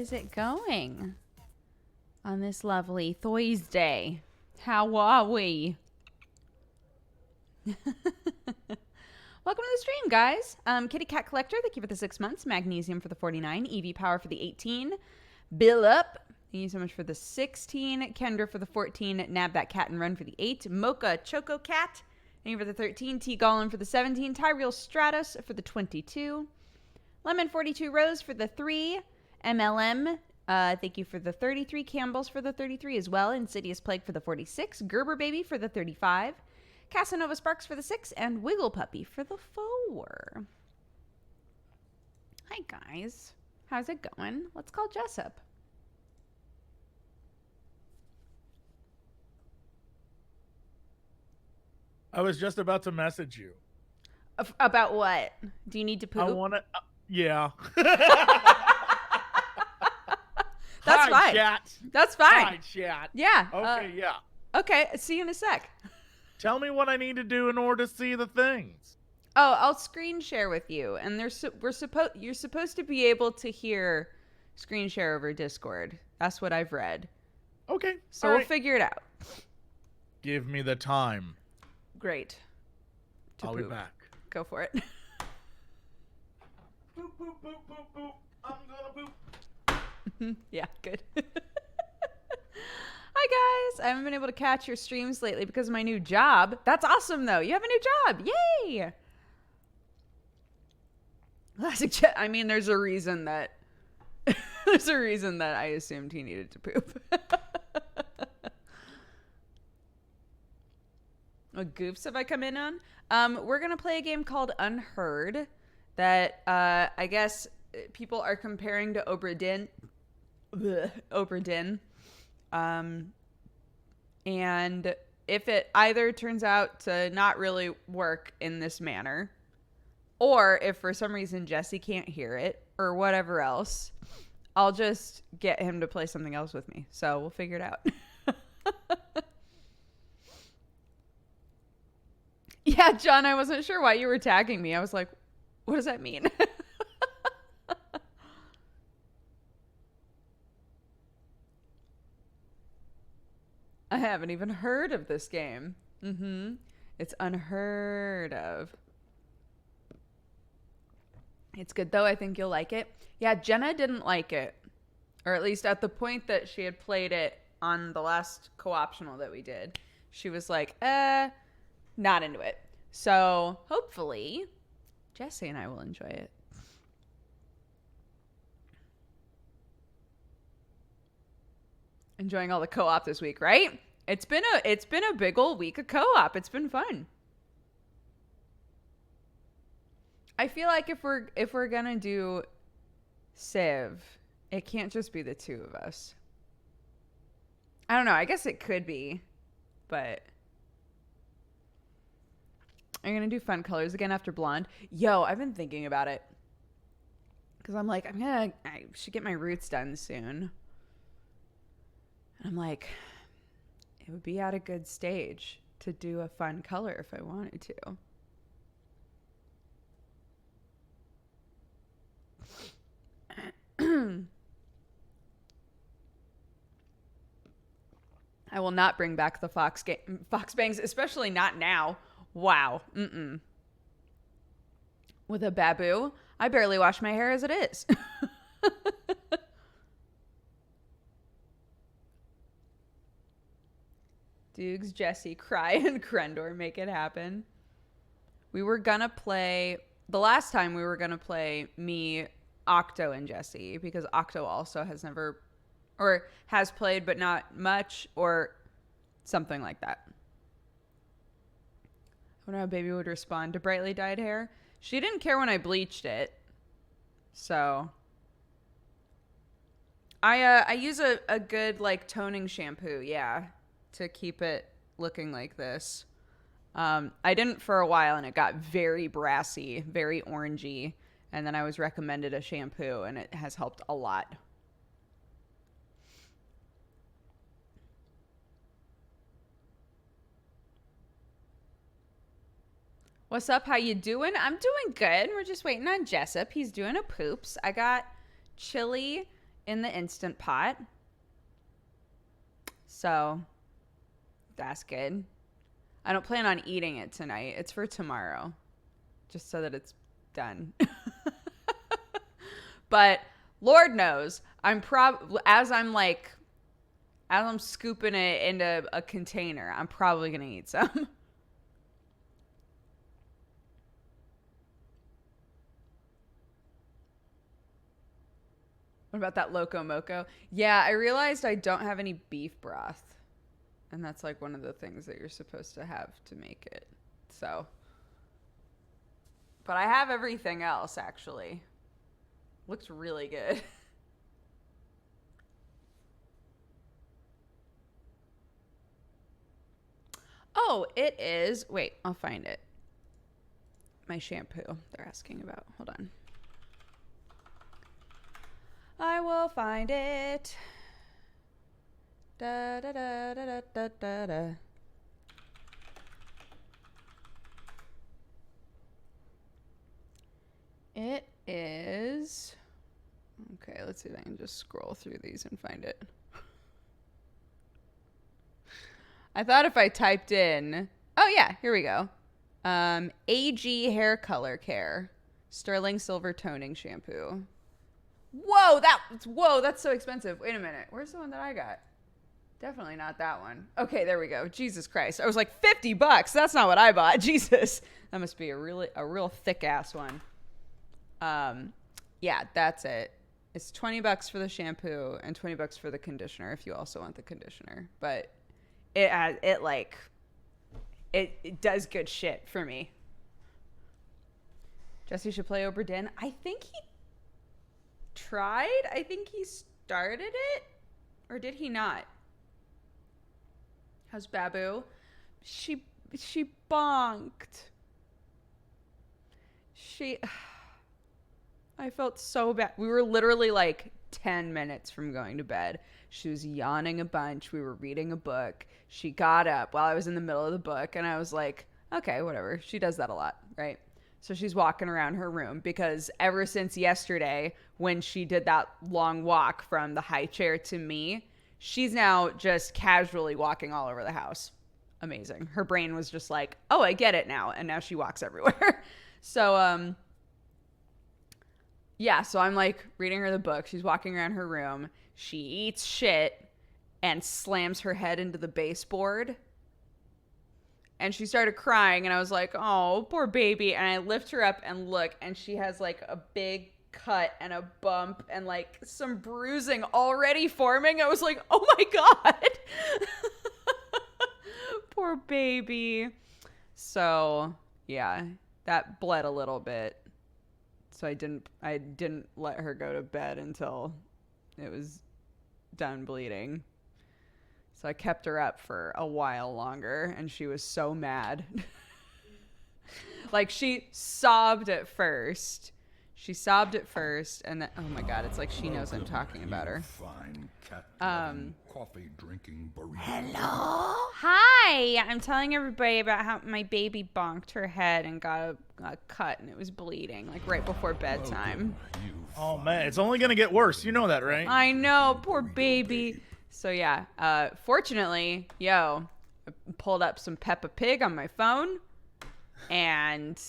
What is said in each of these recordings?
is it going on this lovely Thursday? How are we? Welcome to the stream, guys. Kitty Cat Collector, thank you for the 6 months. Magnesium for the 49. EV Power for the 18. Bill Up, thank you so much for the 16. Kendra for the 14. Nab That Cat and Run for the 8. Mocha Choco Cat, thank you for the 13. T Gollum for the 17. Tyrell Stratos for the 22. Lemon 42 Rose for the 3. MLM, thank you for the 33. Campbell's for the 33 as well. Insidious Plague for the 46. Gerber Baby for the 35. Casanova Sparks for the 6. And Wiggle Puppy for the 4. Hi, guys. How's it going? Let's call Jessup. I was just about to message you. About what? Do you need to poop? I want to... yeah. That's Hi, fine. Chat. That's fine. Hi, chat. Yeah. Okay, yeah. Okay, see you in a sec. Tell me what I need to do in order to see the things. Oh, I'll screen share with you, and you're supposed to be able to hear screen share over Discord. That's what I've read. Okay. So we'll figure it out. Give me the time. Great. I'll be back. Go for it. Boop, boop, boop, boop, boop. I'm gonna boop. Yeah, good. Hi, guys. I haven't been able to catch your streams lately because of my new job. That's awesome, though. You have a new job. Yay! I mean, there's a reason that I assumed he needed to poop. What goofs have I come in on? We're gonna play a game called Unheard that I guess people are comparing to Obra Dinn. And if it either turns out to not really work in this manner, or if for some reason Jesse can't hear it, or whatever else, I'll just get him to play something else with me. So we'll figure it out. Yeah, John, I wasn't sure why you were tagging me. I was like, what does that mean? I haven't even heard of this game. It's unheard of. It's good, though. I think you'll like it. Yeah, Jenna didn't like it. Or at least at the point that she had played it on the last co-optional that we did. She was like, not into it. So, hopefully, Jesse and I will enjoy it. Enjoying all the co-op this week, right? It's been a big old week of co-op. It's been fun. I feel like if we're gonna do Civ, it can't just be the two of us. I don't know. I guess it could be, but I'm gonna do fun colors again after blonde. Yo, I've been thinking about it because I'm like, I should get my roots done soon. And I'm like, it would be at a good stage to do a fun color if I wanted to. I will not bring back the fox bangs, especially not now. Wow. With a baboo, I barely wash my hair as it is. Dukes, Jesse, Cry, and Krendor make it happen. We were gonna play the last time we were gonna play me, Octo, and Jesse because Octo also has never or has played but not much or something like that. I wonder how Baby would respond to brightly dyed hair. She didn't care when I bleached it, so I use a good like toning shampoo, yeah, to keep it looking like this. I didn't for a while and it got very brassy, very orangey, and then I was recommended a shampoo and it has helped a lot. What's up? How you doing? I'm doing good. We're just waiting on Jessup. He's doing a poops. I got chili in the Instant Pot. So that's good. I don't plan on eating it tonight. It's for tomorrow, just so that it's done. But Lord knows, as I'm scooping it into a container, I'm probably gonna eat some. What about that Loco Moco? Yeah, I realized I don't have any beef broth. And that's like one of the things that you're supposed to have to make it. So. But I have everything else, actually. Looks really good. Oh, it is. Wait, I'll find it. My shampoo they're asking about. Hold on. I will find it. Da da da da da da da da. It is. Okay, let's see if I can just scroll through these and find it. I thought if I typed in. Oh, yeah, here we go. AG Hair Color Care Sterling Silver Toning Shampoo. Whoa, that's so expensive. Wait a minute. Where's the one that I got? Definitely not that one. Okay, there we go. Jesus Christ. I was like $50. That's not what I bought. Jesus. That must be a real thick ass one. Yeah, that's it. It's $20 for the shampoo and $20 for the conditioner if you also want the conditioner. But it does good shit for me. Jesse should play Oberdin. I think he tried. I think he started it. Or did he not? How's Babu? She bonked. I felt so bad. We were literally like 10 minutes from going to bed. She was yawning a bunch. We were reading a book. She got up while I was in the middle of the book, and I was like, okay, whatever. She does that a lot, right? So she's walking around her room because ever since yesterday when she did that long walk from the high chair to me, she's now just casually walking all over the house. Amazing. Her brain was just like, oh, I get it now. And now she walks everywhere. So, yeah, so I'm like reading her the book. She's walking around her room. She eats shit and slams her head into the baseboard. And she started crying, and I was like, oh, poor baby. And I lift her up and look, and she has like a big cut and a bump and like some bruising already forming. I was like, oh my God. Poor baby. So yeah, that bled a little bit. So I didn't let her go to bed until it was done bleeding. So I kept her up for a while longer, and she was so mad. Like, she sobbed at first. And then, oh my God, it's like she knows I'm talking about her. Fine cat coffee drinking burrito. Hello? Hi! I'm telling everybody about how my baby bonked her head and got a cut, and it was bleeding, like right before bedtime. Oh man, it's only gonna get worse. You know that, right? I know, poor baby. So yeah, fortunately, I pulled up some Peppa Pig on my phone, and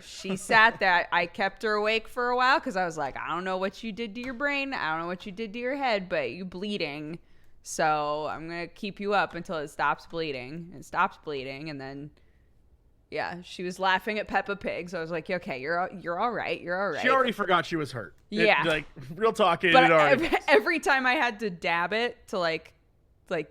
she sat there. I kept her awake for a while because I was like, I don't know what you did to your brain. I don't know what you did to your head, but you bleeding. So I'm going to keep you up until it stops bleeding. It stops bleeding, and then, yeah, she was laughing at Peppa Pig. So I was like, okay, you're all right. You're all right. She already forgot she was hurt. Yeah. Like, real talk, but every time I had to dab it to like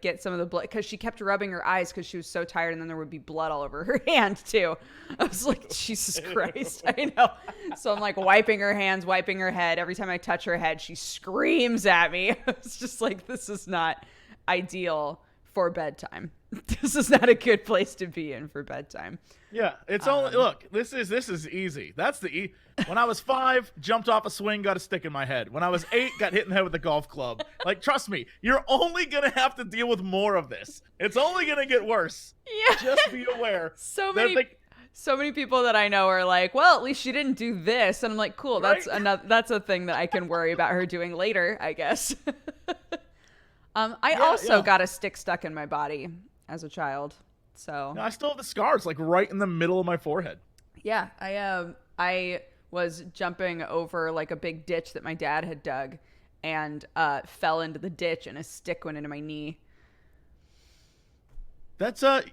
get some of the blood, because she kept rubbing her eyes because she was so tired, and then there would be blood all over her hand too. I was like, Jesus Christ. I know. So I'm like wiping her hands, wiping her head. Every time I touch her head, she screams at me. It's just like, this is not ideal for bedtime. This is not a good place to be in for bedtime. Yeah, it's only look. This is easy. That's the when I was 5, jumped off a swing, got a stick in my head. When I was 8, got hit in the head with a golf club. Like, trust me, you're only gonna have to deal with more of this. It's only gonna get worse. Yeah, just be aware. So So many people that I know are like, well, at least she didn't do this. And I'm like, cool, that's Right? that's a thing that I can worry about her doing later, I guess. I Yeah, also yeah. got a stick stuck in my body as a child. So No, I still have the scars like right in the middle of my forehead. yeah, I was jumping over like a big ditch that my dad had dug and fell into the ditch and a stick went into my knee. That's I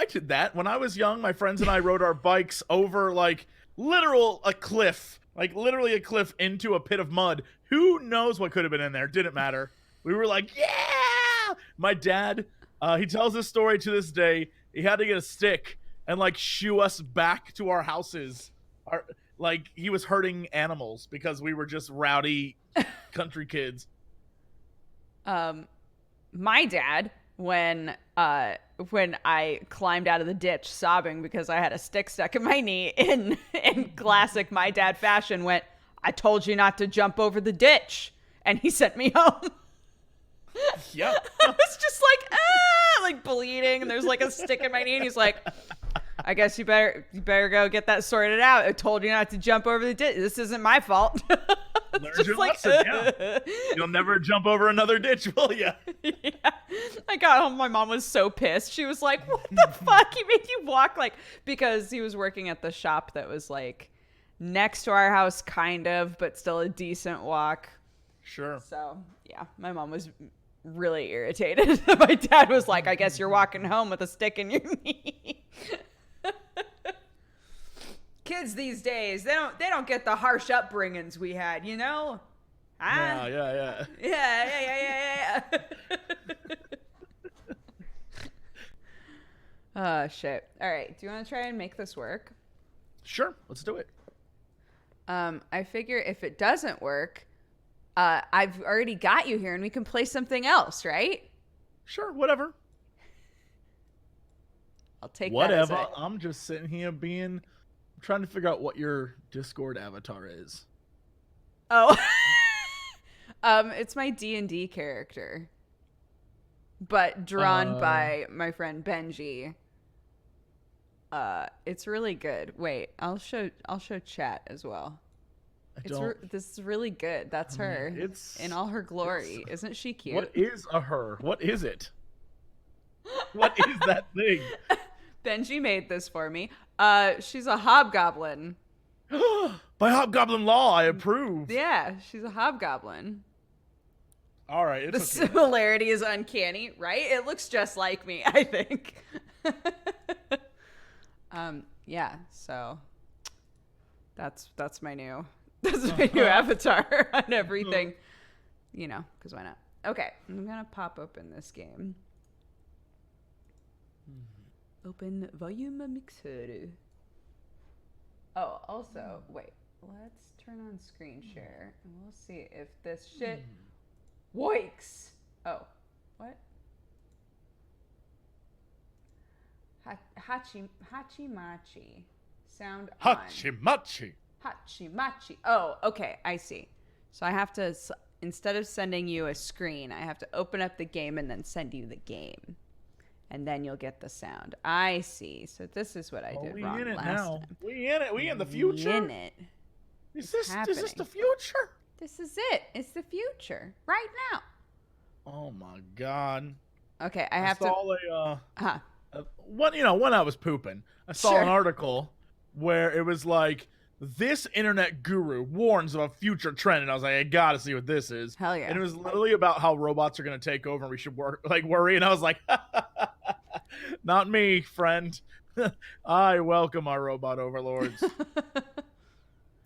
did that when I was young. My friends and I rode our bikes over like a cliff, like literally a cliff into a pit of mud. Who knows what could have been in there? Didn't matter. We were like, yeah. My dad, he tells this story to this day. He had to get a stick and like shoo us back to our houses. Like he was hurting animals because we were just rowdy country kids. My dad, when I climbed out of the ditch sobbing because I had a stick stuck in my knee, in classic my dad fashion, went, "I told you not to jump over the ditch," and he sent me home. Yeah. I was just like bleeding, and there's like a stick in my knee, and he's like, "I guess you better go get that sorted out. I told you not to jump over the ditch. This isn't my fault." Learned your lesson, yeah. You'll never jump over another ditch, will you? Yeah. I got home. My mom was so pissed. She was like, "What the fuck? He made you walk like," because he was working at the shop that was like next to our house, kind of, but still a decent walk. Sure. So yeah, my mom was really irritated. My dad was like, "I guess you're walking home with a stick in your knee." Kids these days, they don't get the harsh upbringings we had, you know? Yeah, yeah. Yeah. Oh, shit. All right. Do you want to try and make this work? Sure, let's do it. I figure if it doesn't work, I've already got you here and we can play something else, right? Sure, whatever. I'll take Whatever. that as I'm just sitting here trying to figure out what your Discord avatar is. Oh. It's my D&D character, but drawn by my friend Benji. It's really good. Wait, I'll show chat as well. This is really good. That's her. It's in all her glory. Isn't she cute? What is a her? What is it? What is that thing? Benji made this for me. She's a hobgoblin. By Hobgoblin law, I approve. Yeah, she's a hobgoblin. All right, The it's okay. similarity is uncanny, right? It looks just like me, I think. Yeah, so that's my new avatar on everything. You know, because why not? Okay, I'm gonna pop open this game. Open volume mixer. Oh, also, wait. Let's turn on screen share and we'll see if this shit works. Oh, what? Hachimachi. Sound on. Hachimachi. Hachimachi. Oh, okay. I see. So I have to, instead of sending you a screen, I have to open up the game and then send you the game. And then you'll get the sound. I see. So this is what I did wrong in it last now. time. We in it. We in the future. In it. Is this happening. the future? This is it. It's the future. Right now. Oh my god. Okay, I I have saw to. when I was pooping, I saw Sure. an article where it was like, this internet guru warns of a future trend, and I was like, I gotta see what this is. Hell yeah. And it was literally about how robots are gonna take over and we should worry. And I was like, not me, friend. I welcome our robot overlords.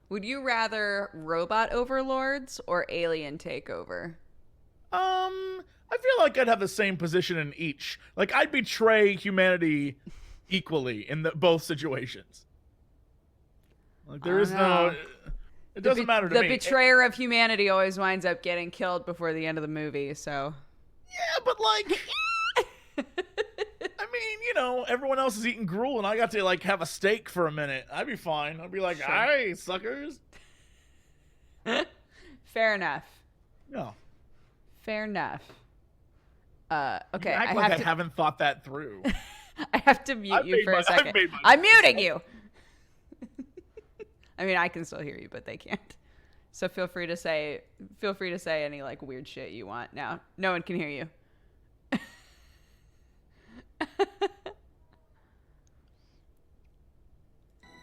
Would you rather robot overlords or alien takeover? I feel like I'd have the same position in each. Like, I'd betray humanity equally in both situations. Like, there is no. It doesn't matter to the me. The betrayer of humanity always winds up getting killed before the end of the movie, so. Yeah, but like. I mean, everyone else is eating gruel and I got to like have a steak for a minute. I'd be fine. I'd be like, Sure. hey, suckers. Fair enough. No. Fair enough. Okay, You act like I haven't thought that through. I have to mute I've you made for my- a second. I've made my I'm muting you. I mean, I can still hear you, but they can't. So feel free to say any like weird shit you want now. No one can hear you.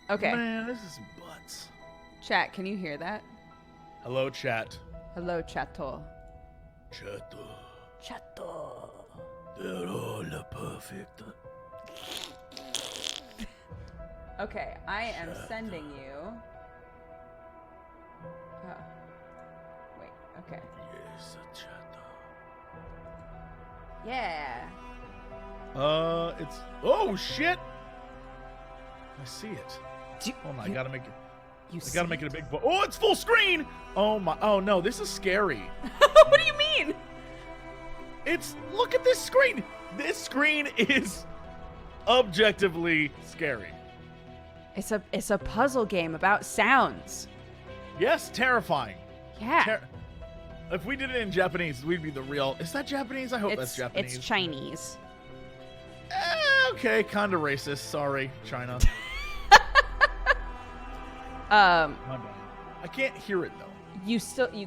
Okay. Man, this is butts. Chat, can you hear that? Hello, chat. Hello, chato. Chato. Chato. They're all perfect. Okay, I am sending you. Oh. Wait, okay. Yes, chato. Yeah. It's. Oh, shit! I see it. Hold on, I gotta make it. I gotta make it a big. Oh, it's full screen! Oh my. Oh no, this is scary. What do you mean? Look at this screen. This screen is objectively scary. It's a puzzle game about sounds. Yes, terrifying. Yeah. If we did it in Japanese, we'd be the real. Is that Japanese? I hope that's Japanese. It's Chinese. Okay, kind of racist. Sorry, China. My bad. I can't hear it though. You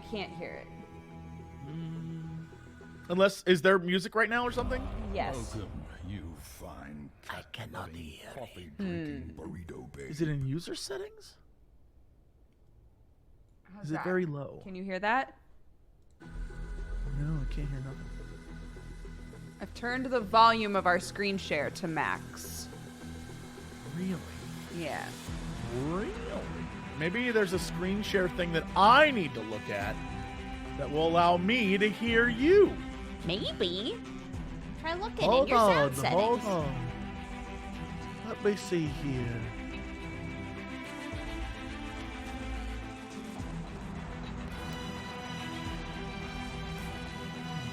can't hear it. Unless, is there music right now or something? Yes. Welcome, you fine cat cannot loving, hear coffee drinking burrito baby. Is it in user settings? How's Is it that? very low? Can you hear that? No, I can't hear nothing. I've turned the volume of our screen share to max. Really? Yeah. Really? Maybe there's a screen share thing that I need to look at that will allow me to hear you. Maybe. Try looking Hold in your on, sound settings. hold on. Let me see here.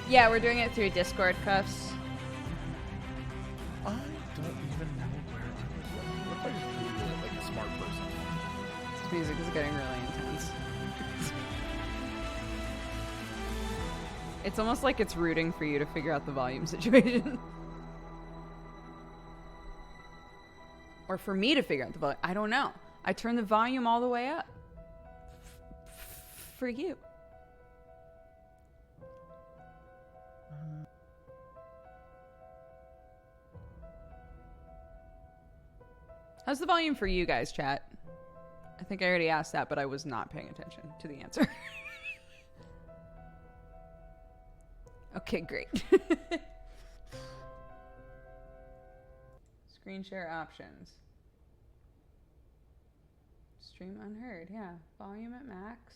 Yeah, we're doing it through Discord, Cuffs. I don't even know where I would look. What if I just Google it like a smart person? This music is getting really intense. It's almost like it's rooting for you to figure out the volume situation. Or for me to figure out the volume. I don't know. I turned the volume all the way up. For you. How's the volume for you guys, chat? I think I already asked that, but I was not paying attention to the answer. Okay, great. Screen share options. Stream unheard, yeah. Volume at max.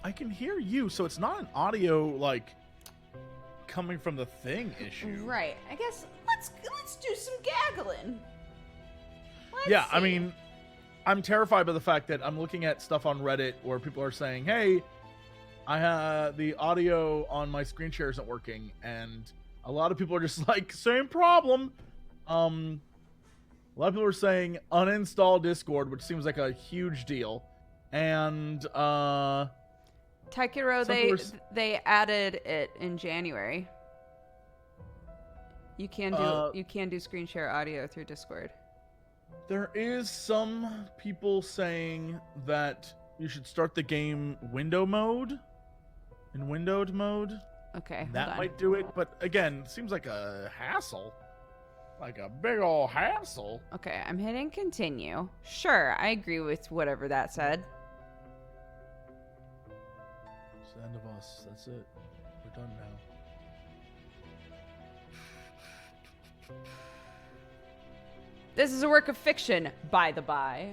I can hear you, so it's not an audio like coming from the thing issue. Right. I guess let's do some gaggling. Yeah, I mean, I'm terrified by the fact that I'm looking at stuff on Reddit where people are saying, "Hey, the audio on my screen share isn't working," and a lot of people are just like, "Same problem." A lot of people are saying uninstall Discord, which seems like a huge deal, and Tekiro, they added it in January. You can do screen share audio through Discord. There is some people saying that you should start the game window mode, in windowed mode. Okay, That might do it, but again, it seems like a hassle. Like a big ol' hassle. Okay, I'm hitting continue. Sure, I agree with whatever that said. It's the end of us. That's it. We're done now. This is a work of fiction, by the by.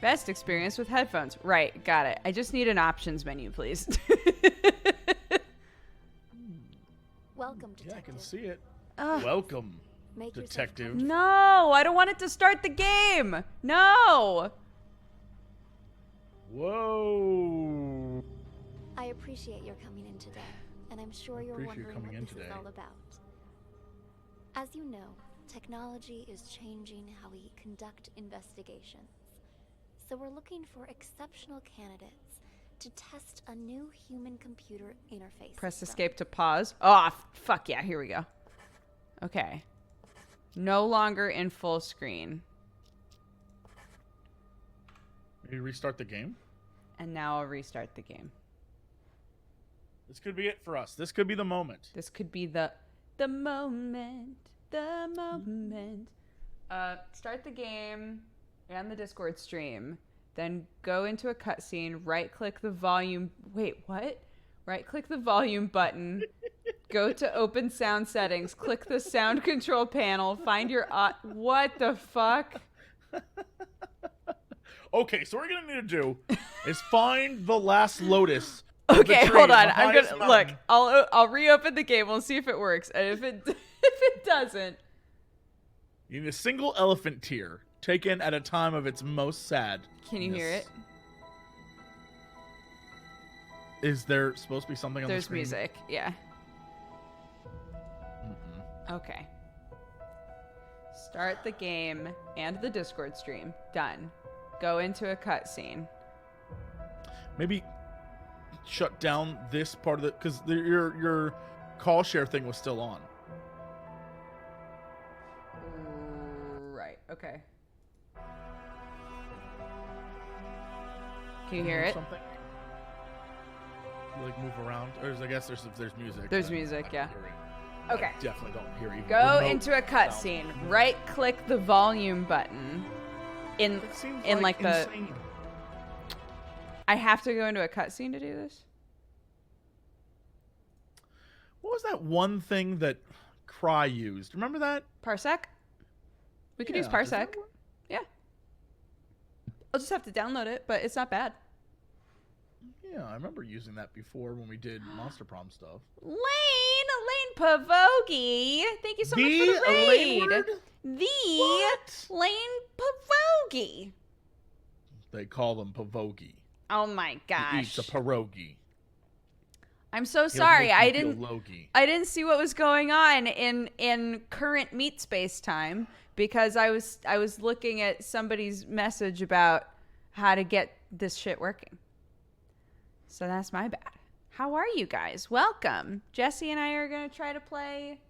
Best experience with headphones. Right, got it. I just need an options menu, please. Welcome, Yeah, detective. I can see it. Welcome, Make yourself detective. No, I don't want it to start the game. No. Whoa. I appreciate your coming in today, and I'm sure you're appreciate you wondering coming what in this today. is all about. As you know, technology is changing how we conduct investigations. So we're looking for exceptional candidates to test a new human-computer interface Press system. escape to pause. Oh, fuck yeah. Here we go. Okay. No longer in full screen. Maybe restart the game. And now I'll restart the game. This could be it for us. This could be the moment. This could be the moment. The moment. Start the game and the Discord stream. Then go into a cutscene. Right click the volume. Wait, what? Right click the volume button. Go to open sound settings. Click the sound control panel. Find your. What the fuck? Okay, so what we're gonna need to do is find the last lotus. Of the Okay, tree hold in on. the I'm highest gonna look. mountain. I'll reopen the game. We'll see if it works. And if it if it doesn't, You need a single elephant tear taken at a time of its most sad. can you hear it? Is there supposed to be something on the There's screen? music. Yeah. Mm-mm. Okay. Start the game and the Discord stream. Done. Go into a cutscene. Maybe shut down this part of the because your call share thing was still on. Right. Okay. Can you hear it? Something. You like move around, or I guess there's music. There's but music, I yeah. don't hear it. Okay. I definitely don't hear it. Go into a cutscene. Right click the volume button. In That seems like the. insane. I have to go into a cutscene to do this. What was that one thing that Cry used? Remember that? Parsec? We could use Yeah, does that Parsec. work? Yeah. I'll just have to download it, but it's not bad. Yeah, I remember using that before when we did Monster Prom stuff. Lane Pavogi. Thank you so much for the raid. Lane word? The What? Lane Pavogi. They call them Pavogi. Oh my He gosh. eats a pierogi. I'm so He'll sorry. make you I feel didn't logy. I didn't see what was going on in current meat space time because I was looking at somebody's message about how to get this shit working. So that's my bad. How are you guys? Welcome. Jesse and I are going to try to play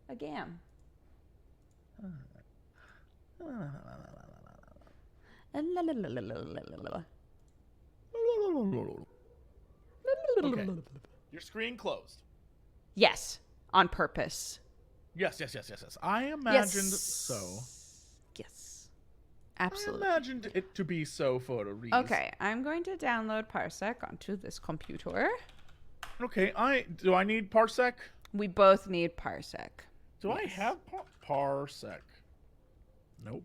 a game. Okay. Your screen closed. Yes, on purpose. Yes. I imagined Yes. so. Yes. Absolutely. I imagined it to be so, photo reads. Okay, I'm going to download Parsec onto this computer. Okay, do I need Parsec? We both need Parsec. Do I have Parsec? Nope.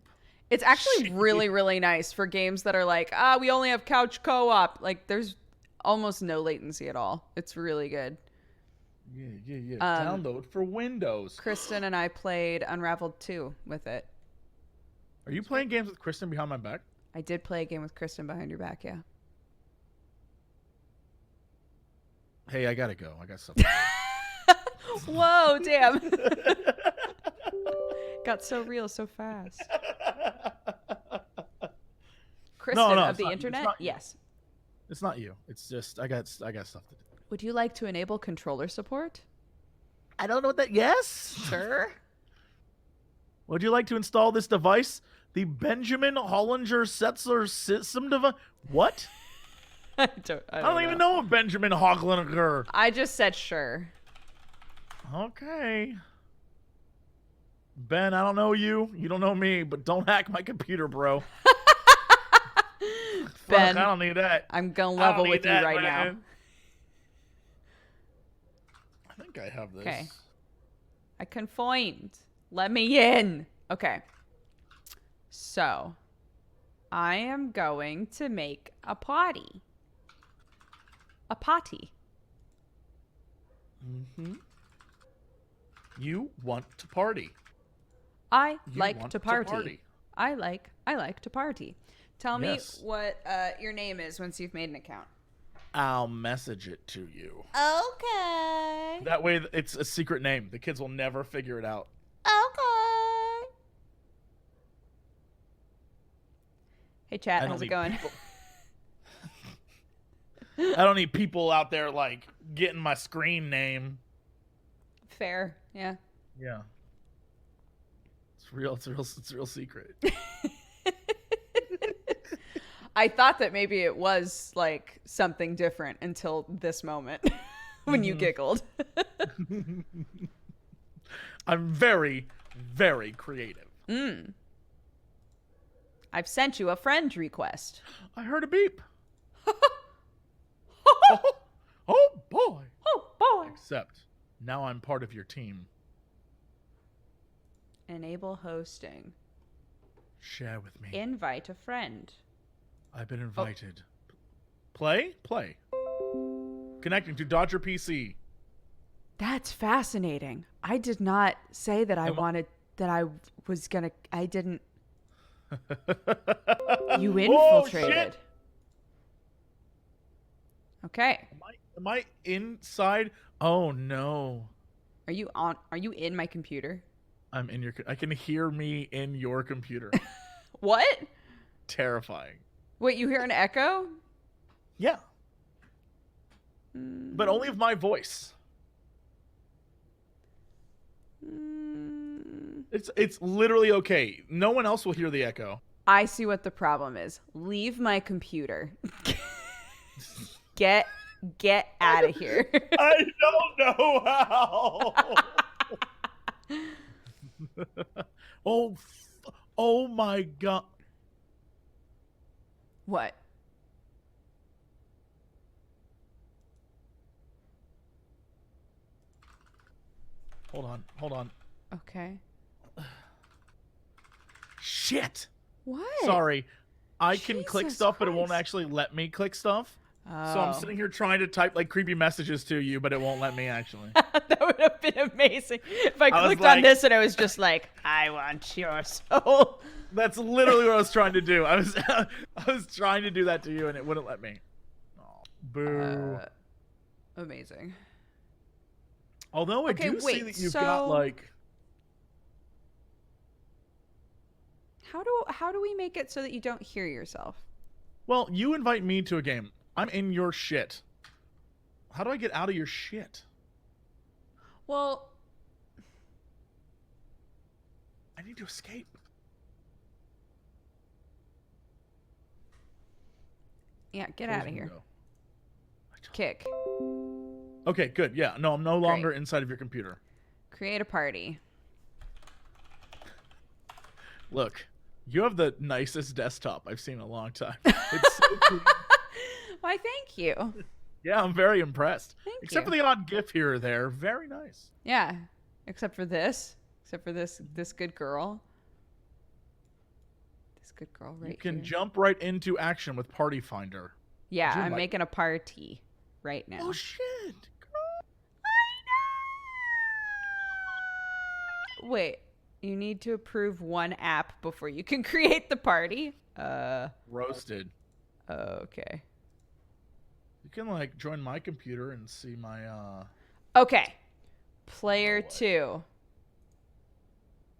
It's actually Shit. really, really nice for games that are like, we only have couch co-op. Like, there's almost no latency at all. It's really good. Yeah. Download for Windows. Kristen and I played Unraveled 2 with it. Are you playing games with Kristen behind my back? I did play a game with Kristen behind your back, yeah. Hey, I gotta go. I got something. Whoa, damn. Got so real so fast. Kristen No, of it's the not- internet? it's not you. Yes. It's not you. It's just I got stuff to do. Would you like to enable controller support? I don't know what that. Yes, sir. Would you like to install this device? The Benjamin Hollinger Setzler system device. What? I I don't even know a Benjamin Hollinger. I just said sure. Okay. Ben, I don't know you. You don't know me, but don't hack my computer, bro. Ben, Fuck, I don't need that. I'm gonna I don't level need with you that, right now. man. I think I have this. Okay. I conformed. Let me in. Okay. So, I am going to make a potty. A potty. Mm-hmm. You want to party. I You like want to to party. party. I like to party. Tell Yes. me what your name is once you've made an account. I'll message it to you. Okay. That way, it's a secret name. The kids will never figure it out. Okay. Hey, chat. I don't How's it need going? people- I don't need people out there like getting my screen name. Fair. Yeah. Yeah. It's real. It's a real secret. I thought that maybe it was like something different until this moment when you giggled. I'm very, very creative. I've sent you a friend request. I heard a beep. Oh boy. Oh, boy. Except now I'm part of your team. Enable hosting. Share with me. Invite a friend. I've been invited. Play? Connecting to Dodger PC. That's fascinating. I did not say that I didn't. You infiltrated. Shit. Okay. Am I inside? Oh no. Are you in my computer? I'm in your. I can hear me in your computer. What? Terrifying. Wait, you hear an echo? Yeah. But only of my voice. It's literally okay. No one else will hear the echo. I see what the problem is. Leave my computer. Get out of here. I don't know how. Oh my god. What? Hold on. Okay. Shit. What? Sorry. I can click Jesus stuff, but it won't Christ. actually let me click stuff. So Oh. I'm sitting here trying to type like creepy messages to you, but it won't let me actually. That would have been amazing if I was clicked like- on this and I was just like, I want your soul. That's literally what I was trying to do. I was trying to do that to you, and it wouldn't let me. Oh, boo. Amazing. Although I okay, do see wait, that you've so- got like. How do we make it so that you don't hear yourself? Well, you invite me to a game. I'm in your shit. How do I get out of your shit? Well, I need to escape. yeah, get out of here. Window. Kick. Okay, good. Yeah, no, I'm no longer inside of your computer. Create a party. Look, you have the nicest desktop I've seen in a long time. It's so cool. Why, thank you. Yeah, I'm very impressed. Thank Except you. for the odd GIF here or there. Very nice. Yeah, except for this. Except for this good girl. This good girl right You can here. jump right into action with Party Finder. Yeah, you I'm might- making a party right now. Oh, shit. Wait, you need to approve one app before you can create the party? Roasted. Okay. You can, like, join my computer and see my, Okay. Player 2.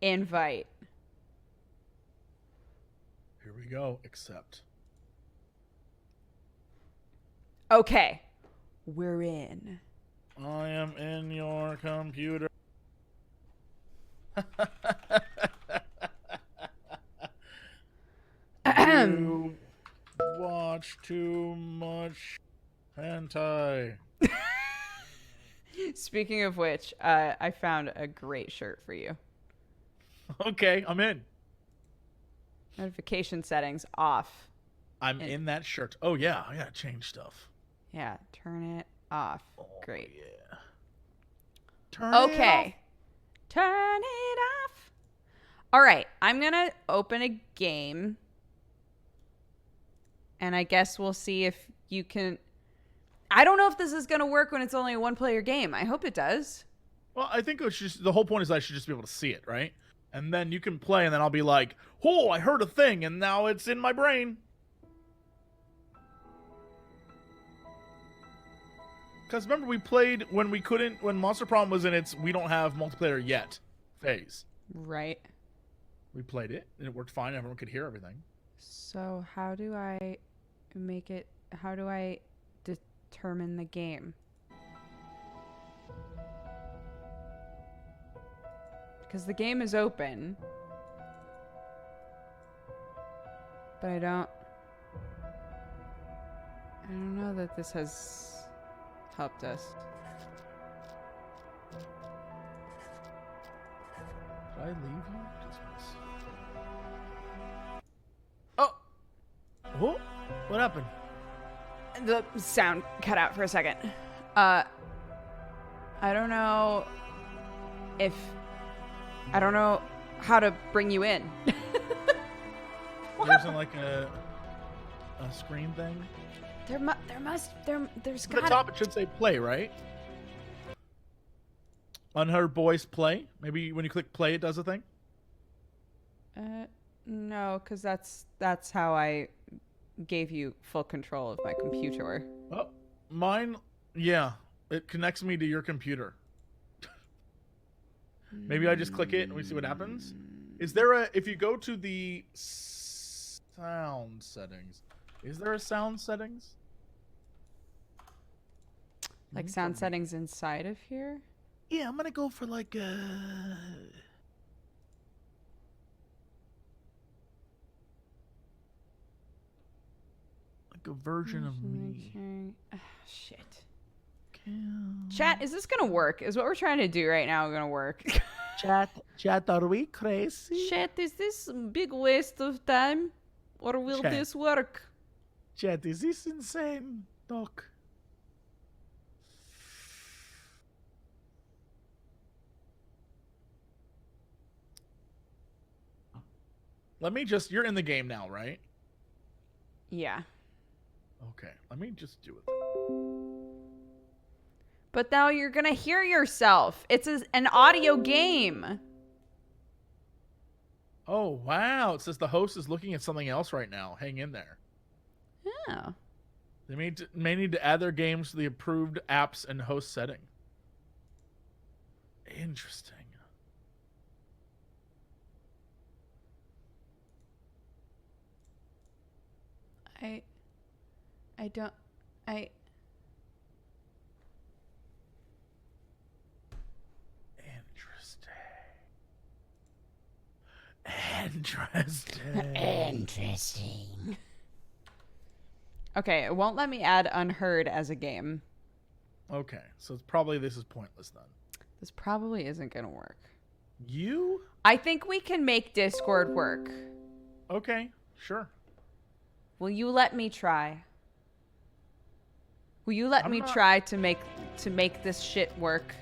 Invite. Here we go. Accept. Okay. We're in. I am in your computer. You watch too much hentai. Speaking of which, I found a great shirt for you. Okay, I'm in. Notification settings off. I'm in that shirt. Oh, yeah, I gotta change stuff. Yeah, turn it off. Oh, Great. Yeah. Turn it Okay. Turn it off. All right, I'm going to open a game. And I guess we'll see if you can... I don't know if this is going to work when it's only a one-player game. I hope it does. Well, I think it's just the whole point is I should just be able to see it, right? And then you can play, and then I'll be like, "Oh, I heard a thing, and now it's in my brain." Because remember, we played when Monster Prom was in its we don't have multiplayer yet phase. Right. We played it, and it worked fine. Everyone could hear everything. So how do I make it? How do I determine the game? Because the game is open. But I don't know that this has helped us. Did I leave you? Dismiss. Oh, what happened? The sound cut out for a second. I don't know how to bring you in. There isn't like a screen thing. There's At the top it should say play, right? Unheard Boys play. Maybe when you click play, it does a thing. No, because that's how I gave you full control of my computer. Oh, mine. Yeah, it connects me to your computer. Maybe I just click it and we see what happens. Is there if you go to the sound settings, is there a sound settings? Like sound settings inside of here? Yeah, I'm gonna go for like a version of me. Shit. Chat, is this gonna work? Is what we're trying to do right now gonna work? Chat, are we crazy? Chat, is this a big waste of time? Or will Chat. this work? Chat, is this insane? Doc. You're in the game now, right? Yeah. Okay, let me just do it. But now you're gonna hear yourself. It's an audio game. Oh, wow. It says the host is looking at something else right now. Hang in there. Oh. They may need to add their games to the approved apps and host setting. Interesting. Interesting. Okay, it won't let me add Unheard as a game. Okay, so this is pointless then. This probably isn't gonna work. You? I think we can make Discord work. Okay, sure. Will you let me try? Will you let me try to make this shit work?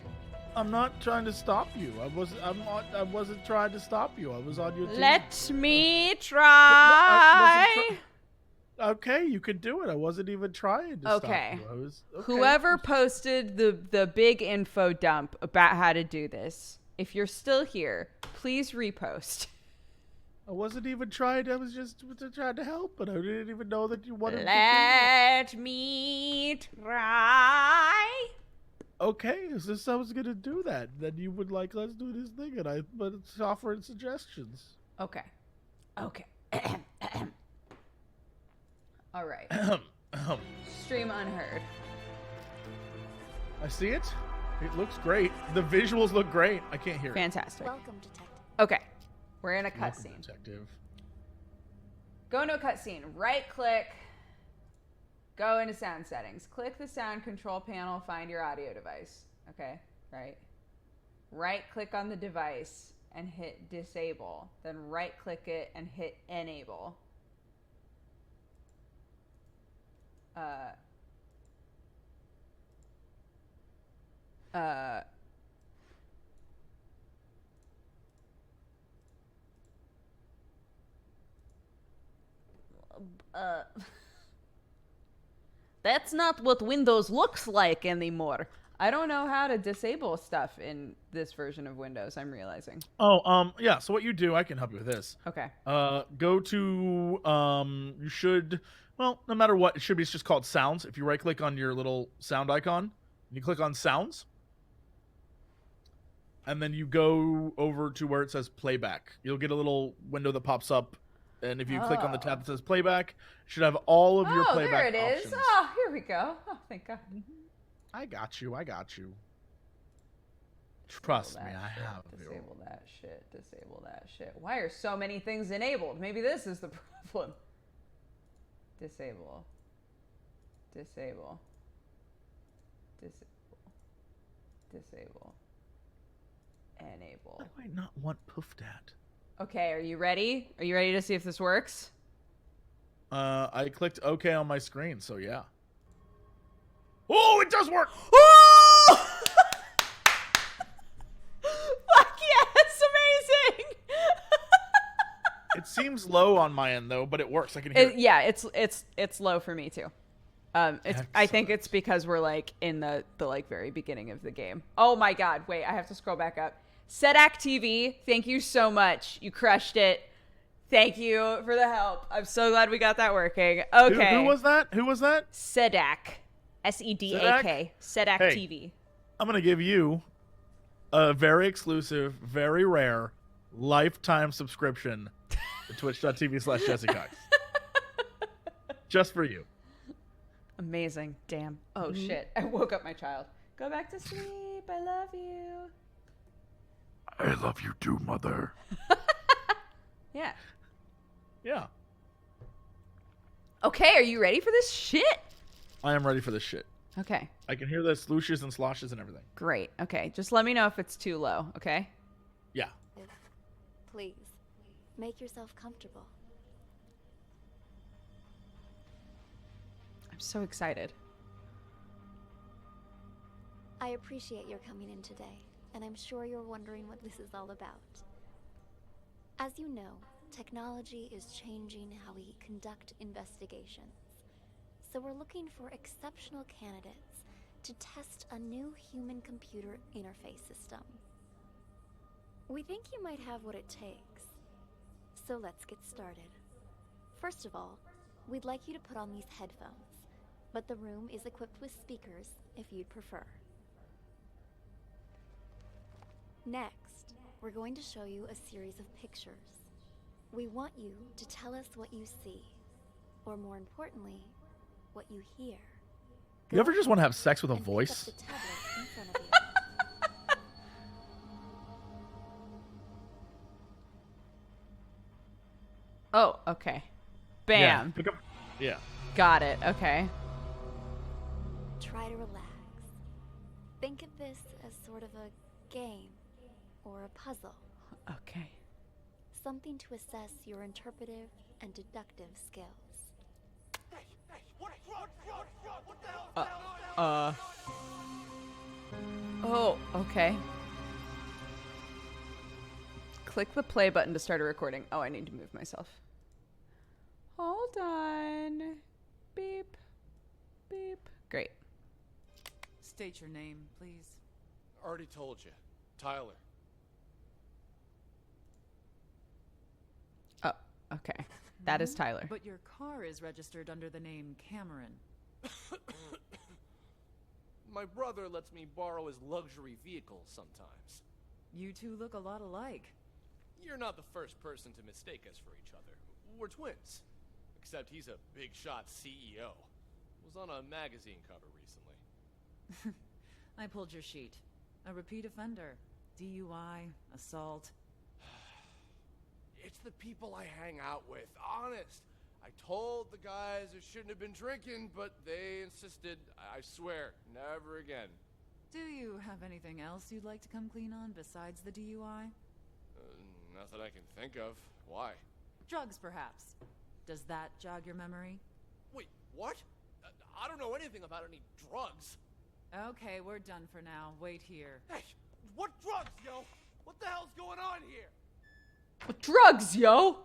I'm not trying to stop you. I wasn't trying to stop you. I was on your team. Let me try. Okay, you could do it. I wasn't even trying to stop you. Okay. Whoever posted the big info dump about how to do this, if you're still here, please repost. I wasn't even trying. I was just trying to help, but I didn't even know that you wanted Let me try. Okay, is this I was gonna do that? Then you would like, let's do this thing, and but it's offering suggestions. Okay. All right. Stream Unheard. I see it. It looks great. The visuals look great. I can't hear it. Fantastic. Welcome, detective. Okay. We're in a cutscene. Detective. Go into a cutscene. Right click. Go into sound settings. Click the sound control panel. Find your audio device. Okay. Right. Right click on the device and hit disable. Then right click it and hit enable. That's not what Windows looks like anymore. I don't know how to disable stuff in this version of Windows, I'm realizing. Oh, yeah, so what you do, I can help you with this. Okay. Go to, no matter what, it's just called sounds. If you right click on your little sound icon, You click on sounds. And then you go over to where it says playback. You'll get a little window that pops up. And if you click on the tab that says playback, it should have all of your playback there it options. is. Oh, here we go. Oh, thank God. I got you. I got you. Trust me, I have you. Disable that shit. Disable that shit. Why are so many things enabled? Maybe this is the problem. Disable. Disable. Disable. Disable. Enable. I might not want Poofdat. Okay, are you ready? Are you ready to see if this works? I clicked OK on my screen, so yeah. Oh, it does work! Oh! Fuck yes, amazing! It seems low on my end though, but it works. I can hear it. Yeah, it's low for me too. I think it's because we're like in the like very beginning of the game. Oh my God! Wait, I have to scroll back up. Sedak TV, thank you so much. You crushed it. Thank you for the help. I'm so glad we got that working. Okay. Who was that? Who was that? Sedak. SEDAK. Sedak Hey. TV. I'm gonna give you a very exclusive, very rare, lifetime subscription to twitch.tv/JesseCox. Just for you. Amazing. Damn. Oh shit. I woke up my child. Go back to sleep. I love you. I love you too, mother. Yeah. Yeah. Okay, are you ready for this shit? I am ready for this shit. Okay. I can hear the slooshes and sloshes and everything. Great. Okay. Just let me know if it's too low, okay? Yeah. Please, make yourself comfortable. I'm so excited. I appreciate your coming in today, and I'm sure you're wondering what this is all about. As you know, technology is changing how we conduct investigations. So we're looking for exceptional candidates to test a new human-computer interface system. We think you might have what it takes. So let's get started. First of all, we'd like you to put on these headphones, but the room is equipped with speakers if you'd prefer. Next, we're going to show you a series of pictures. We want you to tell us what you see, or more importantly, what you hear. You ever just want to have sex with a And pick up voice? the tablet in front of you. Oh, okay. Bam. Yeah. Pick up. Yeah. Got it. Okay. Try to relax. Think of this as sort of a game or a puzzle, Okay. something to assess your interpretive and deductive skills. Oh, okay. Click the play button to start a recording. Oh, I need to move myself. Hold on. Beep. Beep. Great. State your name, please. Already told you. Tyler. Oh, okay. That is Tyler. But your car is registered under the name Cameron. My brother lets me borrow his luxury vehicles sometimes. You two look a lot alike. You're not the first person to mistake us for each other. We're twins. Except he's a big shot CEO. Was on a magazine cover recently. I pulled your sheet. A repeat offender. DUI, assault. It's the people I hang out with, honest. I told the guys I shouldn't have been drinking, but they insisted. I swear, never again. Do you have anything else you'd like to come clean on besides the DUI? Not that I can think of. Why? Drugs, perhaps. Does that jog your memory? Wait, what? I don't know anything about any drugs. Okay, we're done for now. Wait here. Hey, what drugs, yo? What the hell's going on here? What drugs, yo?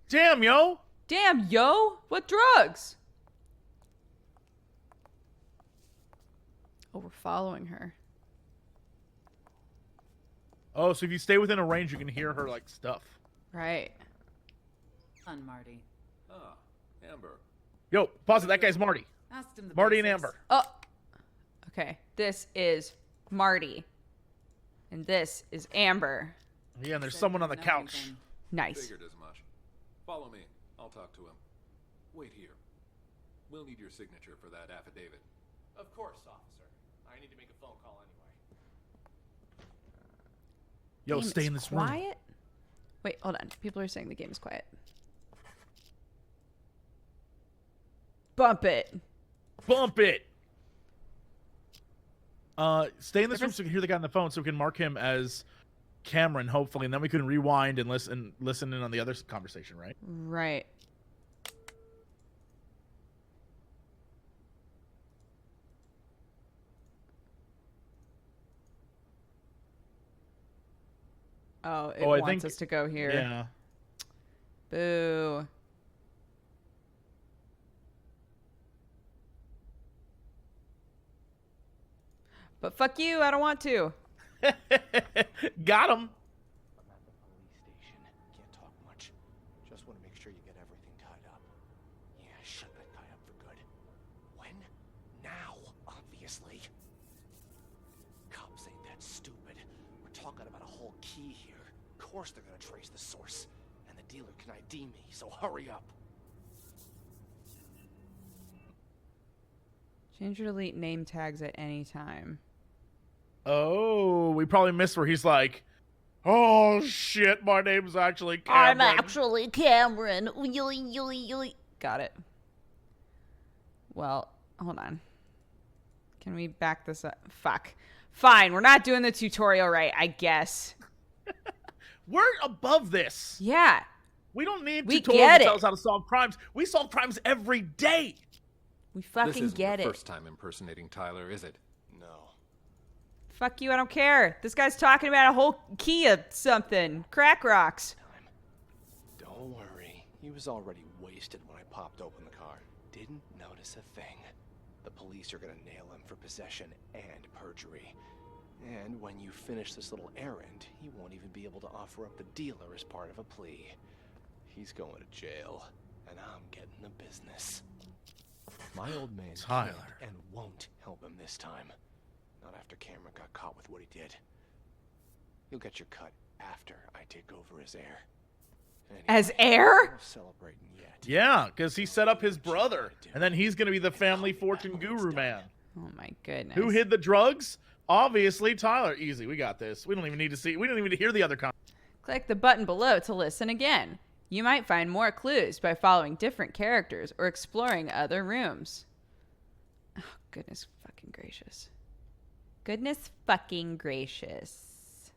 Damn, yo. Damn, yo. What drugs? Oh, we're following her. Oh, so if you stay within a range, you can hear her like stuff. Right. On Marty. Ah, Amber. Yo, pause it. That guy's Marty. Asked him the Marty and basics. Amber. Oh. Okay. This is Marty. And this is Amber. Yeah, and there's Said someone he on the didn't know couch. anything. Nice. Figured as much. Follow me. I'll talk to him. Wait here. We'll need your signature for that affidavit. Of course, officer. I need to make a phone call anyway. Yo, Game stay is in this room. quiet? Wait, hold on. People are saying the game is quiet. Bump it. Bump it. Stay in this room so we can hear the guy on the phone, so we can mark him as Cameron, hopefully, and then we can rewind and listen in on the other conversation, right? Right. Oh, it I wants think- us to go here. Yeah. Boo. But fuck you, I don't want to. Got him. I'm at the police station. Can't talk much. Just want to make sure you get everything tied up. Yeah, shut that guy up for good. When? Now, obviously. Cops ain't that stupid. We're talking about a whole key here. Of course they're gonna trace the source. And the dealer can ID me, so hurry up. Change or delete name tags at any time. Oh, we probably missed where he's like, "Oh shit, my name's actually Cameron." actually Cameron. Got it. Well, hold on. Can we back this up? Fuck. Fine, we're not doing the tutorial right, I guess. We're above this. Yeah. We don't need We tutorials get to tell it. us how to solve crimes. We solve crimes every day. We This fucking isn't get the it. first time impersonating Tyler, is it? No. Fuck you, I don't care. This guy's talking about a whole key of something. Crack rocks. Time. Don't worry. He was already wasted when I popped open the car. Didn't notice a thing. The police are gonna nail him for possession and perjury. And when you finish this little errand, he won't even be able to offer up the dealer as part of a plea. He's going to jail, and I'm getting the business. My old man Tyler. can't and won't help him this time. Not after Cameron got caught with what he did. You'll get your cut after I take over as heir. As Anyway, heir? no celebrating yet. Yeah, because he set up his brother, and then he's gonna be the family fortune guru man. Oh my goodness. Who hid the drugs? Obviously, Tyler. Easy, we got this. We don't even need to see. We don't even need to hear the other. Click the button below to listen again. You might find more clues by following different characters or exploring other rooms. Oh, goodness fucking gracious. Goodness fucking gracious.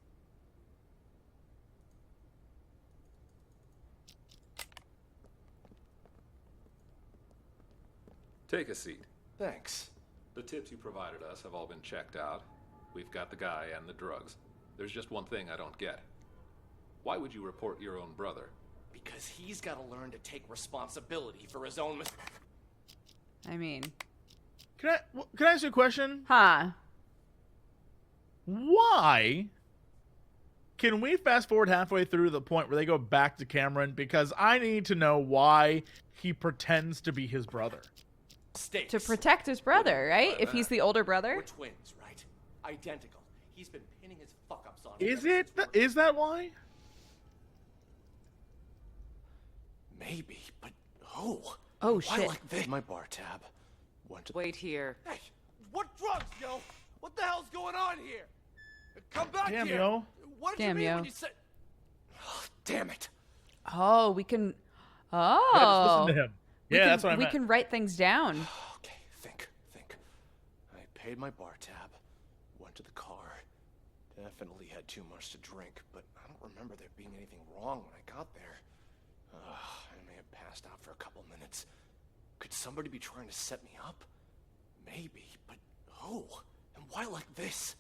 Take a seat. Thanks. The tips you provided us have all been checked out. We've got the guy and the drugs. There's just one thing I don't get. Why would you report your own brother? Because he's got to learn to take responsibility for his own mistakes. I mean, Can I ask you a question? huh? Why? Can we fast forward halfway through the point where they go back to Cameron? Because I need to know why he pretends to be his brother. To protect his brother, right? If he's the older brother. We're twins, right? Identical. He's been pinning his fuck-ups on Is me ever it? since we were- Is that why? Maybe, but who? Oh, Why shit. like this? My bar tab. Went to Wait here. Hey, what drugs, yo? What the hell's going on here? Come back Damn, here. yo. What did Damn, you mean yo. when you said? Oh, damn it. Oh, we can. Yeah, just Oh. listen to him. We Yeah, can- that's what I We meant. can write things down. Okay, think. I paid my bar tab, went to the car. Definitely had too much to drink, but I don't remember there being anything wrong when I got there. I may have passed out for a couple minutes. Could somebody be trying to set me up? Maybe, but who? And why like this?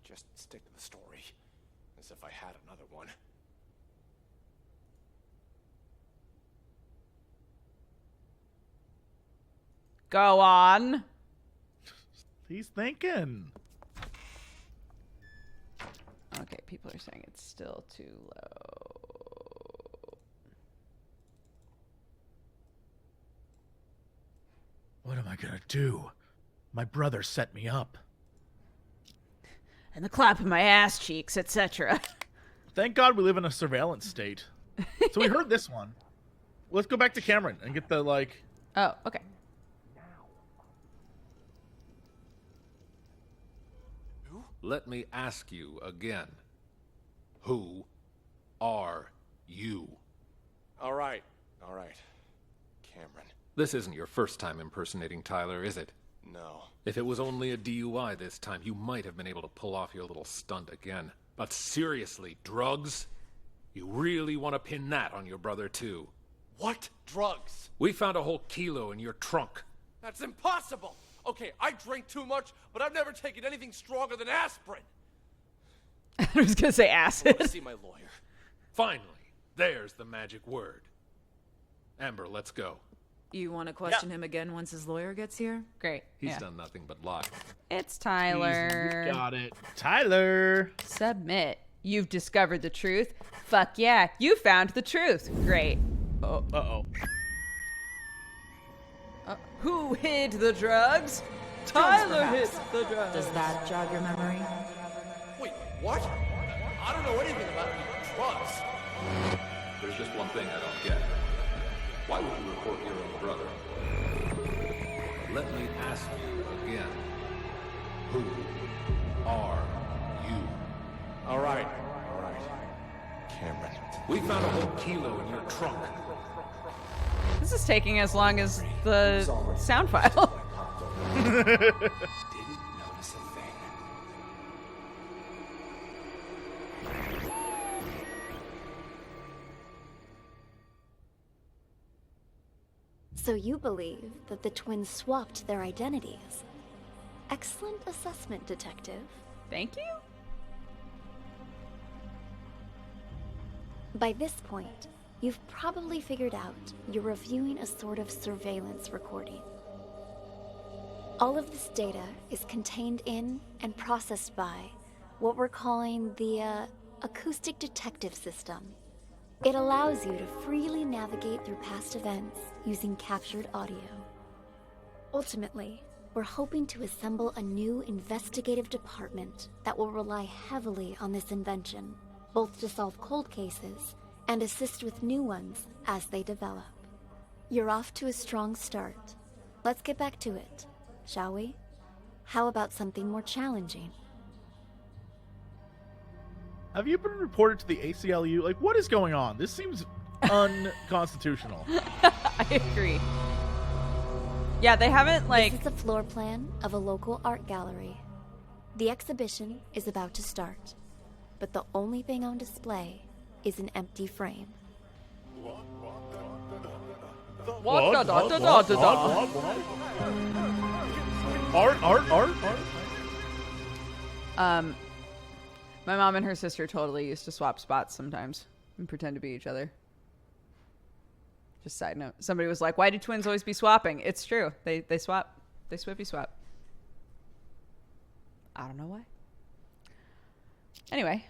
Just stick to the story, as if I had another one. Go on. He's thinking. Okay, people are saying it's still too low. What am I gonna do? My brother set me up. And the clap of my ass cheeks, etc. Thank God we live in a surveillance state. So we heard this one. Let's go back to Cameron and get the, like... Oh, okay. Let me ask you again. Who are you? All right. Cameron. This isn't your first time impersonating Tyler, is it? No. If it was only a DUI this time, you might have been able to pull off your little stunt again. But seriously, drugs? You really want to pin that on your brother, too? What drugs? We found a whole kilo in your trunk. That's impossible. Okay, I drink too much, but I've never taken anything stronger than aspirin. I was going to say I acid. want to see my lawyer. Finally, there's the magic word. Amber, let's go. You want to question him again once his lawyer gets here? Great. He's yeah. done nothing but lie. It's Tyler. You got it. Tyler. Submit. You've discovered the truth. Fuck yeah, you found the truth. Great. Oh, Uh-oh. who hid the drugs? Tyler hid perhaps. the drugs. Does that jog your memory? Wait, what? I don't know anything about any drugs. There's just one thing I don't get. Why would you report your own brother? Let me ask you again. Who are you? All right. Cameron. We found a whole kilo in your trunk. This is taking as long as the sound file. Didn't notice a thing. So you believe that the twins swapped their identities. Excellent assessment, detective. Thank you. By this point, you've probably figured out you're reviewing a sort of surveillance recording. All of this data is contained in and processed by what we're calling the acoustic detective system. It allows you to freely navigate through past events using captured audio. Ultimately, we're hoping to assemble a new investigative department that will rely heavily on this invention, both to solve cold cases and assist with new ones as they develop. You're off to a strong start. Let's get back to it, shall we? How about something more challenging? Have you been reported to the ACLU? Like, what is going on? This seems unconstitutional. I agree. Yeah, they haven't, like... This is a floor plan of a local art gallery. The exhibition is about to start, but the only thing on display is an empty frame. Art. My mom and her sister totally used to swap spots sometimes and pretend to be each other. Just side note. Somebody was like, why do twins always be swapping? It's true. They swap. They swippy swap. I don't know why. Anyway.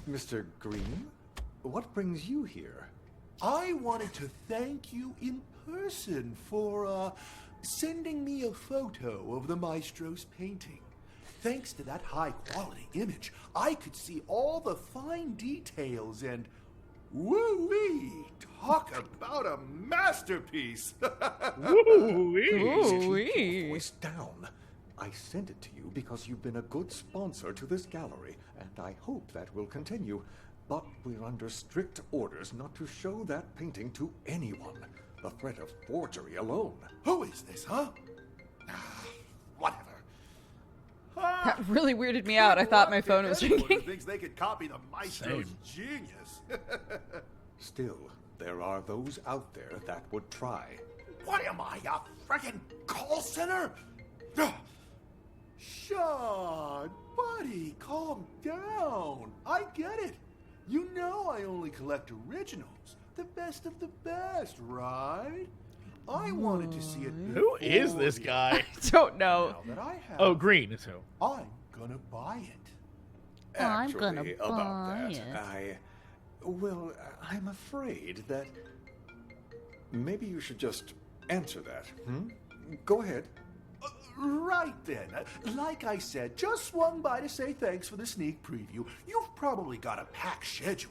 Mr. Green, what brings you here? I wanted to thank you in person for, sending me a photo of the maestro's painting. Thanks to that high-quality image, I could see all the fine details and... woo-wee! Talk about a masterpiece! Woo-wee. Voice down. I sent it to you because you've been a good sponsor to this gallery, and I hope that will continue. But we're under strict orders not to show that painting to anyone. The threat of forgery alone. Who is this, huh? Whatever. That really weirded me out. I thought my phone was Anyone ringing. who thinks they could copy the maestro's Same. genius. Still, there are those out there that would try. What am I, a frickin' call center? Ugh. Sean, buddy, calm down. I get it. You know I only collect originals. The best of the best, right? I wanted to see it. Who is before this you. guy? Don't know. Now that I have, Oh, Green is who? I'm gonna buy it. Actually, about that, I'm afraid that maybe you should just answer that. Go ahead. Right then. Like I said, just swung by to say thanks for the sneak preview. You've probably got a packed schedule.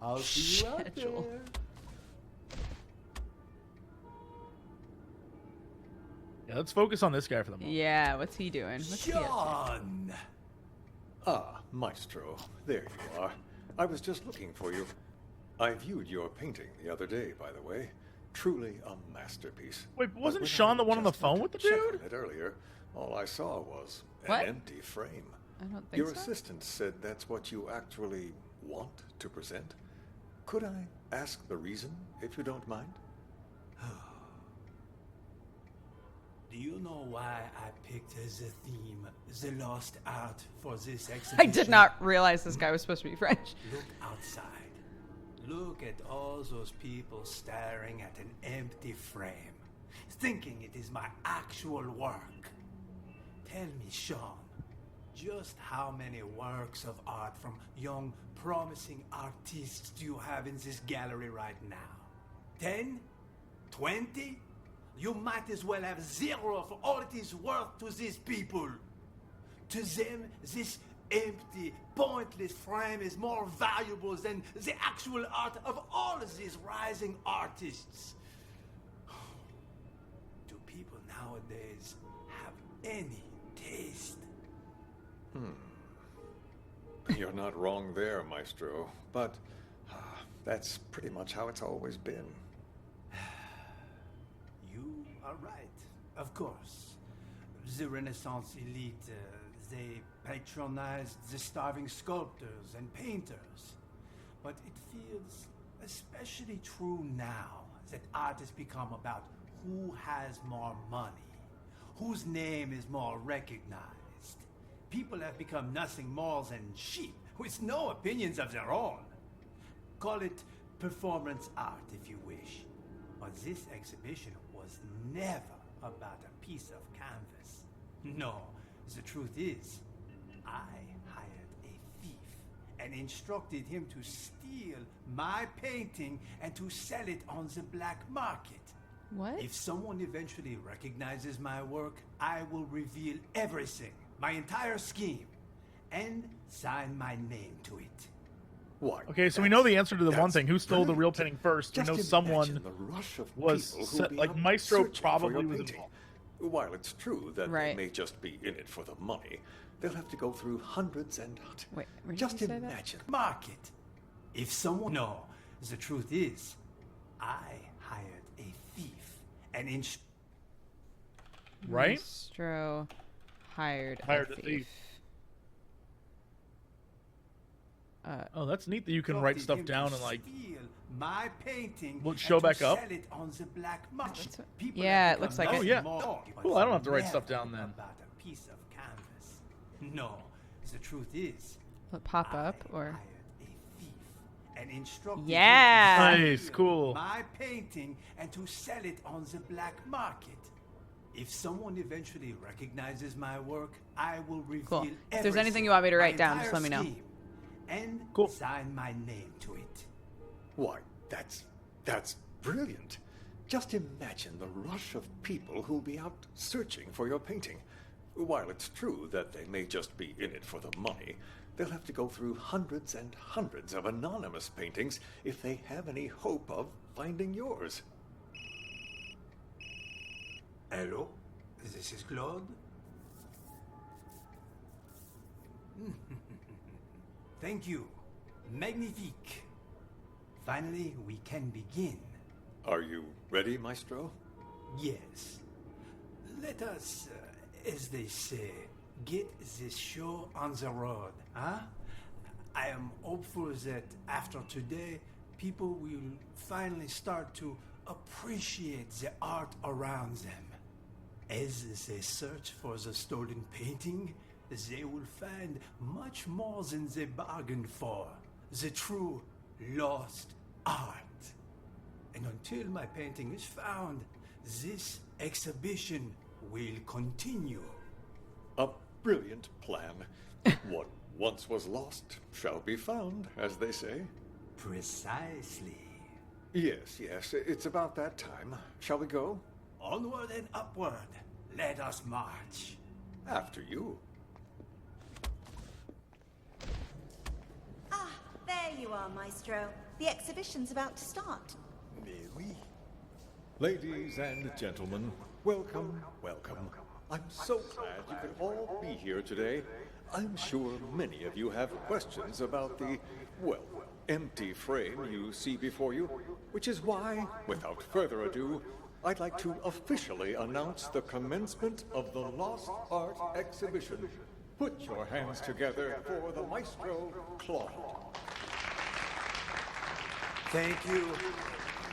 I'll see you out Schedule. there. Yeah, let's focus on this guy for the moment. Yeah, what's he doing? What's he up to? John! Ah, Maestro, there you are. I was just looking for you. I viewed your painting the other day, by the way. Truly a masterpiece. Wait, But wasn't when Sean I the one on the just phone went with the to check dude? on it earlier, all I saw was What? an empty frame. I don't think Your so. assistant said that's what you actually want to present. Could I ask the reason, if you don't mind? Do you know why I picked as a theme the lost art for this exhibition? I did not realize this guy was supposed to be French. Look outside. Look at all those people staring at an empty frame, thinking it is my actual work. Tell me, Sean, just how many works of art from young, promising artists do you have in this gallery right now? 10? 20? You might as well have 0 for all it is worth to these people. To them, this empty, pointless frame is more valuable than the actual art of all of these rising artists. Do people nowadays have any taste? You're not wrong there, Maestro. But that's pretty much how it's always been. You are right, of course. The Renaissance elite, they patronized the starving sculptors and painters. But it feels especially true now that art has become about who has more money, whose name is more recognized. People have become nothing more than sheep with no opinions of their own. Call it performance art if you wish. But this exhibition was never about a piece of canvas. No, the truth is, I hired a thief and instructed him to steal my painting and to sell it on the black market. What? If someone eventually recognizes my work, I will reveal everything, my entire scheme, and sign my name to it. Why? Okay, so we know the answer to the one that's thing. Who stole the real brilliant. painting first? We Just know imagine someone the rush of was people set- who'll be like out Maestro searching for probably your was painting. involved. While it's true that Right. they may just be in it for the money, they'll have to go through hundreds and Wait, where did just you say that? imagine. Market. If someone... No, the truth is, I hired a thief and Right? Maestro hired Hired a a thief. thief. Oh, that's neat that you can write stuff down and like. steal my painting. Will it show and to back up? Sell it on the black market. That's what- People yeah, have it looks become like it. nothing Oh, yeah. more, Cool, but I don't have to write never stuff down then. About a piece of canvas. No, the truth is, Will it pop up I or? hired a thief and instructed him to Yeah. Nice, steal cool. my painting and to sell it on the black market. If someone eventually recognizes my work, I will reveal Cool. If there's everything, anything you want me to my write down, just entire let me know. scheme, and Cool. sign my name to it. Why, that's brilliant. Just imagine the rush of people who'll be out searching for your painting. While it's true that they may just be in it for the money, they'll have to go through hundreds and hundreds of anonymous paintings if they have any hope of finding yours. Hello, this is Claude. Thank you. Magnifique. Finally, we can begin. Are you ready, Maestro? Yes. Let us, as they say, get this show on the road, huh? I am hopeful that after today, people will finally start to appreciate the art around them. As they search for the stolen painting, they will find much more than they bargained for. The true lost art. And until my painting is found, this exhibition will continue. A brilliant plan. What once was lost shall be found, as they say. Precisely. Yes, it's about that time. Shall we go? Onward and upward. Let us march. After you. Ah, there you are, Maestro. The exhibition's about to start. Mais oui. Ladies and gentlemen, welcome, welcome. I'm so glad you could all be here today. I'm sure many of you have questions about the, well, empty frame you see before you, which is why, without further ado, I'd like to officially announce the commencement of the Lost Art Exhibition. Put your hands together for the Maestro, Claude. Thank you.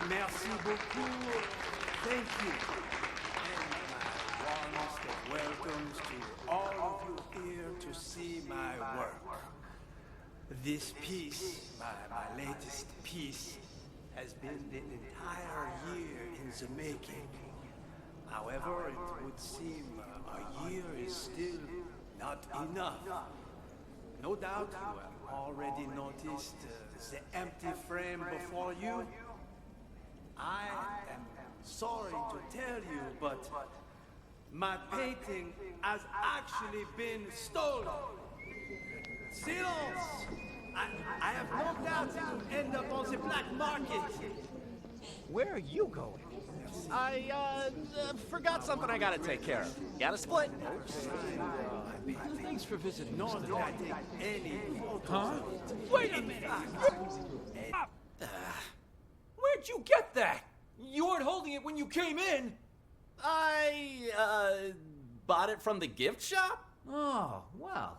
Merci beaucoup. Thank you. And my warmest of welcomes to all of you here to see my work. This piece, my latest piece, has been an entire year in the making. However, it would seem a year is still not enough. No doubt you have already noticed the empty frame before you. I am sorry to tell you, but my painting has actually been stolen. Silence! I have no doubt it will end up on the black market. Where are you going? I forgot something I gotta take care of. Gotta split. Thanks for visiting. Nor did I take any photos. Huh? Wait a minute! Where'd you get that? You weren't holding it when you came in. I bought it from the gift shop. Oh, well.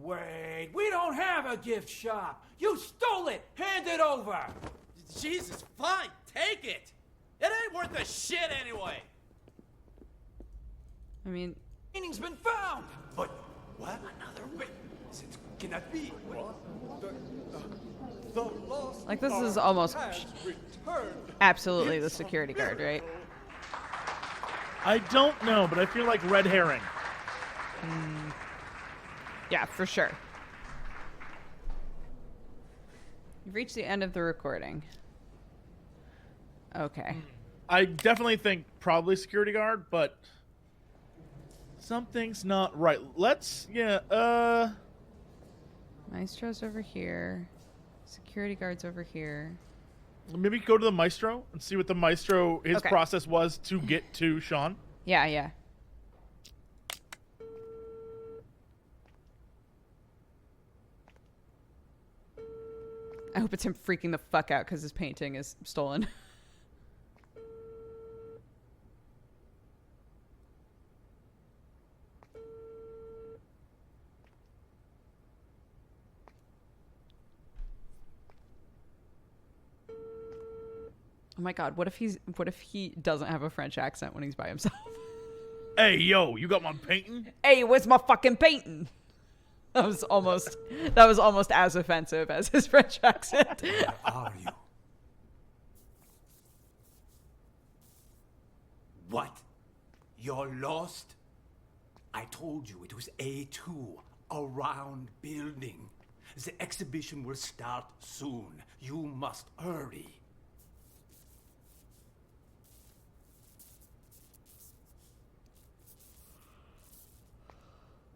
Wait, we don't have a gift shop. You stole it. Hand it over. Jesus, fine, take it. It ain't worth a shit anyway. I mean, Painting's been found. But what? Another way? It cannot be. The Lost like this Art is almost has returned. absolutely the security guard, right? I don't know, but I feel like red herring. Yeah, for sure. You've reached the end of the recording. Okay. I definitely think probably security guard, but something's not right. Maestro's over here. Security guard's over here. Maybe go to the Maestro and see what the Maestro, his Okay. process was to get to Sean. Yeah, yeah. I hope it's him freaking the fuck out because his painting is stolen. Oh my god, what if he doesn't have a French accent when he's by himself? Hey, yo, you got my painting? Hey, where's my fucking painting? That was almost as offensive as his French accent. Where are you? What? You're lost? I told you it was A2, a round building. The exhibition will start soon. You must hurry.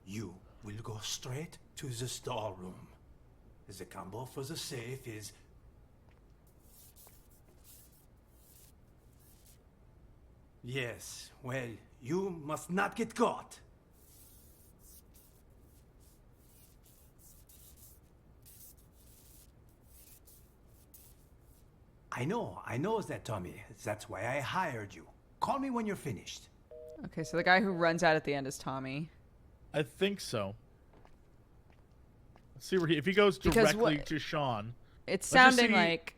You will go straight to the storeroom. The combo for the safe is... Yes, well, you must not get caught. I know that, Tommy. That's why I hired you. Call me when you're finished. Okay, so the guy who runs out at the end is Tommy. I think so. Let's see where if he goes Because directly what- to Sean. It's Let's just sounding see- like...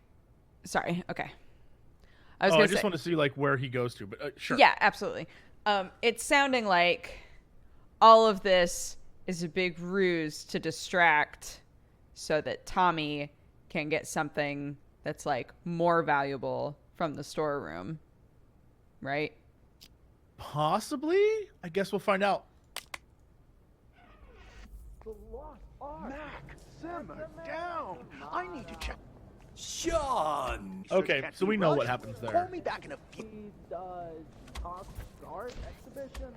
Sorry, okay. I gonna just say- want to see like where he goes to, but sure. Yeah, absolutely. It's sounding like all of this is a big ruse to distract so that Tommy can get something that's like more valuable from the storeroom. Right? Possibly? I guess we'll find out. Mac, simmer down. I need to check. Sean! Okay, so we know what happens there. me back in a few. lost art exhibition.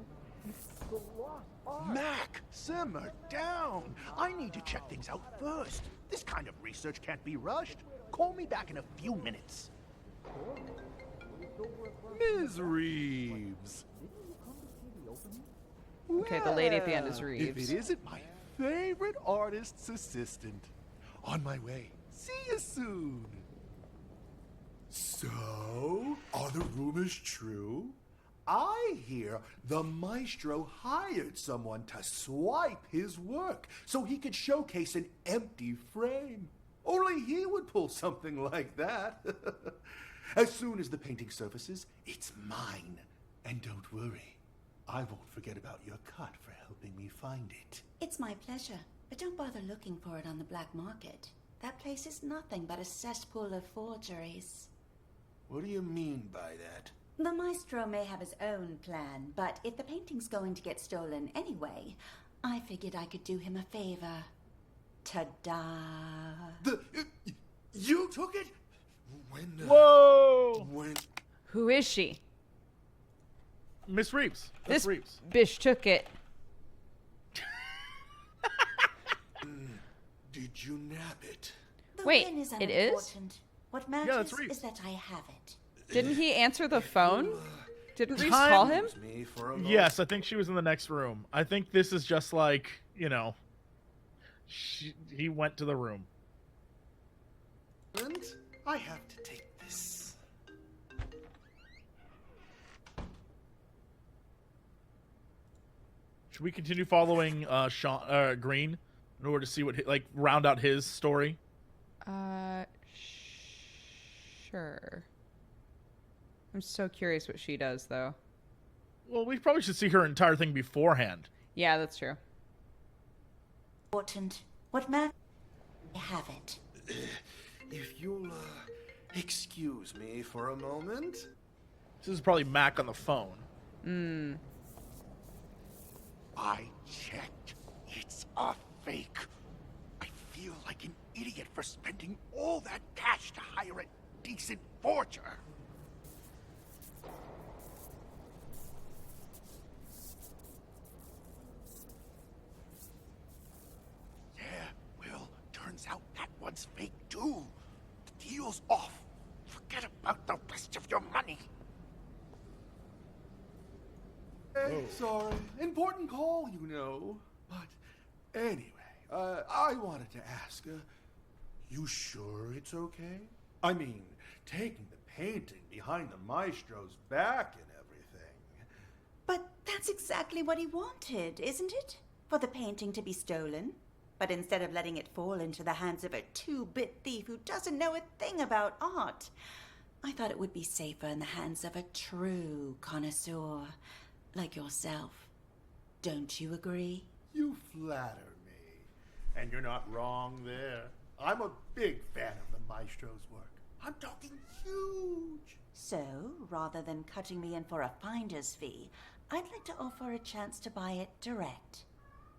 The lost art. Mac, simmer down. I need to check things out first. This kind of research can't be rushed. Call me back in a few minutes. Ms. Reeves. Okay, the lady at the end is Well, Reeves. If it isn't my favorite artist's assistant. On my way. See you soon. So, are the rumors true? I hear the maestro hired someone to swipe his work so he could showcase an empty frame. Only he would pull something like that. As soon as the painting surfaces, it's mine. And don't worry, I won't forget about your cut for helping me find it. It's my pleasure, but don't bother looking for it on the black market. That place is nothing but a cesspool of forgeries. What do you mean by that? The maestro may have his own plan, but if the painting's going to get stolen anyway, I figured I could do him a favor. Ta-da! You took it? When? Whoa! When? Who is she? Miss Reeves. This Reeves. bitch took it. Did you nab it? The Wait, win is it is? unimportant. What matters that's Reeves. is that I have it. Didn't he answer the phone? Didn't Reeves call him? Me for a moment. Yes, I think she was in the next room. I think this is just like, he went to the room. And I have to take this. Should we continue following Green in order to see what round out his story? Sure. I'm so curious what she does, though. Well, we probably should see her entire thing beforehand. Yeah, that's true. Important. What matters? I have it. If you'll excuse me for a moment. This is probably Mac on the phone. I checked. It's a fake. I feel like an idiot for spending all that cash to hire a decent forger. Yeah, well, turns out that one's fake too. The deal's off. Forget about the rest of your money. Hey, sorry. Important call, you know. But anyway, I wanted to ask, you sure it's okay? I mean, taking the painting behind the maestro's back and everything. But that's exactly what he wanted, isn't it? For the painting to be stolen. But instead of letting it fall into the hands of a two-bit thief who doesn't know a thing about art, I thought it would be safer in the hands of a true connoisseur like yourself. Don't you agree? You flatter me. And you're not wrong there. I'm a big fan of the maestro's work. I'm talking huge. So, rather than cutting me in for a finder's fee, I'd like to offer a chance to buy it direct.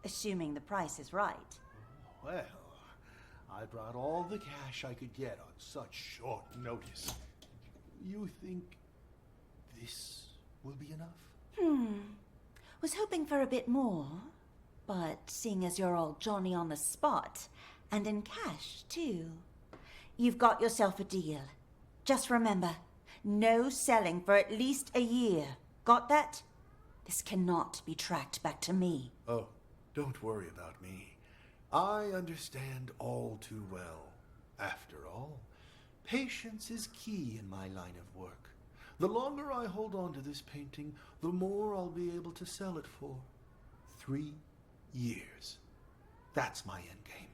Assuming the price is right. Well, I brought all the cash I could get on such short notice. You think this will be enough? Was hoping for a bit more, but seeing as you're all Johnny on the spot, and in cash, too, you've got yourself a deal. Just remember, no selling for at least a year. Got that? This cannot be tracked back to me. Oh, don't worry about me. I understand all too well. After all, patience is key in my line of work. The longer I hold on to this painting, the more I'll be able to sell it for. 3 years. That's my endgame.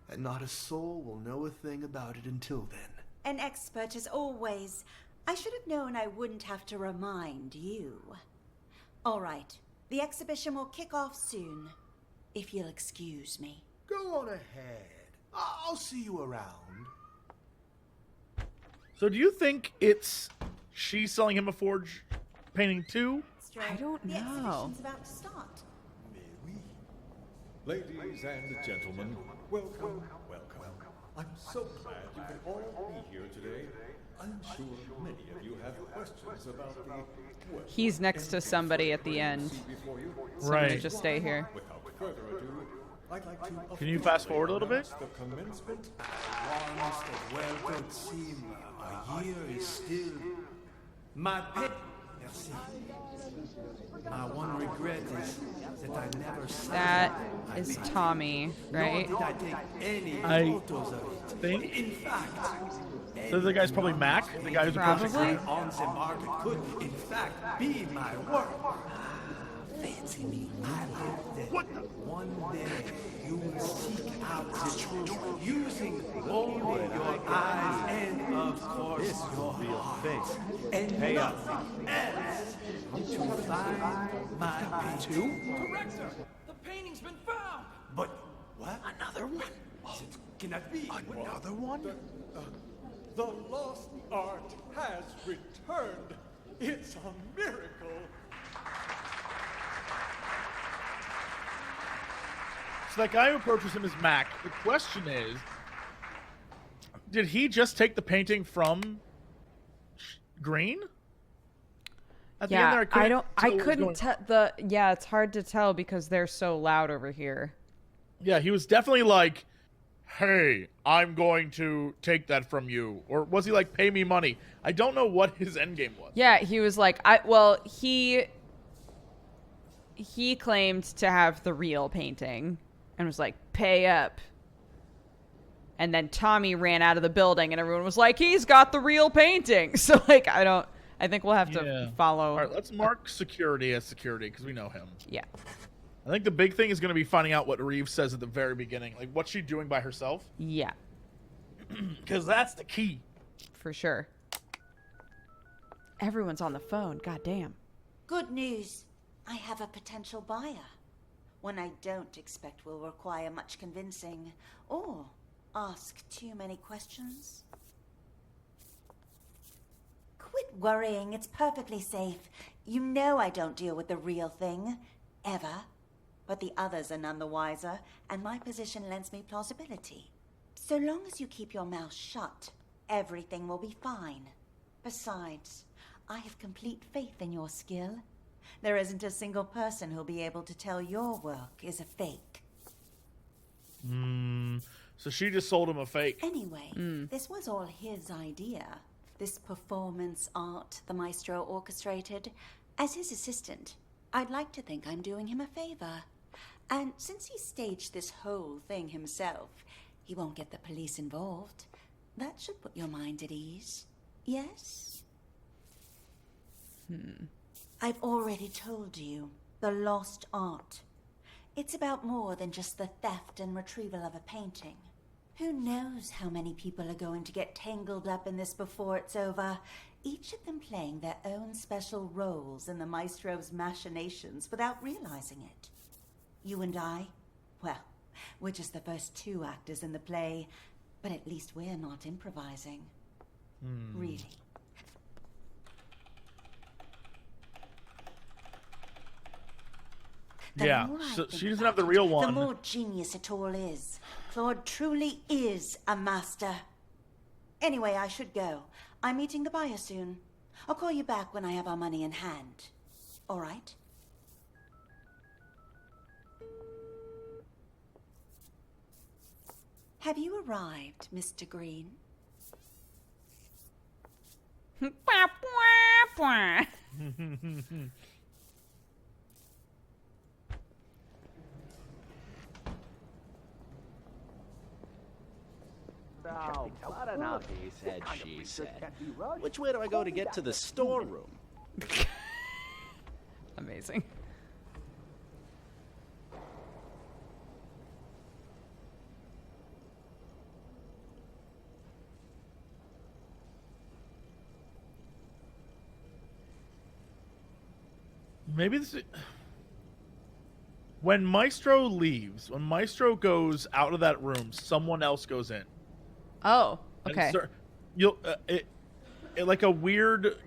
And not a soul will know a thing about it until then. An expert as always. I should have known I wouldn't have to remind you. All right, the exhibition will kick off soon. If you'll excuse me. Go on ahead. I'll see you around. So do you think it's she selling him a forged painting too? I don't The know. exhibition's about to start. Ladies and gentlemen, welcome. I'm so glad you can all be here today. I'm sure many of you have questions about the... Well, He's next to somebody at the end. before you. So I'm gonna Right. just stay here. Without further ado, I'd like to... Can you fast forward a little bit? The commencement. Warmest of welcome seem a year is still my pet. Merci. My one regret is that I never saw That is Tommy, right? Nor did I take any I photos of it. think- In fact, So the guy's probably Mac, the guy who's approaching. Probably. on the market could, in fact, be my work. Fancy me highlight that one day you will seek out the truth using only your eyes and, of course, your heart. And nothing else to find my painting. Director, the painting's been found. But what? Another one? It cannot be. Another one? The lost art has returned. It's a miracle. So that guy who approaches him is Mac. The question is, did he just take the painting from Green? At the end Yeah, there, I tell don't. I what was couldn't going- tell the. Yeah, it's hard to tell because they're so loud over here. Yeah, he was definitely like, "Hey, I'm going to take that from you," or was he like, "Pay me money"? I don't know what his end game was. Yeah, he was like, he claimed to have the real painting and was like, pay up. And then Tommy ran out of the building and everyone was like, he's got the real painting. So like, I think we'll have to follow. All right, let's mark security as security because we know him. Yeah. I think the big thing is going to be finding out what Reeves says at the very beginning. Like, what's she doing by herself? Yeah, Because that's the key. for sure. Everyone's on the phone. God damn. Good news. I have a potential buyer. One I don't expect will require much convincing or ask too many questions. Quit worrying. It's perfectly safe. You know I don't deal with the real thing. Ever. But the others are none the wiser, and my position lends me plausibility. So long as you keep your mouth shut, everything will be fine. Besides, I have complete faith in your skill. There isn't a single person who'll be able to tell your work is a fake. So she just sold him a fake. Anyway, this was all his idea. This performance art the maestro orchestrated. As his assistant, I'd like to think I'm doing him a favor. And since he staged this whole thing himself, he won't get the police involved. That should put your mind at ease. Yes? I've already told you, the lost art. It's about more than just the theft and retrieval of a painting. Who knows how many people are going to get tangled up in this before it's over, each of them playing their own special roles in the maestro's machinations without realizing it. You and I? Well, we're just the first two actors in the play, but at least we're not improvising. Really. The Yeah, more I so think she doesn't about have the real it, one. The more genius it all is. Claude truly is a master. Anyway, I should go. I'm meeting the buyer soon. I'll call you back when I have our money in hand. All right? Have you arrived, Mr. Green? No, but enough, he said, she said. Which way do I go to get to the storeroom? Amazing. Maybe this is... When Maestro leaves, when Maestro goes out of that room, someone else goes in. Oh, And okay. you'll it like a weird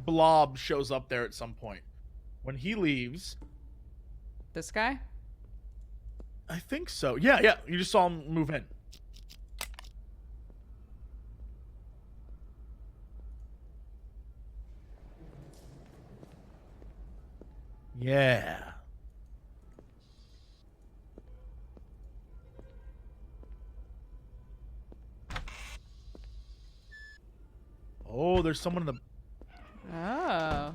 blob shows up there at some point. When he leaves, This guy? I think so. Yeah. You just saw him move in. Yeah. Oh, there's someone in the... Oh.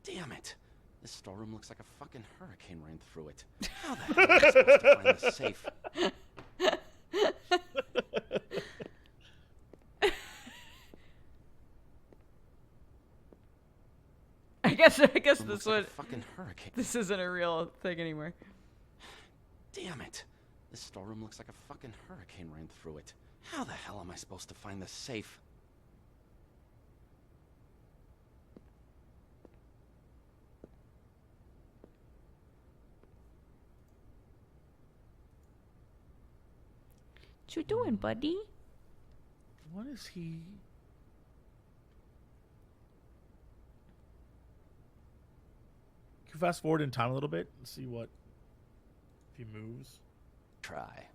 Damn it. This storeroom looks like a fucking hurricane ran through it. How the hell am I supposed to find the safe? I guess this one. Fucking hurricane. This isn't a real thing anymore. Damn it. This storeroom looks like a fucking hurricane ran through it. How the hell am I supposed to find the safe? What you doing, buddy? What is he... Can you fast forward in time a little bit and see what... if he moves? Try.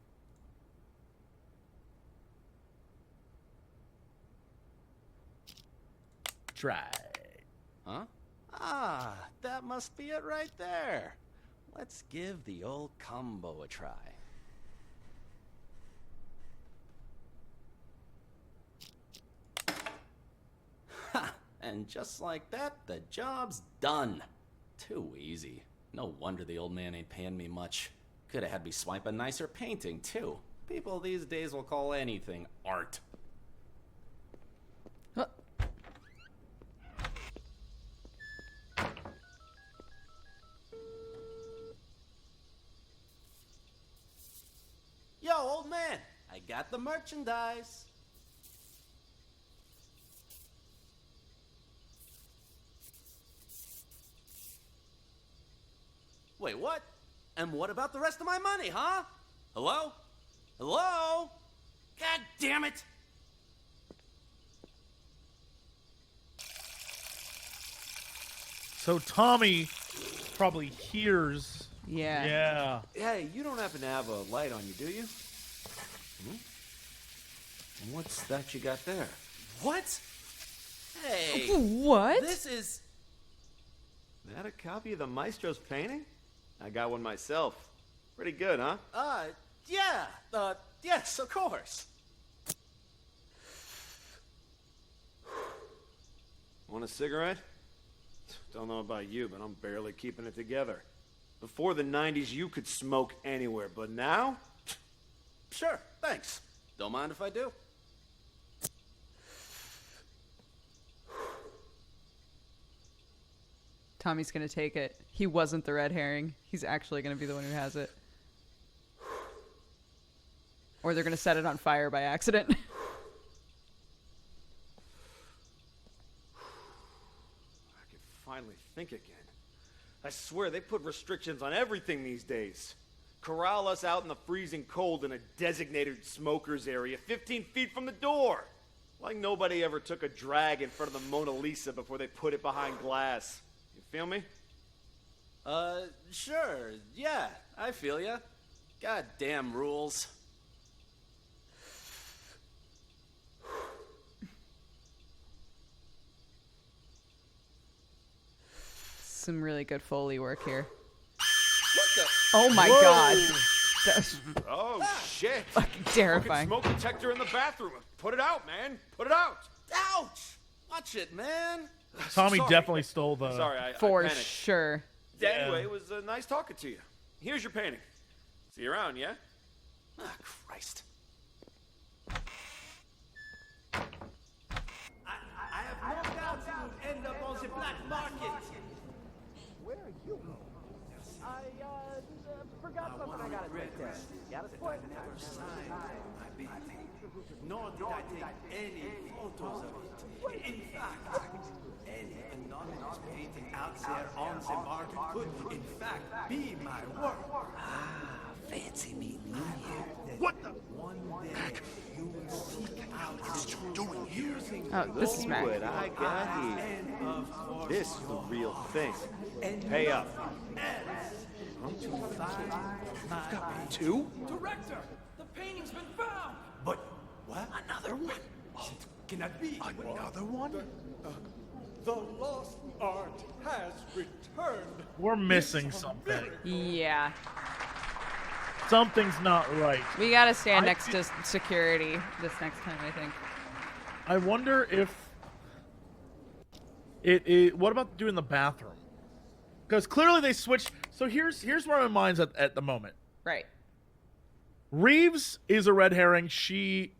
Try. Huh? Ah, that must be it right there. Let's give the old combo a try. Ha! And just like that, the job's done. Too easy. No wonder the old man ain't paying me much. Could have had me swipe a nicer painting, too. People these days will call anything art. Yo, old man, I got the merchandise. Wait, what? And what about the rest of my money, huh? Hello? Hello? God damn it! So Tommy probably hears... Yeah. Yeah. Hey, you don't happen to have a light on you, do you? What's that you got there? What? Hey! What? This is... That a copy of the Maestro's painting? I got one myself. Pretty good, huh? Yeah. Yes, of course. Want a cigarette? Don't know about you, but I'm barely keeping it together. Before the 90s, you could smoke anywhere, but now? Sure, thanks. Don't mind if I do. Tommy's gonna take it. He wasn't the red herring. He's actually gonna be the one who has it. Or they're gonna set it on fire by accident. I can finally think again. I swear they put restrictions on everything these days. Corral us out in the freezing cold in a designated smokers area 15 feet from the door. Like nobody ever took a drag in front of the Mona Lisa before they put it behind glass. You feel me? Sure. Yeah, I feel ya. Goddamn rules. Some really good Foley work here. What the? Oh my god. That's Oh, shit. fucking terrifying. Smoke detector in the bathroom. Put it out, man. Put it out. Ouch! Watch it, man. Tommy Sorry. definitely stole the... Sorry, I For panicked. sure. Anyway, it was nice talking to you. Here's your painting. See you around, yeah? Ah, Christ. I have no doubt you will end up on the black market. Where are you going? I forgot something I gotta take care of. Got a sport? Never signed my painting. Nor did I take any photos of it. In fact, any anonymous painting out there on the market could, in fact, be my work. Fancy meeting you here. What the? One day you will seek out the truth using Oh, this is Mac. What I got here. and of course This is the real thing. Pay up. Two? Director, the painting's been found. But what? Another one? Cannot be. Another one? The lost art has returned. We're missing something. Yeah. Something's not right. We gotta stand next to security this next time, I think. I wonder if it what about doing the bathroom? Because clearly they switched. So here's where my mind's at the moment. Right. Reeves is a red herring. She,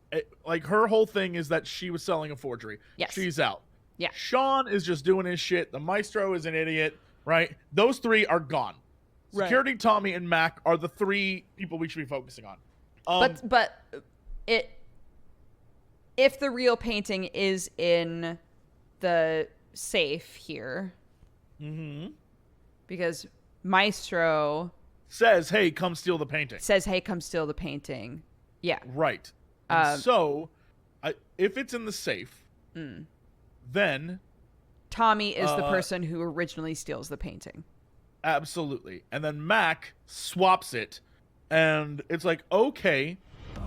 like, her whole thing is that she was selling a forgery. Yes. She's out. Yeah. Sean is just doing his shit. The maestro is an idiot, right? Those three are gone. Right. Security, Tommy, and Mac are the three people we should be focusing on. But if the real painting is in the safe here, because Maestro says, "Hey, come steal the painting." Says, "Hey, come steal the painting." Yeah. Right. And so, if it's in the safe, then Tommy is the person who originally steals the painting. Absolutely. And then Mac swaps it, and it's like, okay.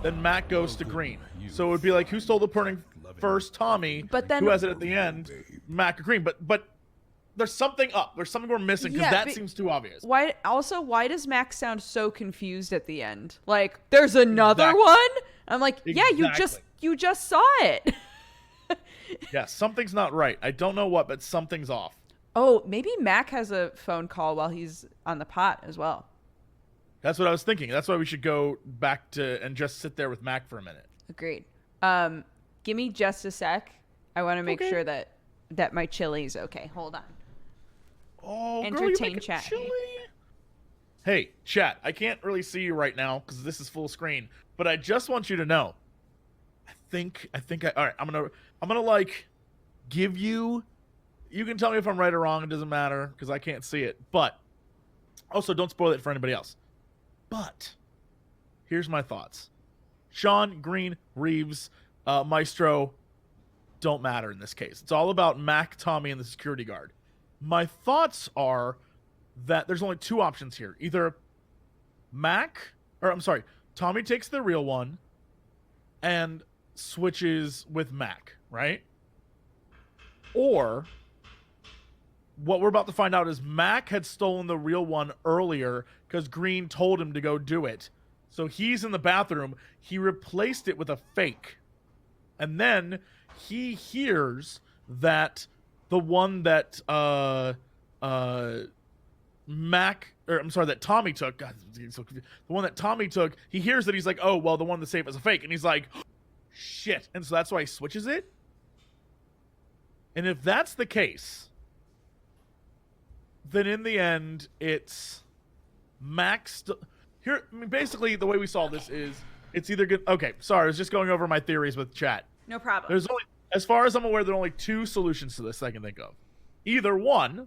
Then Mac goes to green. So it would be like, who stole the painting first? Tommy. But then, who has it at the end? Mac or green. But there's something up. There's something we're missing because that seems too obvious. Why does Mac sound so confused at the end? Like, there's another one? I'm like, yeah, you just saw it. Yeah, something's not right. I don't know what, but something's off. Oh, maybe Mac has a phone call while he's on the pot as well. That's what I was thinking. That's why we should go back to and just sit there with Mac for a minute. Agreed. Give me just a sec. I want to make sure that my chili's okay. Hold on. Oh, entertain chat. Chili? Hey, chat. I can't really see you right now because this is full screen, but I just want you to know. All right. I'm gonna like give you. You can tell me if I'm right or wrong. It doesn't matter because I can't see it. But also, don't spoil it for anybody else. But here's my thoughts. Sean, Green, Reeves, Maestro don't matter in this case. It's all about Mac, Tommy, and the security guard. My thoughts are that there's only two options here. Either Tommy takes the real one and switches with Mac, right? Or what we're about to find out is Mac had stolen the real one earlier because Green told him to go do it. So he's in the bathroom. He replaced it with a fake. And then he hears that the one that that Tommy took, God, so confused. The one that Tommy took, he hears that he's like, oh, well, the one in the safe is a fake. And he's like, shit. And so that's why he switches it. And if that's the case, then in the end, it's Max. Here, I mean, basically, the way we saw this is it's either good. Okay, sorry, I was just going over my theories with chat. No problem. There's only, as far as I'm aware, there are only two solutions to this I can think of. Either one,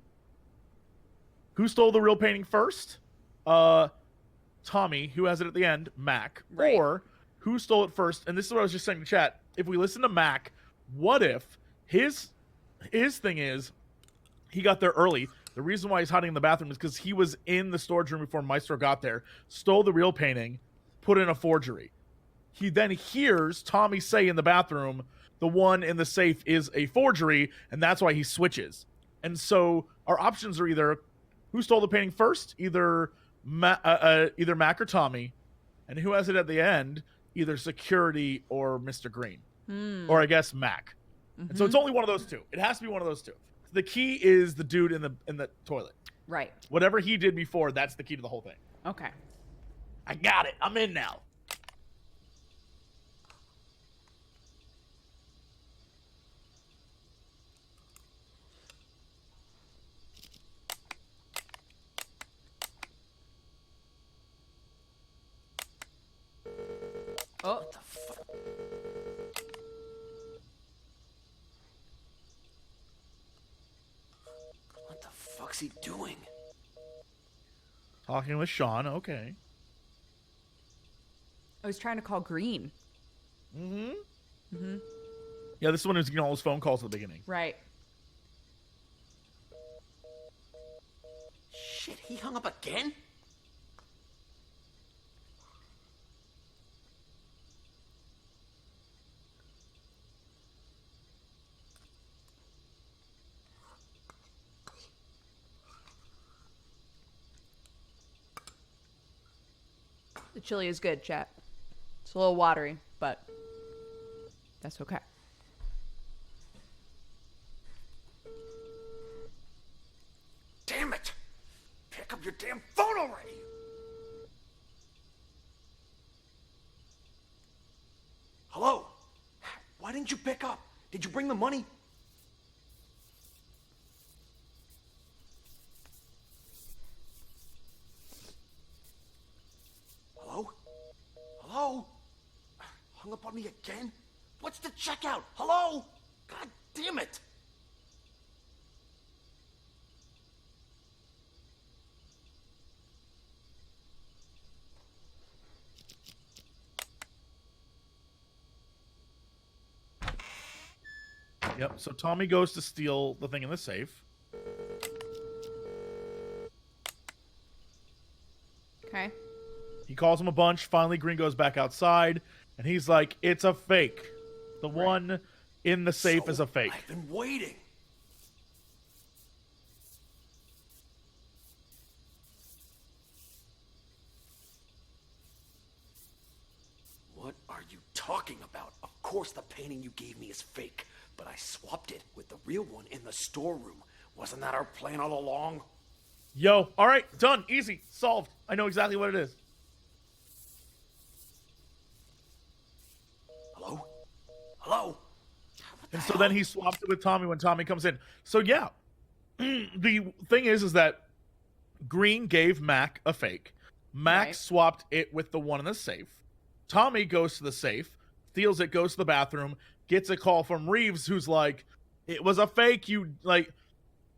who stole the real painting first? Tommy, who has it at the end, Mac. Right. Or who stole it first? And this is what I was just saying to chat. If we listen to Mac, what if his thing is he got there early? The reason why he's hiding in the bathroom is because he was in the storage room before Maestro got there, stole the real painting, put in a forgery. He then hears Tommy say in the bathroom, the one in the safe is a forgery, and that's why he switches. And so our options are either who stole the painting first, either Mac or Tommy, and who has it at the end, either security or Mr. Green, or I guess Mac. And so it's only one of those two. It has to be one of those two. The key is the dude in the toilet. Right. Whatever he did before, that's the key to the whole thing. Okay. I got it. I'm in now. Oh. What the fuck? What the fuck's he doing? Talking with Sean. Okay. I was trying to call Green. Mm-hmm. Yeah, this is when he was getting all his phone calls at the beginning. Right. Shit, he hung up again? The chili is good, chat. It's a little watery, but that's okay. Damn it! Pick up your damn phone already! Hello? Why didn't you pick up? Did you bring the money? Hello? Hello? Hung up on me again? What's the checkout? Hello? God damn it! Yep. So Tommy goes to steal the thing in the safe. Okay. He calls him a bunch. Finally, Green goes back outside, and he's like, "It's a fake. The one in the safe is a fake." I've been waiting. What are you talking about? Of course the painting you gave me is fake, but I swapped it with the real one in the storeroom. Wasn't that our plan all along? Yo, all right, done, easy, solved. I know exactly what it is. Hello? Hello? And so then he swapped it with Tommy when Tommy comes in. So yeah, the thing is that Green gave Mac a fake. Mac swapped it with the one in the safe. Tommy goes to the safe, steals it, goes to the bathroom, gets a call from Reeves, who's like, "It was a fake. You like,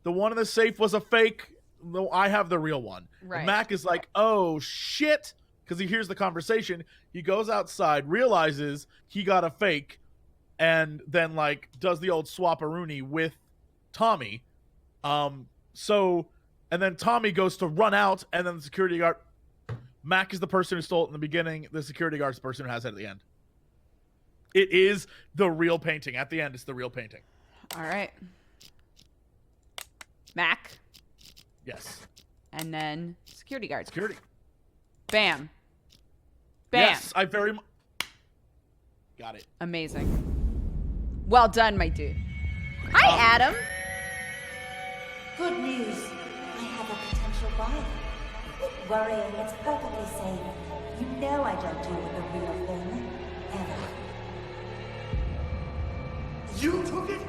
the one in the safe was a fake. No, I have the real one." Right. And Mac is like, "Oh shit," because he hears the conversation. He goes outside, realizes he got a fake, and then like does the old swap-a-rooney with Tommy. And then Tommy goes to run out, and then the security guard. Mac is the person who stole it in the beginning. The security guard's the person who has it at the end. It is the real painting. At the end, it's the real painting. All right. Mac. Yes. And then security guard. Security. Bam. Bam. Yes, I very much got it. Amazing. Well done, my dude. Hi, Adam. Good news. I have a potential buyer. Quit worrying. It's perfectly safe. You know I don't deal with the real thing. Ever. You took it?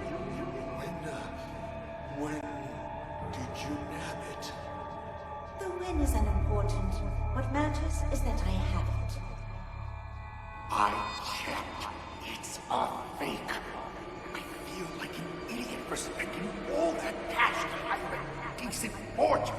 When did you nab it? The win is unimportant. What matters is that I have it. I checked. It's a fake. I feel like an idiot for spending all that cash on a decent fortune.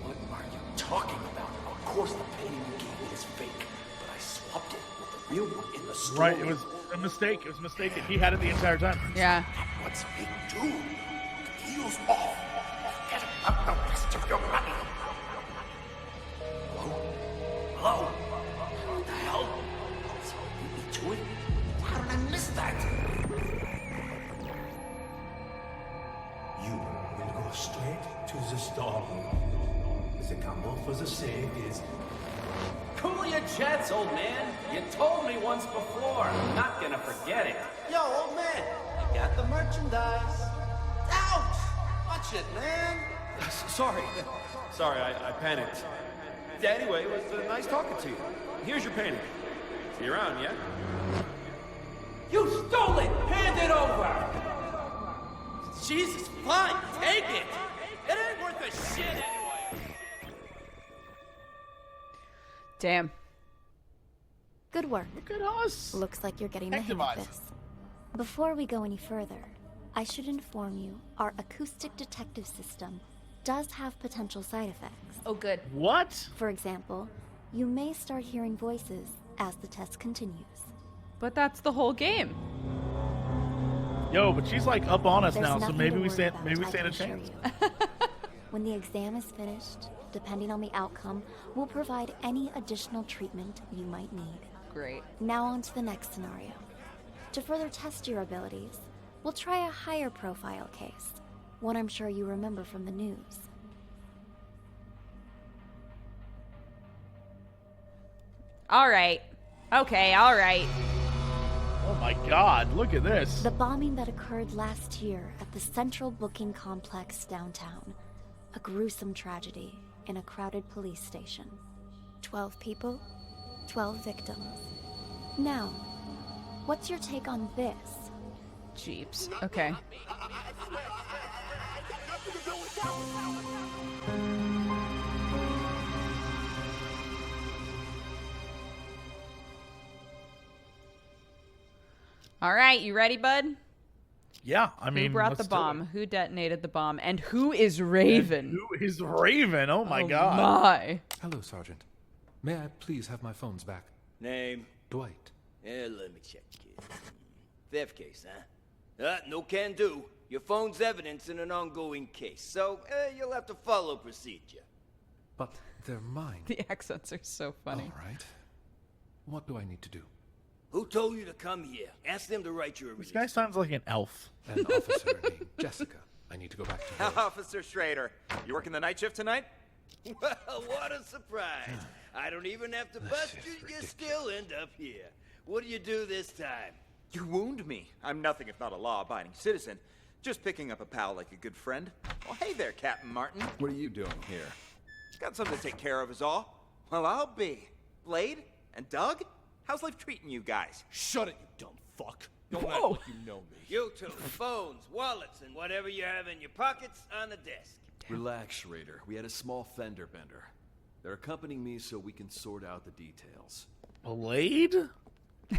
What are you talking about? Of course the painting you gave me is fake, but I swapped it with the real one in the store. Right, it was a mistake. It was a mistake. He had it the entire time. Yeah. What's big do? The deal's off. Forget about the rest of your money. Hello? Hello? What the hell? So beat me to it? How did I miss that? You will go straight to the storeroom. The number for the safe is... Cool your jets, old man. You told me once before. I'm not gonna forget it. Yo, old man, I got the merchandise. Ouch! Watch it, man. Sorry. Sorry, I panicked. Anyway, it was nice talking to you. Here's your painting. See you around, yeah? You stole it! Hand it over! Jesus, fine, take it! It ain't worth a shit anyway! Damn. Good work. Look at us. Looks like you're getting the hang of this. Before we go any further, I should inform you our acoustic detective system does have potential side effects. Oh, good. What? For example, you may start hearing voices as the test continues. But that's the whole game. Yo, but she's like up on us There's now, so nothing maybe to we worry stand about, maybe we I stand a can assure chance. you. When the exam is finished, depending on the outcome, we'll provide any additional treatment you might need. Great. Now on to the next scenario. To further test your abilities, we'll try a higher profile case, one I'm sure you remember from the news. All right. Okay, all right. Oh my god, look at this. The bombing that occurred last year at the Central Booking Complex downtown. A gruesome tragedy in a crowded police station. 12 people, 12 victims. Now, what's your take on this? Jeeps. Okay. All right, you ready, bud? Yeah, I mean, who brought the let's do bomb? it. Who detonated the bomb? And who is Raven? And who is Raven? Oh my Oh god. my. Hello, Sergeant. May I please have my phones back? Name? Dwight. Let me check, kid. Theft case, huh? No can do. Your phone's evidence in an ongoing case, so you'll have to follow procedure. But they're mine. The accents are so funny. All right. What do I need to do? Who told you to come here? Ask them to write your This guy sounds like an elf. An officer named Jessica. I need to go back to her. Officer Schrader, you working the night shift tonight? Well, what a surprise. I don't even have to bust you, you still end up here. What do you do this time? You wound me. I'm nothing if not a law-abiding citizen. Just picking up a pal like a good friend. Well, hey there, Captain Martin. What are you doing here? Got something to take care of is all. Well, I'll be. Blade and Doug? How's life treating you guys? Shut it, you dumb fuck. Don't act Whoa. like you know me. You two, phones, wallets, and whatever you have in your pockets on the desk. Relax, Schrader. We had a small fender bender. They're accompanying me so we can sort out the details. Blade?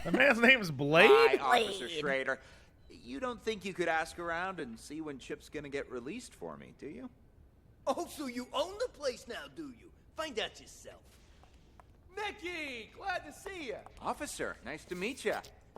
The man's name is Blade? Hi, Officer Schrader. You don't think you could ask around and see when Chip's gonna get released for me, do you? Oh, so you own the place now, do you? Find out yourself. Mickey! Glad to see you. Officer, nice to meet you.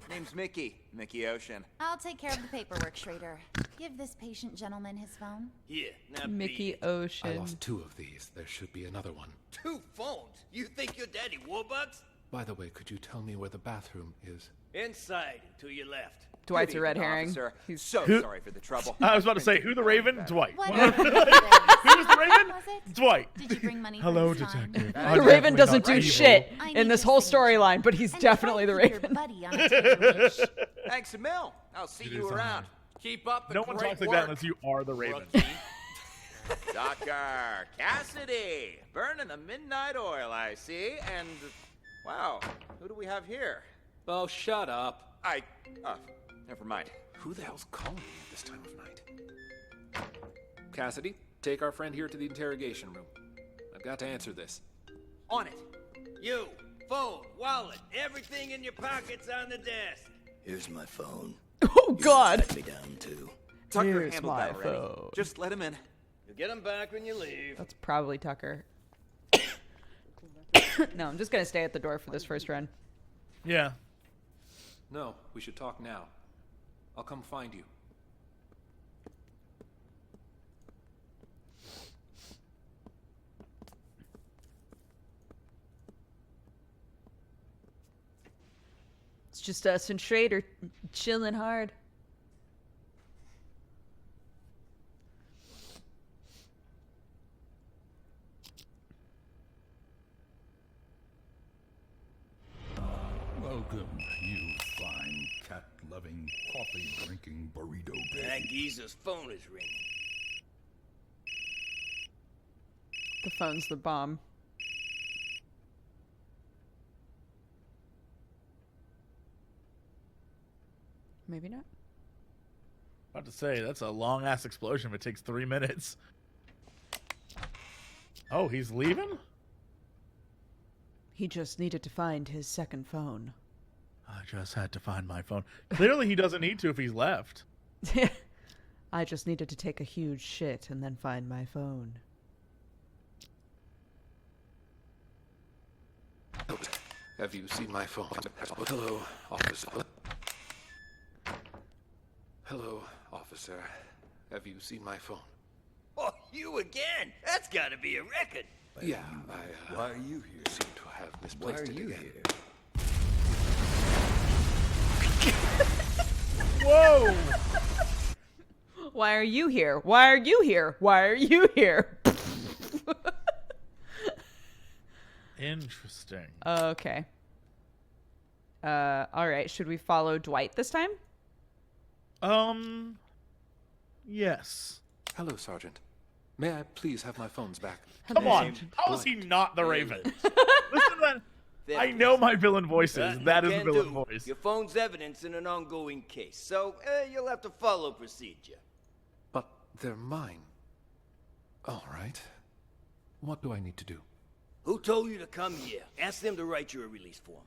Name's Mickey. Mickey Ocean. I'll take care of the paperwork, Schrader. Give this patient gentleman his phone. Yeah, now Mickey beat it. Ocean. I lost 2 of these. There should be another one. 2 phones? You think you're Daddy Warbucks? By the way, could you tell me where the bathroom is? Inside, to your left. Dwight's Good a red evening, herring. Officer. He's So Who- sorry for the trouble. I was about to say, who the Raven? Dwight. What? Who was the Raven? Was it? Dwight. Did you bring money Hello, for his time? detective. The I'm Raven definitely doesn't not do evil. shit I in need this your whole signature. storyline, but he's And definitely the try to keep your Raven. buddy on a tighter leash. Thanks a mil. I'll see It you is around. honored. Keep up the No one great talks like work. that unless you are the Raven. rookie. Dr. Cassidy, burning the midnight oil, I see. And, wow, who do we have here? Oh, shut up. Never mind. Who the hell's calling me at this time of night? Cassidy, take our friend here to the interrogation room. I've got to answer this. On it. You, phone, wallet, everything in your pockets on the desk. Here's my phone. Oh, God. Track me down too. Tucker Here's handled my that already. phone. Just let him in. You get them back when you leave. That's probably Tucker. No, I'm just going to stay at the door for this first run. Yeah. No, we should talk now. I'll come find you. It's just us and Schrader chilling hard. Welcome, you fine cat-loving, coffee-drinking burrito That baby. geezer's phone is ringing. The phone's the bomb. Maybe not. About to say, that's a long-ass explosion if it takes 3 minutes. Oh, he's leaving? He just needed to find his second phone. I just had to find my phone. Clearly he doesn't need to if he's left. I just needed to take a huge shit and then find my phone. Have you seen my phone? Hello, officer. Hello, officer. Have you seen my phone? Oh, you again? That's gotta be a record. Yeah, Why are you here? Seem to have Why misplaced are it you again. here? Whoa! Why are you here? Why are you here? Why are you here? Interesting. Okay. All right. Should we follow Dwight this time? Yes. Hello, Sergeant. May I please have my phones back? Come on. How is he not the Raven? Listen to that. I know my villain voices. That is the villain voice. Your phone's evidence in an ongoing case, so you'll have to follow procedure. But they're mine. All right. What do I need to do? Who told you to come here? Ask them to write you a release form.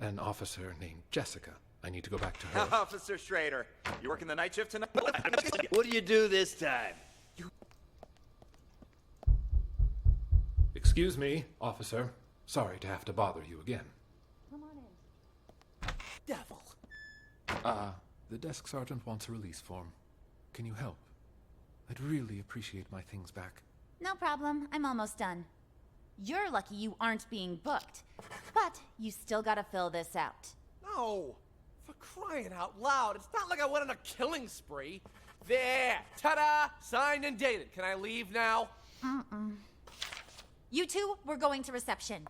An officer named Jessica. I need to go back to her. Officer Schrader, you working the night shift tonight? What do you do this time? Excuse me, officer. Sorry to have to bother you again. Come on in. Devil. The desk sergeant wants a release form. Can you help? I'd really appreciate my things back. No problem. I'm almost done. You're lucky you aren't being booked. But you still gotta fill this out. No! For crying out loud, it's not like I went on a killing spree. There! Ta-da! Signed and dated. Can I leave now? You two, we're going to reception.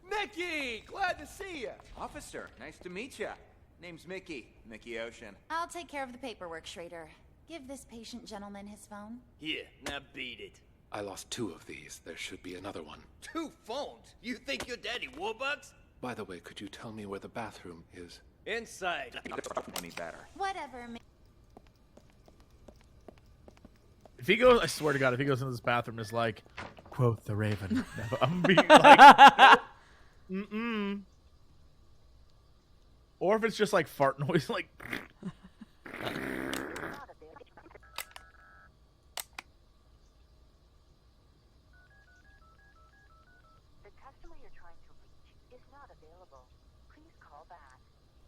Mickey! Glad to see you. Officer, nice to meet you. Name's Mickey. Mickey Ocean. I'll take care of the paperwork, Schrader. Give this patient gentleman his phone. Here, now beat it. I lost 2 of these. There should be another one. 2 phones? You think you're Daddy Warbucks? By the way, could you tell me where the bathroom is? Inside. Any better. Whatever, If he goes, I swear to God, if he goes into this bathroom, is like, quote the Raven. I'm being like, mm-mm. Or if it's just like fart noise, like.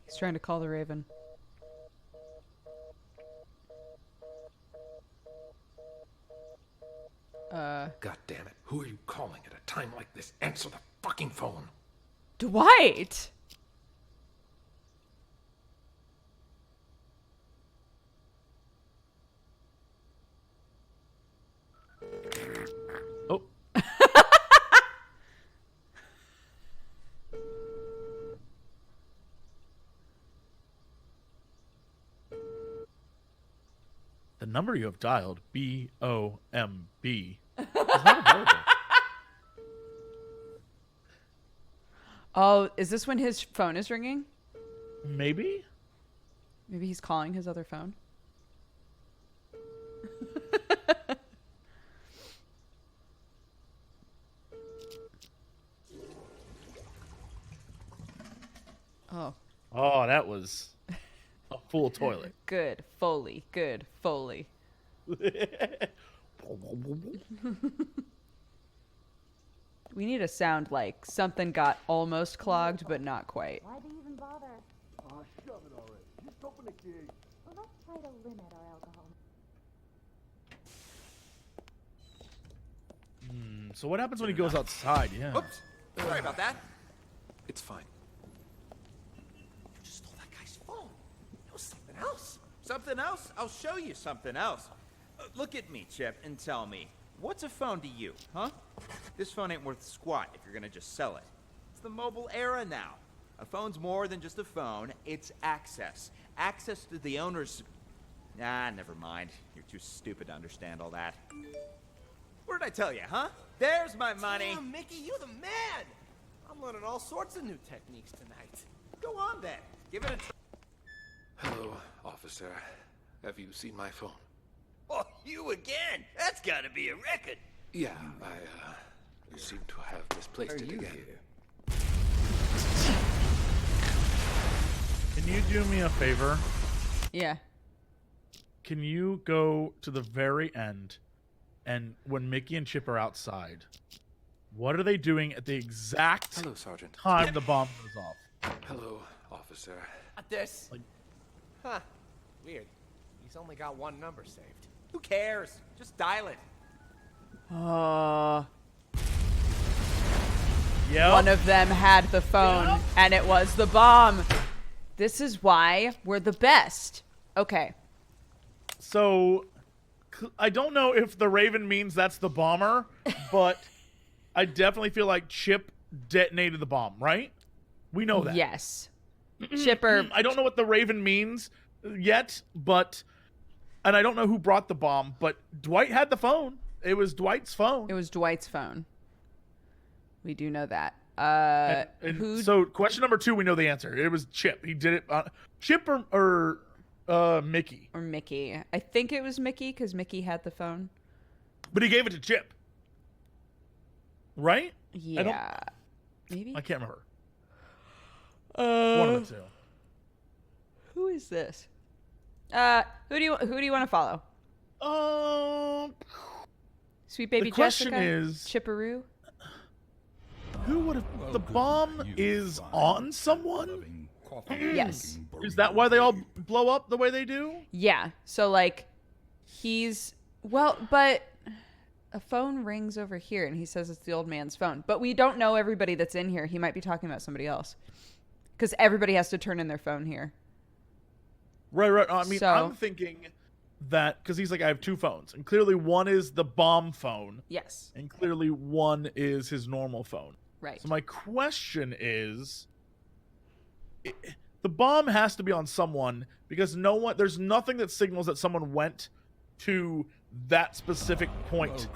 He's trying to call the Raven. God damn it. Who are you calling at a time like this? Answer the fucking phone. Dwight! Oh. The number you have dialed, B-O-M-B, is not available. Oh, is this when his phone is ringing? Maybe? Maybe he's calling his other phone. Oh. Oh, that was a full toilet. Good Foley. Good Foley. We need a sound like something got almost clogged, but not quite. Why'd they even bother? Shove it already. Just open the gate. Well, let's try to limit our alcohol. So what happens when he goes outside? Yeah. Oops. Sorry about that. It's fine. You just stole that guy's phone. It was something else. Something else? I'll show you something else. Look at me, Chip, and tell me, what's a phone to you, huh? This phone ain't worth squat if you're gonna just sell it. It's the mobile era now. A phone's more than just a phone, it's access. Access to the owner's... Ah, never mind. You're too stupid to understand all that. What did I tell you, huh? There's my money. Damn, Mickey, you're the man. I'm learning all sorts of new techniques tonight. Go on then. Give it a try. Hello, officer. Have you seen my phone? Oh, you again? That's gotta be a record. Yeah, I seem to have misplaced it again. Can you do me a favor? Yeah. Can you go to the very end, And when Mickey and Chip are outside, what are they doing at the exact Hello, Sergeant. time the bomb goes off? Hello, officer. At this. Like, Huh. Weird. He's only got one number saved. Who cares? Just dial it. Yep. One of them had the phone, and it was the bomb. This is why we're the best. Okay. So, I don't know if the Raven means that's the bomber, but I definitely feel like Chip detonated the bomb, right? We know that. Yes. Chipper. I don't know what the Raven means yet, but... And I don't know who brought the bomb, but Dwight had the phone. It was Dwight's phone. It was Dwight's phone. We do know that. And so question number 2, we know the answer. It was Chip. He did it. Chip or Mickey. Or Mickey. I think it was Mickey because Mickey had the phone. But he gave it to Chip. Right? Yeah. Maybe? I can't remember. One of the two. Who is this? Who do you want to follow? Sweet baby the question Jessica? is, Chipperoo? Who would have... The bomb is on someone? Yes. Is that why they all blow up the way they do? Yeah. So, like, he's... Well, but a phone rings over here, and he says it's the old man's phone. But we don't know everybody that's in here. He might be talking about somebody else. Because everybody has to turn in their phone here. Right. I mean, I'm thinking that... Because he's like, I have 2 phones. And clearly one is the bomb phone. Yes. And clearly one is his normal phone. Right. So my question is... The bomb has to be on someone because there's nothing that signals that someone went to that specific point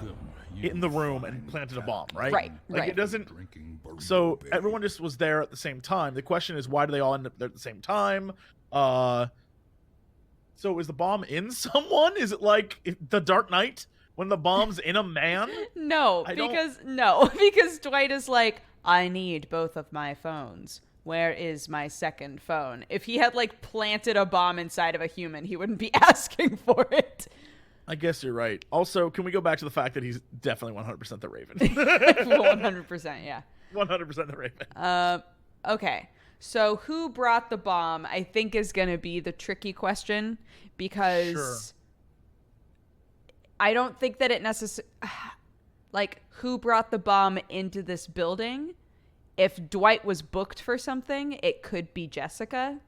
in the room and planted a bomb, right? Right. It doesn't. So everyone just was there at the same time. The question is, why do they all end up there at the same time? So is the bomb in someone? Is it like the Dark Knight when the bomb's in a man? No, because Dwight is like, I need both of my phones. Where is my second phone? If he had like planted a bomb inside of a human, he wouldn't be asking for it. I guess you're right. Also, can we go back to the fact that he's definitely 100% the Raven? 100%, yeah. 100% the Raven. Okay. So who brought the bomb, I think, is going to be the tricky question because I don't think that it necessarily... Like, who brought the bomb into this building? If Dwight was booked for something, it could be Jessica.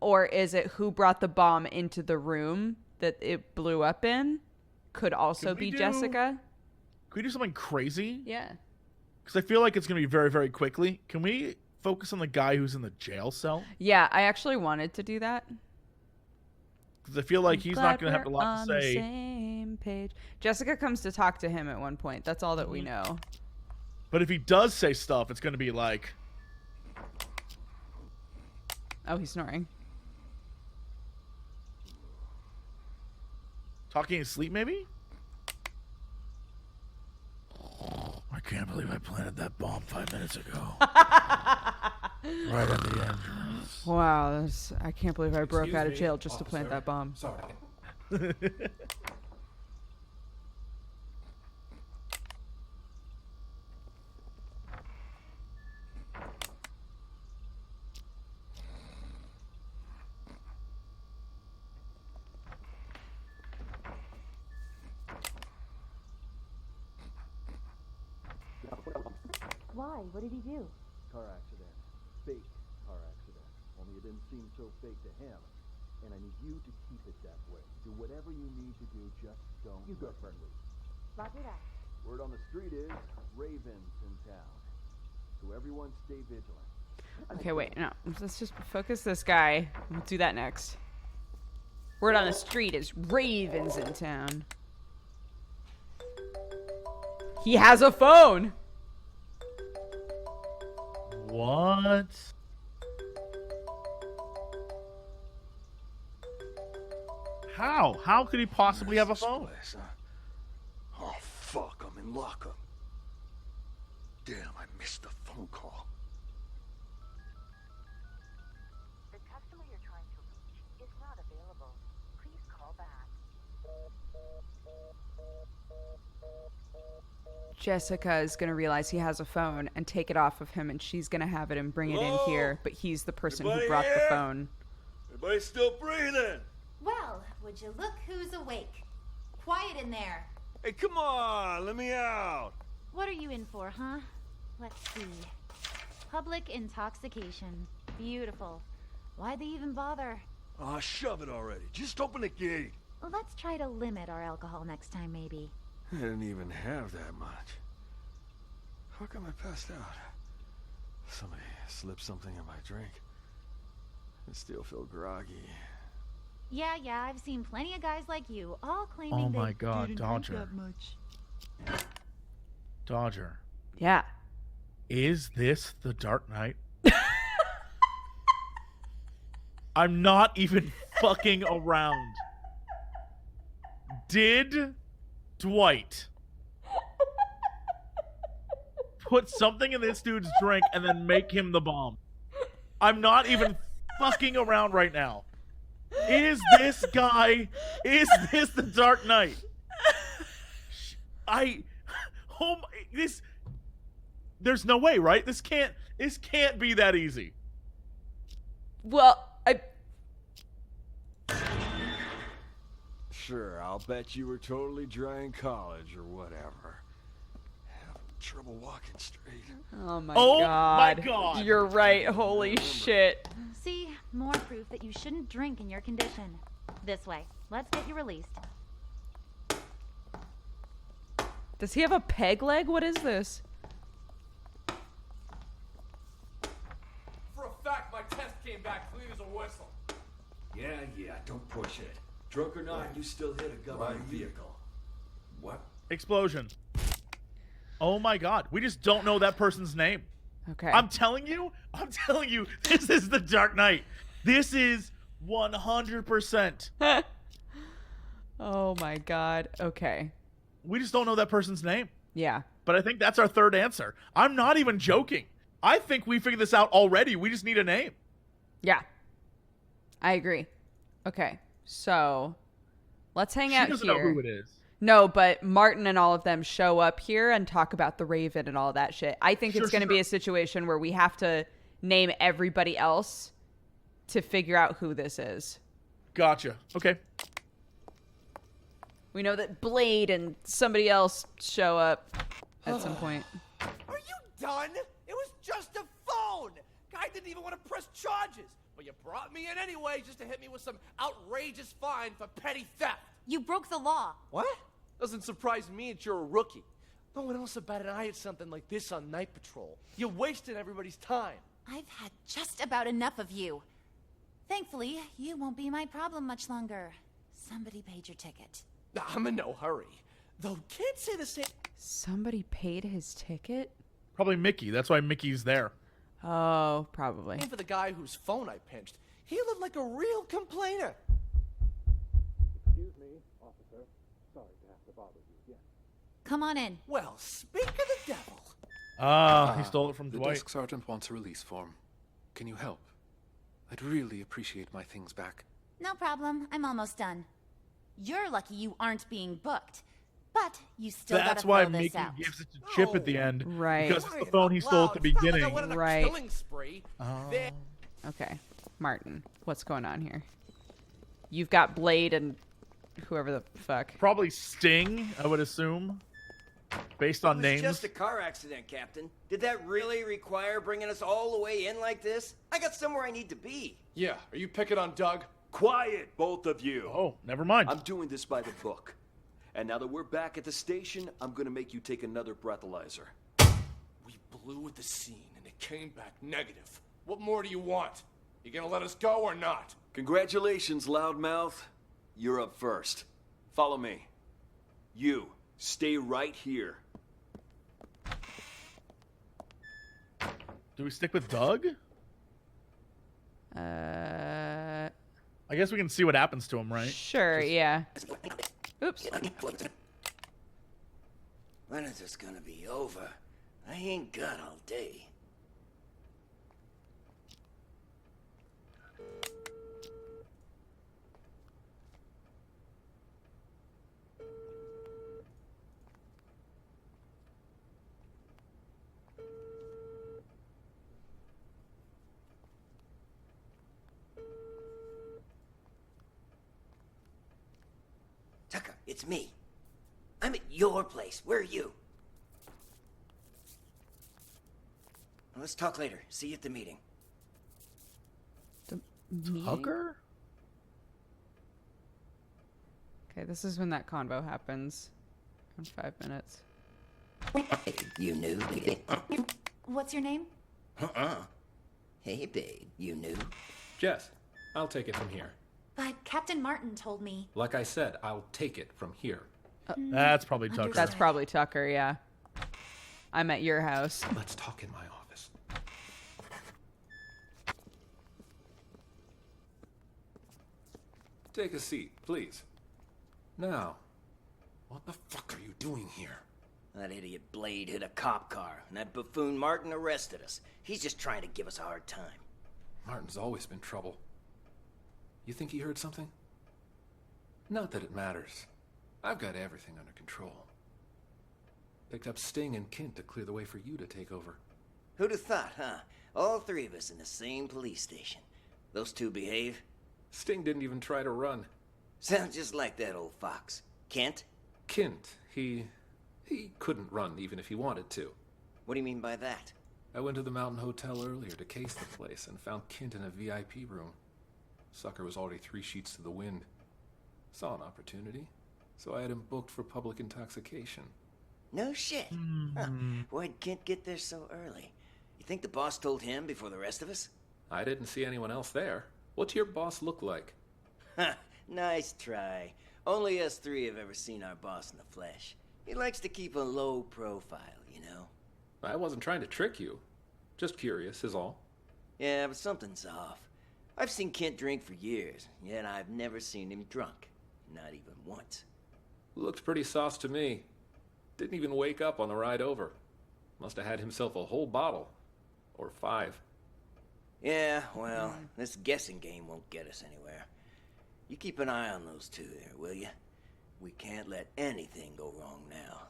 Or is it who brought the bomb into the room that it blew up in? Could also be Jessica. Can we do something crazy? Yeah. Because I feel like it's going to be very, very quickly. Can we focus on the guy who's in the jail cell? Yeah, I actually wanted to do that. Because I feel like he's not going to have a lot to say. The same page. Jessica comes to talk to him at one point. That's all that we know. But if he does say stuff, it's going to be like... Oh, he's snoring. Talking in sleep, maybe? I can't believe I planted that bomb 5 minutes ago. Right at the entrance. Wow, I can't believe I broke out of jail just to plant that bomb. Sorry. Why? What did he do? Car accident. Fake car accident. Only it didn't seem so fake to him. And I need you to keep it that way. Do whatever you need to do, just don't look loose. Roger that. Word on the street is Raven's in town. So everyone stay vigilant. Okay, wait, no. Let's just focus this guy. We'll do that next. Word on the street is Raven's in town. He has a phone! What? How? How could he possibly have a phone? Oh, fuck, I'm in lockup. Damn, I missed the phone call. The customer you're trying to reach is not available. Please call back. Jessica is going to realize he has a phone and take it off of him, and she's going to have it and bring it in here, but he's the person who Anybody brought the here? phone. Everybody still breathing? Well, would you look who's awake? Quiet in there. Hey, come on, let me out. What are you in for, huh? Let's see. Public intoxication. Beautiful. Why'd they even bother? Aw, shove it already. Just open the gate. Let's try to limit our alcohol next time, maybe. I didn't even have that much. How come I passed out? Somebody slipped something in my drink. I still feel groggy. Yeah, I've seen plenty of guys like you, all claiming Oh they my God, didn't Dodger. drink that much. Dodger. Yeah. Is this the Dark Knight? I'm not even fucking around. Did Dwight put something in this dude's drink and then make him the bomb? I'm not even fucking around right now. Is this the Dark Knight? There's no way, right? This can't be that easy. Well, Sure, I'll bet you were totally dry in college or whatever. Having trouble walking straight. Oh my Oh God. my God. You're right. Holy shit. See, more proof that you shouldn't drink in your condition. This way. Let's get you released. Does he have a peg leg? What is this? For a fact, my test came back clean as a whistle. Yeah, don't push it. Drunk or not, you still hit a government vehicle. What? Explosion. Oh my God. We just don't know that person's name. Okay. I'm telling you, this is the Dark Knight. This is 100%. Oh my God. Okay. We just don't know that person's name. Yeah. But I think that's our third answer. I'm not even joking. I think we figured this out already. We just need a name. Yeah. I agree. Okay. So let's hang out She doesn't here. know who it is. No, but Martin and all of them show up here and talk about the Raven and all that shit. I think it's going to be a situation where we have to name everybody else to figure out who this is. Gotcha. Okay. We know that Blade and somebody else show up at some point. Are you done? It was just a phone. Guy didn't even want to press charges. But you brought me in anyway just to hit me with some outrageous fine for petty theft. You broke the law. What? Doesn't surprise me that you're a rookie. No one else about an eye at something like this on night patrol. You're wasting everybody's time. I've had just about enough of you. Thankfully, you won't be my problem much longer. Somebody paid your ticket. I'm in no hurry. Though can't say the same. Somebody paid his ticket? Probably Mickey. That's why Mickey's there. Oh, probably. For the guy whose phone I pinched, he looked like a real complainer. Excuse me, officer. Sorry to have to bother you again. Come on in. Well, speak of the devil. He stole it from the Dwight. desk sergeant wants a release form. Can you help? I'd really appreciate my things back. No problem. I'm almost done. You're lucky you aren't being booked. But you still That's gotta why fill this Mickey out. gives it to Chip at the end. Right. Because it's the phone he stole at the beginning. Right. Killing spree. Okay. Martin, what's going on here? You've got Blade and whoever the fuck. Probably Sting, I would assume. Based on It was names. just a car accident, Captain. Did that really require bringing us all the way in like this? I got somewhere I need to be. Yeah, are you picking on Doug? Quiet, both of you. Oh, never mind. I'm doing this by the book. And now that we're back at the station, I'm gonna make you take another breathalyzer. We blew at the scene and it came back negative. What more do you want? You gonna let us go or not? Congratulations, loudmouth. You're up first. Follow me. You, stay right here. Do we stick with Doug? I guess we can see what happens to him, right? Sure, yeah. Oops. When is this gonna be over? I ain't got all day. it's me. I'm at your place. Where are you? Well, let's talk later. See you at the meeting. Tucker? Okay, this is when that convo happens. In 5 minutes. You knew? What's your name? Hey, babe, you knew? Jess, I'll take it from here. But Captain Martin told me. Like I said, I'll take it from here. That's probably Tucker. That's probably Tucker, yeah. I'm at your house. Let's talk in my office. Take a seat, please. Now, what the fuck are you doing here? That idiot Blade hit a cop car, and that buffoon Martin arrested us. He's just trying to give us a hard time. Martin's always been trouble. You think he heard something? Not that it matters. I've got everything under control. Picked up Sting and Kint to clear the way for you to take over. Who'd have thought, huh? All three of us in the same police station. Those two behave? Sting didn't even try to run. Sounds just like that old fox. Kent? Kint, he couldn't run even if he wanted to. What do you mean by that? I went to the Mountain Hotel earlier to case the place and found Kint in a VIP room. Sucker was already 3 sheets to the wind. Saw an opportunity, so I had him booked for public intoxication. No shit. Huh. Why'd Kent get there so early? You think the boss told him before the rest of us? I didn't see anyone else there. What's your boss look like? Nice try. Only us three have ever seen our boss in the flesh. He likes to keep a low profile, you know? I wasn't trying to trick you. Just curious, is all. Yeah, but something's off. I've seen Kent drink for years, yet I've never seen him drunk. Not even once. Looked pretty sauce to me. Didn't even wake up on the ride over. Must have had himself a whole bottle. Or 5. Yeah, well, this guessing game won't get us anywhere. You keep an eye on those two there, will you? We can't let anything go wrong now.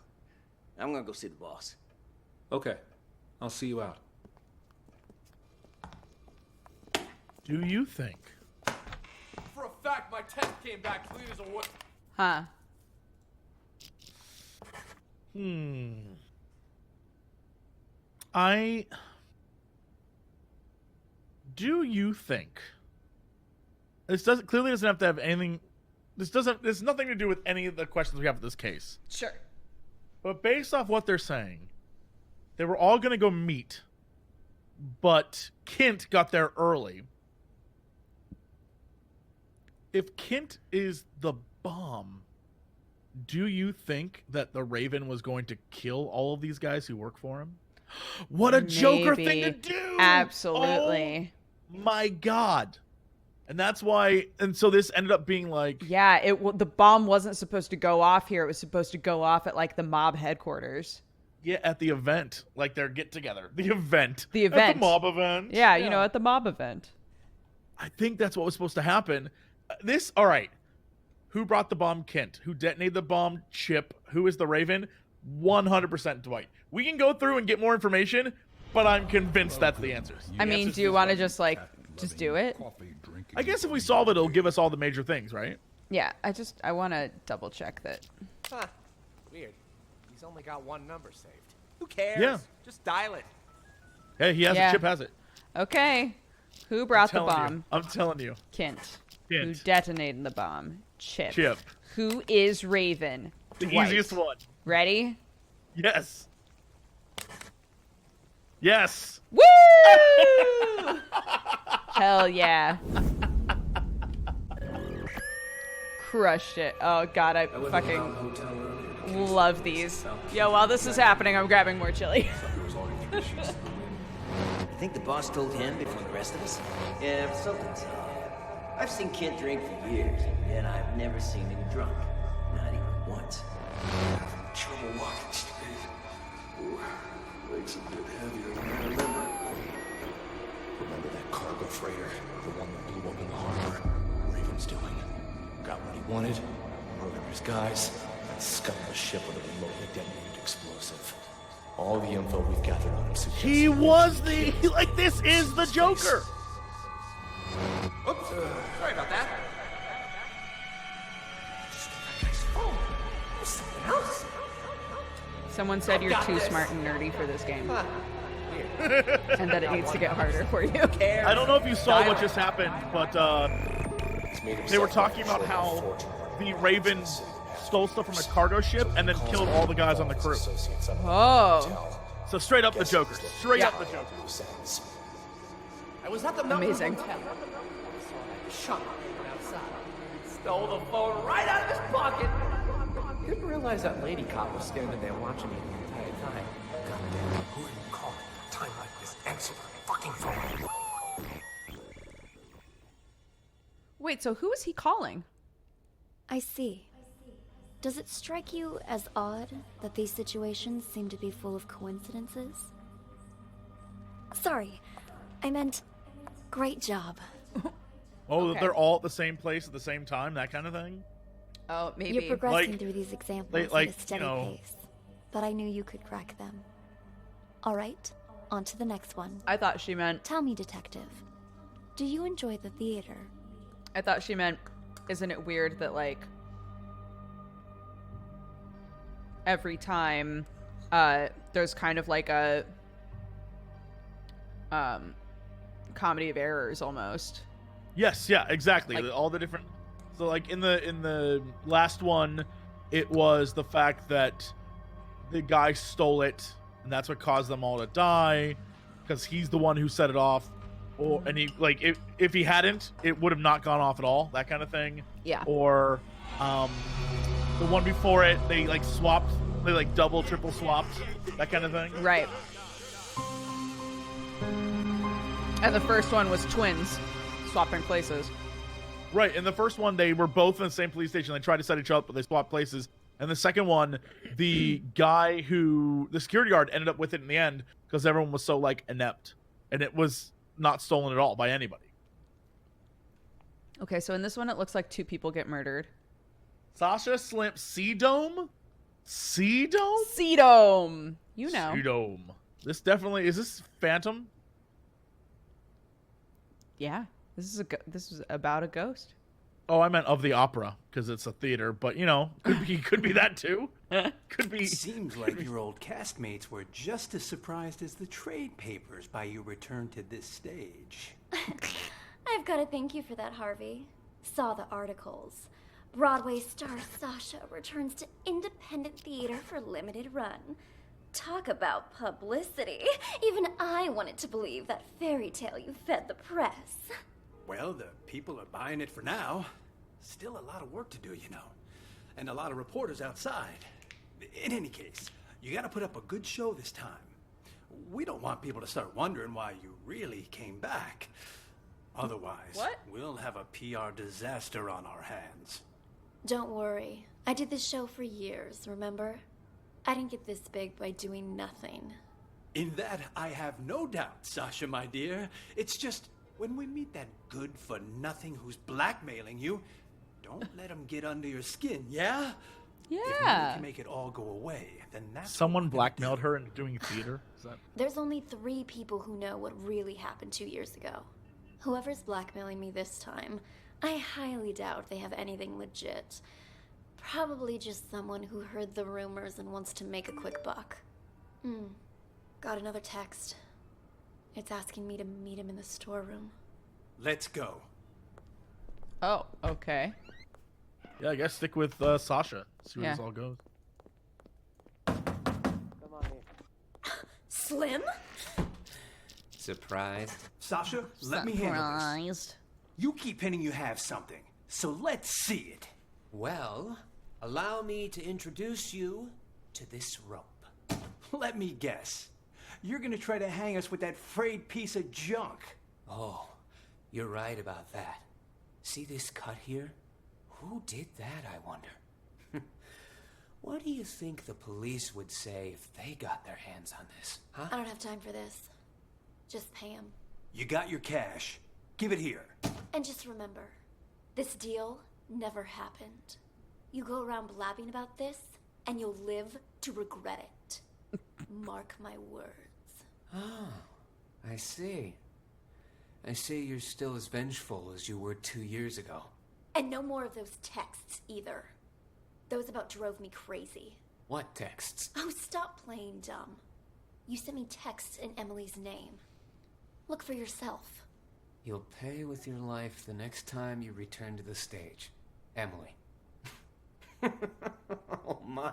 I'm gonna go see the boss. Okay. I'll see you out. Do you think? For a fact, my test came back clean as a wood. Huh. Do you think this clearly doesn't have to have anything? There's nothing to do with any of the questions we have with this case. Sure. But based off what they're saying, they were all gonna go meet, but Kint got there early. If Kint is the bomb, do you think that the Raven was going to kill all of these guys who work for him? What a Joker thing to do! Absolutely. Oh, my God. And that's why, and so this ended up being like... Yeah, the bomb wasn't supposed to go off here. It was supposed to go off at, like, the mob headquarters. Yeah, at the event. Like, their get-together. The event. The event. At the mob event. Yeah, you know, at the mob event. I think that's what was supposed to happen. All right. Who brought the bomb? Kent. Who detonated the bomb? Chip. Who is the Raven? 100% Dwight. We can go through and get more information, but I'm convinced that's the answers. I mean, do you want to just do it? I guess if we solve it, it'll give us all the major things, right? Yeah, I want to double check that. Huh. Weird. He's only got one number saved. Who cares? Yeah. Just dial it. Hey, he has it. Chip has it. Okay. Who brought the bomb? I'm telling you. Kent. Who detonated the bomb? Chip. Chip. Who is Raven? The Dwight. easiest one. Ready? Yes. Yes. Woo! Hell yeah. Crushed it. Oh god, I fucking love these. Yo, while this is happening, I'm grabbing more chili. You think the boss told him before the rest of us? Yeah, but something's off. I've seen Kent drink for years, and I've never seen him drunk. Not even once. Trouble walking straight. Ooh, legs a bit heavier than I remember. Remember that cargo freighter? The one that blew up in the harbor? Raven's doing. Got what he wanted, murdered his guys, and scuttled the ship with a remotely detonated explosive. All the info we've gathered on him suggests He was this is the Joker. Oops, sorry about that. Just get that guy's phone. Someone said you're too smart and nerdy for this game. And that it needs to get harder for you. I don't know if you saw what just happened, but they were talking about how the Raven stole stuff from a cargo ship and then killed all the guys on the crew. Oh. So straight up the Joker. Straight up the Joker. I was at the Amazing. Hotel. Shut up outside. Stole the phone right out of his pocket. Didn't realize that lady cop was standing there watching me the entire time. Goddamn, who are you calling at a time like this? Answer the fucking phone. Wait, so who is he calling? I see. Does it strike you as odd that these situations seem to be full of coincidences? Sorry, I meant great job. Oh, Okay. they're all at the same place at the same time, that kind of thing? Oh, maybe. You're progressing Like- through these examples like, at a steady you know- pace, but I knew you could crack them. All right, on to the next one. I thought she meant... Tell me, detective, do you enjoy the theater? I thought she meant, isn't it weird that, like, every time there's kind of like a comedy of errors almost. Yes, yeah, exactly. Like- all the different. So, like in the last one, it was the fact that the guy stole it, and that's what caused them all to die, because he's the one who set it off. Or and he like if he hadn't, it would have not gone off at all. That kind of thing. Yeah. Or the one before it, they like swapped. They like double, triple swapped. That kind of thing. Right. And the first one was twins swapping places. Right, in the first one, they were both in the same police station. They tried to set each up, but they swapped places. And the second one, the the security guard ended up with it in the end because everyone was so, like, inept. And it was not stolen at all by anybody. Okay, so in this one, it looks like 2 people get murdered. Sasha Slim, C-Dome? C-Dome? C-Dome! You know. C-Dome. This definitely, is this Phantom? Yeah, this is about a ghost. Oh, I meant of the opera, because it's a theater, but, you know, could be that too. Could be. Seems like your old castmates were just as surprised as the trade papers by your return to this stage. I've got to thank you for that, Harvey. Saw the articles. Broadway star Sasha returns to independent theater for limited run. Talk about publicity. Even I wanted to believe that fairy tale you fed the press. Well, the people are buying it for now. Still a lot of work to do, you know. And a lot of reporters outside. In any case, you gotta put up a good show this time. We don't want people to start wondering why you really came back. Otherwise, we'll have a PR disaster on our hands. Don't worry. I did this show for years, remember? I didn't get this big by doing nothing. In that, I have no doubt, Sasha, my dear. It's just, when we meet that good-for-nothing who's blackmailing you, don't let him get under your skin, yeah? If money Yeah. can make it all go away, then that's... Someone blackmailed her into doing theater? Is that... There's only 3 people who know what really happened 2 years ago. Whoever's blackmailing me this time, I highly doubt they have anything legit. Probably just someone who heard the rumors and wants to make a quick buck. Got another text. It's asking me to meet him in the storeroom. Let's go. Oh, okay. Yeah, I guess stick with Sasha. See where this all goes. Slim? Surprised? Sasha, let me handle this. You keep hinting you have something, so let's see it. Well, allow me to introduce you to this rope. Let me guess. You're gonna try to hang us with that frayed piece of junk. Oh, you're right about that. See this cut here? Who did that, I wonder? What do you think the police would say if they got their hands on this, huh? I don't have time for this. Just pay him. You got your cash. Give it here. And just remember, this deal never happened. You go around blabbing about this, and you'll live to regret it. Mark my words. Oh, I see. I see you're still as vengeful as you were 2 years ago. And no more of those texts, either. Those about drove me crazy. What texts? Oh, stop playing dumb. You sent me texts in Emily's name. Look for yourself. You'll pay with your life the next time you return to the stage. Emily. Oh my.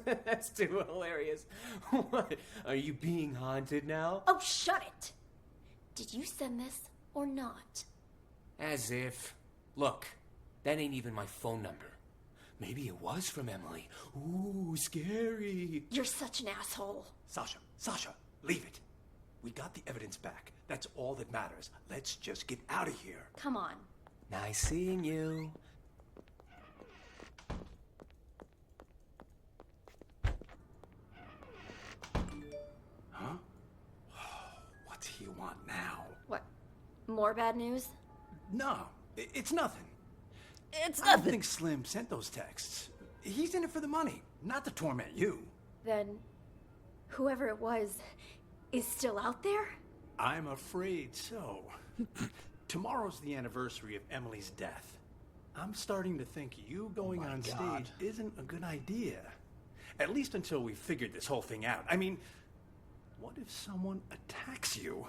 That's too hilarious. What? Are you being haunted now? Oh, shut it! Did you send this or not? As if. Look, that ain't even my phone number. Maybe it was from Emily. Ooh, scary. You're such an asshole. Sasha, leave it. We got the evidence back. That's all that matters. Let's just get out of here. Come on. Nice seeing you. Huh? What do you want now? What? More bad news? No, it's nothing. It's I nothing. don't think Slim sent those texts. He's in it for the money, not to torment you. Then, whoever it was is still out there? I'm afraid so. Tomorrow's the anniversary of Emily's death. I'm starting to think you going on stage isn't a good idea. At least until we've figured this whole thing out. I mean, what if someone attacks you?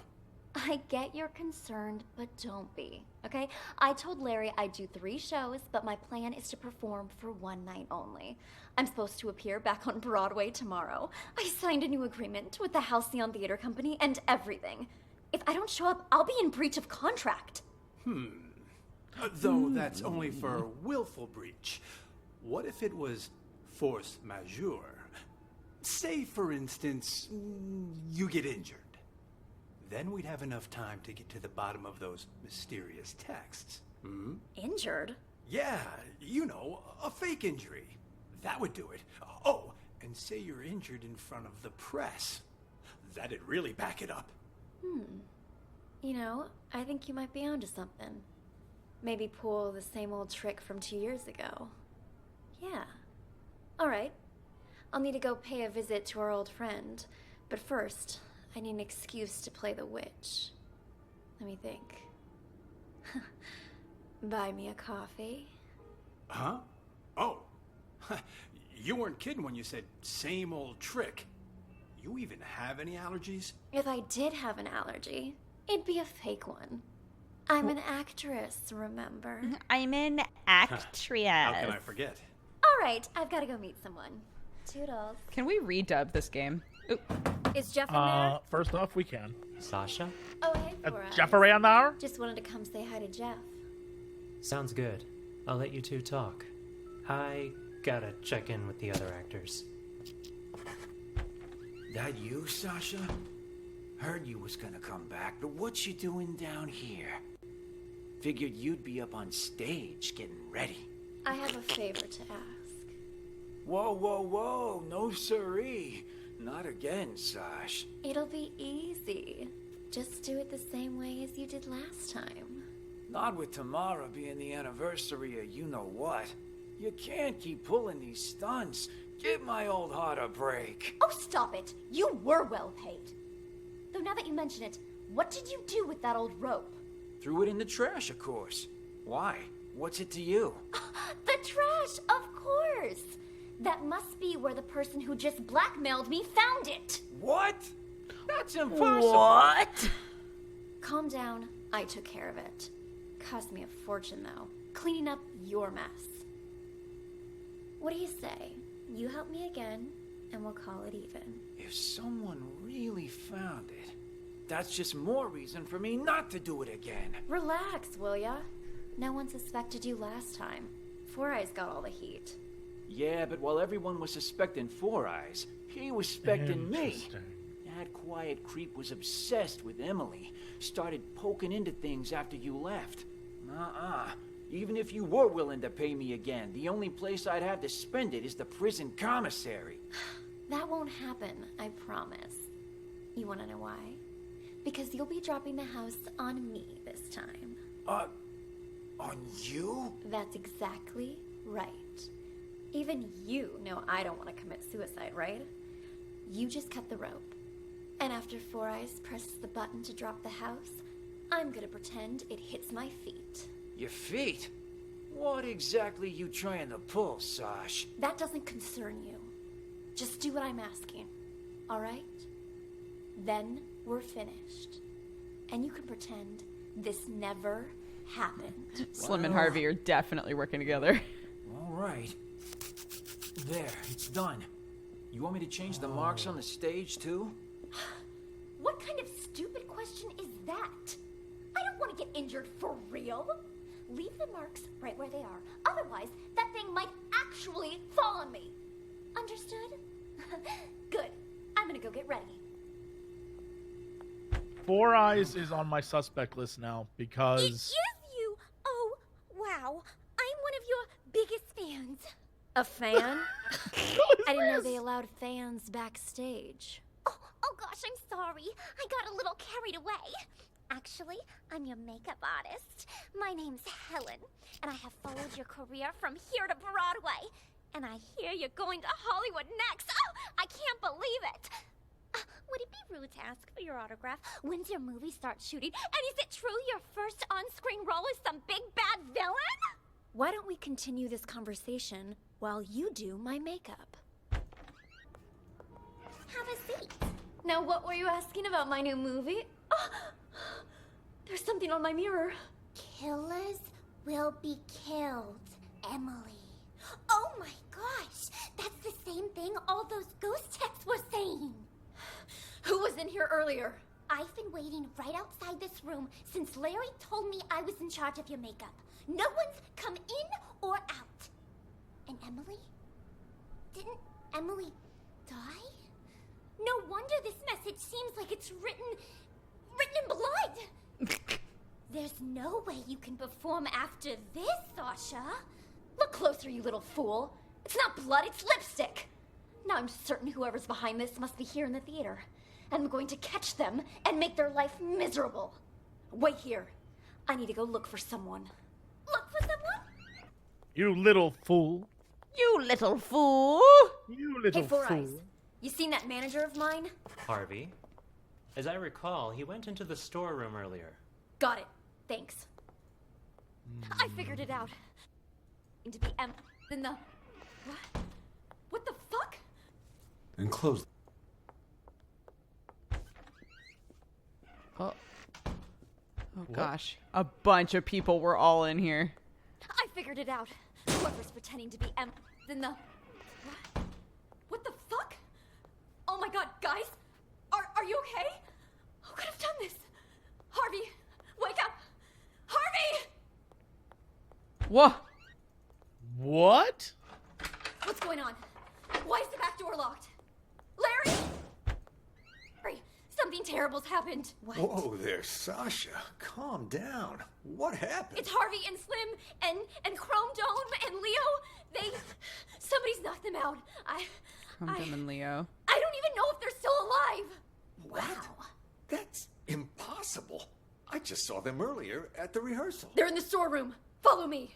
I get you're concerned, but don't be, okay? I told Larry I'd do 3 shows, but my plan is to perform for 1 night only. I'm supposed to appear back on Broadway tomorrow. I signed a new agreement with the Halcyon Theater Company and everything. If I don't show up, I'll be in breach of contract. Though that's only for willful breach. What if it was force majeure? Say, for instance, you get injured. Then we'd have enough time to get to the bottom of those mysterious texts. Hmm? Injured? Yeah, you know, a fake injury. That would do it. Oh, and say you're injured in front of the press. That'd really back it up. You know, I think you might be onto something. Maybe pull the same old trick from 2 years ago. Yeah. All right. I'll need to go pay a visit to our old friend. But first, I need an excuse to play the witch. Let me think. Buy me a coffee? Huh? Oh. You weren't kidding when you said same old trick. You even have any allergies? If I did have an allergy, it'd be a fake one. I'm an actress, remember? I'm an actress. How can I forget? All right, I've got to go meet someone. Toodles. Can we redub this game? Ooh. Is Jeff in there? First off, we can. Sasha? Oh, hey, Flora. Jeff around there? Just wanted to come say hi to Jeff. Sounds good. I'll let you two talk. I gotta check in with the other actors. That you, Sasha? Heard you was gonna come back, but what you doing down here? Figured you'd be up on stage getting ready. I have a favor to ask. Whoa, whoa, whoa, no siree. Not again, Sash. It'll be easy. Just do it the same way as you did last time. Not with tomorrow being the anniversary of you-know-what. You can't keep pulling these stunts. Give my old heart a break. Oh, stop it! You were well paid. Though now that you mention it, what did you do with that old rope? Threw it in the trash, of course. Why? What's it to you? The trash, of course! That must be where the person who just blackmailed me found it! What? That's impossible! What? Calm down, I took care of it. Cost me a fortune, though. Cleaning up your mess. What do you say? You help me again, and we'll call it even. If someone really found it, that's just more reason for me not to do it again. Relax, will ya? No one suspected you last time. Four Eyes got all the heat. Yeah, but while everyone was suspecting Four Eyes, he was suspecting me. That quiet creep was obsessed with Emily. Started poking into things after you left. Even if you were willing to pay me again, the only place I'd have to spend it is the prison commissary. That won't happen, I promise. You wanna know why? Because you'll be dropping the house on me this time. On you? That's exactly right. Even you know I don't want to commit suicide, right? You just cut the rope. And after Four Eyes presses the button to drop the house, I'm gonna pretend it hits my feet. Your feet? What exactly you trying to pull, Sash? That doesn't concern you. Just do what I'm asking, all right? Then we're finished. And you can pretend this never happened. Slim and Harvey are definitely working together. All right. There, it's done. You want me to change the marks on the stage, too? What kind of stupid question is that? I don't want to get injured for real. Leave the marks right where they are. Otherwise, that thing might actually fall on me. Understood? Good. I'm gonna go get ready. Four Eyes is on my suspect list now because... It is you! Oh, wow. I'm one of your biggest fans. A fan? I didn't know they allowed fans backstage. Oh gosh, I'm sorry. I got a little carried away. Actually, I'm your makeup artist. My name's Helen, and I have followed your career from here to Broadway. And I hear you're going to Hollywood next. Oh, I can't believe it. Would it be rude to ask for your autograph? When's your movie start shooting? And is it true your first on-screen role is some big bad villain? Why don't we continue this conversation while you do my makeup? Have a seat. Now, what were you asking about my new movie? Oh, there's something on my mirror. Killers will be killed, Emily. Oh my gosh, that's the same thing all those ghost texts were saying. Who was in here earlier? I've been waiting right outside this room since Larry told me I was in charge of your makeup. No one's come in or out. And Emily? Didn't Emily die? No wonder this message seems like it's written in blood. There's no way you can perform after this, Sasha. Look closer, you little fool. It's not blood, it's lipstick. Now I'm certain whoever's behind this must be here in the theater. And I'm going to catch them and make their life miserable. Wait here. I need to go look for someone. Look for someone? You little fool. You little fool. You little Hey, Four fool. Eyes. You seen that manager of mine? Harvey? As I recall, he went into the storeroom earlier. Got it. Thanks. I figured it out. To be in the... What? What the fuck? And close. Oh. Oh gosh. A bunch of people were all in here. I figured it out. Whoever's pretending to be in the... What the fuck? Oh my god, guys! Are you okay? Who could have done this? Harvey, wake up! Harvey! What? What? What's going on? Why is the back door locked? Larry! Larry, something terrible's happened. What? Whoa there, Sasha. Calm down. What happened? It's Harvey and Slim and Chrome Dome and Leo. Somebody's knocked them out. Chrome Dome and Leo. I don't even know if they're still alive. Wow. That's impossible. I just saw them earlier at the rehearsal. They're in the storeroom. Follow me.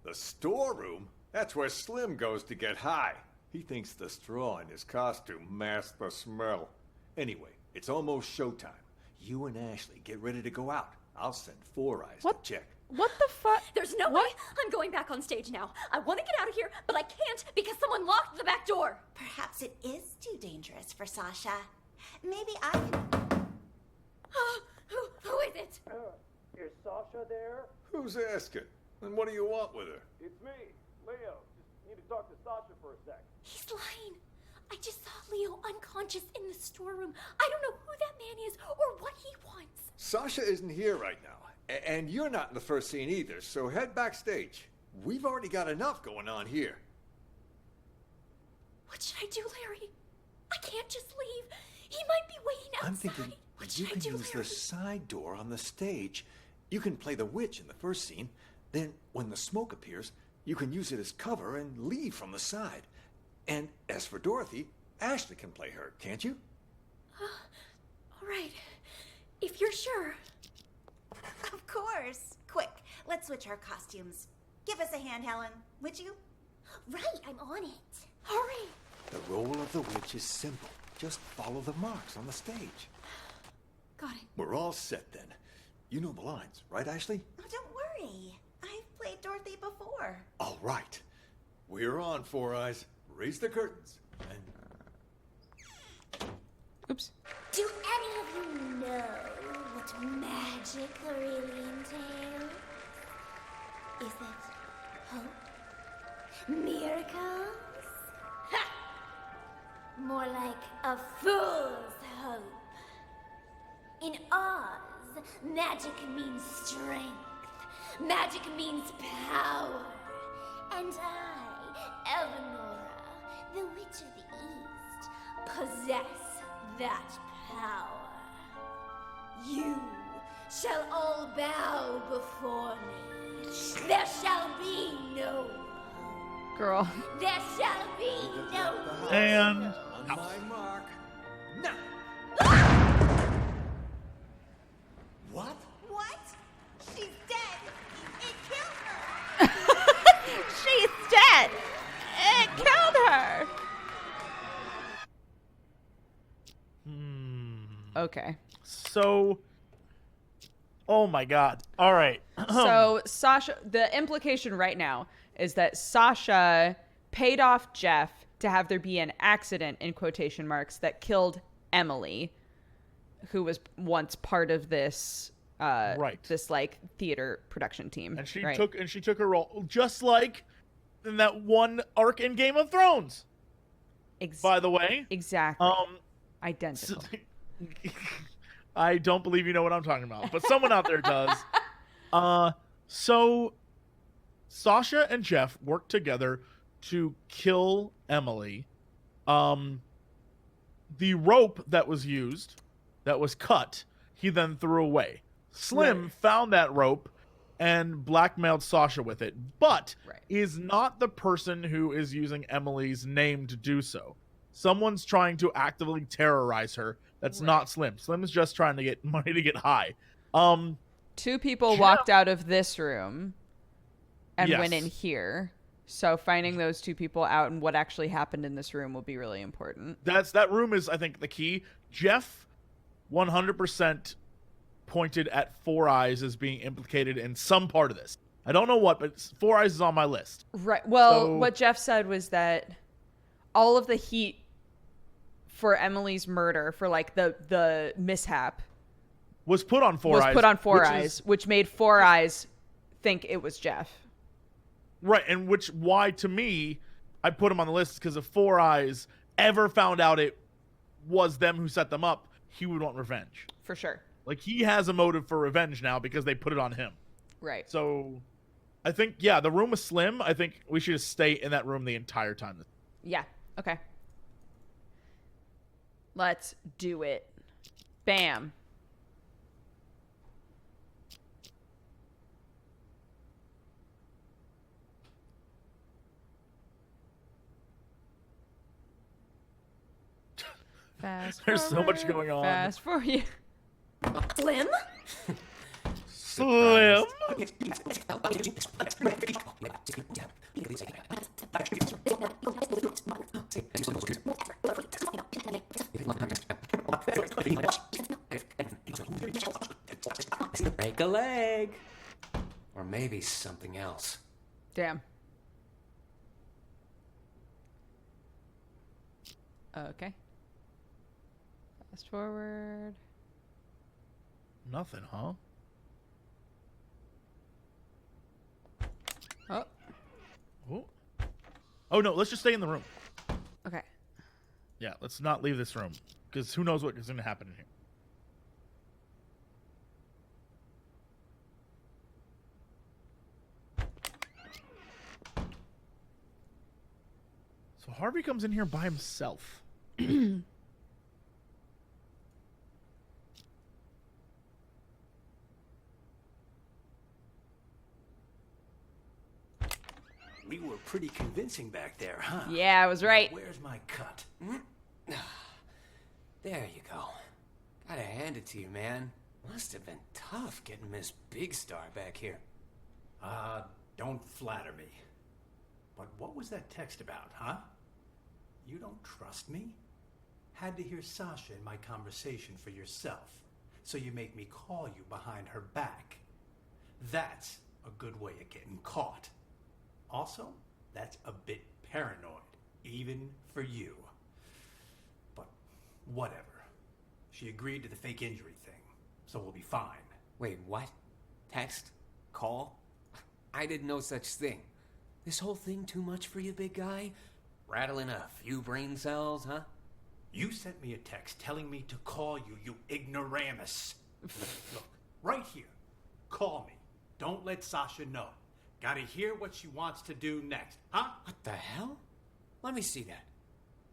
The storeroom? That's where Slim goes to get high. He thinks the straw in his costume masks the smell. Anyway, it's almost showtime. You and Ashley get ready to go out. I'll send Four Eyes to check. What the fuck? There's no way I'm going back on stage now. I want to get out of here, but I can't because someone locked the back door. Perhaps it is too dangerous for Sasha. Maybe I can... Who is it? Is Sasha there? Who's asking? And what do you want with her? It's me, Leo. Just need to talk to Sasha for a sec. He's lying. I just saw Leo unconscious in the storeroom. I don't know who that man is or what he wants. Sasha isn't here right now. And you're not in the first scene either, so head backstage. We've already got enough going on here. What should I do, Larry? I can't just leave. He might be waiting outside. I'm thinking you can use the side door on the stage. You can play the witch in the first scene. Then, when the smoke appears, you can use it as cover and leave from the side. And as for Dorothy, Ashley can play her, can't you? All right. If you're sure. Of course. Quick, let's switch our costumes. Give us a hand, Helen, would you? Right, I'm on it. Hurry. The role of the witch is simple. Just follow the marks on the stage. Got it. We're all set then. You know the lines, right, Ashley? Oh, don't worry. I've played Dorothy before. All right. We're on, Four Eyes. Raise the curtains. Oops. Do any of you know what magic really entails? Is it hope? Miracles? Ha! More like a fool's hope. In Oz, magic means strength. Magic means power. And I, Eleonora, the Witch of the East, possess that power. You shall all bow before me. There shall be no Girl. There shall be no And on my mark. Now. What? What? She's dead. It killed her. She's dead. It killed her. Okay. So, oh my God. All right. So Sasha, the implication right now is that Sasha paid off Jeff to have there be an accident, in quotation marks, that killed Emily, who was once part of this this like theater production team. And she right? took her role, just like in that one arc in Game of Thrones. By the way, exactly. Identical. I don't believe you know what I'm talking about, but someone out there does. So Sasha and Jeff worked together to kill Emily. The rope that was used, that was cut, he then threw away. Slim found that rope and blackmailed Sasha with it, but is not the person who is using Emily's name to do so. Someone's trying to actively terrorize her. That's not Slim. Slim is just trying to get money to get high. Two people walked out of this room and Yes. went in here. So finding those two people out and what actually happened in this room will be really important. That room is, I think, the key. Jeff 100% pointed at Four Eyes as being implicated in some part of this. I don't know what, but Four Eyes is on my list. Right. Well, So- what Jeff said was that all of the heat for Emily's murder, for like the mishap, was put on Four Eyes. put on Four which Eyes, is- which made Four Eyes think it was Jeff. Right, and why to me I put him on the list, because if Four Eyes ever found out it was them who set them up, he would want revenge. For sure. Like, he has a motive for revenge now because they put it on him. Right. So I think, yeah, the room was slim. I think we should just stay in that room the entire time. Yeah. Okay. Let's do it. Bam. Fast There's so much forward, going on. Fast for you. Slim? Slim? Break a leg. Or maybe something else. Damn. Okay. Fast forward. Nothing, huh? Oh. Oh. Oh, no, let's just stay in the room. Okay. Yeah, let's not leave this room, because who knows what is going to happen in here. So Harvey comes in here by himself. We were pretty convincing back there, huh? Yeah, I was right. Where's my cut? There you go. Gotta hand it to you, man. Must have been tough getting Miss Big Star back here. Don't flatter me. But what was that text about, huh? You don't trust me? Had to hear Sasha in my conversation for yourself, so you make me call you behind her back. That's a good way of getting caught. Also, that's a bit paranoid, even for you. Whatever. She agreed to the fake injury thing, so we'll be fine. Wait, what? Text? Call? I did no such thing. This whole thing too much for you, big guy? Rattling a few brain cells, huh? You sent me a text telling me to call you, you ignoramus. Look, right here. Call me. Don't let Sasha know. Gotta hear what she wants to do next, huh? What the hell? Let me see that.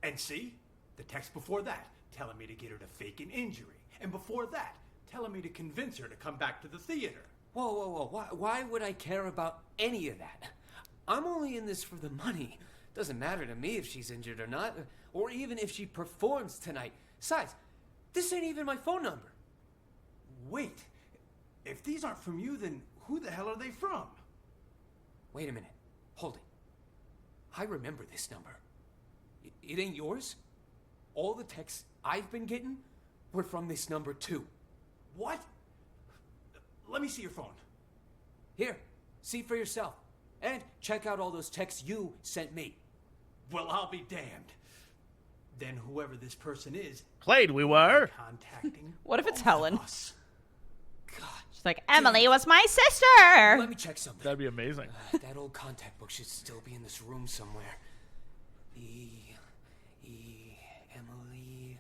And see? The text before that, telling me to get her to fake an injury. And before that, telling me to convince her to come back to the theater. Whoa, whoa, whoa. Why would I care about any of that? I'm only in this for the money. Doesn't matter to me if she's injured or not, or even if she performs tonight. Besides, this ain't even my phone number. Wait, if these aren't from you, then who the hell are they from? Wait a minute. Hold it. I remember this number. It ain't yours? All the texts I've been getting were from this number too. What? Let me see your phone. Here, see for yourself. And check out all those texts you sent me. Well, I'll be damned. Then whoever this person is... Played we were. Contacting What if it's Helen? us. She's like, Emily was my sister. Let me check something. That'd be amazing. That old contact book should still be in this room somewhere. Emily.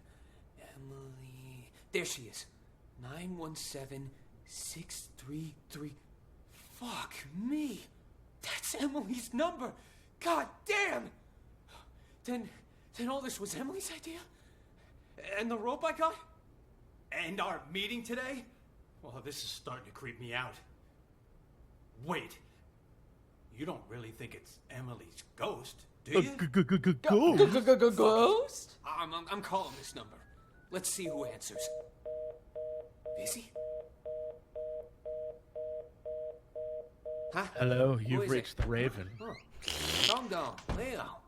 There she is. 917633. Fuck me. That's Emily's number. God damn. Then all this was Emily's idea? And the rope I got? And our meeting today? Well, this is starting to creep me out. Wait. You don't really think it's Emily's ghost, do you? Ghost? I'm calling this number. Let's see who answers. Busy? Huh? Hello, Who you've is reached it? the Raven. Oh. Calm down, Leo.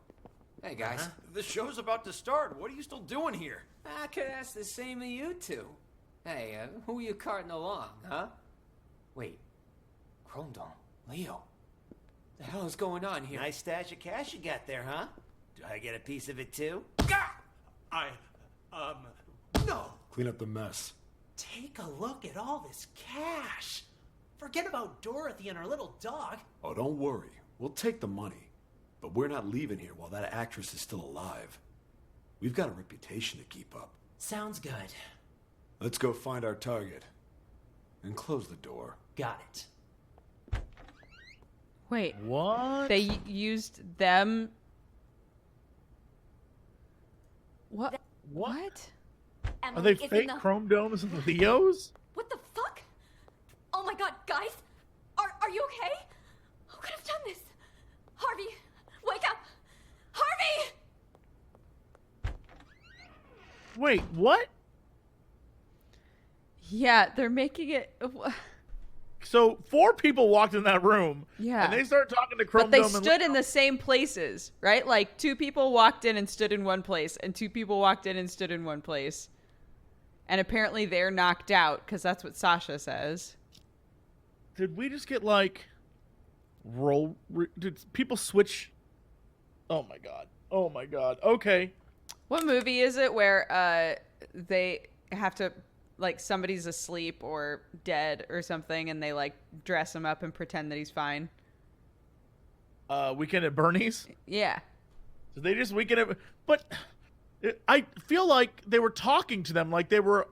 Hey, guys. The show's about to start. What are you still doing here? I could ask the same of you two. Hey, who are you carting along, huh? Wait. Chrome Dome. Leo. The hell is going on here? Nice stash of cash you got there, huh? Do I get a piece of it too? No. Clean up the mess. Take a look at all this cash. Forget about Dorothy and her little dog. Oh, don't worry. We'll take the money. But we're not leaving here while that actress is still alive. We've got a reputation to keep up. Sounds good. Let's go find our target. And close the door. Got it. Wait. What? They used them. What? What? Are they fake chrome domes and Leos? What the fuck? Oh my god, guys! Are you okay? Who could have done this? Harvey, wake up! Harvey! Wait, what? Yeah, they're making it. So 4 people walked in that room. Yeah. And they started talking to Chrome But they Dome and stood in the same places, right? Like 2 people walked in and stood in one place, and 2 people walked in and stood in one place. And apparently they're knocked out because that's what Sasha says. Did we just get like did people switch? Oh my god. Oh my god. Okay. What movie is it where they have to, like, somebody's asleep or dead or something, and they like dress him up and pretend that he's fine? Weekend at Bernie's? Yeah. So they just weekend at, but I feel like they were talking to them like they were.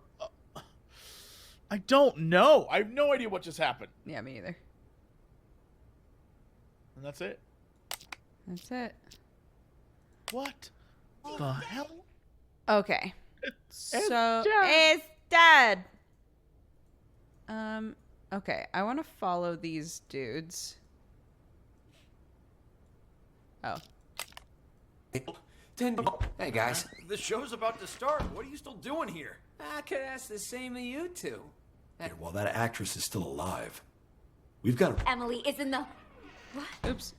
I don't know. I have no idea what just happened. Yeah, me either. And that's it. That's it. What the hell? Okay. So dead. it's dead. Okay, I want to follow these dudes. Oh. Hey, guys. The show's about to start. What are you still doing here? I could ask the same of you two. Here, while that actress is still alive. We've got a, Emily is in the... What? Oops.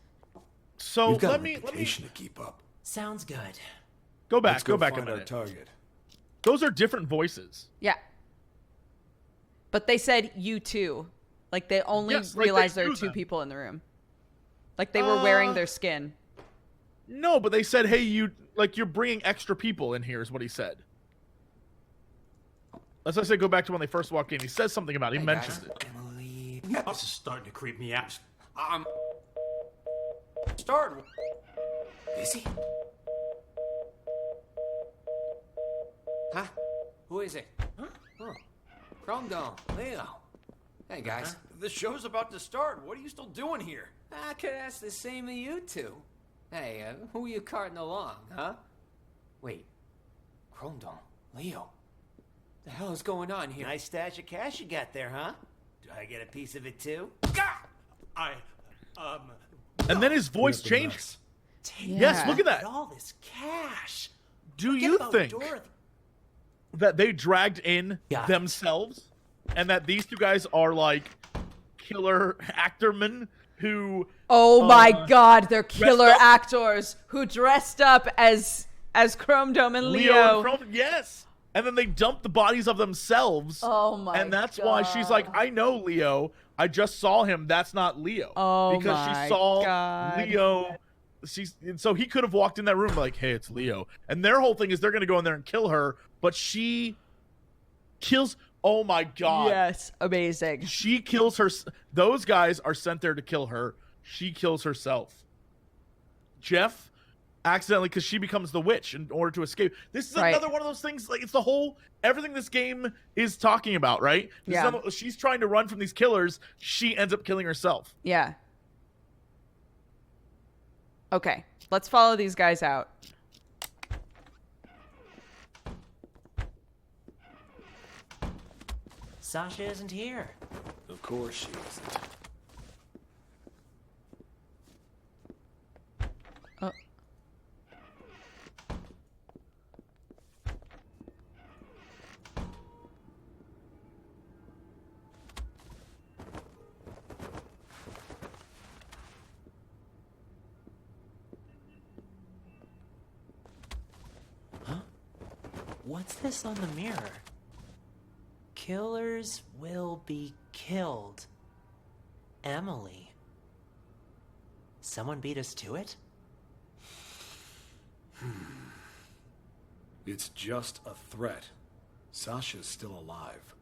So we've got let a me reputation to keep up. Sounds good. go back. Let's Go back a find our minute. target. Those are different voices. Yeah. But they said you two. Like, they only Yes, like, realized they there are knew 2 them. people in the room. Like, they were wearing their skin. No, but they said, "Hey, you're bringing extra people in here," is what he said. Let's just say go back to when they first walk in. He says something about it. He mentions it. Emily. This is starting to creep me out. Starting. Busy? Huh? Who is it? Huh? Oh. Chrome Dome. Leo. Hey, guys. The show's about to start. What are you still doing here? I could ask the same of you two. Hey, who are you carting along, huh? Wait. Chrome Dome. Leo. The hell is going on here? Nice stash of cash you got there, huh? Do I get a piece of it too? And then his voice changed. Yeah. Yes, look at that. All this cash. Do Forget you about think Dorothy. that they dragged in themselves and that these two guys are like killer actormen who Oh my god, they're killer actors who dressed up as Chrome Dome and Leo. and Chrome, yes. And then they dump the bodies of themselves. Oh my And that's why she's like, I know Leo. I just saw him. That's not Leo. Oh because my she saw God. Leo. So he could have walked in that room like, hey, it's Leo. And their whole thing is they're going to go in there and kill her. But she kills. Oh my God. Yes, amazing. She kills her. Those guys are sent there to kill her. She kills herself. Jeff accidentally, because she becomes the witch in order to escape. This is another one of those things, like, it's the whole, everything this game is talking about, right? She's trying to run from these killers. She ends up killing herself. Yeah. Okay, let's follow these guys out. Sasha isn't here. Of course she isn't. Oh. Huh? What's this on the mirror? Killers will be killed. Emily. Someone beat us to it? It's just a threat. Sasha's still alive.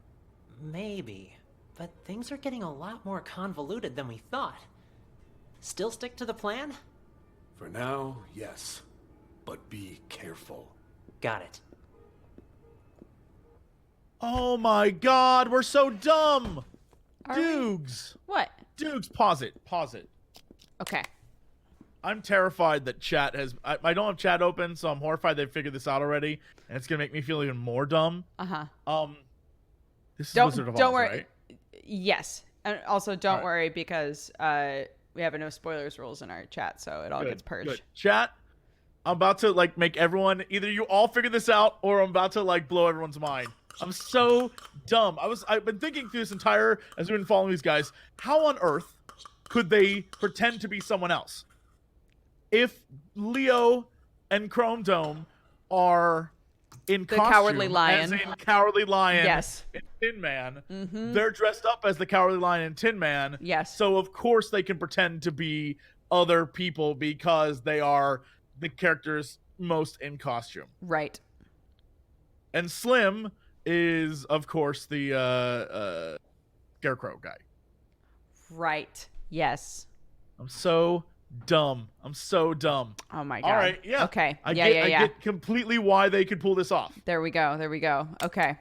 Maybe, but things are getting a lot more convoluted than we thought. Still stick to the plan? For now, yes. But be careful. Got it. Oh my God, we're so dumb. Dukes. What? Dukes, pause it. Pause it. Okay. I'm terrified that chat has... I don't have chat open, so I'm horrified they figured this out already, and it's going to make me feel even more dumb. Uh-huh. This is Wizard of Oz, don't worry. right? Yes. And also don't worry because we have a no spoilers rules in our chat, so it all gets purged. Good. Chat, I'm about to, like, make everyone... Either you all figure this out, or I'm about to, like, blow everyone's mind. I'm so dumb. I've been thinking through this entire... As we've been following these guys, how on earth could they pretend to be someone else? If Leo and Chrome Dome are in The costume Cowardly Lion. as in Cowardly Lion Yes. and Tin Man, Mhm. they're dressed up as the Cowardly Lion and Tin Man. Yes. So of course they can pretend to be other people because they are the characters most in costume. Right. And Slim is, of course, the Scarecrow guy. Right. Yes. I'm so dumb. I'm so dumb. Oh my God. All right, yeah. Okay. I Yeah. get completely why they could pull this off. There we go. There we go. Okay.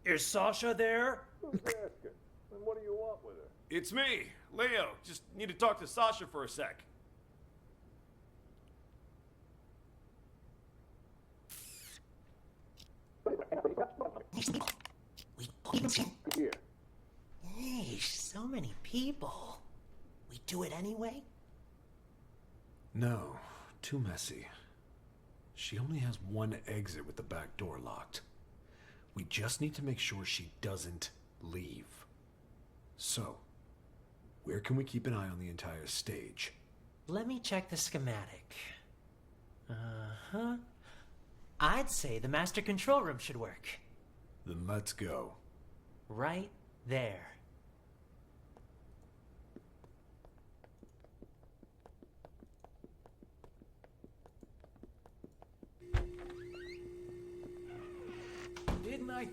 Is Sasha there? Who's asking? And what do you want with her? It's me, Leo. Just need to talk to Sasha for a sec. Here. Hey, so many people. We do it anyway? No, too messy. She only has one exit with the back door locked. We just need to make sure she doesn't leave. So, where can we keep an eye on the entire stage? Let me check the schematic. Uh-huh. I'd say the master control room should work. Then let's go. Right there.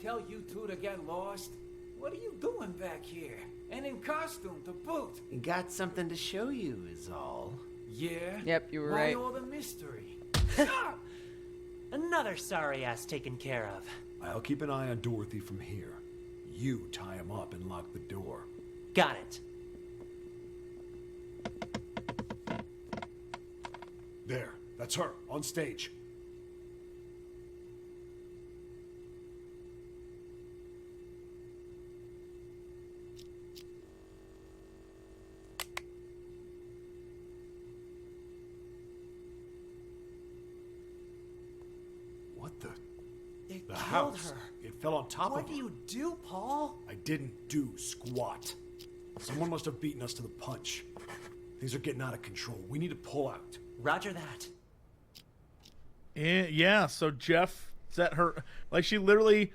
tell you two to get lost? What are you doing back here? And in costume to boot. Got something to show you is all. Yeah? Yep, you were Why right. all the mystery? Another sorry ass taken care of. I'll keep an eye on Dorothy from here. You tie him up and lock the door. Got it. There, that's her, on stage. What the? It The killed house. her. It fell on top What of do her. you do, Paul? I didn't do squat. Someone must have beaten us to the punch. Things are getting out of control. We need to pull out. Roger that. Yeah, so Jeff set her, like, she literally,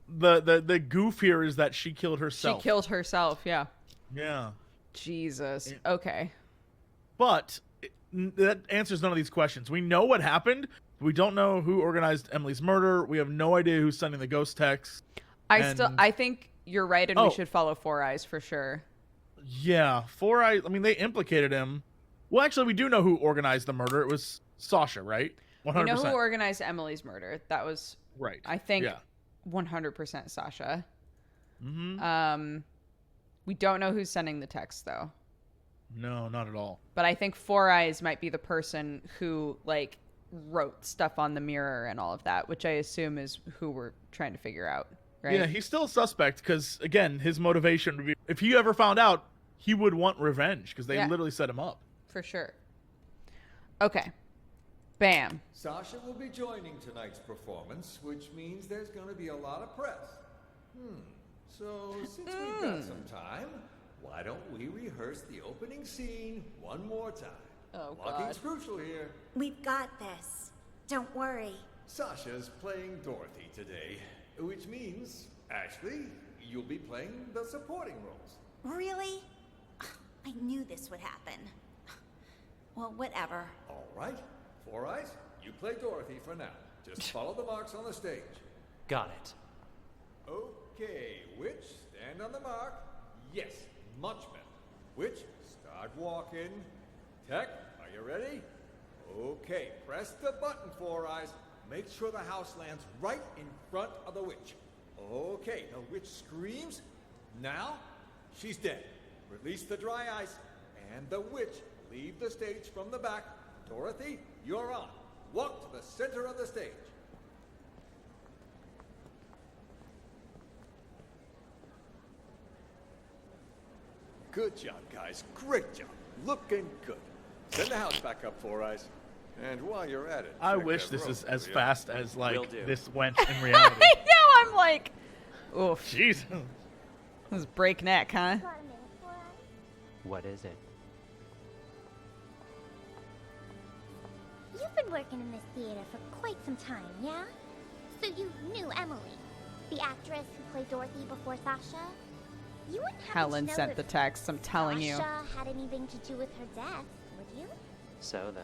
the goof here is that she killed herself. She killed herself, yeah. Yeah. Jesus. Okay. But that answers none of these questions. We know what happened. We don't know who organized Emily's murder. We have no idea who's sending the ghost text. I think you're right, and Oh. we should follow Four Eyes for sure. Yeah, Four Eyes, I mean, they implicated him. Well, actually, we do know who organized the murder. It was Sasha, right? 100%. We know who organized Emily's murder. That was, right. I think, Yeah. 100% Sasha. Mm-hmm. We don't know who's sending the text, though. No, not at all. But I think Four Eyes might be the person who, like, wrote stuff on the mirror and all of that, which I assume is who we're trying to figure out, right? Yeah, he's still a suspect because, again, his motivation would be, if he ever found out, he would want revenge because they Yeah. literally set him up. For sure. Okay. Bam. Sasha will be joining tonight's performance, which means there's going to be a lot of press. So, since we've got some time, why don't we rehearse the opening scene one more time? Oh, Walking's God. crucial here. We've got this. Don't worry. Sasha's playing Dorothy today, which means, Ashley, you'll be playing the supporting roles. Really? I knew this would happen. Well, whatever. All right. Four Eyes, you play Dorothy for now. Just follow the marks on the stage. Got it. Okay, Witch, stand on the mark. Yes, much better. Witch, start walking. Tech, are you ready? Okay, press the button, Four Eyes. Make sure the house lands right in front of the witch. Okay, the witch screams. Now, she's dead. Release the dry ice, and the witch leave the stage from the back. Dorothy, you're on. Walk to the center of the stage. Good job, guys. Great job. Looking good. Send the house back up, Four Eyes. And while you're at it, I check wish that this rope, is as will ya? fast as, like, Will do. this went in reality. I know, I'm like, oof. Jeez. This is breakneck, huh? What is it? You've been working in this theater for quite some time, yeah? So you knew Emily, the actress who played Dorothy before Sasha? You wouldn't happen Helen to know sent if the text, I'm telling you. Sasha had anything to do with her death, would you? So then,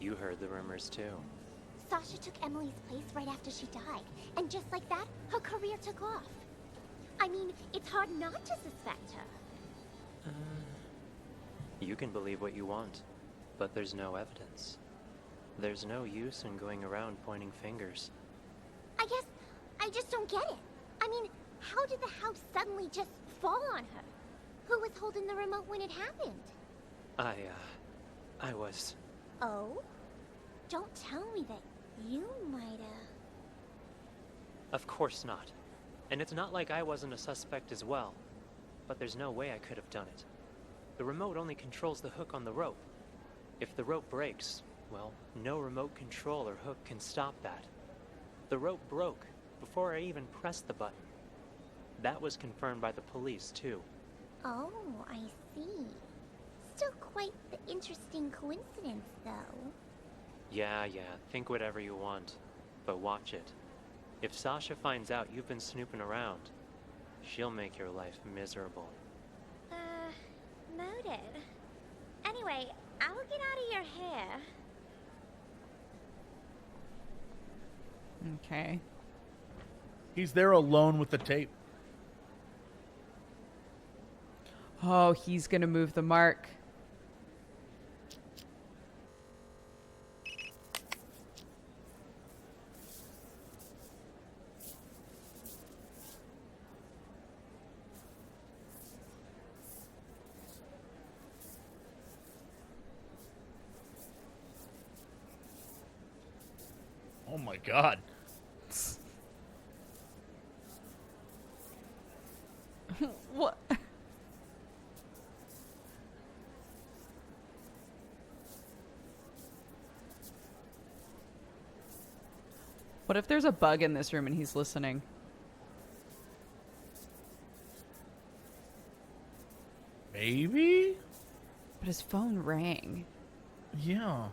you heard the rumors too. Sasha took Emily's place right after she died, and just like that, her career took off. I mean, it's hard not to suspect her. You can believe what you want, but there's no evidence. There's no use in going around pointing fingers. I guess I just don't get it. I mean, how did the house suddenly just fall on her? Who was holding the remote when it happened? I was... Oh? Don't tell me that you might've... Of course not. And it's not like I wasn't a suspect as well. But there's no way I could have done it. The remote only controls the hook on the rope. If the rope breaks, well, no remote control or hook can stop that. The rope broke before I even pressed the button. That was confirmed by the police, too. Oh, I see. Still quite the interesting coincidence, though. Yeah, think whatever you want. But watch it. If Sasha finds out you've been snooping around, she'll make your life miserable. Noted. Anyway, I'll get out of your hair. Okay. He's there alone with the tape. Oh, he's gonna move the mark. Oh my god. What? What if there's a bug in this room and he's listening? Maybe? But his phone rang. Yeah.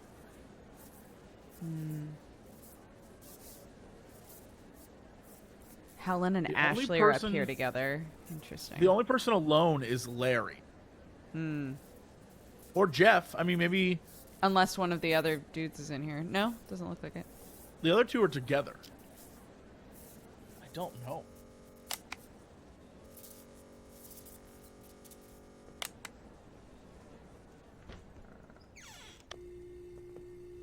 Helen and The only Ashley are up person- here together. Interesting. The only person alone is Larry. Or Jeff. I mean, maybe Unless one of the other dudes is in here. No, doesn't look like it. the other two are together. I don't know.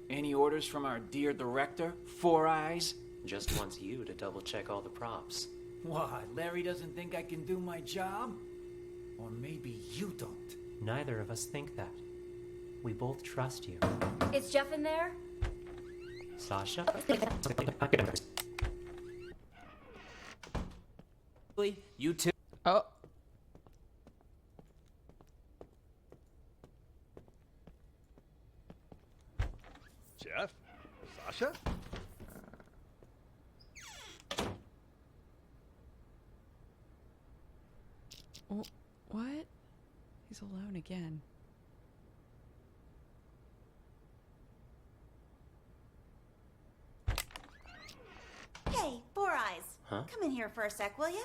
Any orders from our dear director, Four Eyes? Just wants you to double check all the props. What, Larry doesn't think I can do my job? Or maybe you don't. Neither of us think that. We both trust you. Is Jeff in there? Sasha? You too. Oh. Jeff? Sasha? What? He's alone again. Hey, Four Eyes. Huh? Come in here for a sec, will you?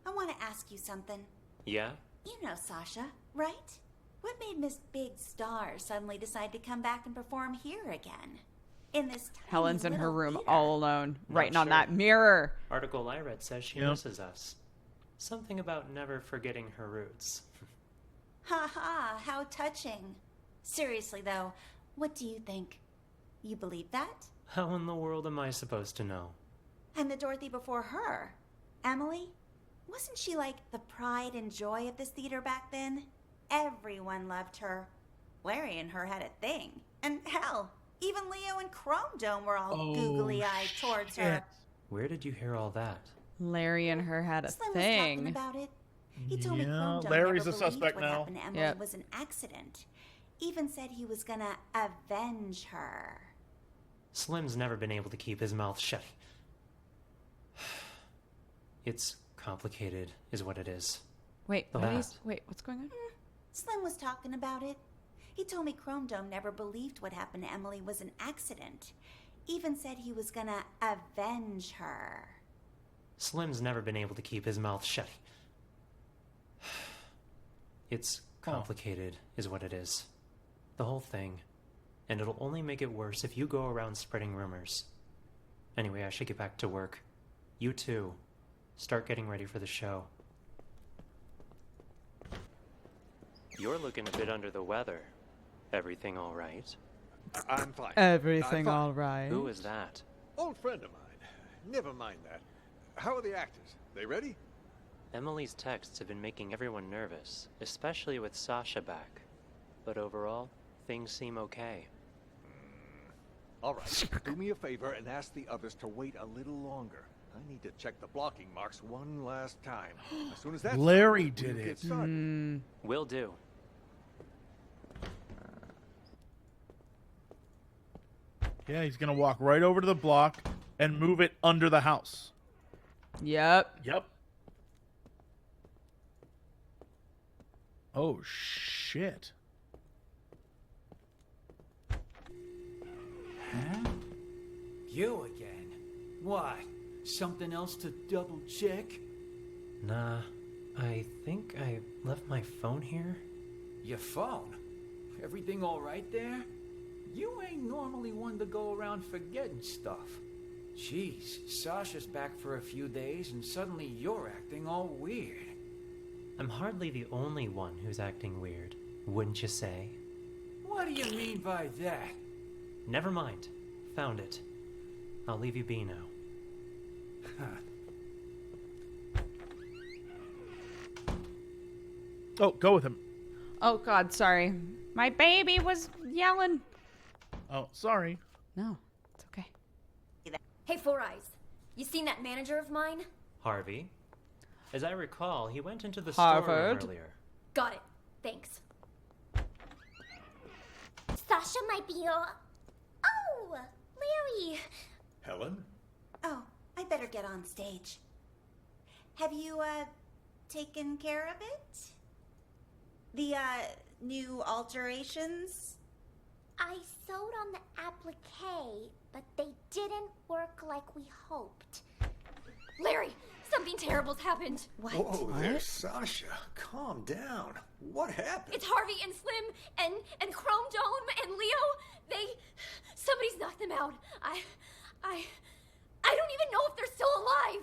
I want to ask you something. Yeah? You know Sasha, right? What made Miss Big Star suddenly decide to come back and perform here again? In this tiny Helen's in her little room theater? all alone, Not writing on sure. that mirror. Article I read says she Yep. misses us. Something about never forgetting her roots. Ha ha, how touching. Seriously though, what do you think? You believe that? How in the world am I supposed to know? And the Dorothy before her, Emily? Wasn't she like the pride and joy of this theater back then? Everyone loved her. Larry and her had a thing. And hell, even Leo and Chrome Dome were all Oh, googly-eyed towards her. Where did you hear all that? Larry and her had a Slim was talking thing. about it. He told me Yeah, Chrome Dome Larry's never a believed suspect what now. happened to Emily Yep. was an accident. Even said he was gonna avenge her. Slim's never been able to keep his mouth shut. It's complicated, is what it is. Wait, The what last. is, wait, what's going on? Slim was talking about it. He told me Chrome Dome never believed what happened to Emily was an accident. Even said he was gonna avenge her. Slim's never been able to keep his mouth shut. It's complicated, is what it is. The whole thing. And it'll only make it worse if you go around spreading rumors. Anyway, I should get back to work. You too. Start getting ready for the show. You're looking a bit under the weather. Everything all right? I'm fine. Everything I'm fine. all right. Who is that? Old friend of mine. Never mind that. How are the actors? They ready? Emily's texts have been making everyone nervous, especially with Sasha back. But overall, things seem okay. All right. Do me a favor and ask the others to wait a little longer. I need to check the blocking marks one last time. As soon as that's Larry done, we'll did get it. started. Will do. Yeah, he's gonna walk right over to the block and move it under the house. Yep. Yep. Oh shit. You again? What? Something else to double check? Nah, I think I left my phone here. Your phone? Everything all right there? You ain't normally one to go around forgetting stuff. Jeez, Sasha's back for a few days and suddenly you're acting all weird. I'm hardly the only one who's acting weird, wouldn't you say? What do you mean by that? Never mind. Found it. I'll leave you be now. Oh, go with him. Oh, God, sorry. My baby was yelling. Oh, sorry. No, it's okay. Hey, Four Eyes. You seen that manager of mine? Harvey? As I recall, he went into the Harvard. storeroom earlier. Got it. Thanks. Sasha might be your... Oh, Larry. Helen? Oh, I better get on stage. Have you, taken care of it? The, new alterations? I sewed on the applique, but they didn't work like we hoped. Larry, something terrible's happened. What? Whoa there, Sasha. Calm down. What happened? It's Harvey and Slim and Chrome Dome and Leo. Somebody's knocked them out. I don't even know if they're still alive.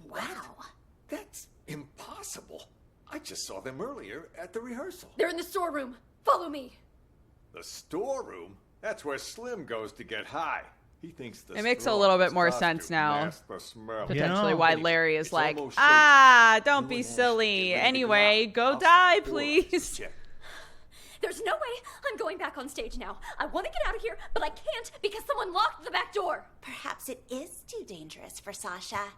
Wow. That's impossible. I just saw them earlier at the rehearsal. They're in the storeroom. Follow me. The storeroom? That's where Slim goes to get high. He thinks the It makes a straw little bit is more supposed sense to now. mask the smell. Potentially why Larry is It's like, almost don't be silly. Anyway, go die, please. There's no way I'm going back on stage now. I want to get out of here, but I can't because someone locked the back door. Perhaps it is too dangerous for Sasha.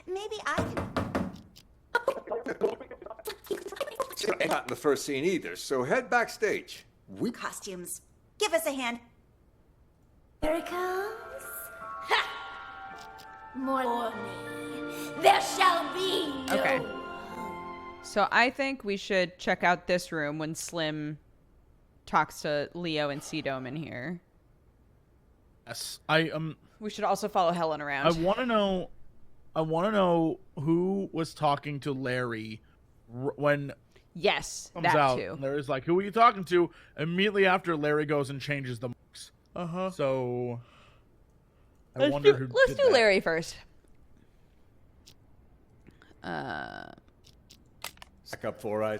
Maybe I can... Not in the first scene either, so head backstage. Costumes. Give us a hand. Here it comes. Ha! More me. There shall be no... Okay. So I think we should check out this room when Slim talks to Leo and C-Dome in here. Yes, We should also follow Helen around. I want to know who was talking to Larry when yes, comes that out. too. Larry's like, "Who are you talking to?" Immediately after, Larry goes and changes the marks. So I wonder who. Let's did do that. Larry first. Back up, Four Eyes.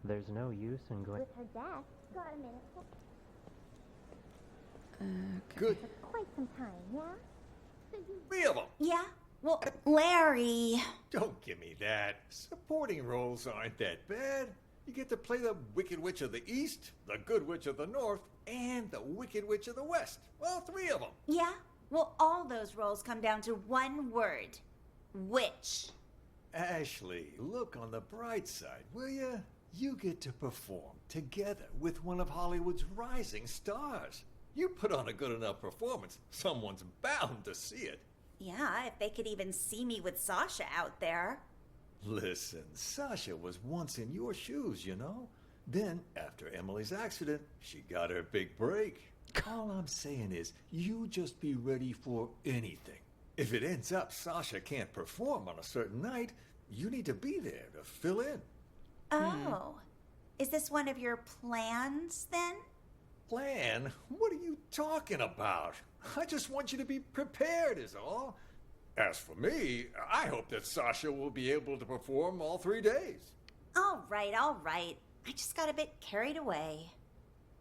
There's no use in going... With her death, got a minute. Good. Quite some time, yeah? Three of them. Yeah? Well, Larry... Don't give me that. Supporting roles aren't that bad. You get to play the Wicked Witch of the East, the Good Witch of the North, and the Wicked Witch of the West. Well, three of them. Yeah? Well, all those roles come down to one word. Witch. Ashley, look on the bright side, will you? You get to perform together with one of Hollywood's rising stars. You put on a good enough performance, someone's bound to see it. Yeah, if they could even see me with Sasha out there. Listen, Sasha was once in your shoes, you know? Then, after Emily's accident, she got her big break. All I'm saying is, you just be ready for anything. If it ends up Sasha can't perform on a certain night, you need to be there to fill in. Oh. Is this one of your plans, then? Plan? What are you talking about? I just want you to be prepared is all. As for me, I hope that Sasha will be able to perform all 3 days. All right. I just got a bit carried away.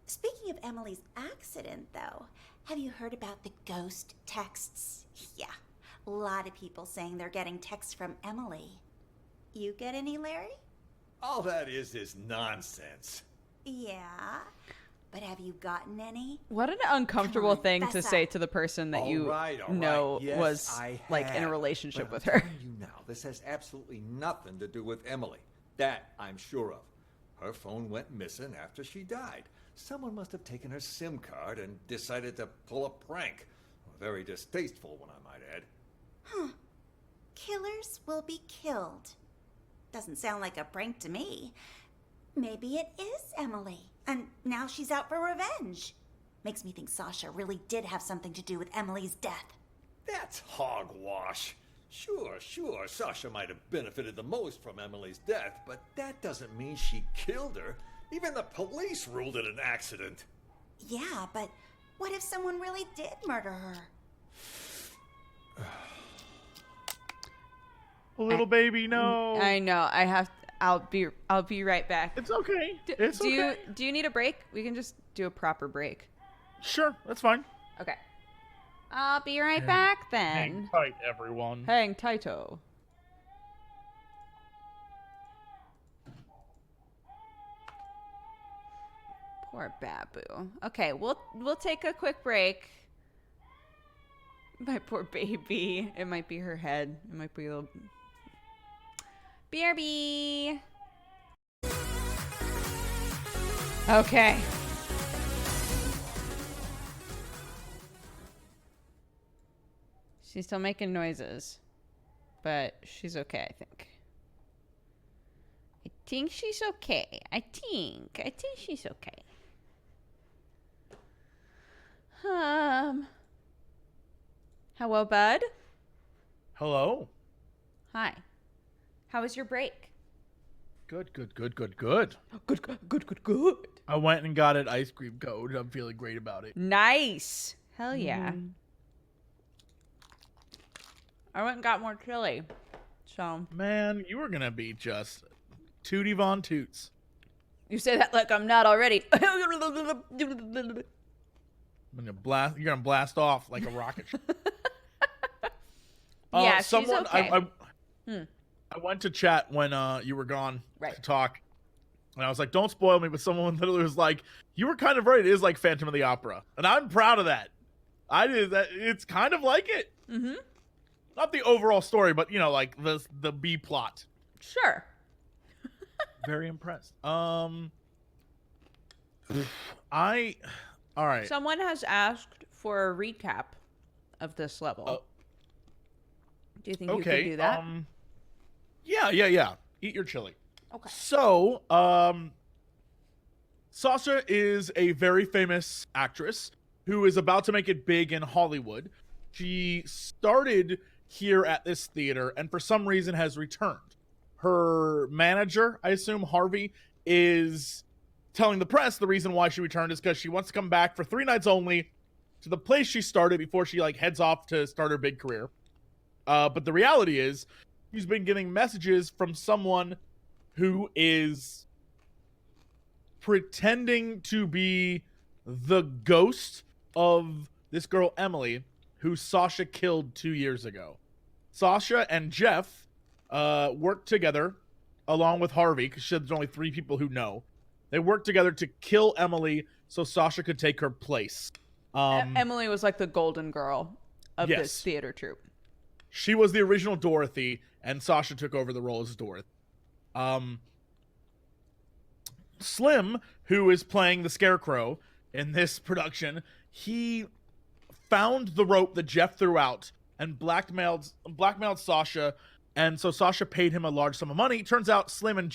Speaking of Emily's accident, though, have you heard about the ghost texts? Yeah, a lot of people saying they're getting texts from Emily. You get any, Larry? All that is nonsense. Yeah, but have you gotten any? What an uncomfortable thing to fess say up. to the person that All you right. know Yes, was I like in a have. relationship But with I'm her. telling you now, this has absolutely nothing to do with Emily. That I'm sure of. Her phone went missing after she died. Someone must have taken her SIM card and decided to pull a prank. A very distasteful one, I might add. Huh. Killers will be killed. Doesn't sound like a prank to me. Maybe it is Emily, and now she's out for revenge. Makes me think Sasha really did have something to do with Emily's death. That's hogwash. Sure, Sasha might have benefited the most from Emily's death, but that doesn't mean she killed her. Even the police ruled it an Little baby, no. I know. I'll be right back. It's okay. Do you need a break? We can just do a proper break. Sure, that's fine. Okay. I'll be right back then. Hang tight, everyone. Hang tighto. Poor Babu. Okay, we'll take a quick break. My poor baby. It might be her head. It might be a little... BRB. Okay. She's still making noises, but she's okay, I think. I think she's okay. I think she's okay. Hello, bud. Hello. Hi. How was your break? Good. Good. I went and got an ice cream cone. I'm feeling great about it. Nice. Hell yeah. I went and got more chili. So. Man, you were going to be just Tootie Von Toots. You say that like I'm not already. You're gonna blast off like a rocket. Yeah, someone, she's okay. I went to chat when you were gone to talk, and I was like, "Don't spoil me." But someone literally was like, "You were kind of right. It is like Phantom of the Opera," and I'm proud of that. I did that. It's kind of like it. Mm-hmm. Not the overall story, but like the B plot. Sure. Very impressed. All right. Someone has asked for a recap of this level. Do you think you could do that? Yeah. Eat your chili. Okay. So, Sasha is a very famous actress who is about to make it big in Hollywood. She started here at this theater and for some reason has returned. Her manager, I assume Harvey, is telling the press the reason why she returned is because she wants to come back for 3 nights only to the place she started before she heads off to start her big career. But the reality is she's been getting messages from someone who is pretending to be the ghost of this girl Emily who Sasha killed 2 years ago. Sasha and Jeff worked together along with Harvey, because she said there's only 3 people who know. They worked together to kill Emily so Sasha could take her place. Emily was like the golden girl of this theater troupe. She was the original Dorothy, and Sasha took over the role as Dorothy. Slim, who is playing the Scarecrow in this production, he found the rope that Jeff threw out and blackmailed Sasha, and so Sasha paid him a large sum of money. Turns out Slim and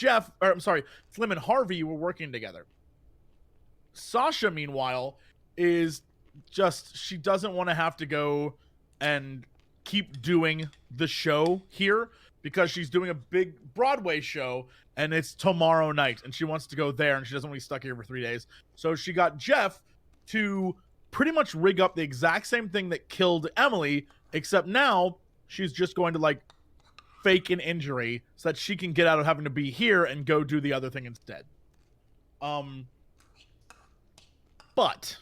Harvey were working together. Sasha, meanwhile, is just, she doesn't want to have to go and keep doing the show here because she's doing a big Broadway show and it's tomorrow night and she wants to go there and she doesn't want to be stuck here for 3 days. So she got Jeff to pretty much rig up the exact same thing that killed Emily, except now she's just going to fake an injury so that she can get out of having to be here and go do the other thing instead. But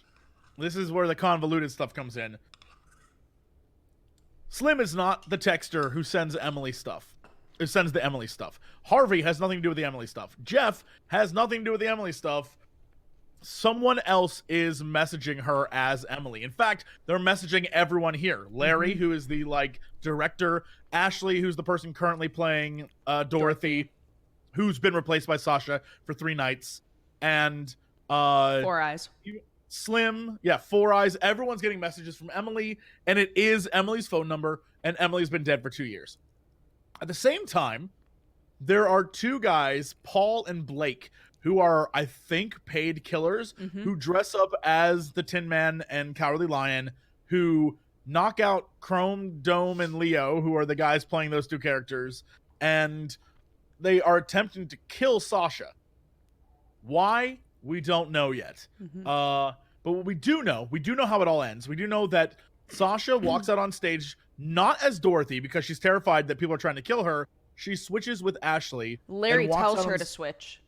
this is where the convoluted stuff comes in. Slim is not the texter who sends the Emily stuff. Harvey has nothing to do with the Emily stuff. Jeff has nothing to do with the Emily stuff. Someone else is messaging her as Emily. In fact, they're messaging everyone here. Larry, who is the director, Ashley, who's the person currently playing Dorothy, who's been replaced by Sasha for 3 nights, and Four Eyes. Slim, Four Eyes. Everyone's getting messages from Emily, and it is Emily's phone number, and Emily's been dead for 2 years. At the same time, there are 2 guys, Paul and Blake, who are, I think, paid killers, who dress up as the Tin Man and Cowardly Lion, who knock out Chrome, Dome, and Leo, who are the guys playing those 2 characters, and they are attempting to kill Sasha. Why? We don't know yet. But what we do know how it all ends. We do know that Sasha walks out on stage not as Dorothy because she's terrified that people are trying to kill her. She switches with Ashley. Larry and walks tells out her on to switch.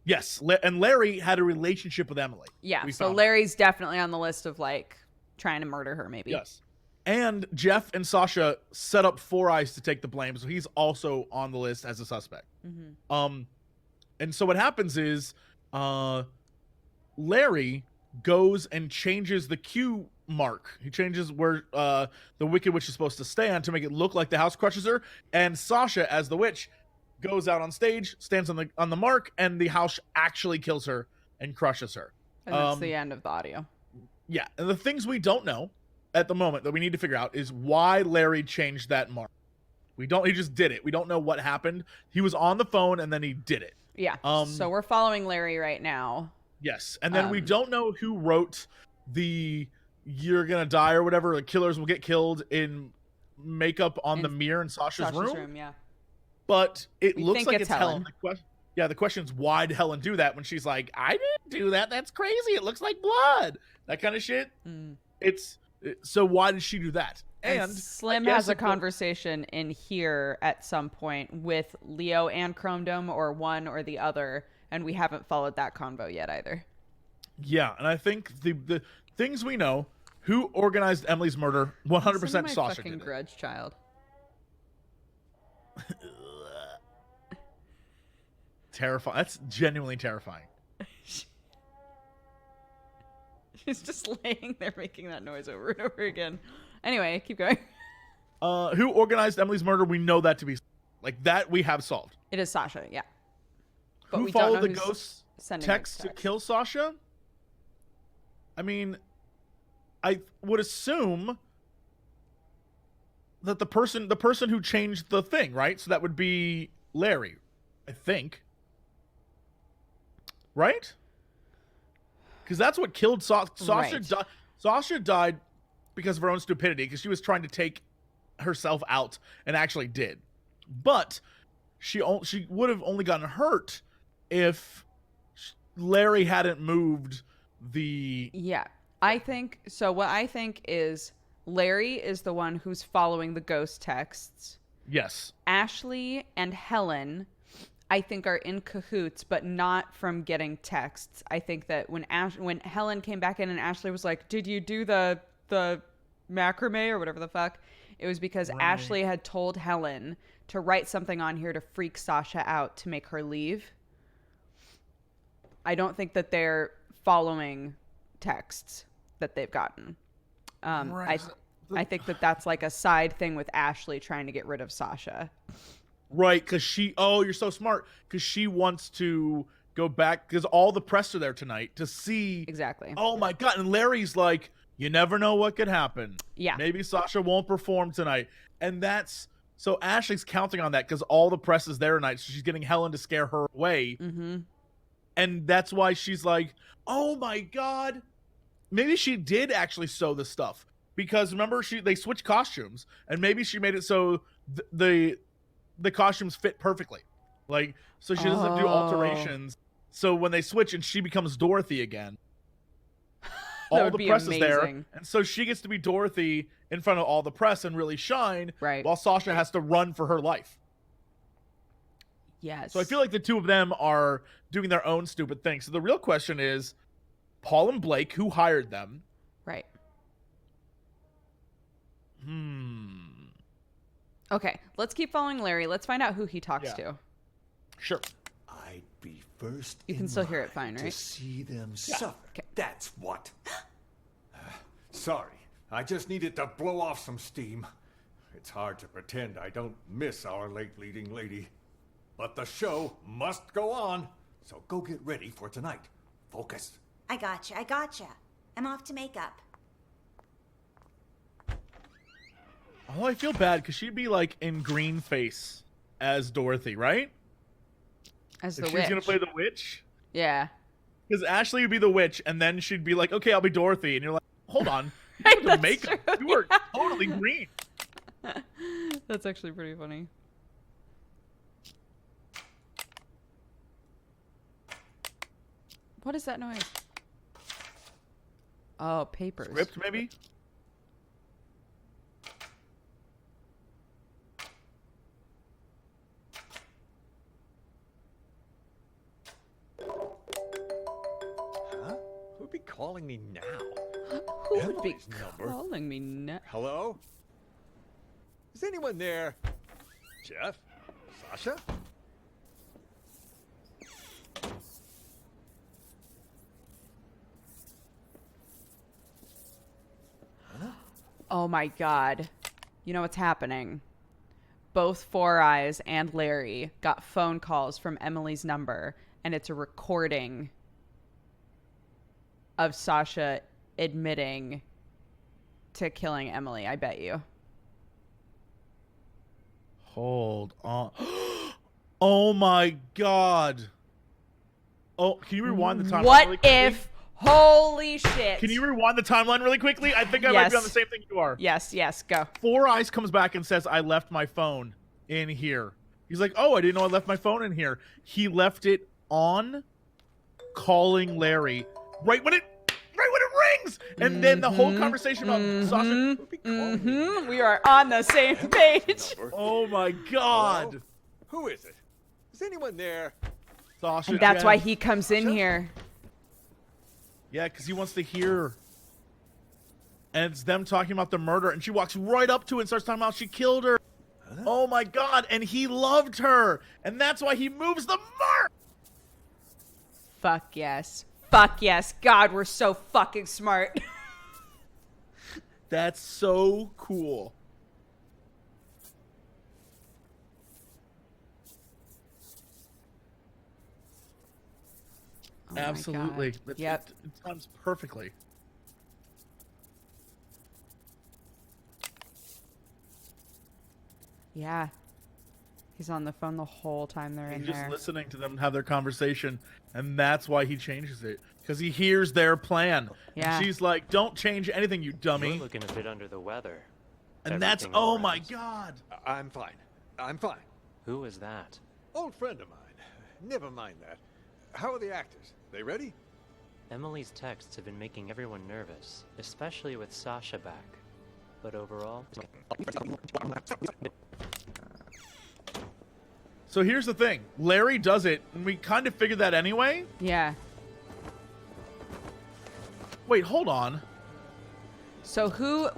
Yes, and Larry had a relationship with Emily. Yeah, we so found Larry's definitely on the list of like trying to murder her, maybe. Yes. And Jeff and Sasha set up Four Eyes to take the blame, so he's also on the list as a suspect. And so what happens is Larry goes and changes the Q mark. He changes where the Wicked Witch is supposed to stand to make it look like the house crushes her. And Sasha, as the witch, goes out on stage, stands on the mark, and the house actually kills her and crushes her. And that's the end of the audio. Yeah, and the things we don't know at the moment that we need to figure out is why Larry changed that mark. He just did it. We don't know what happened. He was on the phone and then he did it. Yeah. So we're following Larry right now. Yes. And then we don't know who wrote the "you're gonna die" or whatever, the killers will get killed in makeup on the mirror in Sasha's room. Yeah. But it We looks think like it's it's Helen. The question is, why did Helen do that when she's like, I didn't do that. That's crazy. It looks like blood. That kind of shit. So why did she do that? And Slim has a conversation in here at some point with Leo and Chrome Dome, or one or the other, and we haven't followed that convo yet either. Yeah, and I think the things we know, who organized Emily's murder, 100% Listen to my Sasha fucking did it. grudge child. Terrifying. That's genuinely terrifying. She's just laying there making that noise over and over again. Anyway, keep going. Who organized Emily's murder? We know that to be like that. We have solved. It is Sasha, yeah. But Who we don't followed know the who's ghost sending text to kill Sasha? I mean, I would assume that the person who changed the thing, right? So that would be Larry, I think. Right? Because that's what killed Sasha. Right. Sasha died because of her own stupidity, because she was trying to take herself out and actually did. But she would have only gotten hurt if Larry hadn't moved the... Yeah. I think, so what I think is Larry is the one who's following the ghost texts. Yes. Ashley and Helen, I think, are in cahoots, but not from getting texts. I think that when Helen came back in and Ashley was like, "Did you do the macrame or whatever the fuck?" It was because Ashley had told Helen to write something on here to freak Sasha out to make her leave. I don't think that they're following texts that they've gotten. I think that that's like a side thing with Ashley trying to get rid of Sasha. Right, because you're so smart, because she wants to go back, because all the press are there tonight to see. Exactly. Oh my God. And Larry's like, you never know what could happen. Yeah. Maybe Sasha won't perform tonight. And so Ashley's counting on that because all the press is there tonight. So she's getting Helen to scare her away. Mm-hmm. And that's why she's like, oh my God. Maybe she did actually sew the stuff, because remember they switched costumes, and maybe she made it so the costumes fit perfectly. Like, so she doesn't do alterations. So when they switch and she becomes Dorothy again, all the press is there. And so she gets to be Dorothy in front of all the press and really shine, right, while Sasha has to run for her life. Yes. So I feel like the two of them are doing their own stupid thing. So the real question is, Paul and Blake, who hired them? Right. Okay, let's keep following Larry. Let's find out who he talks to. Sure. I'd be first. You can still hear it fine, right? To see them Yeah. suffer. Okay. That's what. Sorry, I just needed to blow off some steam. It's hard to pretend I don't miss our late leading lady. But the show must go on, so go get ready for tonight. Focus. I gotcha. I'm off to makeup. Oh, I feel bad because she'd be like in green face as Dorothy, right? As if the she's witch. gonna play the witch. Yeah. Because Ashley would be the witch, and then she'd be like, "Okay, I'll be Dorothy," and you're like, "Hold on, you put the makeup. You were totally green." That's actually pretty funny. What is that noise? Oh, papers. Script, maybe? calling me now? Who would be Emily's number. calling me now? Hello? Is anyone there? Jeff? Sasha? Oh my god. You know what's happening? Both Four Eyes and Larry got phone calls from Emily's number, and it's a recording of Sasha admitting to killing Emily, I bet you. Hold on. Oh my god. Oh, can you rewind the timeline What really quickly? if... Holy shit. Can you rewind the timeline really quickly? I think I might be on the same thing you are. Yes, go. Four Eyes comes back and says, I left my phone in here. He's like, oh, I didn't know I left my phone in here. He left it on calling Larry right when it rings. And then the whole conversation about Sasha. We are on the same page. Oh my god. Hello? Who is it? Is anyone there? Sasha. And that's why he comes in here. Yeah, because he wants to hear. And it's them talking about the murder. And she walks right up to it and starts talking about she killed her. Huh? Oh my god. And he loved her. And that's why he moves the mark. Fuck yes. Fuck yes. God, we're so fucking smart. That's so cool. Oh absolutely. Yep. It times perfectly. Yeah. He's on the phone the whole time they're in He's just there. listening to them have their conversation, and that's why he changes it. Because he hears their plan. Yeah. And she's like, don't change anything, you dummy. You're looking a bit under the weather. And that's, Everything oh around. my god. I'm fine. I'm fine. Who is that? Old friend of mine. Never mind that. How are the actors? They ready? Emily's texts have been making everyone nervous, especially with Sasha back. But overall... So here's the thing. Larry does it, and we kind of figured that anyway. Yeah. Wait, hold on. So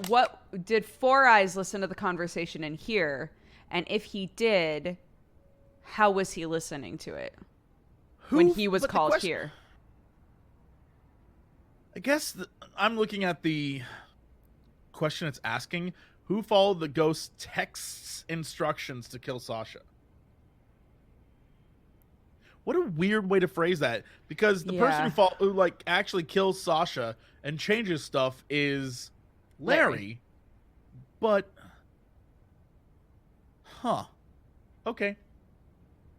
what did Four Eyes listen to the conversation and hear? And if he did, how was he listening to it? When he was called here? I guess I'm looking at the question it's asking. Who followed the ghost text's instructions to kill Sasha? What a weird way to phrase that. Because the person who like actually kills Sasha and changes stuff is Larry. But okay.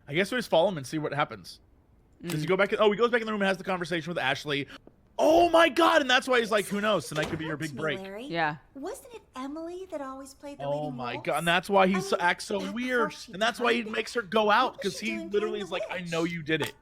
I guess we just follow him and see what happens. Does he go back? He goes back in the room and has the conversation with Ashley. Oh my god! And that's why he's like, who knows? Tonight could be your big break. Larry. Yeah. Wasn't it Emily that always played the Oh leading my role? god! And that's why he acts so weird. And that's why he makes her go out, because he literally is like, I know you did it.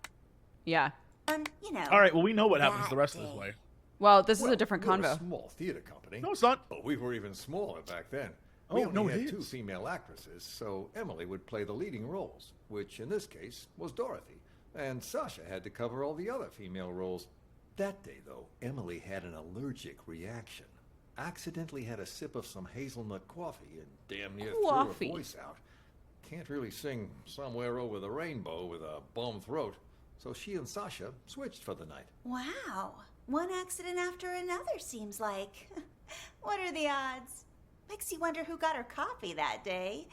Yeah. You know. All right. Well, we know what happens the rest of this way. Well, this is a different we're convo. A small theater company. No, it's not. But we were even smaller back then. We Oh, no, only it had two is. female actresses, so Emily would play the leading roles, which in this case was Dorothy, and Sasha had to cover all the other female roles. That day, though, Emily had an allergic reaction. Accidentally had a sip of some hazelnut coffee and damn near threw her voice out. Can't really sing Somewhere Over the Rainbow with a bum throat, so she and Sasha switched for the night. Wow. One accident after another, seems like. What are the odds? Makes you wonder who got her coffee that day,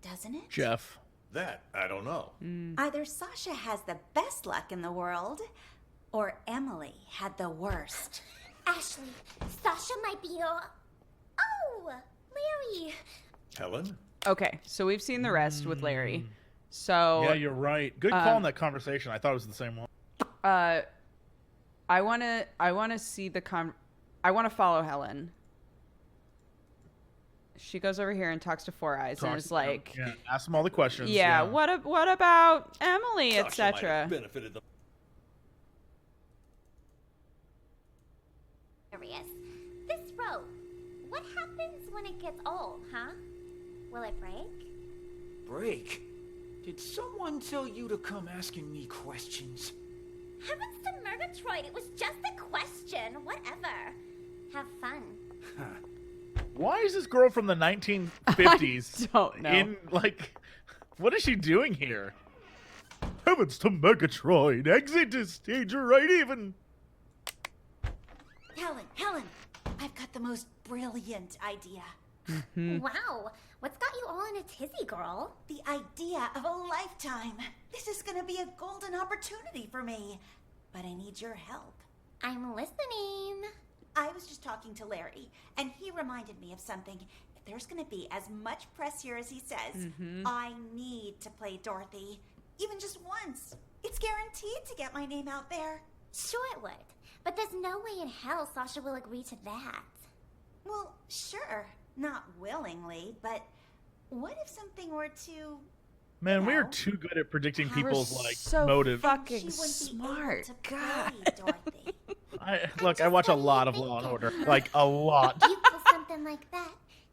doesn't it? Jeff. That, I don't know. Either Sasha has the best luck in the world, or Emily had the worst. Ashley, Sasha might be your... Oh, Larry. Helen? Okay, so we've seen the rest with Larry. So Yeah, you're right. Good call in that conversation. I thought it was the same one. I wanna see I wanna follow Helen. She goes over here and talks to Four Eyes and is like, ask them all the questions. Yeah, what about Emily, etc. Benefited the Curious. This rope, what happens when it gets old, huh? Will it break? Break? Did someone tell you to come asking me questions? Haven't some murder Detroit. It was just a question. Whatever. Have fun. Why is this girl from the 1950s don't know. in, like, what is she doing here? Heavens to Megatroid, exit is danger right even. Helen, I've got the most brilliant idea. Wow, what's got you all in a tizzy, girl? The idea of a lifetime. This is gonna be a golden opportunity for me. But I need your help. I'm listening. I was just talking to Larry, and he reminded me of something. If there's gonna be as much press here as he says, I need to play Dorothy. Even just once. It's guaranteed to get my name out there. Sure it would. But there's no way in hell Sasha will agree to that. Well, sure. Not willingly, but what if something were to... Man, we are too good at predicting people's, like, so motives. fucking smart. God. Look, I watch a lot of Law and Order. Like, a lot. You pull something like that,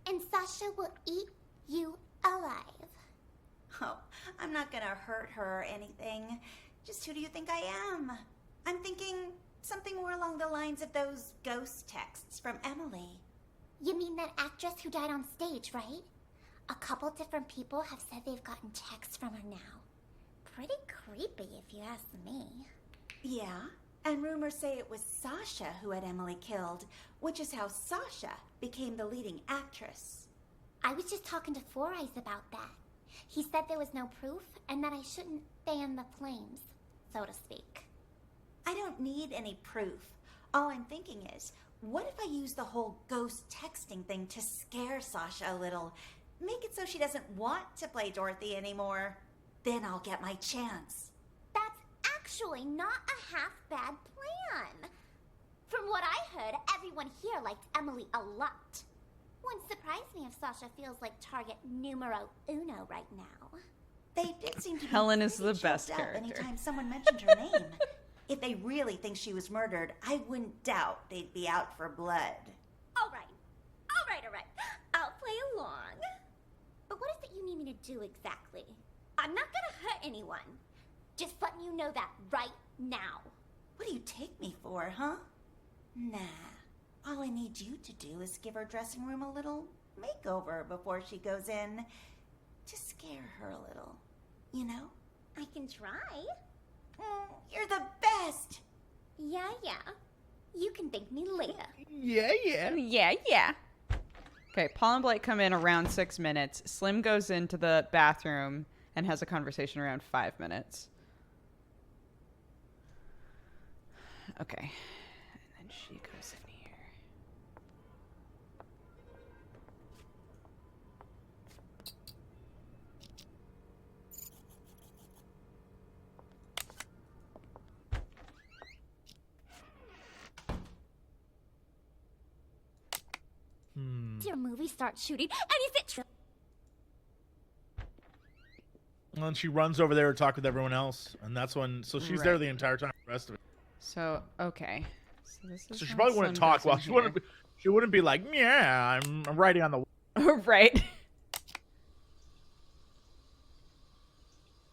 and Sasha will eat you alive. Oh, I'm not gonna hurt her or anything. Just who do you think I am? I'm thinking something more along the lines of those ghost texts from Emily. You mean that actress who died on stage, right? A couple different people have said they've gotten texts from her now. Pretty creepy, if you ask me. Yeah, and rumors say it was Sasha who had Emily killed, which is how Sasha became the leading actress. I was just talking to Four Eyes about that. He said there was no proof, and that I shouldn't fan the flames, so to speak. I don't need any proof. All I'm thinking is, what if I use the whole ghost texting thing to scare Sasha a little? Make it so she doesn't want to play Dorothy anymore. Then I'll get my chance. That's actually not a half-bad plan. From what I heard, everyone here liked Emily a lot. Wouldn't surprise me if Sasha feels like target numero uno right now. They did seem to be Helen is the pretty best choked up character. anytime someone mentioned her name. If they really think she was murdered, I wouldn't doubt they'd be out for blood. All right. I'll play along. But what is it you need me to do exactly? I'm not gonna hurt anyone. Just letting you know that right now. What do you take me for, huh? Nah. All I need you to do is give her dressing room a little makeover before she goes in. To scare her a little, you know? I can try. You're the best! Yeah. You can thank me later. Yeah. Okay, Paul and Blake come in around 6 minutes. Slim goes into the bathroom and has a conversation around 5 minutes. Okay. And then she goes in here. Your movie starts shooting, and is it true? And then she runs over there to talk with everyone else, and that's when. So she's there the entire time. The rest of it. So, okay. So, this is So she when probably wouldn't Slim talk. goes Well, in she wouldn't. here. She wouldn't be like, "Yeah, I'm writing on the." Right.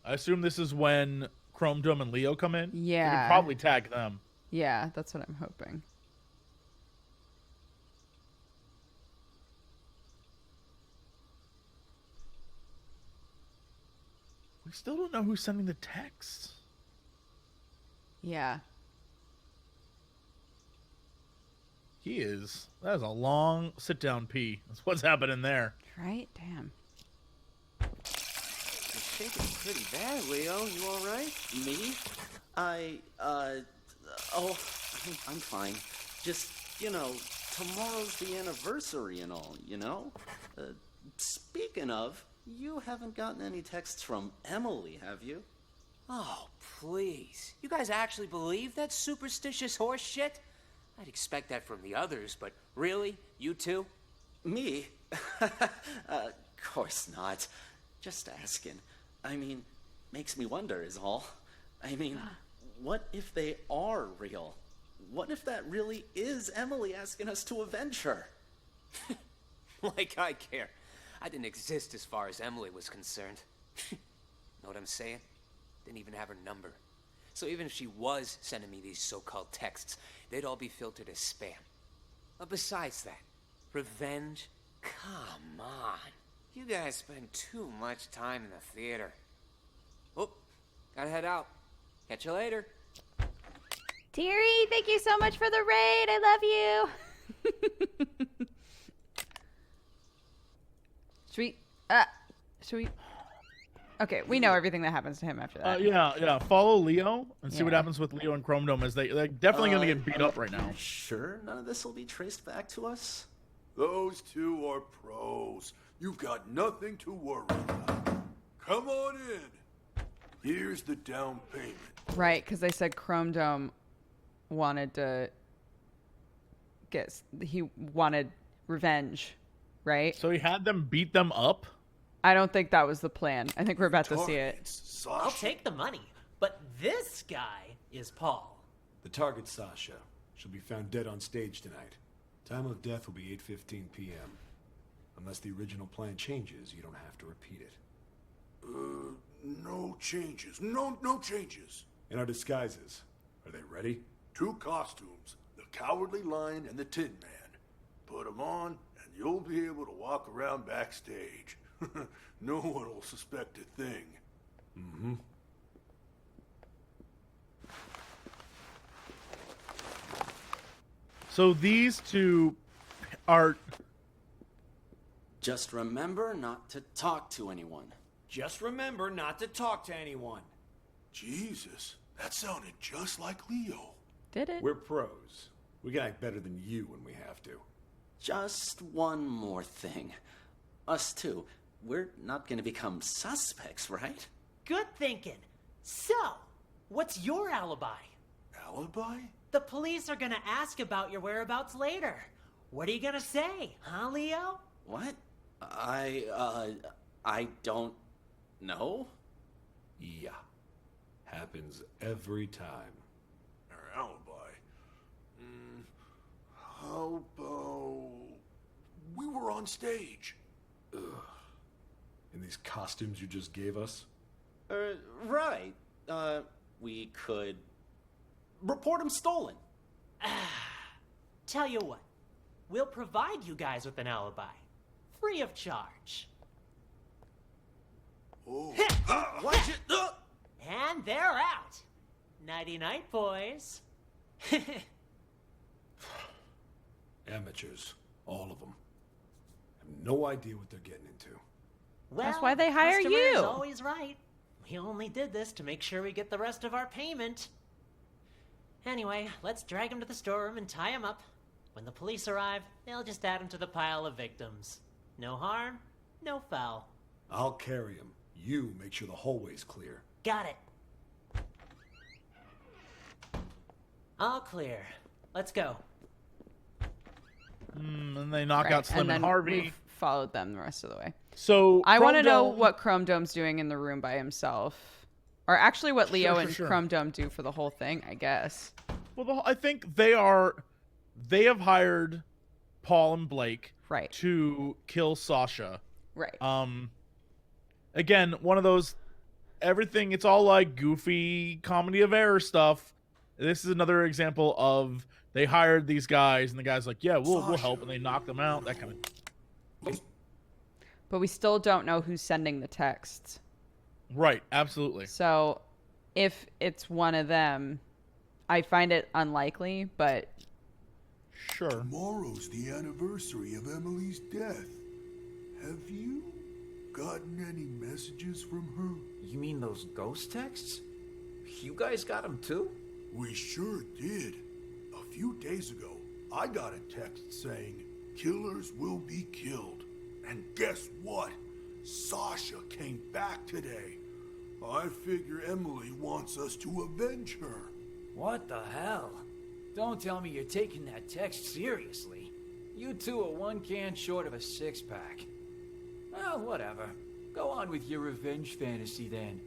I assume this is when Chrome Dome and Leo come in. We Yeah. could probably tag them. Yeah, that's what I'm hoping. We still don't know who's sending the texts. Yeah. He is. That is a long sit-down pee. That's what's happening there. Right? Damn. You're shaking pretty bad, Leo. You all right? Me? I'm fine. Just, tomorrow's the anniversary and all, Speaking of, you haven't gotten any texts from Emily, have you? Oh, please. You guys actually believe that superstitious horse shit? I'd expect that from the others, but really? You too? Me? Of course not. Just asking. Makes me wonder is all. What if they are real? What if that really is Emily asking us to avenge her? Like I care. I didn't exist as far as Emily was concerned. Know what I'm saying? Didn't even have her number. So even if she was sending me these so-called texts, they'd all be filtered as spam. But besides that, revenge? Come on. You guys spend too much time in the theater. Oh, gotta head out. Catch you later. Deary, thank you so much for the raid. I love you. Should we? Okay, we know everything that happens to him after that. Yeah. Follow Leo and see what Yeah. happens with Leo and Chrome Dome, as they're definitely going to get beat up right now. Sure, none of this will be traced back to us? Those two are pros. You've got nothing to worry about. Come on in. Here's the down payment. Right, because they said Chrome Dome wanted to he wanted revenge, right? So he had them beat them up? I don't think that was the plan. I think we're about to see it. I'll take the money, but this guy is Paul. The target's Sasha. She'll be found dead on stage tonight. Time of death will be 8:15 p.m. Unless the original plan changes, you don't have to repeat it. No changes. No changes. And our disguises, are they ready? 2 costumes, the Cowardly Lion and the Tin Man. Put them on, and you'll be able to walk around backstage. No one will suspect a thing. Mm-hmm. So these two are... Just remember not to talk to anyone. Just remember not to talk to anyone. Jesus, that sounded just like Leo. Did it? We're pros. We can act better than you when we have to. Just one more thing. Us two, we're not gonna become suspects, right? Good thinking. So, what's your alibi? Alibi? The police are gonna ask about your whereabouts later. What are you gonna say, huh, Leo? What? I don't know. Yeah. Happens every time. Our alibi. How about... We were on stage. Ugh. In these costumes you just gave us? Right. We could... report them stolen. Tell you what, we'll provide you guys with an alibi. Free of charge. Oh. Watch it! And they're out. Nighty-night, boys. Amateurs. All of them. Have no idea what they're getting into. Well, That's why they hire customer you. is always right. We only did this to make sure we get the rest of our payment. Anyway, let's drag him to the storeroom and tie him up. When the police arrive, they'll just add him to the pile of victims. No harm, no foul. I'll carry him. You make sure the hallway's clear. Got it. All clear. Let's go. And they knock out Slim and then Harvey. we've followed them the rest of the way. So I want to Chrome know Dome- what Chrome Dome's doing in the room by himself. Or actually what Leo and sure. Chrome Dome do for the whole thing, I guess. Well, I think they have hired Paul and Blake to kill Sasha. Right. Again, one of those, everything, it's all like goofy comedy of error stuff. This is another example of they hired these guys and the guy's like, yeah, we'll help, and they knock them out, that kind of. But we still don't know who's sending the texts. Right, absolutely. So if it's one of them, I find it unlikely, but sure. Tomorrow's the anniversary of Emily's death. Have you gotten any messages from her? You mean those ghost texts? You guys got them too? We sure did. A few days ago, I got a text saying, "Killers will be killed." And guess what? Sasha came back today. I figure Emily wants us to avenge her. What the hell? Don't tell me you're taking that text seriously. You two are one can short of a six-pack. Well, whatever. Go on with your revenge fantasy then.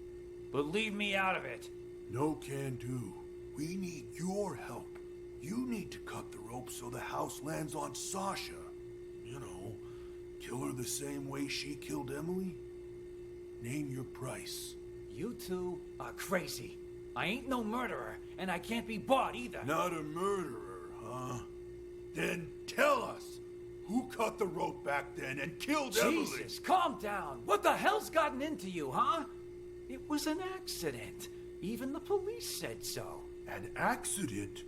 But leave me out of it. No can do. We need your help. You need to cut the rope so the house lands on Sasha. You know, kill her the same way she killed Emily. Name your price. You two are crazy. I ain't no murderer, and I can't be bought either. Not a murderer, huh? Then tell us, who cut the rope back then and killed Emily? Jesus, calm down. What the hell's gotten into you, huh? It was an accident. Even the police said so. An accident?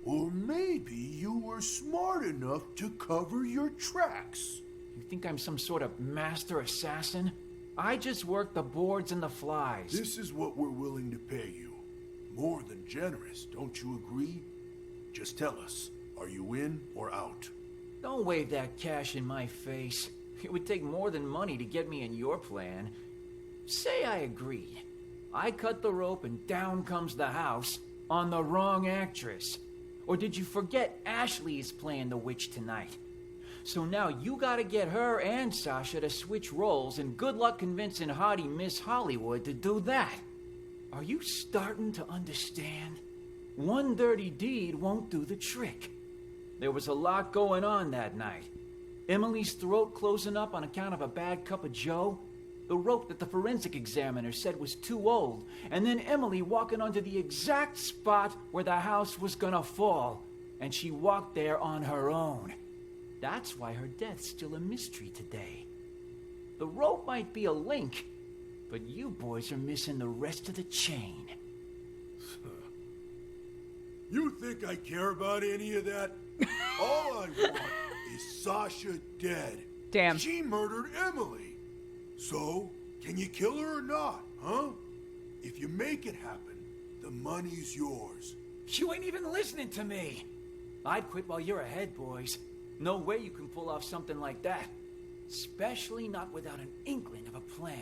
Or maybe you were smart enough to cover your tracks. You think I'm some sort of master assassin? I just work the boards and the flies. This is what we're willing to pay you. More than generous, don't you agree? Just tell us, are you in or out? Don't wave that cash in my face. It would take more than money to get me in your plan. Say I agree. I cut the rope and down comes the house on the wrong actress. Or did you forget Ashley is playing the witch tonight? So now you gotta get her and Sasha to switch roles, and good luck convincing haughty Miss Hollywood to do that. Are you starting to understand? One dirty deed won't do the trick. There was a lot going on that night. Emily's throat closing up on account of a bad cup of joe, the rope that the forensic examiner said was too old, and then Emily walking onto the exact spot where the house was gonna fall, and she walked there on her own. That's why her death's still a mystery today. The rope might be a link, but you boys are missing the rest of the chain. You think I care about any of that? All I want is Sasha dead. Damn. She murdered Emily. So, can you kill her or not, huh? If you make it happen, the money's yours. You ain't even listening to me. I'd quit while you're ahead, boys. No way you can pull off something like that. Especially not without an inkling of a plan.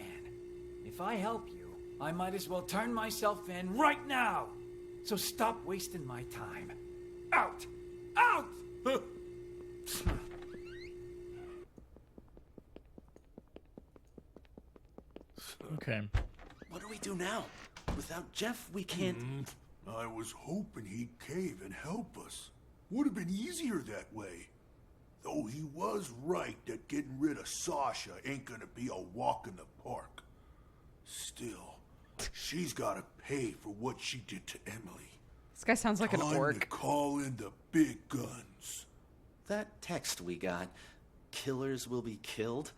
If I help you, I might as well turn myself in right now. So stop wasting my time. Out! Out! Okay. What do we do now? Without Jeff, we can't... I was hoping he'd cave and help us. Would have been easier that way. Though he was right that getting rid of Sasha ain't gonna be a walk in the park. Still, she's gotta pay for what she did to Emily. This guy sounds like an Time orc. to call in the big guns. That text we got, killers will be killed.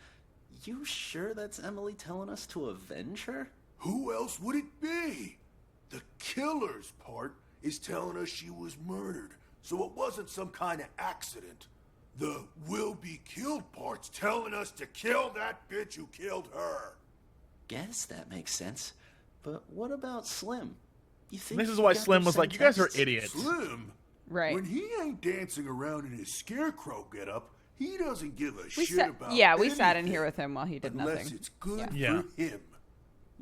You sure that's Emily telling us to avenge her? Who else would it be? The killer's part is telling us she was murdered, so it wasn't some kind of accident. The will be killed part's telling us to kill that bitch who killed her. Guess that makes sense. But what about Slim? You think This is he why got Slim those was same like, you guys are texts? idiots. Slim? Right. When he ain't dancing around in his scarecrow getup, he doesn't give a We shit sat, about yeah, we sat in anything here with him while he did unless nothing. it's good Yeah. for him.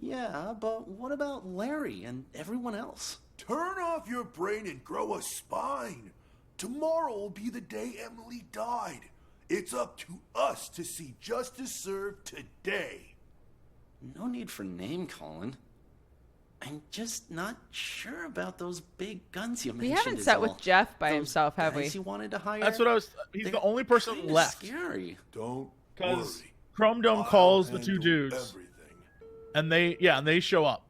Yeah, but what about Larry and everyone else? Turn off your brain and grow a spine. Tomorrow will be the day Emily died. It's up to us to see justice served today. No need for name calling. I'm just not sure about those big guns you We mentioned. haven't is sat all. with Jeff by Those himself, have we? guys you wanted to hire? That's what I was. He's They're the only person kinda left. Scary. Don't Because worry. Chrome Dome I'll calls the two handle dudes, everything. and they show up.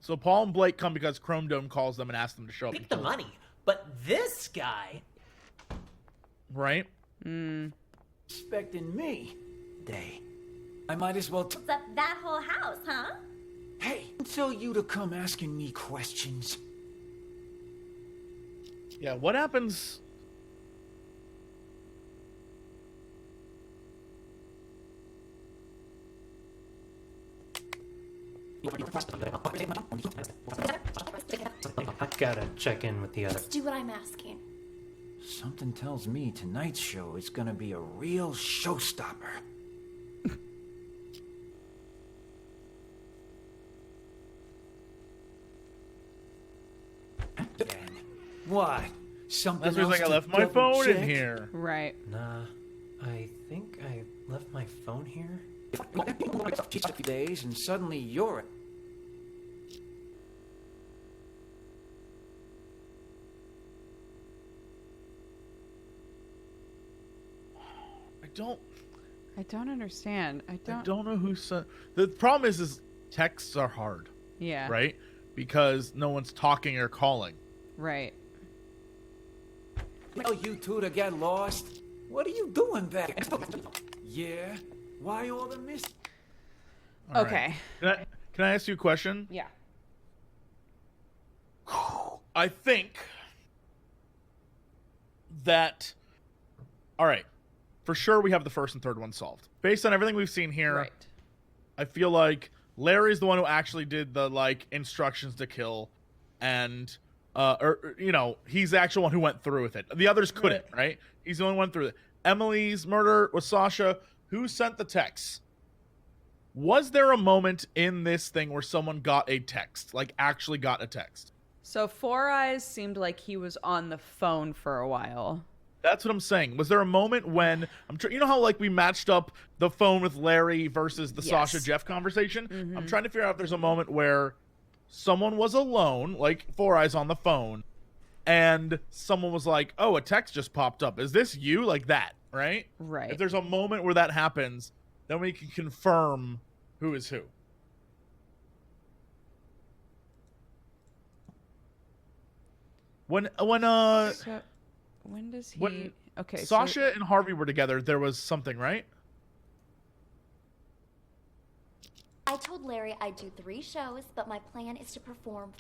So Paul and Blake come because Chrome Dome calls them and asks them to show up. Pick and the kill them. money. But this guy... Right? Expecting me, Day. I might as well... What's up that whole house, huh? Hey, tell you to come asking me questions. Yeah. What happens? I gotta check in with the other. Do what I'm asking. Something tells me tonight's show is gonna be a real showstopper. What? Something That's where else I to left my double phone in check? here. Right. Nah, I think I left my phone here. Days and suddenly you're... I don't understand. I I don't know who sent. The problem is texts are hard. Yeah. Right. because no one's talking or calling. Right. Tell you two to get lost? What are you doing back? Yeah? Why all the mist? All Okay. right. Can I ask you a question? Yeah. I think that, all right, for sure we have the first and third one solved. Based on everything we've seen here, Right. I feel like Larry's the one who actually did the, like, instructions to kill, and, or you know, he's the actual one who went through with it. The others couldn't, right? He's the only one through it. Emily's murder was Sasha. Who sent the text? Was there a moment in this thing where someone got a text, like actually got a text? So Four Eyes seemed like he was on the phone for a while. That's what I'm saying. Was there a moment when you know how like we matched up the phone with Larry versus the Yes. Sasha Jeff conversation? Mhm. I'm trying to figure out if there's a moment where someone was alone, like Four Eyes on the phone, and someone was like, "Oh, a text just popped up. Is this you?" Like that, right? Right. If there's a moment where that happens, then we can confirm who is who. When So, when does he? when Okay. Sasha and Harvey were together, there was something, right? I told Larry I'd do 3 shows, but my plan is to perform.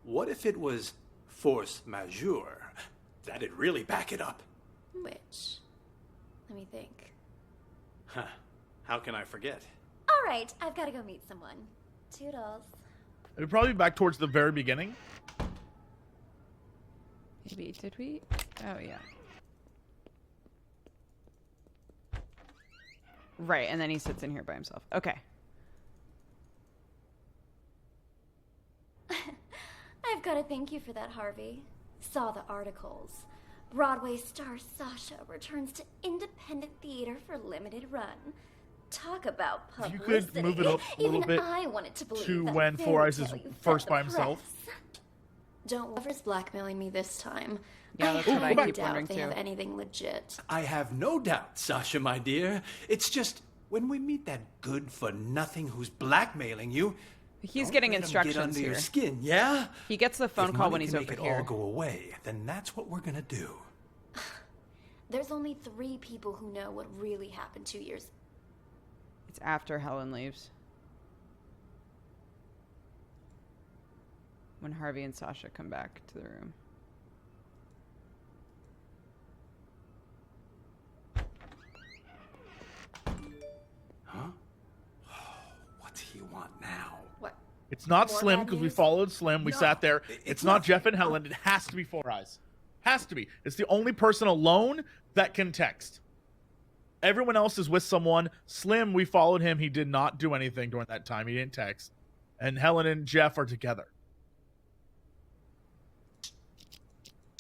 What if it was force majeure? That'd really back it up. Which? Let me think. Huh. How can I forget? All right, I've got to go meet someone. Toodles. It would probably be back towards the very beginning. Maybe did we? Oh yeah. Right, and then he sits in here by himself. Okay. I've got to thank you for that, Harvey. Saw the articles. Broadway star Sasha returns to independent theater for limited run. Talk about If you publicity. could move it up a little Even bit I wanted to believe to that when fairy Four Eyes tale is you fed first the by himself. press. Don't whoever's blackmailing me this time. Yeah, that's what I highly keep doubt wondering, they too. have anything legit. I have no doubt, Sasha, my dear. It's just when we meet that good-for-nothing who's blackmailing you, He's don't getting let him instructions get under here. your skin, yeah? He gets the phone If call money when he's can over make it here. all go away, then that's what we're gonna do. There's only 3 people who know what really happened 2 years. It's after Helen leaves. When Harvey and Sasha come back to the room. Huh? What do you want now? What? It's not More Slim bad because we news? followed Slim. We No, sat there. it's It's not not. Jeff and Helen. It has to be Four Eyes. Has to be. It's the only person alone that can text. Everyone else is with someone. Slim, we followed him. He did not do anything during that time. He didn't text. And Helen and Jeff are together.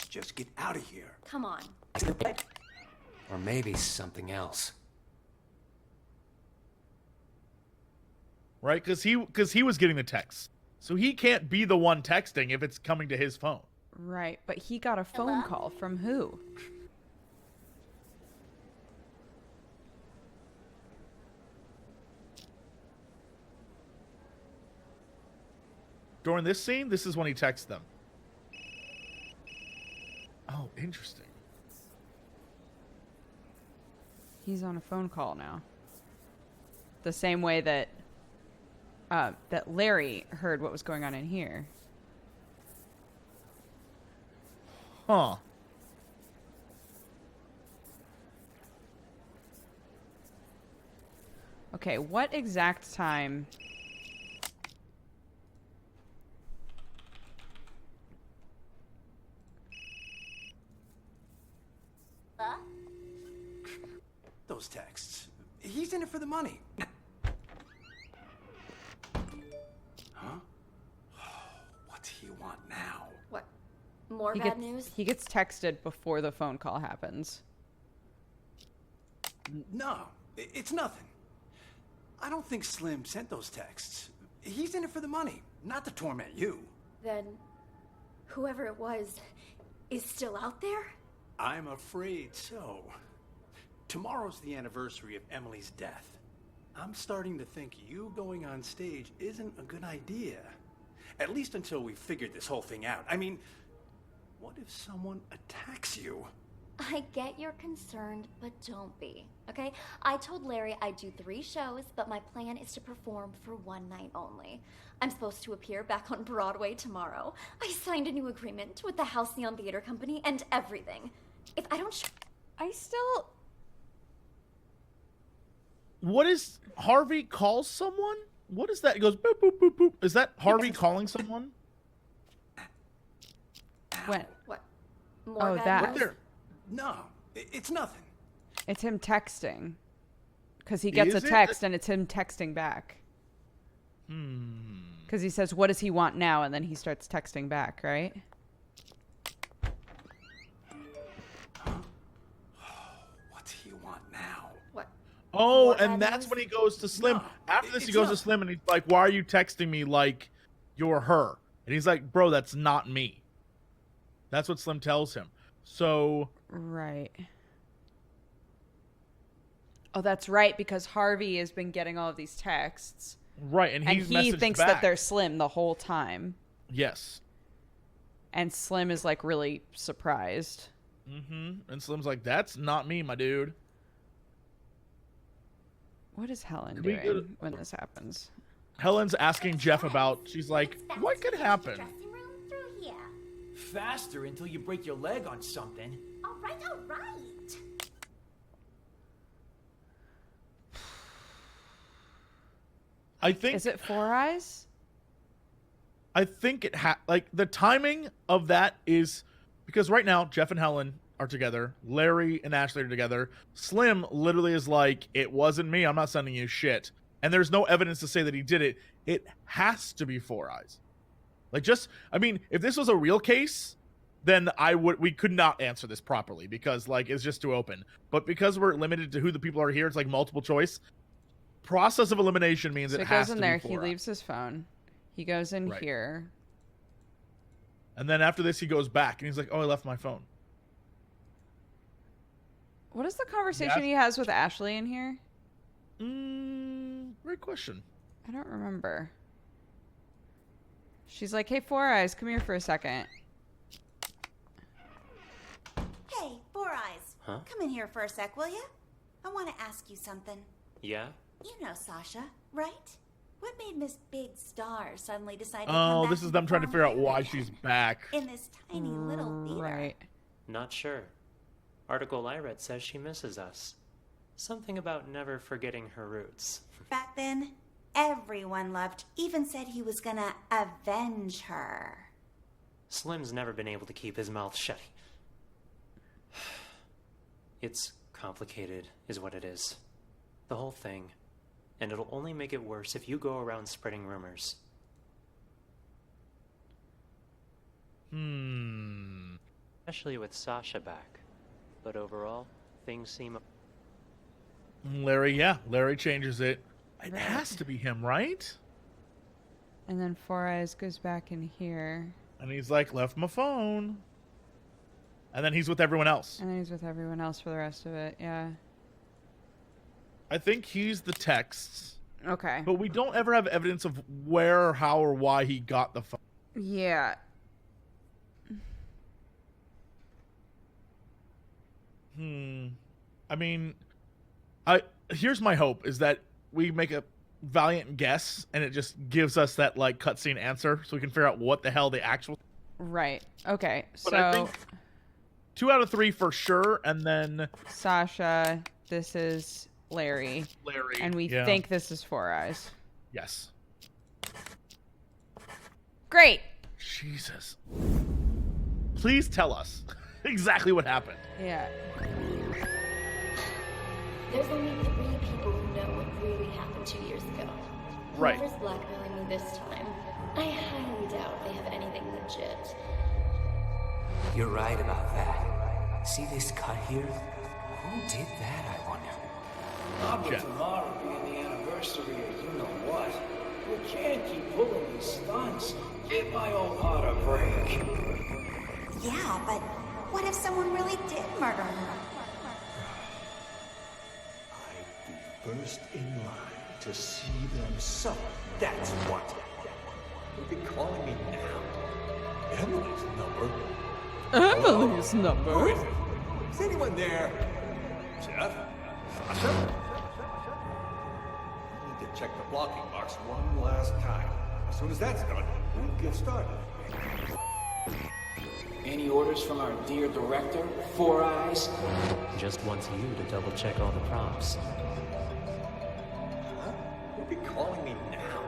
Just get out of here. Come on. Or maybe something else. Right? Because he was getting the text. So he can't be the one texting if it's coming to his phone. Right, but he got a phone call from who? During this scene, this is when he texts them. Oh, interesting. He's on a phone call now. The same way that that Larry heard what was going on in here. Huh. Okay, what exact time? Those texts. He's in it for the money. Huh? What do you want now? What? More He bad gets, news? he gets texted before the phone call happens. No, it's nothing. I don't think Slim sent those texts. He's in it for the money, not to torment you. Then, whoever it was is still out there? I'm afraid so. Tomorrow's the anniversary of Emily's death. I'm starting to think you going on stage isn't a good idea. At least until we figured this whole thing out. I mean, what if someone attacks you? I get you're concerned, but don't be, okay? I told Larry I'd do 3 shows, but my plan is to perform for 1 night only. I'm supposed to appear back on Broadway tomorrow. I signed a new agreement with the Halcyon Theater Company and everything. If I don't What is Harvey calls someone? What is that? He goes boop boop boop boop. Is that Harvey calling someone? What? More bad that. news? No, it's nothing. It's him texting. Because he gets Is a it? text and it's him texting back. Because he says, what does he want now? And then he starts texting back, right? What do you want now? What? Oh, More and bad that's news? when he goes to Slim. No, After this, he it's goes not. to Slim and he's like, why are you texting me like you're her? And he's like, bro, that's not me. That's what Slim tells him. So... Right. Oh, that's right, because Harvey has been getting all of these texts. Right, and he messaged thinks back. that they're Slim the whole time. Yes. And Slim is like really surprised. And Slim's like, that's not me, my dude. What is Helen Can we doing go to- when this happens? Helen's asking Jeff about, she's like, what could happen? Dressing room through here. Faster until you break your leg on something. All right, all right. I think... Is it Four Eyes? I think it like the timing of that is because right now Jeff and Helen are together, Larry and Ashley are together. Slim literally is like, it wasn't me, I'm not sending you shit. And there's no evidence to say that he did it. It has to be Four Eyes. Like, just, I mean, if this was a real case, then we could not answer this properly because like it's just too open. But because we're limited to who the people are here, it's like multiple choice. Process of elimination means So it he has goes to in there, be he Four Eyes. leaves his phone. He goes in Right. here. And then after this, he goes back and he's like, oh, I left my phone. What is the conversation he has with Ashley in here? Great question. I don't remember. She's like, hey, Four Eyes, come here for a second. Hey, Four Eyes. Huh? Come in here for a sec, will you? I want to ask you something. Yeah? You know Sasha, right? What made Miss Big Star suddenly decide to come Oh, back this is and them trying to perform figure out why again she's back. in this tiny little theater? Right. Not sure. Article I read says she misses us. Something about never forgetting her roots. Back then, everyone loved, even said he was gonna avenge her. Slim's never been able to keep his mouth shut. It's complicated, is what it is. The whole thing. And it'll only make it worse if you go around spreading rumors. Especially with Sasha back. But overall, things seem... Larry changes it. It has to be him, right? And then Four Eyes goes back in here. And he's like, left my phone. And then he's with everyone else. And then he's with everyone else for the rest of it, yeah. I think he's the texts. Okay. But we don't ever have evidence of where, or how, or why he got the phone. Yeah. I mean, here's my hope is that we make a valiant guess and it just gives us that like cutscene answer so we can figure out what the hell the actual... Right. Okay. But I think 2 out of 3 for sure, and then... Sasha, this is Larry. And we yeah. think this is Four Eyes. Yes. Great. Jesus. Please tell us exactly what happened. Yeah. There's only 3 people who know what really happened 2 years ago. Right. Whoever's blackmailing me this time, I highly doubt they have anything legit. You're right about that. See this cut here? Who did that, I wonder? Not with tomorrow being the anniversary of you know what. You can't keep pulling these stunts. Give my old heart a break. Yeah, but what if someone really did murder her? I'd be first in line to see them suffer. That's what. You'll be calling me now. Emily's number? Emily's Who number. is it? Is anyone there? Jeff? Sasha? I need to check the blocking box one last time. As soon as that's done, we'll get started. Any orders from our dear director, Four Eyes? Just wants you to double check all the props. You'll be calling me now.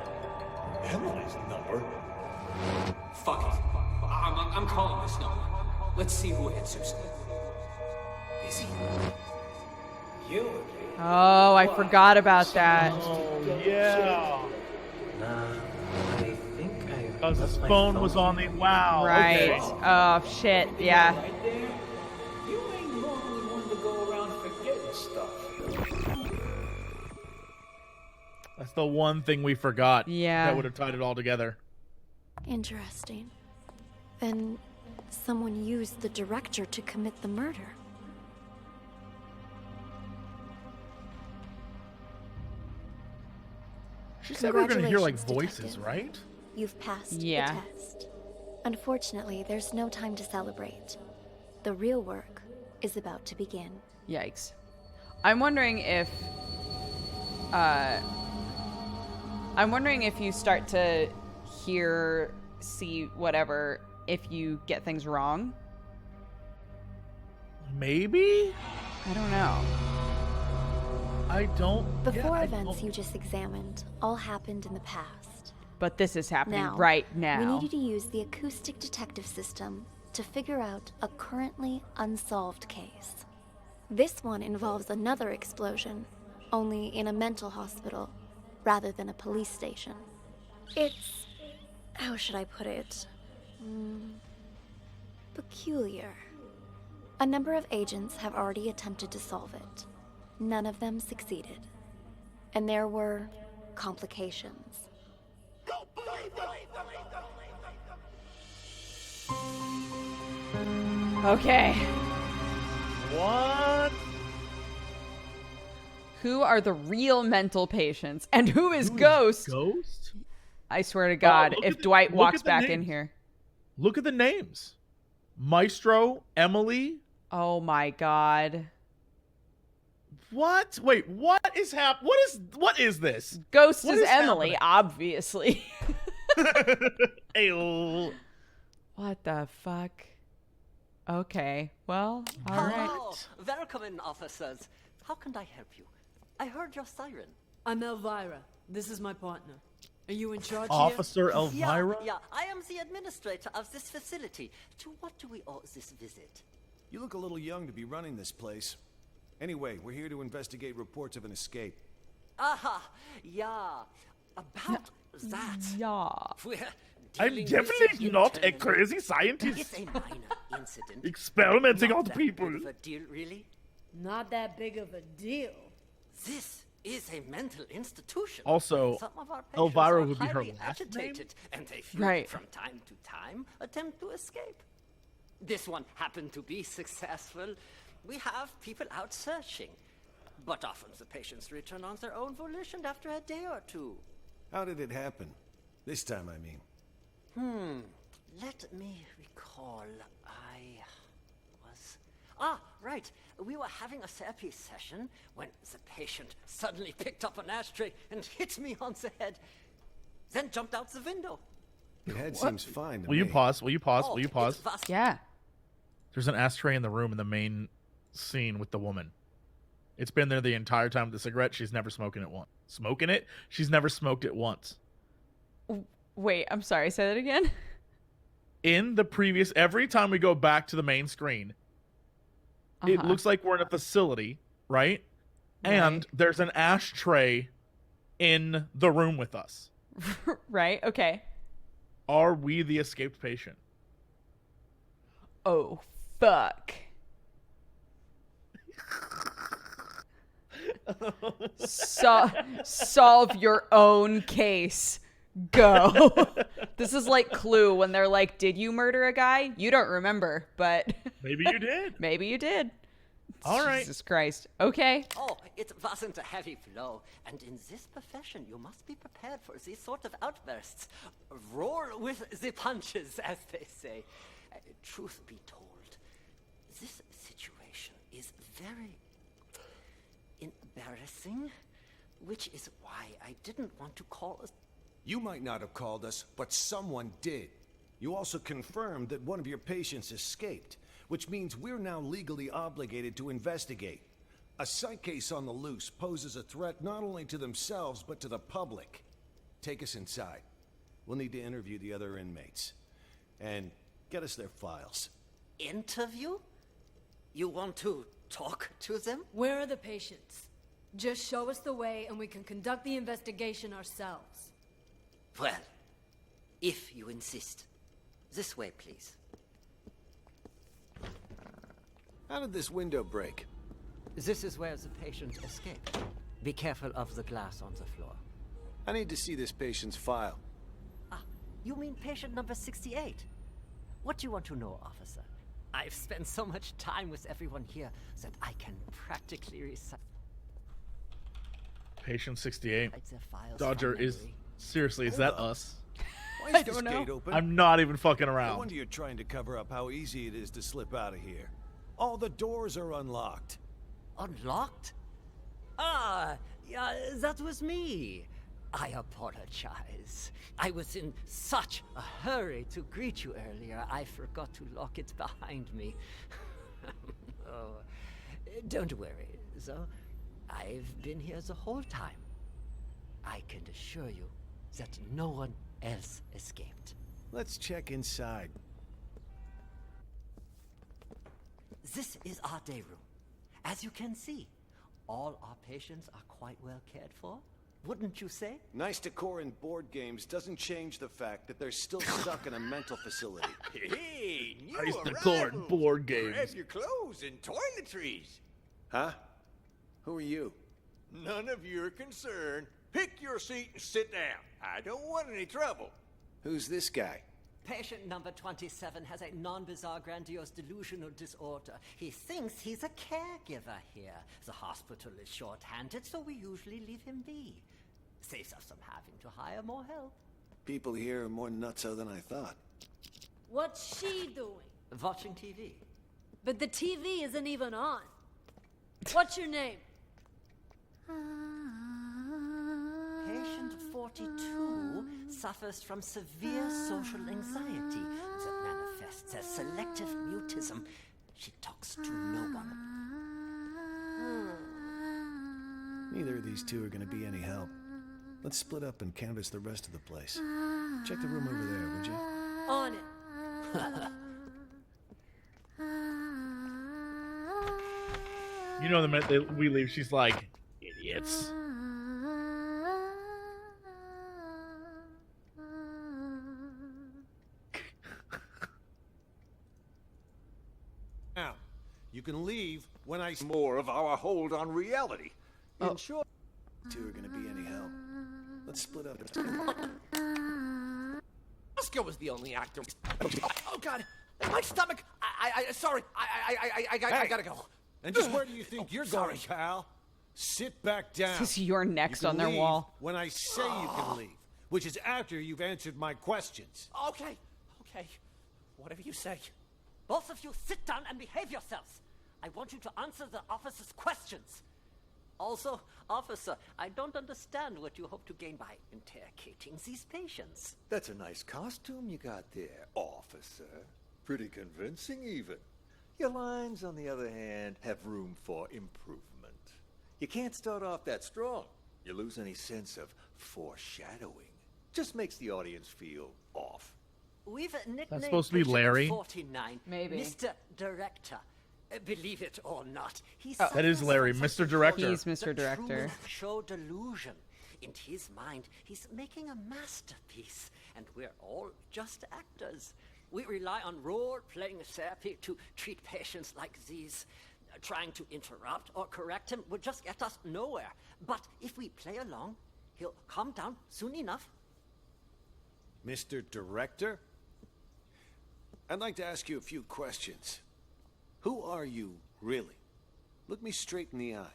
Emily's number? Fuck it. I'm calling this number. Let's see who answers. Busy? You? Oh, I forgot about that. Oh, yeah. I think I. Because his phone was on the. Wow. Right. Okay. Oh, shit. Yeah. Right there? You ain't normally one to go around forgetting stuff. That's the one thing we forgot. Yeah. That would have tied it all together. Interesting. Then someone used the director to commit the murder. She said we were going to hear like Congratulations, voices, Detective. right? You've passed Yeah. the test. Unfortunately, there's no time to celebrate. The real work is about to begin. Yikes. I'm wondering if you start to hear, see, whatever, if you get things wrong. Maybe? I don't know. I don't. The yeah, four I events don't- you just examined all happened in the past. But this is happening Now, right we now. need you to use the acoustic detective system to figure out a currently unsolved case. This one involves another explosion, only in a mental hospital rather than a police station. It's, how should I put it? Peculiar. A number of agents have already attempted to solve it. None of them succeeded. And there were complications. Okay. What? Who are the real mental patients? And who is Ghost? Ghost? I swear to God, look if at the- Dwight look walks at the back in names. here. Look at the names. Maestro, Emily. Oh my God. What? Wait, what is what is this? Ghost What is is Emily, happening? obviously. Ayo. What the fuck? Okay, well, all right. Hello. Welcome in, officers. How can I help you? I heard your siren. I'm Elvira. This is my partner. Are you in charge Officer here? Elvira? Yeah, I am the administrator of this facility. To what do we owe this visit? You look a little young to be running this place. Anyway, we're here to investigate reports of an escape. Aha, yeah. About that. Yeah. We're I'm dealing with definitely it not a internally. crazy It's scientist. a minor incident. Experimenting Not on that people. big of a deal, really. Not that big of a deal. This is a mental institution. Also, Some of our patients Elvira are would be her highly last name? agitated, and they Right. from time to time attempt to escape. This one happened to be successful. We have people out searching, but often the patients return on their own volition after a day or two. How did it happen? This time, I mean. Let me recall. Right. We were having a therapy session when the patient suddenly picked up an ashtray and hit me on the head, then jumped out the window. Your head seems fine to Will me. you pause? Will you pause? Oh, Will you pause? it was- Yeah. There's an ashtray in the room in the main scene with the woman. It's been there the entire time with the cigarette. She's never smoking it once. Smoking it? She's never smoked it once. Wait, I'm sorry. Say that again. In the previous, every time we go back to the main screen, it Uh-huh. looks like we're in a facility, right? And there's an ashtray in the room with us. Right? Okay. Are we the escaped patient? Oh, fuck. Solve your own case. Go. This is like Clue when they're like, did you murder a guy? You don't remember, but Maybe you did. maybe you did. All right. Jesus Christ. Okay. Oh, it wasn't a heavy blow. And in this profession, you must be prepared for these sort of outbursts. Roll with the punches, as they say. Truth be told, this situation is very embarrassing, which is why I didn't want to call us. You might not have called us, but someone did. You also confirmed that one of your patients escaped, which means we're now legally obligated to investigate. A psych case on the loose poses a threat not only to themselves, but to the public. Take us inside. We'll need to interview the other inmates. And get us their files. Interview? You want to talk to them? Where are the patients? Just show us the way and we can conduct the investigation ourselves. Well, if you insist. This way, please. How did this window break? This is where the patient escaped. Be careful of the glass on the floor. I need to see this patient's file. Ah, you mean patient number 68? What do you want to know, officer? I've spent so much time with everyone here that I can practically recite. Patient 68. Their files Dodger from is memory. seriously, is that us? Why is this gate open? I'm not even fucking No around. wonder you're trying to cover up how easy it is to slip out of here. All the doors are unlocked. Unlocked? Ah, yeah, that was me. I apologize. I was in such a hurry to greet you earlier, I forgot to lock it behind me. Oh, don't worry, though. I've been here the whole time. I can assure you that no one else escaped. Let's check inside. This is our day room. As you can see, all our patients are quite well cared for. Wouldn't you say? Nice decor in board games doesn't change the fact that they're still stuck in a mental facility. Hey, new Nice decor in arrival. board games. Grab your clothes and toiletries. Huh? Who are you? None of your concern. Pick your seat and sit down. I don't want any trouble. Who's this guy? Patient number 27 has a non-bizarre grandiose delusional disorder. He thinks he's a caregiver here. The hospital is short-handed, so we usually leave him be. Saves us from having to hire more help. People here are more nutso than I thought. What's she doing? Watching TV. But the TV isn't even on. What's your name? Patient 42 suffers from severe social anxiety that manifests as selective mutism. She talks to no one. Neither of these two are going to be any help. Let's split up and canvass the rest of the place. Check the room over there, would you? On it. You know, the minute we leave, she's like, idiots. Now, you can leave when I... More of our hold on reality. In short, Two are going to be any help. Let's split up. Oscar was the only actor. Oh God, my stomach. Sorry. I gotta go. And just where do you think you're sorry. going, pal? Sit back down. This is your next You can on their leave wall. when I say you can leave, which is after you've answered my questions. Okay. Whatever you say. Both of you sit down and behave yourselves. I want you to answer the officer's questions. Also, officer, I don't understand what you hope to gain by interrogating these patients. That's a nice costume you got there, officer. Pretty convincing, even. Your lines, on the other hand, have room for improvement. You can't start off that strong. You lose any sense of foreshadowing. Just makes the audience feel off. We've nicknamed That's supposed to be patient Larry. 49, Maybe. Mr. Director. Believe it or not, he That is suffers Larry, from Mr. Director. He's Mr. the Director. Truman Show delusion. In his mind, he's making a masterpiece, and we're all just actors. We rely on role-playing therapy to treat patients like these. Trying to interrupt or correct him would just get us nowhere. But if we play along, he'll calm down soon enough. Mr. Director? I'd like to ask you a few questions. Who are you, really? Look me straight in the eye.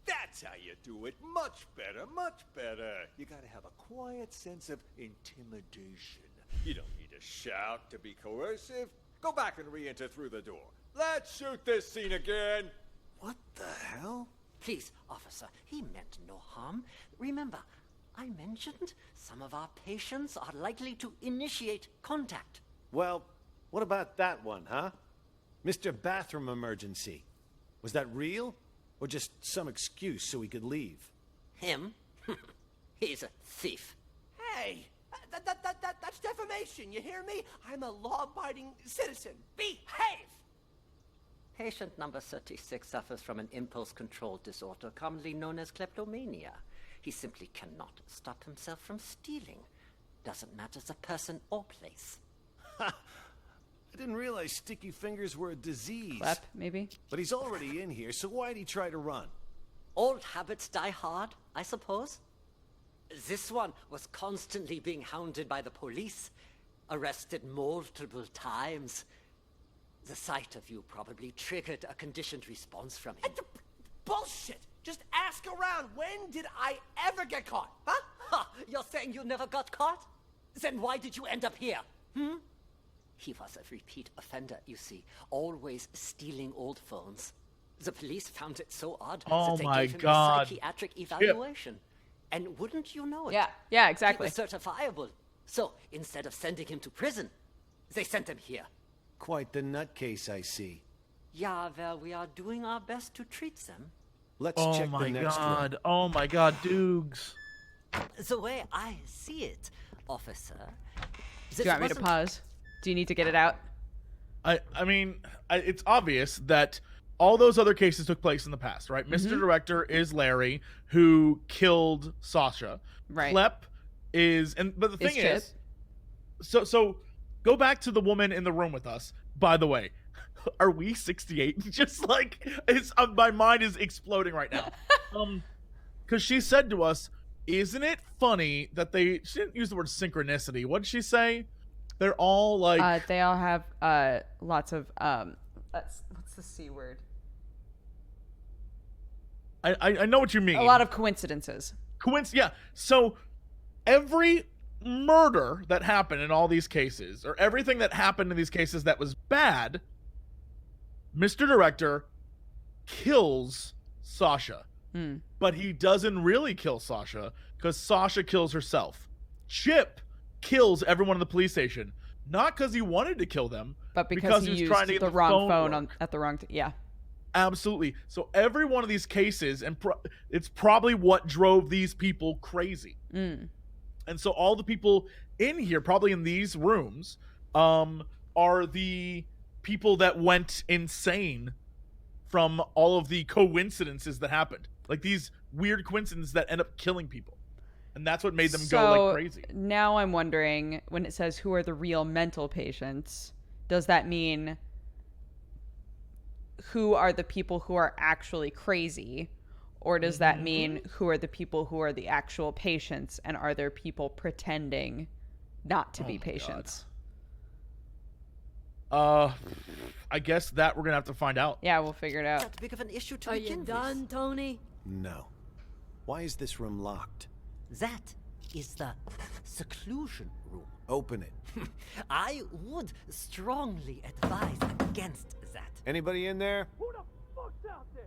That's how you do it. Much better, much better. You gotta have a quiet sense of intimidation. You don't need to shout to be coercive. Go back and re-enter through the door. Let's shoot this scene again. What the hell? Please, officer, he meant no harm. Remember, I mentioned some of our patients are likely to initiate contact. Well, what about that one, huh? Mr. Bathroom Emergency. Was that real? Or just some excuse so he could leave? Him? He's a thief. Hey, that's defamation, you hear me? I'm a law-abiding citizen. Behave! Patient number 36 suffers from an impulse control disorder commonly known as kleptomania. He simply cannot stop himself from stealing. Doesn't matter the person or place. Ha! I didn't realize sticky fingers were a disease. Klep, maybe? But he's already in here, so why'd he try to run? Old habits die hard, I suppose. This one was constantly being hounded by the police, arrested multiple times. The sight of you probably triggered a conditioned response from him. Bullshit! Just ask around. When did I ever get caught? Huh? Ha! You're saying you never got caught? Then why did you end up here? He was a repeat offender, you see, always stealing old phones. The police found it so odd that they gave him a psychiatric evaluation. And wouldn't you know it? Yeah, exactly. He was certifiable. So, instead of sending him to prison, they sent him here. Quite the nutcase, I see. Yeah, well, we are doing our best to treat them. Let's check the next room. Oh my god, Dukes. The way I see it, officer... Do you want me to pause? Do you need to get it out? I mean, it's obvious that all those other cases took place in the past, right? Mr. Director is Larry, who killed Sasha. Right. Klep is... But the thing is... So go back to the woman in the room with us. By the way, are we 68? Just like... my mind is exploding right now. Because she said to us, isn't it funny that she didn't use the word synchronicity. What did she say? They're all like... they all have lots of... what's the C word? I know what you mean. A lot of coincidences. Yeah. So every murder that happened in all these cases, or everything that happened in these cases that was bad, Mr. Director kills Sasha. But he doesn't really kill Sasha, because Sasha kills herself. Chip kills everyone in the police station, not because he wanted to kill them, but because he was used trying to get the wrong phone at the wrong yeah. Absolutely. So every one of these cases, and it's probably what drove these people crazy. And so all the people in here, probably in these rooms, are the people that went insane from all of the coincidences that happened. Like these weird coincidences that end up killing people. And that's what made them go like crazy. Now I'm wondering, when it says who are the real mental patients, does that mean who are the people who are actually crazy? Or does that mean who are the people who are the actual patients, and are there people pretending not to be patients? I guess that we're going to have to find out. Yeah, we'll figure it out. That big of an issue to Are begin you done, Tony? No. Why is this room locked? That is the seclusion room. Open it. I would strongly advise against that. Anybody in there? Who the fuck's out there?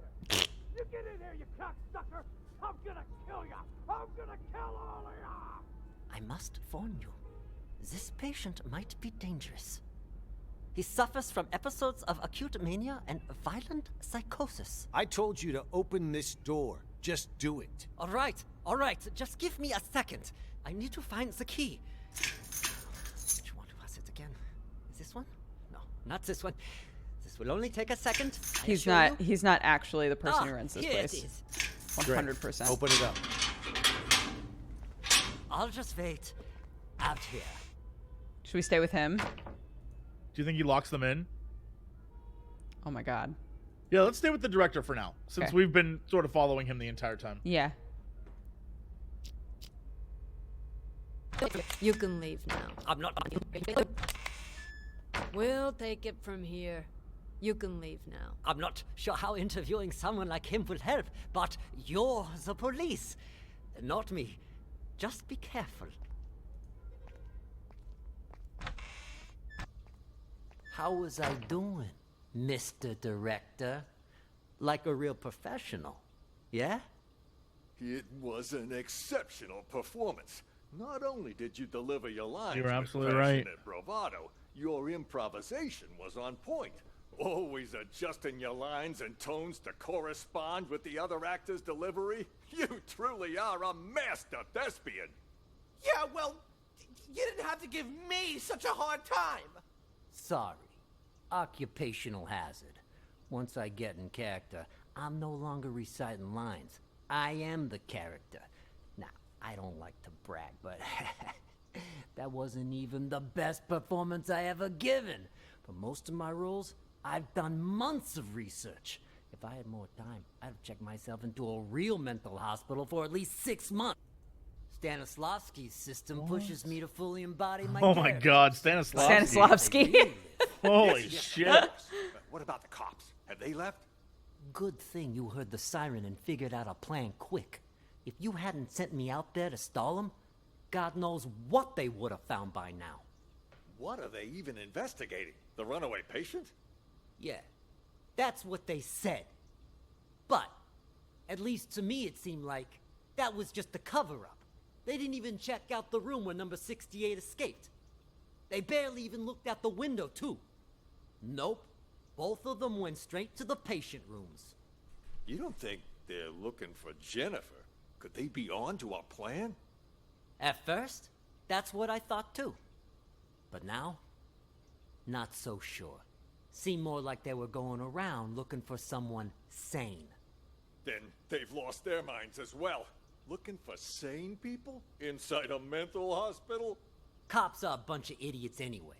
You get in here, you cocksucker! I'm gonna kill ya! I'm gonna kill all of ya! I must warn you, this patient might be dangerous. He suffers from episodes of acute mania and violent psychosis. I told you to open this door. Just do it. All right. Just give me a second. I need to find the key. Which one was it again? Is this one? No, not this one. This will only take a second. He's not actually the person who runs this place. It is. 100%. Open it up. I'll just wait out here. Should we stay with him? Do you think he locks them in? Oh my god. Yeah, let's stay with the director for now, since we've been sort of following him the entire time. Yeah. You can leave now. I'm not... We'll take it from here. You can leave now. I'm not sure how interviewing someone like him will help, but you're the police. Not me. Just be careful. How was I doing, Mr. Director? Like a real professional, yeah? It was an exceptional performance. Not only did you deliver your lines You're with absolutely passion right. and bravado, your improvisation was on point. Always adjusting your lines and tones to correspond with the other actor's delivery. You truly are a master thespian. Yeah, well, you didn't have to give me such a hard time. Sorry. Occupational hazard. Once I get in character, I'm no longer reciting lines. I am the character. Now, I don't like to brag, but that wasn't even the best performance I ever given. For most of my roles, I've done months of research. If I had more time, I'd have checked myself into a real mental hospital for at least 6 months. Stanislavski's system pushes me to fully embody my Oh character. my God, Stanislavski. Stanislavski. Holy Yes, shit. of course. But what about the cops? Have they left? Good thing you heard the siren and figured out a plan quick. If you hadn't sent me out there to stall them, God knows what they would have found by now. What are they even investigating? The runaway patient? Yeah, that's what they said. But, at least to me it seemed like that was just a cover-up. They didn't even check out the room where number 68 escaped. They barely even looked out the window, too. Nope. Both of them went straight to the patient rooms. You don't think they're looking for Jennifer? Could they be on to our plan? At first, that's what I thought, too. But now, not so sure. Seemed more like they were going around looking for someone sane. Then they've lost their minds as well. Looking for sane people? Inside a mental hospital? Cops are a bunch of idiots anyway.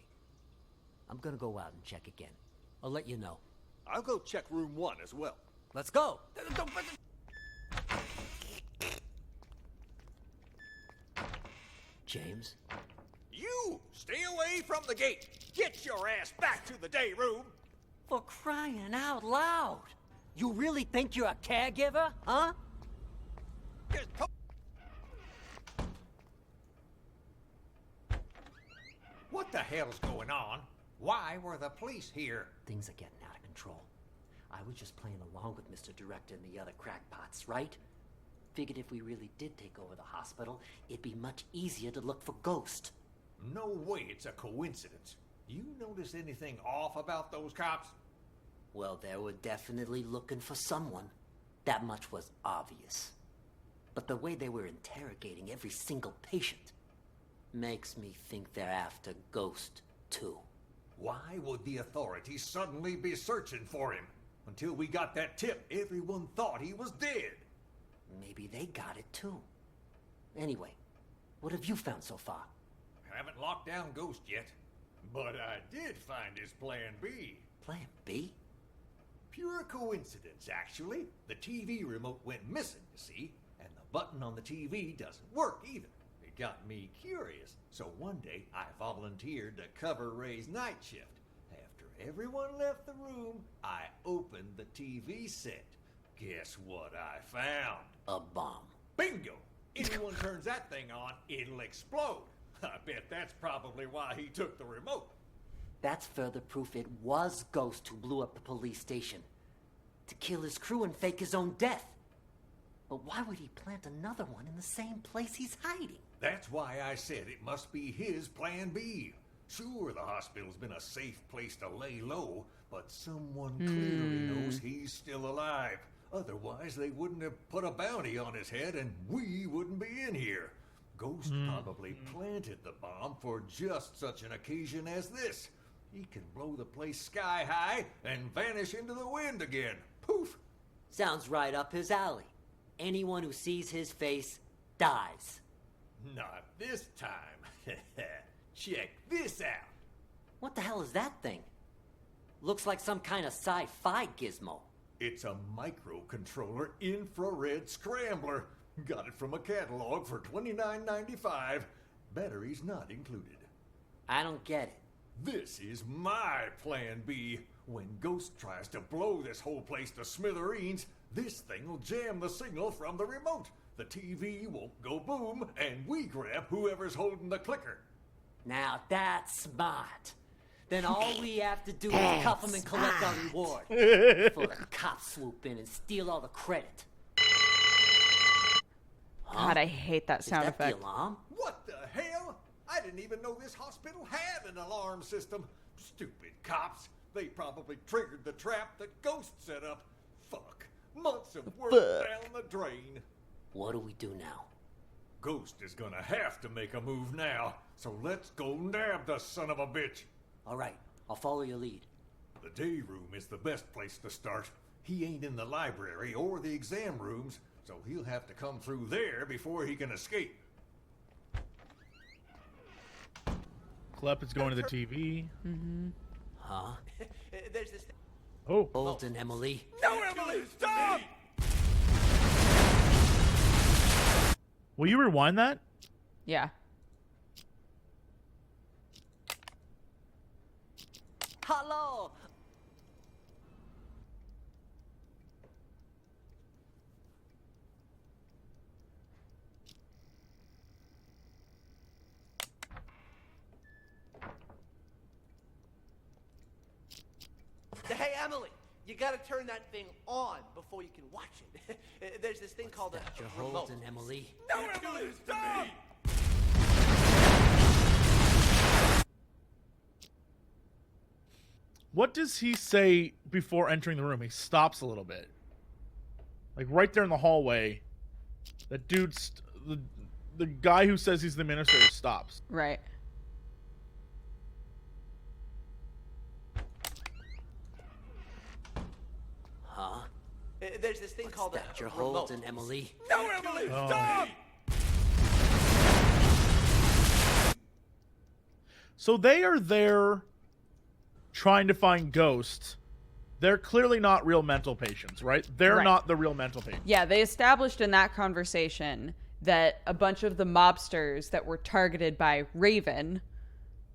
I'm gonna go out and check again. I'll let you know. I'll go check room 1 as well. Let's go! James? You! Stay away from the gate! Get your ass back to the day room! For crying out loud! You really think you're a caregiver, huh? What the hell's going on? Why were the police here? Things are getting out of control. I was just playing along with Mr. Director and the other crackpots, right? Figured if we really did take over the hospital, it'd be much easier to look for Ghost. No way it's a coincidence. You notice anything off about those cops? Well, they were definitely looking for someone. That much was obvious. But the way they were interrogating every single patient makes me think they're after Ghost, too. Why would the authorities suddenly be searching for him? Until we got that tip, everyone thought he was dead. Maybe they got it, too. Anyway, what have you found so far? Haven't locked down Ghost yet. But I did find his Plan B. Plan B? Pure coincidence, actually. The TV remote went missing, you see, and the button on the TV doesn't work either. It got me curious, so one day I volunteered to cover Ray's night shift. After everyone left the room, I opened the TV set. Guess what I found? A bomb. Bingo! Anyone turns that thing on, it'll explode. I bet that's probably why he took the remote. That's further proof it was Ghost who blew up the police station. To kill his crew and fake his own death. But why would he plant another one in the same place he's hiding? That's why I said it must be his Plan B. Sure, the hospital's been a safe place to lay low, but someone clearly knows he's still alive. Otherwise, they wouldn't have put a bounty on his head and we wouldn't be in here. Ghost probably planted the bomb for just such an occasion as this. He can blow the place sky high and vanish into the wind again. Poof! Sounds right up his alley. Anyone who sees his face dies. Not this time. Check this out. What the hell is that thing? Looks like some kind of sci-fi gizmo. It's a microcontroller infrared scrambler. Got it from a catalog for $29.95. Batteries not included. I don't get it. This is my Plan B. When Ghost tries to blow this whole place to smithereens, this thing will jam the signal from the remote. The TV won't go boom, and we grab whoever's holding the clicker. Now that's smart. Then all we have to do is cuff him and collect our reward. Before the cops swoop in and steal all the credit. God, I hate that sound Is that effect. the alarm? What the hell? I didn't even know this hospital had an alarm system. Stupid cops. They probably triggered the trap that Ghost set up. Fuck. Months of work down the drain. What do we do now? Ghost is gonna have to make a move now. So let's go nab the son of a bitch. All right, I'll follow your lead. The day room is the best place to start. He ain't in the library or the exam rooms, so he'll have to come through there before he can escape. Clep is going to the TV. Huh? There's this. Oh. Bolton, Emily. No, Emily, stop! Will you rewind that? Yeah. Hello. Hey, Emily, you gotta turn that thing on before you can watch it. There's this thing called a You're remote. holding, Emily. No, Emily, stop! What does he say before entering the room? He stops a little bit. Like right there in the hallway. That dude's the guy who says he's the minister stops. Right. Huh? There's this thing called a You're remote. holding, Emily. No, Emily, stop! So they are there trying to find ghosts. They're clearly not real mental patients, right? They're Right. not the real mental patients. Yeah, they established in that conversation that a bunch of the mobsters that were targeted by Raven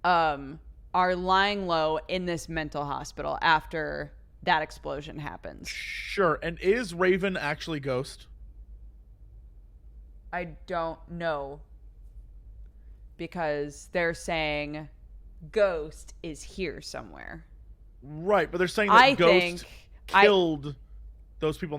are lying low in this mental hospital after that explosion happens. Sure. And is Raven actually Ghost? I don't know. Because they're saying Ghost is here somewhere. Right, but they're saying that I Ghost think killed those people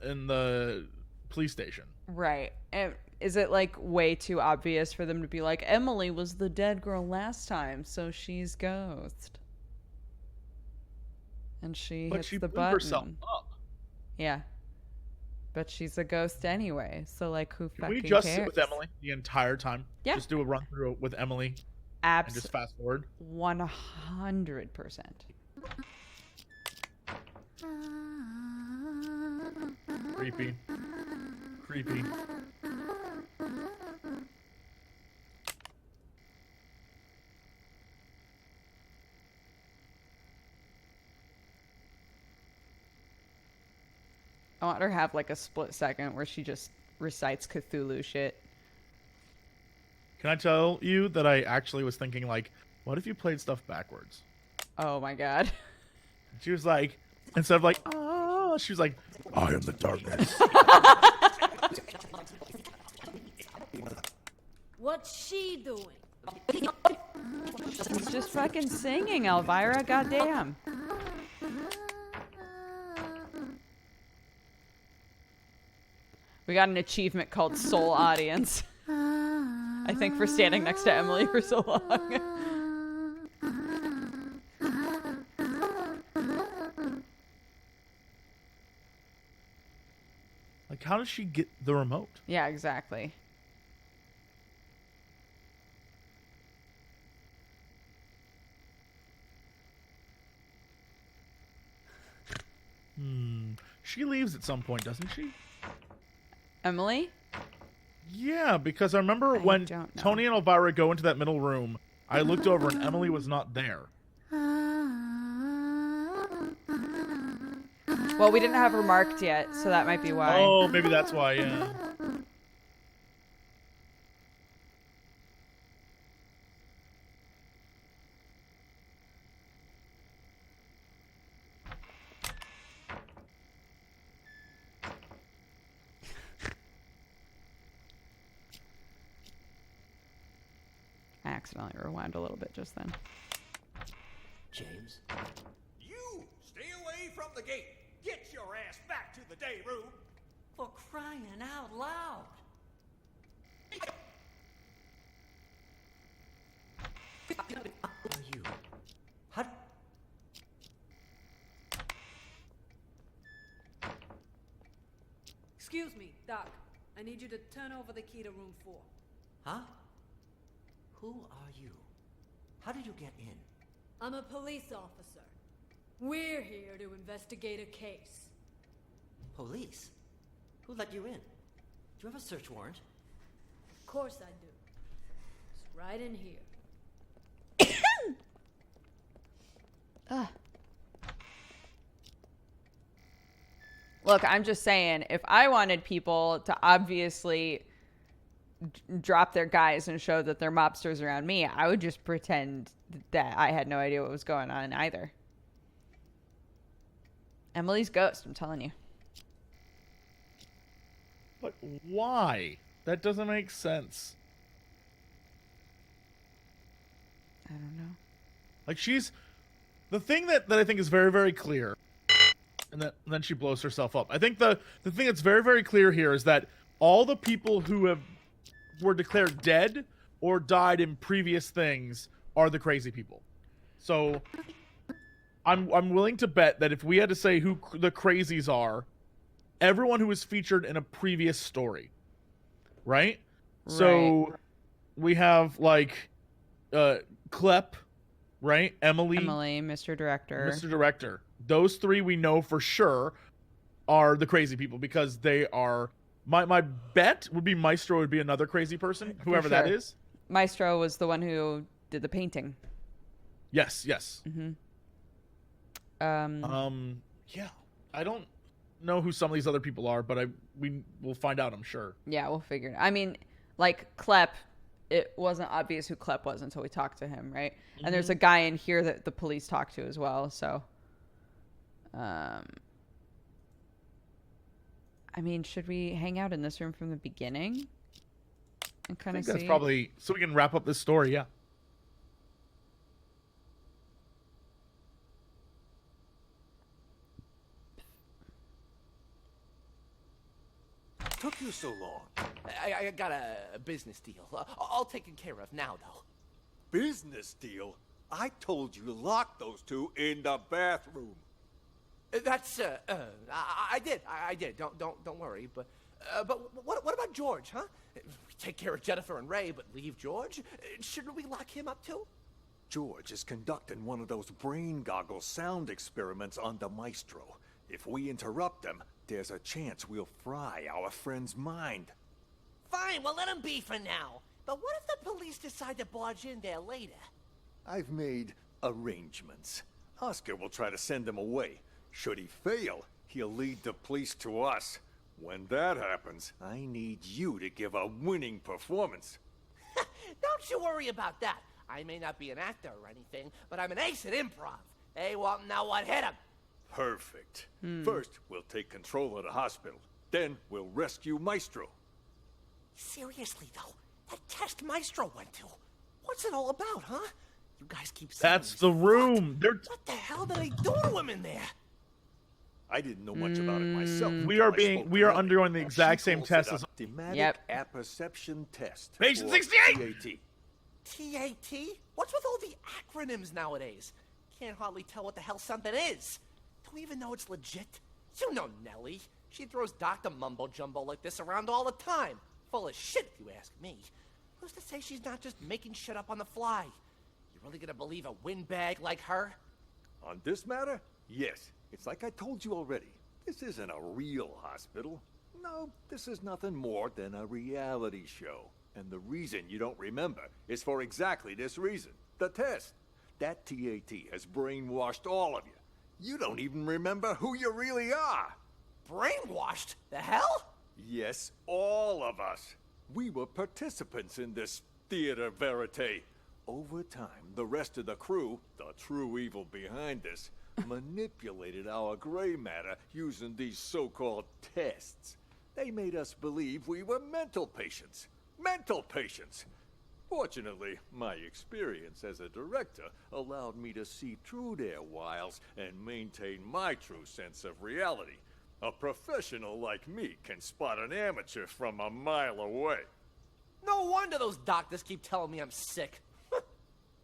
in the police station. Right. And is it like way too obvious for them to be like, Emily was the dead girl last time, so she's Ghost? And she But hits she the blew button. herself up. Yeah. But she's a ghost anyway, so like who Can fucking we just cares? sit with Emily the entire time? Yeah. Just do a run through with Emily. And just fast forward. 100%. Creepy. Creepy. I want her to have like a split second where she just recites Cthulhu shit. Can I tell you that I actually was thinking, like, what if you played stuff backwards? Oh my god. She was like, instead of like, oh, she was like, I am the darkness. What's she doing? She's just fucking singing, Elvira. Goddamn. We got an achievement called Soul Audience. I think for standing next to Emily for so long. Like, how does she get the remote? Yeah, exactly. She leaves at some point, doesn't she? Emily? Yeah, because I remember when Tony and Elvira go into that middle room, I looked over and Emily was not there. Well, we didn't have her marked yet, so that might be why. Oh, maybe that's why, yeah. accidentally rewind a little bit just then. James? You! Stay away from the gate! Get your ass back to the day room! For crying out loud. Are you? How? Excuse me, Doc. I need you to turn over the key to room 4. Huh? Who are you? How did you get in? I'm a police officer. We're here to investigate a case. Police? Who let you in? Do you have a search warrant? Of course I do. It's right in here. Look, I'm just saying, if I wanted people to obviously drop their guys and show that they're mobsters around me, I would just pretend that I had no idea what was going on either. Emily's ghost, I'm telling you. But why? That doesn't make sense. I don't know. Like, she's... The thing that I think is very, very clear, and then she blows herself up. I think the thing that's very, very clear here is that all the people who were declared dead or died in previous things are the crazy people. So I'm willing to bet that if we had to say who the crazies are, everyone who was featured in a previous story, right? So we have like Klep, right? Emily, Mr. Director. Those three we know for sure are the crazy people because they are. My bet would be Maestro would be another crazy person, whoever that is. Maestro was the one who did the painting. Yes. Mm-hmm. Yeah. I don't know who some of these other people are, but we will find out, I'm sure. Yeah, we'll figure it. I mean, like Klep, it wasn't obvious who Klep was until we talked to him, right? Mm-hmm. And there's a guy in here that the police talked to as well, so I mean, should we hang out in this room from the beginning and kind of see? That's probably so we can wrap up this story, yeah. Took you so long? I got a business deal. All taken care of now, though. Business deal? I told you to lock those two in the bathroom. That's I did. Don't worry. But what about George, huh? We take care of Jennifer and Ray, but leave George? Shouldn't we lock him up too? George is conducting one of those brain goggle sound experiments on the Maestro. If we interrupt them, there's a chance we'll fry our friend's mind. Fine, well let him be for now. But what if the police decide to barge in there later? I've made arrangements. Oscar will try to send him away. Should he fail, he'll lead the police to us. When that happens, I need you to give a winning performance. Don't you worry about that. I may not be an actor or anything, but I'm an ace at improv. Hey, well, now what? Hit him. Perfect. First, we'll take control of the hospital. Then, we'll rescue Maestro. Seriously, though, that test Maestro went to. What's it all about, huh? You guys keep saying that's the room. What the hell did they do to him in there? I didn't know much about it myself. We are undergoing the exact same test as thematic apperception test. Patient 68. TAT? What's with all the acronyms nowadays? Can't hardly tell what the hell something is. Don't even know it's legit. You know Nellie. She throws Dr. Mumbo Jumbo like this around all the time. Full of shit, if you ask me. Who's to say she's not just making shit up on the fly? You really gonna believe a windbag like her? On this matter? Yes. It's like I told you already. This isn't a real hospital. No, this is nothing more than a reality show. And the reason you don't remember is for exactly this reason. The test. That TAT has brainwashed all of you. You don't even remember who you really are. Brainwashed? The hell? Yes, all of us. We were participants in this theater verite. Over time, the rest of the crew, the true evil behind this, manipulated our gray matter using these so-called tests. They made us believe we were mental patients. Mental patients! Fortunately, my experience as a director allowed me to see through their wiles and maintain my true sense of reality. A professional like me can spot an amateur from a mile away. No wonder those doctors keep telling me I'm sick.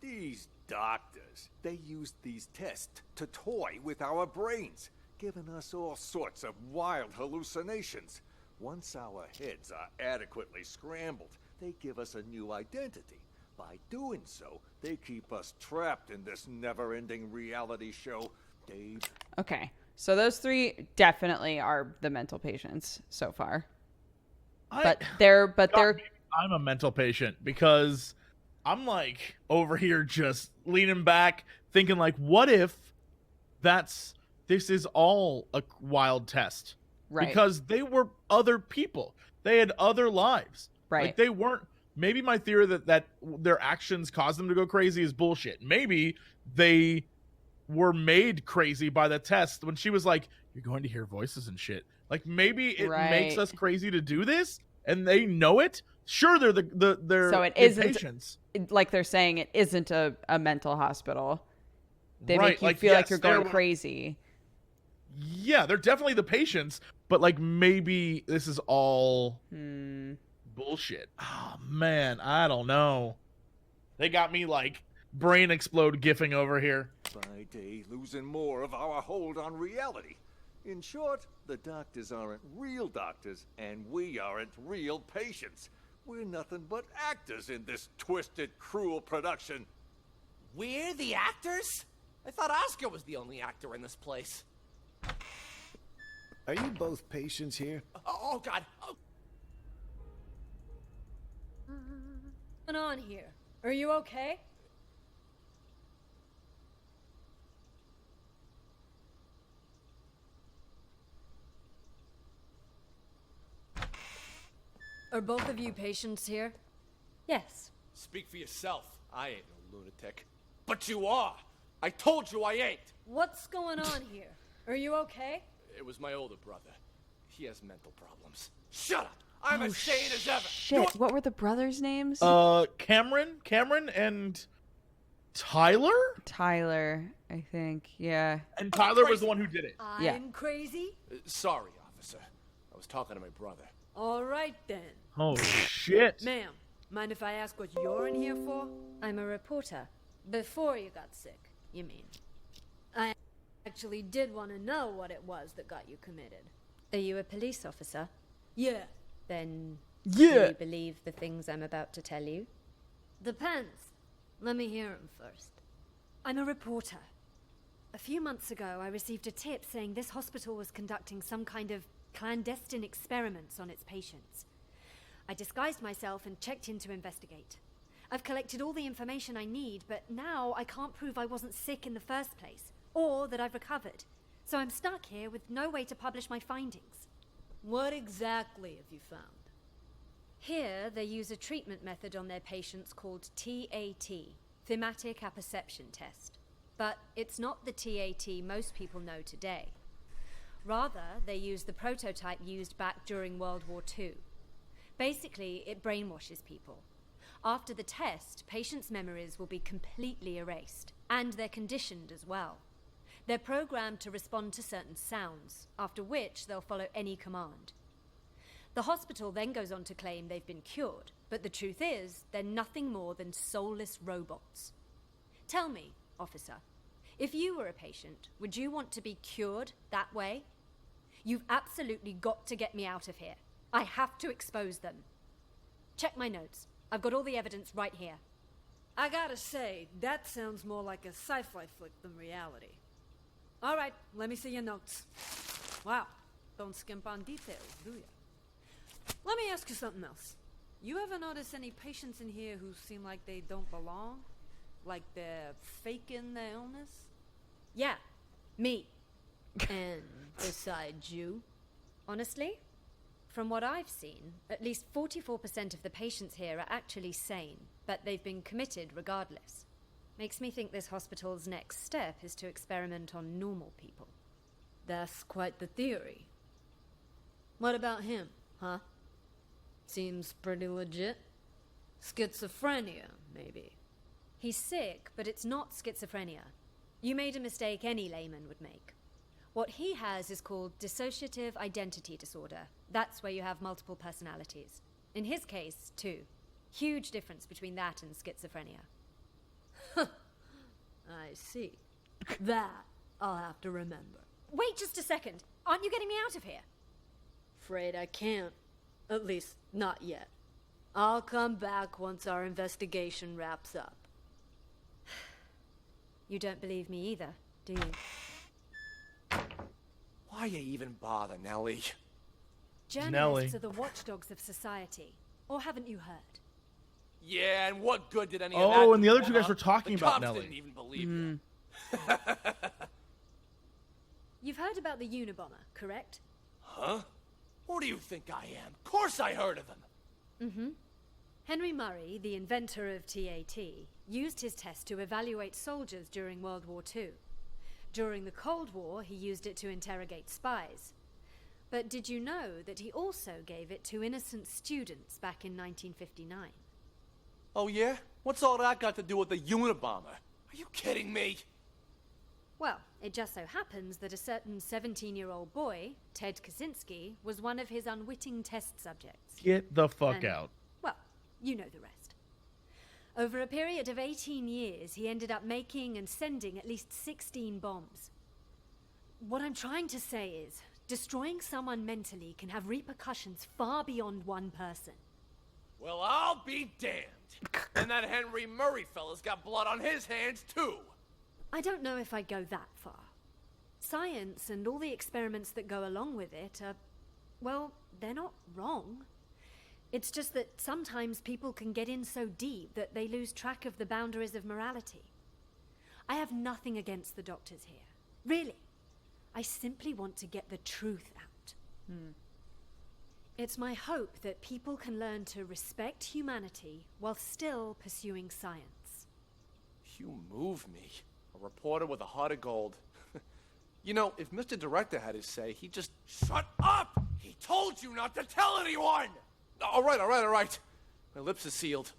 These doctors, they used these tests to toy with our brains, giving us all sorts of wild hallucinations. Once our heads are adequately scrambled, they give us a new identity. By doing so, they keep us trapped in this never-ending reality show. Okay, so those three definitely are the mental patients so far. I'm a mental patient because I'm like over here just leaning back, thinking like, what if this is all a wild test? Right. Because they were other people. They had other lives. Right. Like they weren't. Maybe my theory that their actions caused them to go crazy is bullshit. Maybe they were made crazy by the test when she was like, "You're going to hear voices and shit." Like maybe it makes us crazy to do this, and they know it. Sure, they're they're so it isn't patients. Like they're saying, it isn't a mental hospital. They Right, make you like, feel like yes, you're going they're- crazy. Yeah, they're definitely the patients, but like maybe this is all bullshit. Oh man, I don't know. They got me like brain explode gifting over here. By day, losing more of our hold on reality. In short, the doctors aren't real doctors, and we aren't real patients. We're nothing but actors in this twisted, cruel production. We're the actors? I thought Oscar was the only actor in this place. Are you both patients here? Oh God. Oh. What's going on here? Are you okay? Are both of you patients here? Yes. Speak for yourself. I ain't no lunatic. But you are. I told you I ain't. What's going on here? Are you okay? It was my older brother. He has mental problems. Shut up! I'm Oh, as sane as ever. Shit, what were the brothers' names? Cameron and Tyler? Tyler, I think. Yeah. And Tyler was the one who did it. I'm crazy? Sorry, officer. I was talking to my brother. All right then. Oh shit. Ma'am, mind if I ask what you're in here for? I'm a reporter. Before you got sick, you mean? I actually did want to know what it was that got you committed. Are you a police officer? Yeah. Then Yeah. do you believe the things I'm about to tell you? Depends. Let me hear 'em first. I'm a reporter. A few months ago, I received a tip saying this hospital was conducting some kind of clandestine experiments on its patients. I disguised myself and checked in to investigate. I've collected all the information I need, but now I can't prove I wasn't sick in the first place, or that I've recovered. So I'm stuck here with no way to publish my findings. What exactly have you found? Here, they use a treatment method on their patients called TAT, Thematic Apperception Test. But it's not the TAT most people know today. Rather, they use the prototype used back during World War II. Basically, it brainwashes people. After the test, patients' memories will be completely erased, and they're conditioned as well. They're programmed to respond to certain sounds, after which they'll follow any command. The hospital then goes on to claim they've been cured, but the truth is, they're nothing more than soulless robots. Tell me, officer, if you were a patient, would you want to be cured that way? You've absolutely got to get me out of here. I have to expose them. Check my notes. I've got all the evidence right here. I gotta say, that sounds more like a sci-fi flick than reality. All right, let me see your notes. Wow, don't skimp on details, do you? Let me ask you something else. You ever notice any patients in here who seem like they don't belong? Like they're faking their illness? Yeah, me. And besides you? Honestly, from what I've seen, at least 44% of the patients here are actually sane, but they've been committed regardless. Makes me think this hospital's next step is to experiment on normal people. That's quite the theory. What about him, huh? Seems pretty legit. Schizophrenia, maybe. He's sick, but it's not schizophrenia. You made a mistake any layman would make. What he has is called dissociative identity disorder. That's where you have multiple personalities. In his case, 2. Huge difference between that and schizophrenia. I see. That I'll have to remember. Wait just a second. Aren't you getting me out of here? Afraid I can't. At least, not yet. I'll come back once our investigation wraps up. You don't believe me either, do you? Why you even bother, Nellie? Journalists are the watchdogs of society. Or haven't you heard? Yeah, and what good did any of that Oh, do, and the other two guys huh? were talking The about cops Nellie. didn't even believe you. You've heard about the Unabomber, correct? Huh? Who do you think I am? Of course I heard of him. Mm-hmm. Henry Murray, the inventor of TAT, used his test to evaluate soldiers during World War II. During the Cold War, he used it to interrogate spies. But did you know that he also gave it to innocent students back in 1959? Oh, yeah? What's all that got to do with the Unabomber? Are you kidding me? Well, it just so happens that a certain 17-year-old boy, Ted Kaczynski, was one of his unwitting test subjects. Get the fuck And, out. Well, you know the rest. Over a period of 18 years, he ended up making and sending at least 16 bombs. What I'm trying to say is, destroying someone mentally can have repercussions far beyond one person. Well, I'll be damned. And that Henry Murray fella's got blood on his hands, too. I don't know if I'd go that far. Science and all the experiments that go along with it are, well, they're not wrong. It's just that sometimes people can get in so deep that they lose track of the boundaries of morality. I have nothing against the doctors here. Really. I simply want to get the truth out. It's my hope that people can learn to respect humanity while still pursuing science. You move me. A reporter with a heart of gold. You know, if Mr. Director had his say, he'd just shut up! He told you not to tell anyone! All right. My lips are sealed.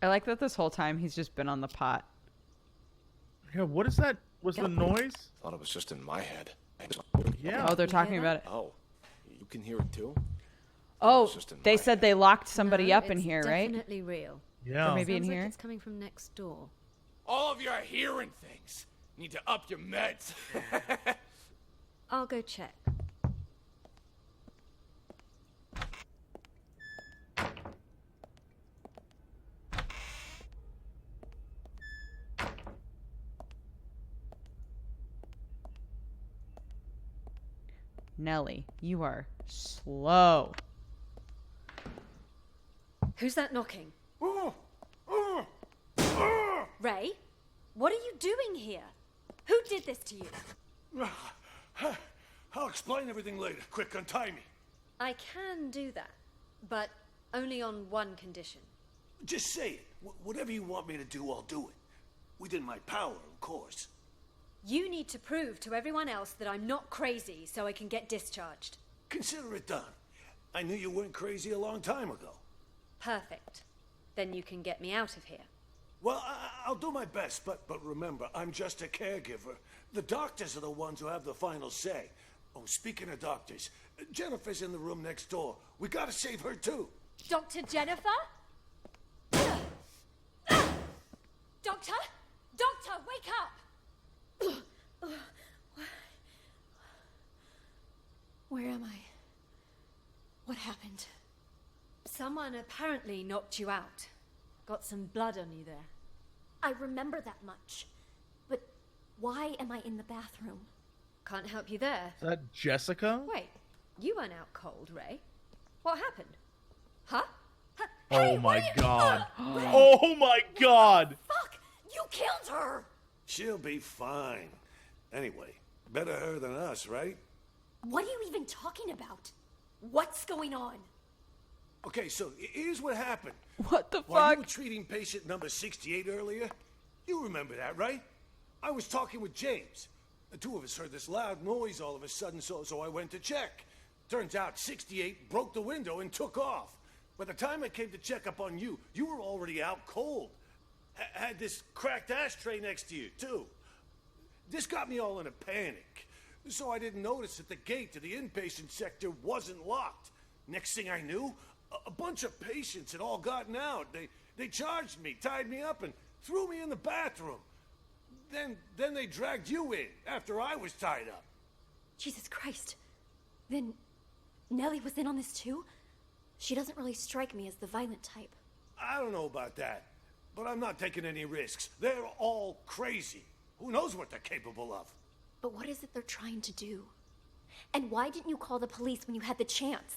I like that this whole time he's just been on the pot. Yeah, what is that? Was the noise? Thought it was just in my head. Yeah. Oh, they're talking about it. Oh, you can hear it too? Oh, just in they said they locked somebody No, up in it's here, right? Definitely real. Yeah. Or maybe Sounds in like here. it's coming from next door. All of you are hearing things. Need to up your meds. I'll go check. Nellie, you are slow. Who's that knocking? Ray? What are you doing here? Who did this to you? I'll explain everything later. Quick, untie me. I can do that, but only on one condition. Just say it. Whatever you want me to do, I'll do it. Within my power, of course. You need to prove to everyone else that I'm not crazy so I can get discharged. Consider it done. I knew you weren't crazy a long time ago. Perfect. Then you can get me out of here. Well, I'll do my best, but remember, I'm just a caregiver. The doctors are the ones who have the final say. Oh, speaking of doctors, Jennifer's in the room next door. We gotta save her, too. Dr. Jennifer? Doctor? Doctor, wake up! Where am I? What happened? Someone apparently knocked you out. Got some blood on you there. I remember that much. But why am I in the bathroom? Can't help you there. Is that Jessica? Wait, you weren't out cold, Ray. What happened? Huh? Oh my god. Oh my god. Fuck! You killed her! She'll be fine. Anyway, better her than us, right? What are you even talking about? What's going on? Okay, so here's what happened. What the While you fuck? were treating patient number 68 earlier, you remember that, right? I was talking with James. The two of us heard this loud noise all of a sudden, so I went to check. Turns out 68 broke the window and took off. By the time I came to check up on you, you were already out cold. Had this cracked ashtray next to you, too. This got me all in a panic. So I didn't notice that the gate to the inpatient sector wasn't locked. Next thing I knew, a bunch of patients had all gotten out. They charged me, tied me up, and threw me in the bathroom. Then they dragged you in after I was tied up. Jesus Christ. Then Nellie was in on this too? She doesn't really strike me as the violent type. I don't know about that, but I'm not taking any risks. They're all crazy. Who knows what they're capable of? But what is it they're trying to do? And why didn't you call the police when you had the chance?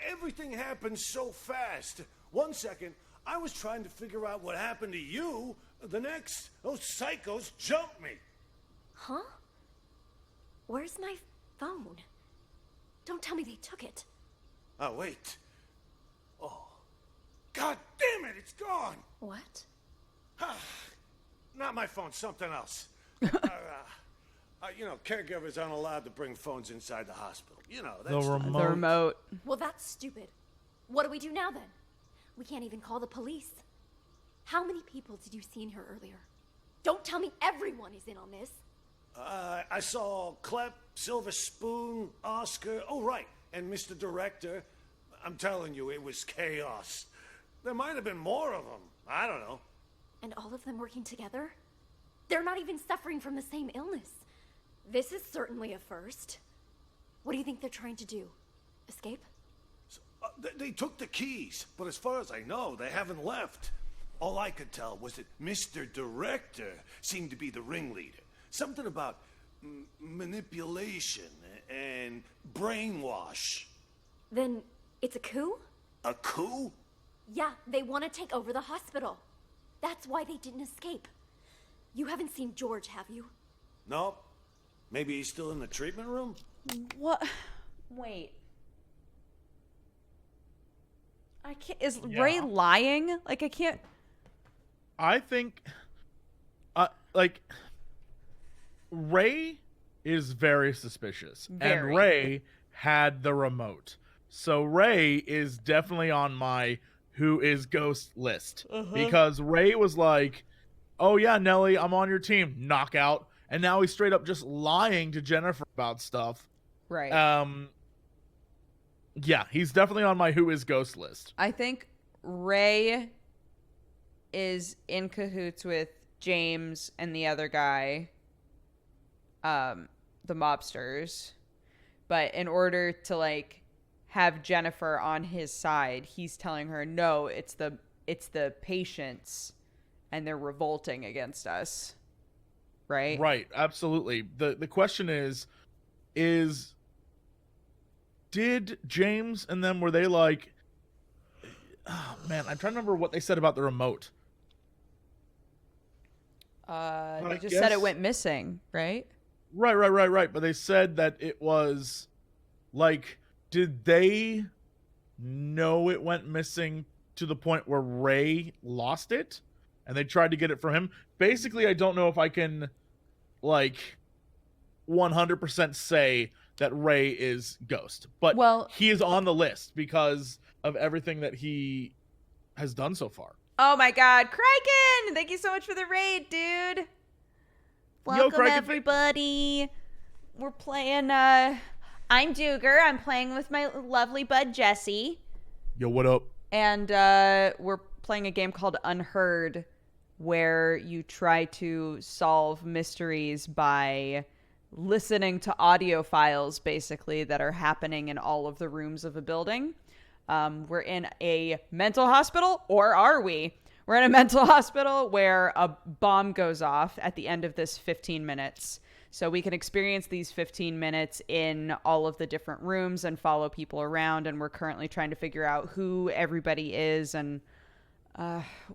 Everything happened so fast. 1 second, I was trying to figure out what happened to you. The next, those psychos jumped me. Huh? Where's my phone? Don't tell me they took it. Oh, wait. Oh. God damn it, it's gone! What? Not my phone, something else. Caregivers aren't allowed to bring phones inside the hospital. You know, that's The remote. Well, that's stupid. What do we do now then? We can't even call the police. How many people did you see in here earlier? Don't tell me everyone is in on this. I saw Clep, Silver Spoon, Oscar, oh right, and Mr. Director. I'm telling you, it was chaos. There might have been more of them. I don't know. And all of them working together? They're not even suffering from the same illness. This is certainly a first. What do you think they're trying to do? Escape? They took the keys, but as far as I know, they haven't left. All I could tell was that Mr. Director seemed to be the ringleader. Something about manipulation and brainwash. Then it's a coup? A coup? Yeah, they want to take over the hospital. That's why they didn't escape. You haven't seen George, have you? No. Maybe he's still in the treatment room? What? Wait. I can't. Is Ray lying? Like, I can't. I think, Ray is very suspicious. Very. And Ray had the remote. So Ray is definitely on my who is ghost list. Because Ray was like, oh yeah, Nellie, I'm on your team. Knockout. And now he's straight up just lying to Jennifer about stuff. Right. Yeah, he's definitely on my who is ghost list. I think Ray is in cahoots with James and the other guy, the mobsters. But in order to have Jennifer on his side, he's telling her, no, it's the patients and they're revolting against us. Right? Right, absolutely. The question is did James and them, were they like, oh man, I'm trying to remember what they said about the remote. They just said it went missing, right? Right. But they said that it was did they know it went missing to the point where Ray lost it and they tried to get it from him? Basically, I don't know if I can 100% say that Ray is Ghost, but he is on the list because of everything that he has done so far. Oh my God, Kraken! Thank you so much for the raid, dude. Welcome, everybody. We're playing, I'm Duger. I'm playing with my lovely bud, Jesse. Yo, what up? And we're playing a game called Unheard, where you try to solve mysteries by listening to audio files, basically, that are happening in all of the rooms of a building. We're in a mental hospital, or are we? We're in a mental hospital where a bomb goes off at the end of this 15 minutes. So we can experience these 15 minutes in all of the different rooms and follow people around. And we're currently trying to figure out who everybody is and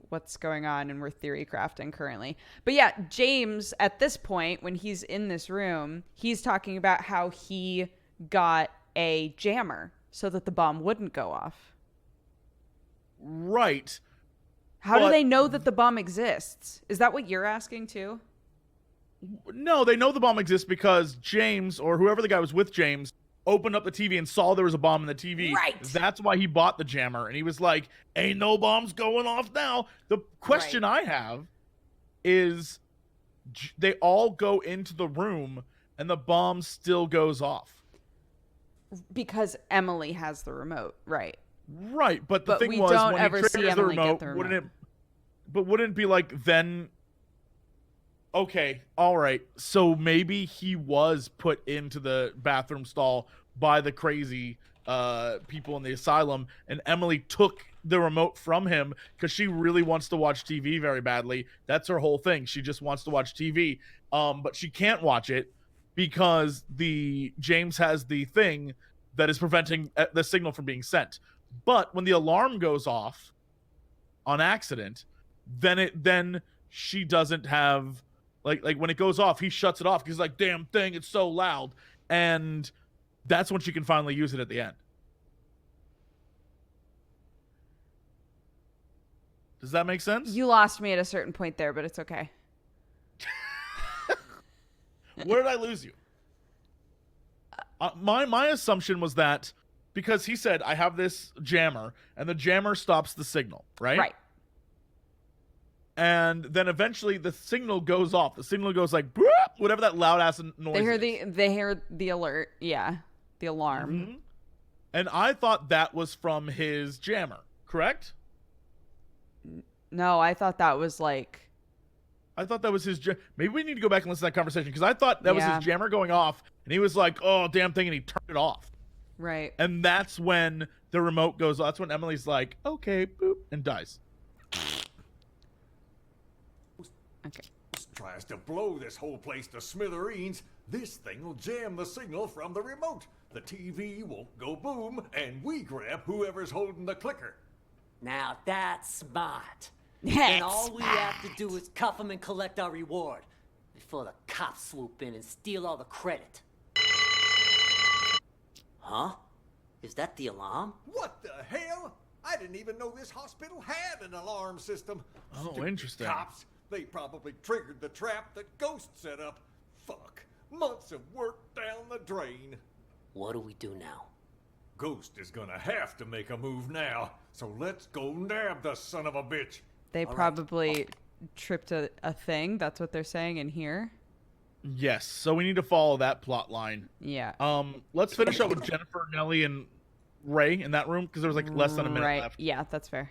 what's going on. And we're theory crafting currently. But yeah, James, at this point, when he's in this room, he's talking about how he got a jammer so that the bomb wouldn't go off. Right. How do they know that the bomb exists? Is that what you're asking too? No, they know the bomb exists because James, or whoever the guy was with James, opened up the TV and saw there was a bomb in the TV. Right. That's why he bought the jammer. And he was like, ain't no bombs going off now. The question I have is, they all go into the room and the bomb still goes off. Because Emily has the remote, right? Right, but the thing we was, don't when ever he see triggers the Emily get remote, the wouldn't it? remote. But wouldn't it be like then? Okay, all right. So maybe he was put into the bathroom stall by the crazy people in the asylum, and Emily took the remote from him because she really wants to watch TV very badly. That's her whole thing. She just wants to watch TV, but she can't watch it because James has the thing that is preventing the signal from being sent. But when the alarm goes off on accident, then she doesn't have like when it goes off, he shuts it off because he's like, damn thing, it's so loud. And that's when she can finally use it at the end. Does that make sense? You lost me at a certain point there, but it's okay. Where did I lose you? My assumption was that because he said, I have this jammer, and the jammer stops the signal, right? Right. And then eventually the signal goes off. The signal goes like, "Broop," whatever that loud ass noise They hear the alert. Yeah. The alarm. Mm-hmm. And I thought that was from his jammer, correct? No, I thought that was like... I thought that was his... Maybe we need to go back and listen to that conversation, because I thought that was his jammer going off, and he was like, oh, damn thing, and he turned it off. Right. And that's when the remote goes off. That's when Emily's like, okay, boop, and dies. Okay. Tries to blow this whole place to smithereens. This thing will jam the signal from the remote. The TV won't go boom, and we grab whoever's holding the clicker. Now that's smart. That's and all we have to do is cuff him and collect our reward before the cops swoop in and steal all the credit. Huh? Is that the alarm? What the hell? I didn't even know this hospital had an alarm system. Oh, Stupid interesting. Cops. They probably triggered the trap that Ghost set up. Fuck. Months of work down the drain. What do we do now? Ghost is gonna have to make a move now. So let's go nab the son of a bitch. They probably tripped a thing. That's what they're saying in here. Yes, so we need to follow that plot line. Yeah. Let's finish up with Jennifer, Nellie, and Ray in that room, because there was like less than a minute left. Yeah, that's fair.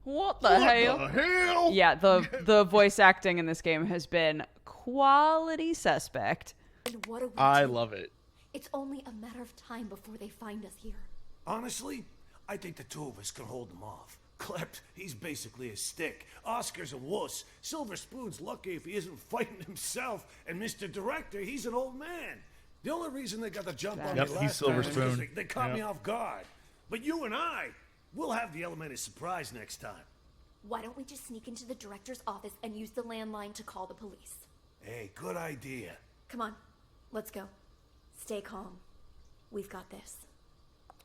What the hell? Yeah, the voice acting in this game has been quality suspect. And what do we I do? love it. It's only a matter of time before they find us here. Honestly, I think the two of us can hold them off. Klept, he's basically a stick. Oscar's a wuss. Silver Spoon's lucky if he isn't fighting himself. And Mr. Director, he's an old man. The only reason they got the jump on me Yep, he's last Silver time is 'cause Spoon. they caught me Yep. off guard. But you and we'll have the element of surprise next time. Why don't we just sneak into the director's office and use the landline to call the police? Hey, good idea. Come on, let's go. Stay calm. We've got this.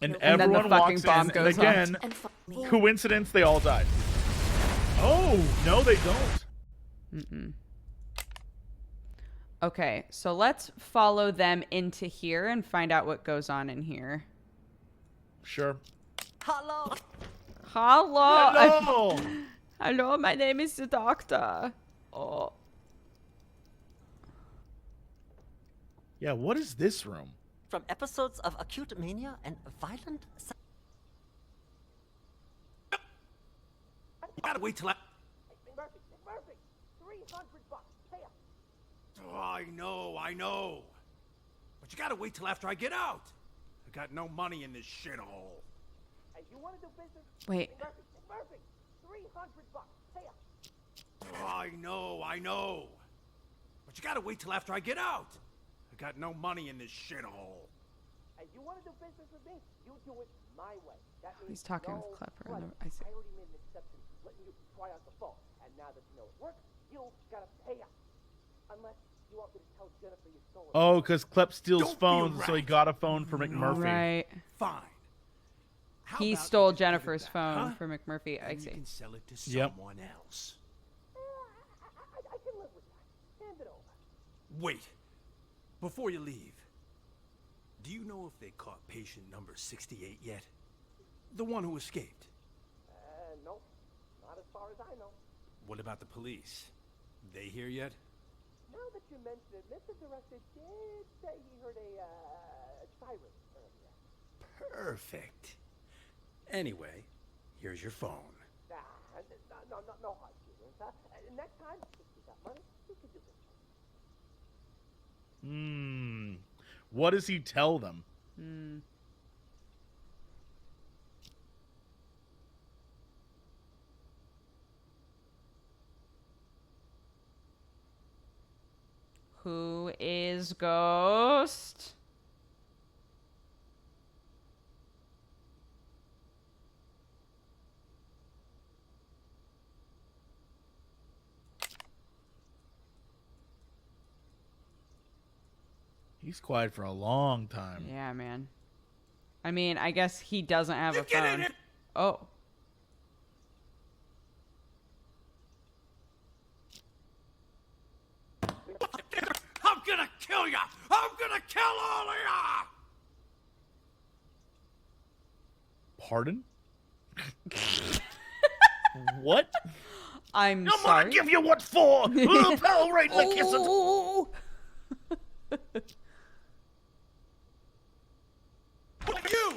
And And then the everyone fucking walks bomb in, goes and off. again, And fuck me. coincidence, they all died. Oh, no, they don't. Mm-mm. Okay, so let's follow them into here and find out what goes on in here. Sure. Hello. Hello. Hello. Hello, my name is the doctor. Oh. Yeah, what is this room? From episodes of acute mania and violent... Gotta wait till I... Murphy, 300 bucks. Pay up. Oh, I know. But you gotta wait till after I get out. I got no money in this shithole. Hey, you want to do business? Wait. Murphy, 300 bucks. Pay up. Oh, I know. But you gotta wait till after I get out. I got no money in this shithole. Hey, you want to do business with me? You do it my way. That means He's talking with no Klepper. credit. I see. I already made an exception, letting you try out the phone. And now that you know it works, you gotta pay up. Unless you want me to tell Jennifer you stole it. Oh, because Klep steals Don't be phones, so he right. got a phone for McMurphy. Right. Fine. He about stole you just give it Jennifer's back, phone huh? for McMurphy. I And see. you can sell it to Yep. someone else. it over. Wait. Before you leave, do you know if they caught patient number 68 yet? The one who escaped. No, not as far as I know. What about the police? They here yet? Now that you mention it, Mr. Director did say he heard a siren earlier. Perfect. Anyway, here's your phone. No hard feelings, huh? Next time, if you got money, you could do this. What does he tell them? Who is Ghost? He's quiet for a long time. Yeah, man. I mean, I guess he doesn't have a phone. Oh. I'm gonna kill ya! I'm gonna kill all of ya! Pardon? What? I'm sorry. sorry. I'm gonna give you what for! Pal, right in the kisses. You!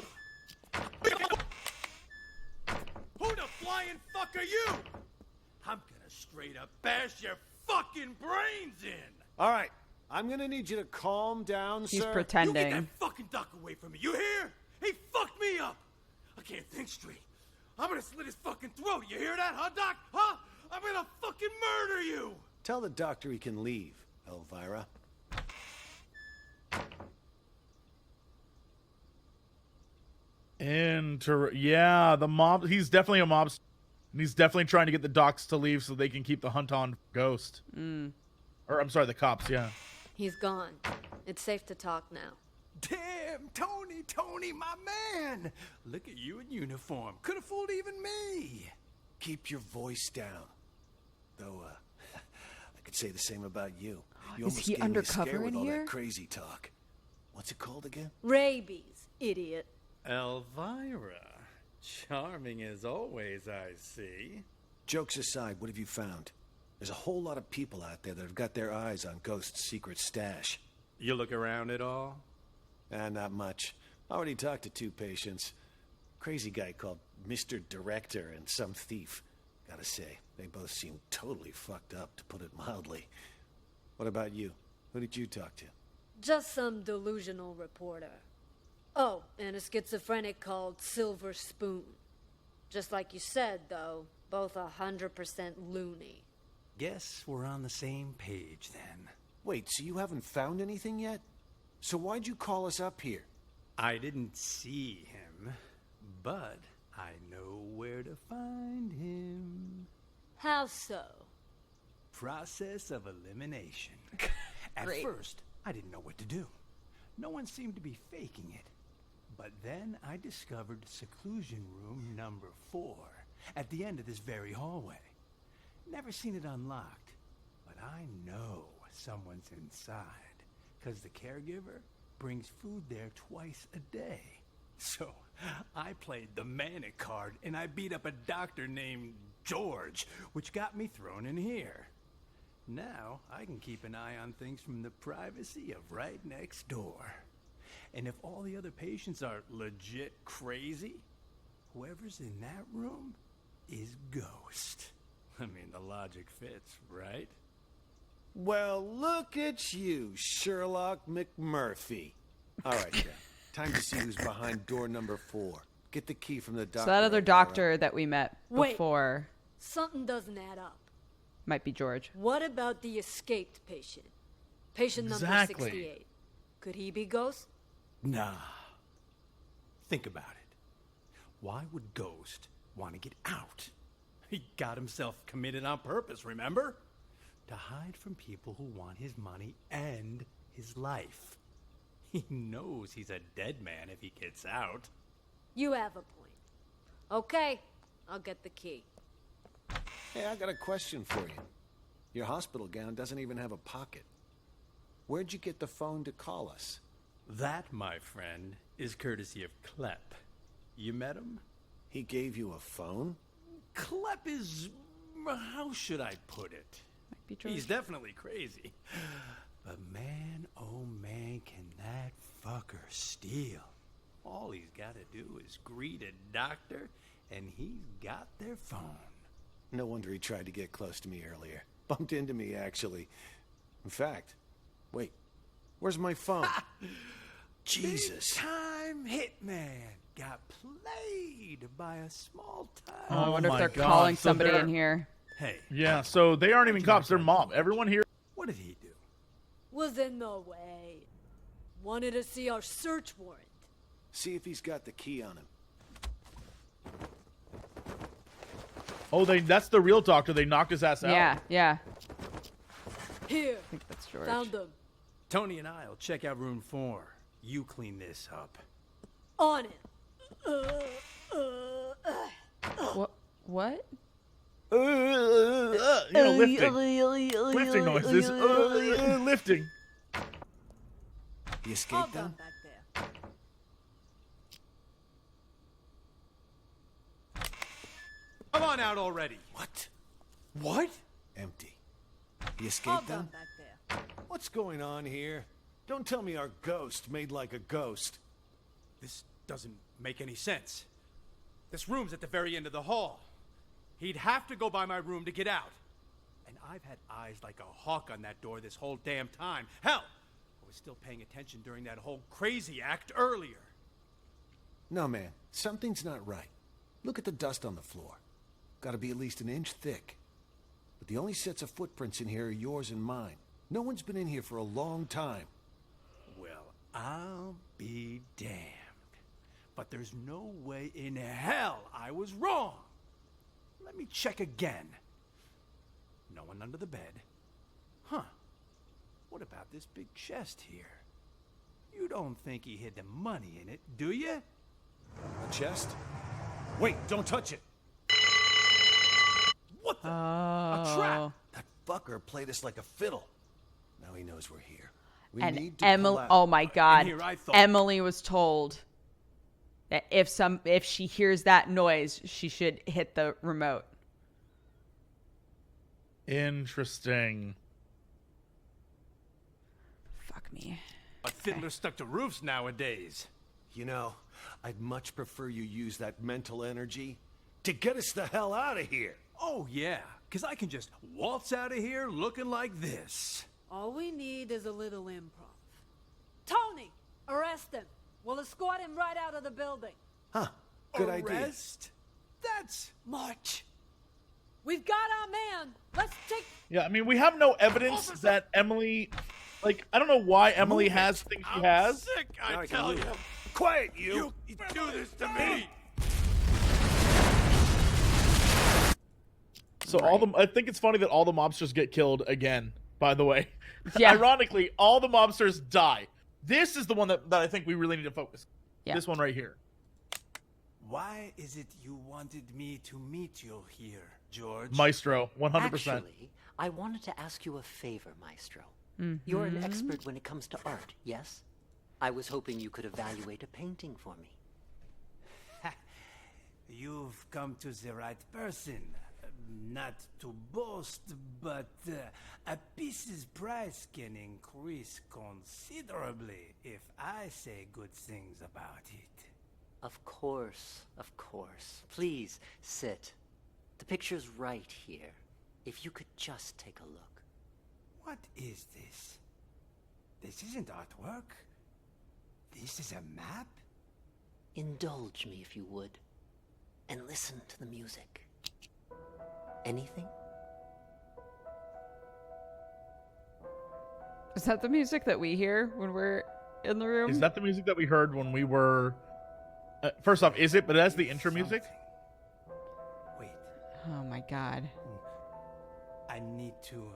Who the flying fuck are you? I'm gonna straight up bash your fucking brains in! All right, I'm gonna need you to calm down, He's sir. pretending. You get that fucking doc away from me, you hear? He fucked me up! I can't think straight. I'm gonna slit his fucking throat, you hear that, huh, Doc? Huh? I'm gonna fucking murder you! Tell the doctor he can leave, Elvira. Yeah, the mob. He's definitely a mob. And he's definitely trying to get the docs to leave so they can keep the hunt on Ghost. Or, I'm sorry, the cops, yeah. He's gone. It's safe to talk now. Damn, Tony, my man! Look at you in uniform. Could have fooled even me. Keep your voice down. Though, I could say the same about you. You Is almost he gave me a undercover scare with in all here? that crazy talk. What's it called again? Rabies, idiot. Elvira. Charming as always, I see. Jokes aside, what have you found? There's a whole lot of people out there that have got their eyes on Ghost's secret stash. You look around at all? Not much. Already talked to 2 patients. Crazy guy called Mr. Director and some thief. Gotta say, they both seem totally fucked up, to put it mildly. What about you? Who did you talk to? Just some delusional reporter. Oh, and a schizophrenic called Silver Spoon. Just like you said, though, both 100% loony. Guess we're on the same page then. Wait, so you haven't found anything yet? So why'd you call us up here? I didn't see him, but I know where to find him. How so? Process of elimination. At Great. first, I didn't know what to do. No one seemed to be faking it. But then I discovered seclusion room number 4 at the end of this very hallway. Never seen it unlocked, but I know someone's inside, because the caregiver brings food there twice a day. So I played the manic card, and I beat up a doctor named George, which got me thrown in here. Now I can keep an eye on things from the privacy of right next door. And if all the other patients are legit crazy, whoever's in that room is Ghost. I mean, the logic fits, right? Well, look at you, Sherlock McMurphy. All right, then. Time to see who's behind door number 4. Get the key from the doctor. So that other doctor that we met Wait. before Something doesn't add up. might be George. What about the escaped patient? Patient number Exactly. 68. Could he be Ghost? Nah. Think about it. Why would Ghost want to get out? He got himself committed on purpose, remember? To hide from people who want his money and his life. He knows he's a dead man if he gets out. You have a point. Okay, I'll get the key. Hey, I got a question for you. Your hospital gown doesn't even have a pocket. Where'd you get the phone to call us? That, my friend, is courtesy of Klepp. You met him? He gave you a phone? Klepp is... how should I put it? He's definitely crazy. But man, oh man, can that fucker steal. All he's got to do is greet a doctor, and he's got their phone. No wonder he tried to get close to me earlier. Bumped into me, actually. In fact, wait, where's my phone? Jesus. Big time hitman got played by a small time. Oh, I wonder if my they're God. calling So somebody they're- in here. Hey. Yeah, so they aren't even cops, they're mob. Everyone here. What did he do? Was in the way. Wanted to see our search warrant. See if he's got the key on him. Oh, that's the real doctor. They knocked his ass out. Yeah, yeah. Here. I think that's George. Found them. Tony and I'll check out room 4. You clean this up. On it. What? Lifting noises. Lifting. He escaped them? Back there. Come on out already. What? What? Empty. He escaped them? Back there. What's going on here? Don't tell me our ghost made like a ghost. This doesn't make any sense. This room's at the very end of the hall. He'd have to go by my room to get out. And I've had eyes like a hawk on that door this whole damn time. Hell, I was still paying attention during that whole crazy act earlier. No, man. Something's not right. Look at the dust on the floor. Gotta be at least an inch thick. But the only sets of footprints in here are yours and mine. No one's been in here for a long time. Well, I'll be damned. But there's no way in hell I was wrong. Let me check again. No one under the bed. Huh. What about this big chest here? You don't think he hid the money in it, do you? A chest? Wait, don't touch it! What the? A trap! That fucker played us like a fiddle. Now he knows we're here. We And need to Emily, pull out. oh my God, here I thought- Emily was told that if she hears that noise, she should hit the remote. Interesting. Fuck me. A fiddler stuck to roofs nowadays. You know, I'd much prefer you use that mental energy to get us the hell out of here. Oh yeah, because I can just waltz out of here looking like this. All we need is a little improv. Tony, arrest him. We'll escort him right out of the building. Huh, good idea. Arrest? That's much. We've got our man. Let's take... Yeah, I mean, we have no evidence that Emily, like, I don't know why Emily has things she has. Sick, Now I I can tell move. you. Quiet, you! You do this to me. So I think it's funny that all the mobsters get killed again, by the way. Yeah. Ironically, all the mobsters die. This is the one that I think we really need to focus. Yeah. This one right here. Why is it you wanted me to meet you here, George? Maestro, 100%. Actually, I wanted to ask you a favor, Maestro. You're an expert when it comes to art, yes? I was hoping you could evaluate a painting for me. You've come to the right person. Not to boast, but a piece's price can increase considerably if I say good things about it. Of course, of course. Please, sit. The picture's right here. If you could just take a look. What is this? This isn't artwork. This is a map? Indulge me if you would. And listen to the music. Anything? Is that the music that we hear when we're in the room? Is that the music that we heard when we were... first off, is it? But that's the intro music? Wait, Oh my God. I need to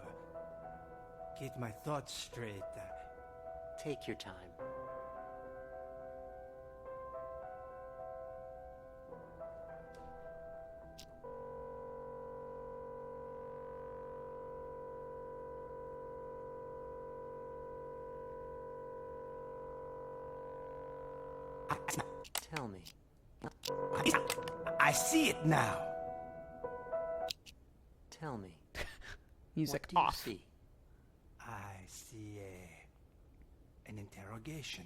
get my thoughts straight. Take your time. Tell me. I see it now. Tell me. Music what do off. You see? I see an interrogation.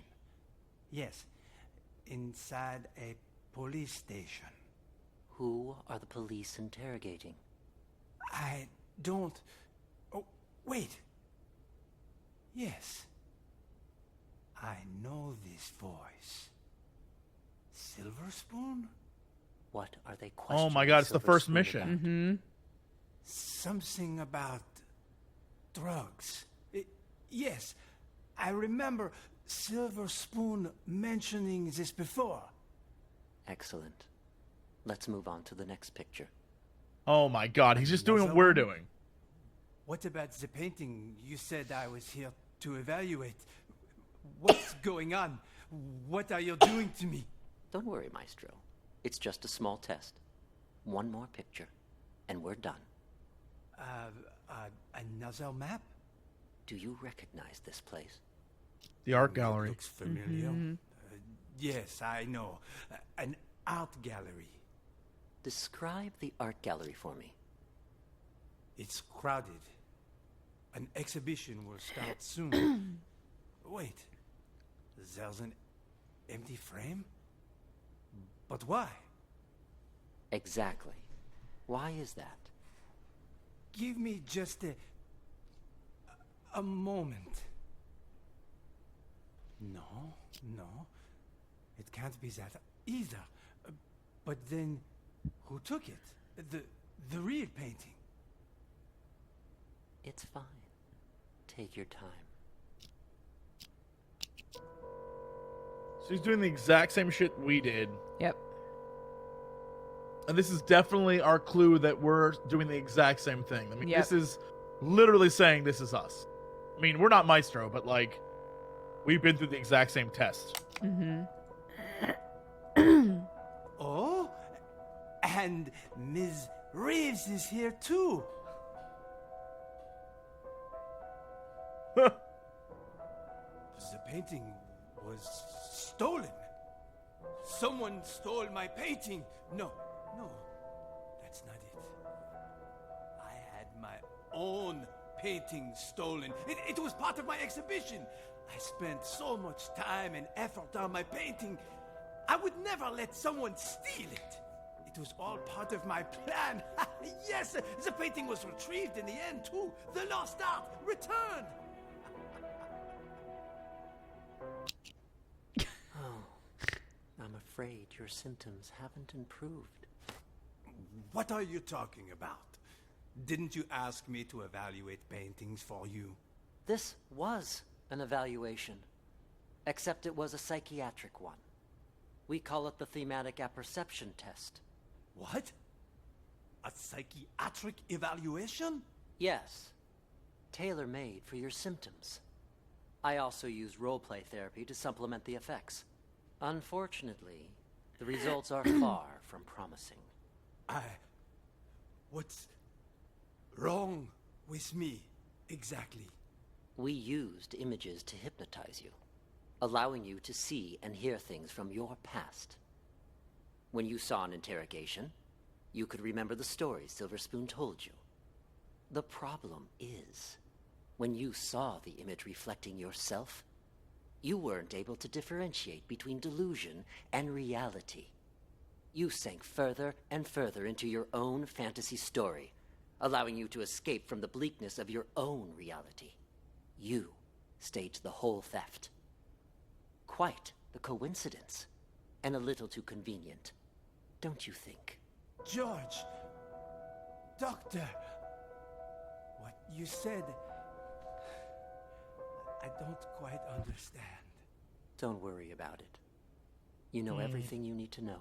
Yes, inside a police station. Who are the police interrogating? I don't... Oh, wait. Yes. I know this voice. Silver Spoon? What are they Oh questioning? my god, it's the Silver first Spoon mission. about? Mm-hmm. Something about drugs. Yes, I remember Silver Spoon mentioning this before. Excellent. Let's move on to the next picture. Oh my god, he's just doing what we're doing. What about the painting you said I was here to evaluate? What's going on? What are you doing to me? Don't worry, Maestro. It's just a small test. One more picture, and we're done. Another map? Do you recognize this place? The art gallery. Looks familiar. Yes, I know. An art gallery. Describe the art gallery for me. It's crowded. An exhibition will start soon. Wait. There's an empty frame? But why? Exactly. Why is that? Give me just a moment. No. It can't be that either. But then, who took it? The real painting? It's fine. Take your time. So he's doing the exact same shit we did. Yep. And this is definitely our clue that we're doing the exact same thing. I mean, Yep. this is literally saying this is us. I mean, we're not Maestro, but like, we've been through the exact same test. Mm-hmm. Oh? And Ms. Reeves is here too. The painting was stolen. Someone stole my painting. No, that's not it. I had my own painting stolen. It was part of my exhibition. I spent so much time and effort on my painting. I would never let someone steal it. It was all part of my plan. Yes, the painting was retrieved in the end too. The lost art returned. I'm afraid your symptoms haven't improved. What are you talking about? Didn't you ask me to evaluate paintings for you? This was an evaluation, except it was a psychiatric one. We call it the thematic apperception test. What? A psychiatric evaluation? Yes. Tailor-made for your symptoms. I also use roleplay therapy to supplement the effects. Unfortunately, the results are far from promising. What's wrong with me, exactly? We used images to hypnotize you, allowing you to see and hear things from your past. When you saw an interrogation, you could remember the stories Silver Spoon told you. The problem is, when you saw the image reflecting yourself, you weren't able to differentiate between delusion and reality. You sank further and further into your own fantasy story, allowing you to escape from the bleakness of your own reality. You staged the whole theft. Quite the coincidence, and a little too convenient, don't you think? George! Doctor! What you said... I don't quite understand. Don't worry about it. You know everything you need to know.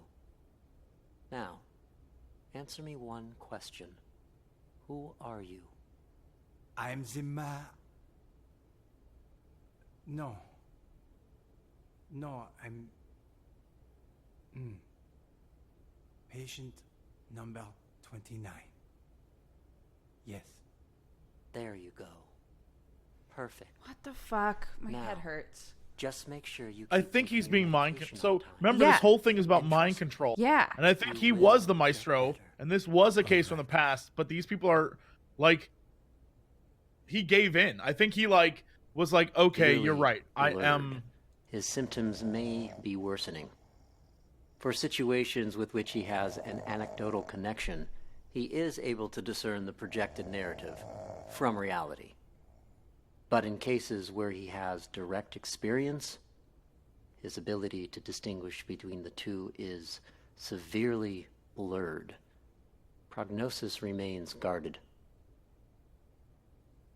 Now, answer me one question. Who are you? I'm the No. No, I'm... Patient number 29. Yes. There you go. Perfect. What the fuck? My Now, head hurts. Just make sure you I keep think he's taking being your mind. medication So on time. remember, Yeah. this whole thing is about mind control. Yeah. And I think he was the maestro, and this was a case from the past. But these people are like, he gave in. I think he like was like, okay, you're Really right. I blurred. am. His symptoms may be worsening. For situations with which he has an anecdotal connection, he is able to discern the projected narrative from reality. But in cases where he has direct experience, his ability to distinguish between the two is severely blurred. Prognosis remains guarded.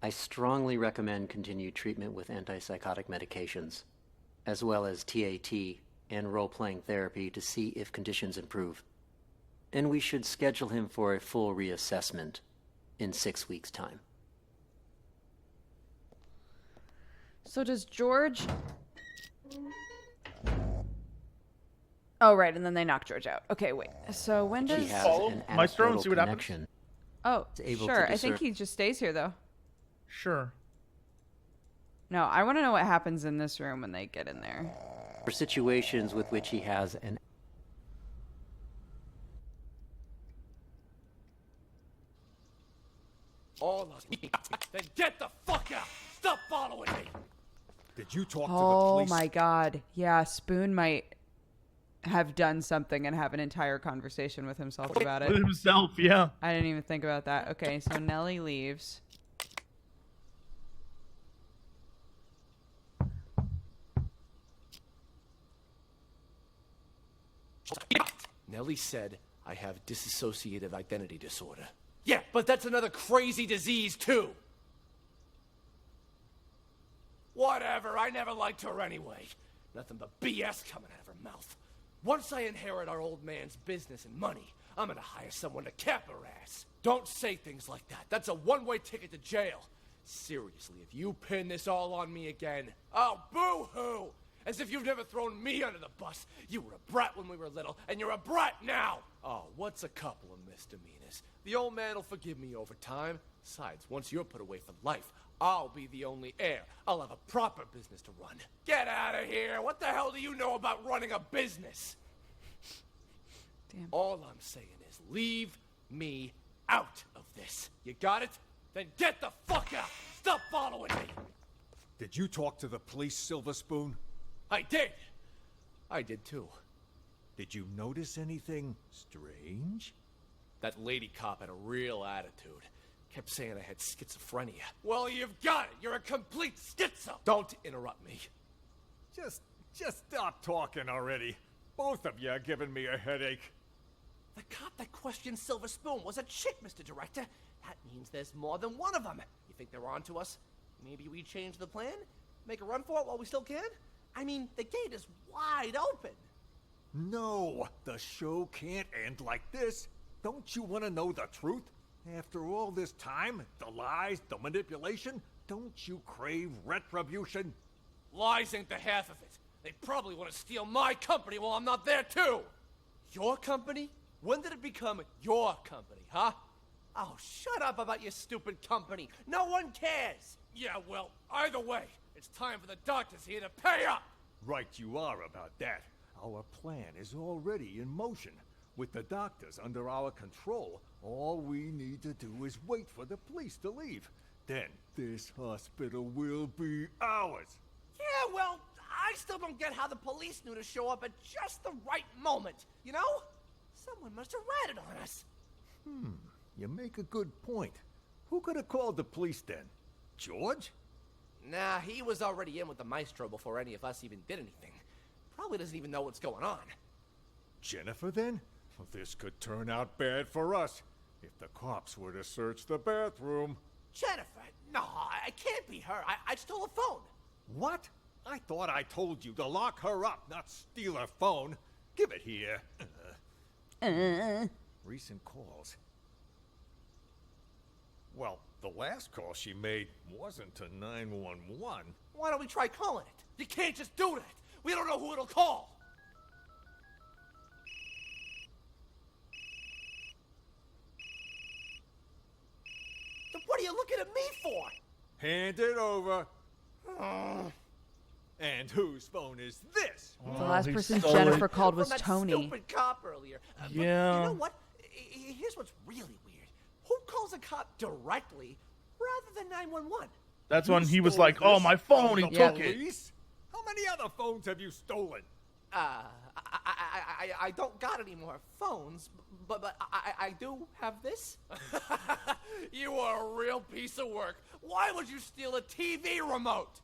I strongly recommend continued treatment with antipsychotic medications, as well as TAT and role-playing therapy to see if conditions improve. And we should schedule him for a full reassessment in 6 weeks' time. So does George... Oh, right, and then they knock George out. Okay, wait. So when does... He has an Maestro and anecdotal see what happens? connection. Oh, Is able to sure. I think discern- he just stays here, though. Sure. No, I want to know what happens in this room when they get in there. For situations with which he has an All of you. Then get the fuck out! Stop following me! Did you talk to the Oh police? my god. Yeah, Spoon might have done something and have an entire conversation with himself about it. With himself, yeah. I didn't even think about that. Okay, so Nellie leaves. Nellie said I have dissociative identity disorder. Yeah, but that's another crazy disease, too. Whatever, I never liked her anyway. Nothing but BS coming out of her mouth. Once I inherit our old man's business and money, I'm gonna hire someone to cap her ass. Don't say things like that. That's a one-way ticket to jail. Seriously, if you pin this all on me again, oh, boo-hoo! As if you've never thrown me under the bus. You were a brat when we were little, and you're a brat now! Oh, what's a couple of misdemeanors? The old man will forgive me over time. Besides, once you're put away for life, I'll be the only heir. I'll have a proper business to run. Get out of here! What the hell do you know about running a business? Damn. All I'm saying is leave me out of this. You got it? Then get the fuck out! Stop following me! Did you talk to the police, Silver Spoon? I did! I did too. Did you notice anything strange? That lady cop had a real attitude. Kept saying I had schizophrenia. Well, you've got it! You're a complete schizo! Don't interrupt me. Just stop talking already. Both of you are giving me a headache. The cop that questioned Silver Spoon was a chick, Mr. Director. That means there's more than one of them. You think they're on to us? Maybe we change the plan? Make a run for it while we still can? I mean, the gate is wide open. No, the show can't end like this. Don't you want to know the truth? After all this time, the lies, the manipulation, don't you crave retribution? Lies ain't the half of it. They probably want to steal my company while I'm not there, too. Your company? When did it become your company, huh? Oh, shut up about your stupid company. No one cares. Yeah, well, either way, it's time for the doctors here to pay up. Right you are about that. Our plan is already in motion. With the doctors under our control, all we need to do is wait for the police to leave. Then this hospital will be ours. Yeah, well, I still don't get how the police knew to show up at just the right moment, you know? Someone must have ratted on us. You make a good point. Who could have called the police then? George? Nah, he was already in with the maestro before any of us even did anything. Probably doesn't even know what's going on. Jennifer then? Well, this could turn out bad for us. If the cops were to search the bathroom. Jennifer? No, I can't be her. I stole a phone. What? I thought I told you to lock her up, not steal her phone. Give it here. Recent calls. Well, the last call she made wasn't to 911. Why don't we try calling it? You can't just do that. We don't know who it'll call. Then what are you looking at me for? Hand it over. And whose phone is this? The last he person stole Jennifer it. called was From that Tony. stupid cop earlier. But Yeah. you know what? Here's what's really weird. Who calls a cop directly rather than 911? That's You when he was stole like, "Oh, this my phone, from he the took it." police? How many other phones have you stolen? I don't got any more phones, but I do have this. You are a real piece of work. Why would you steal a TV remote?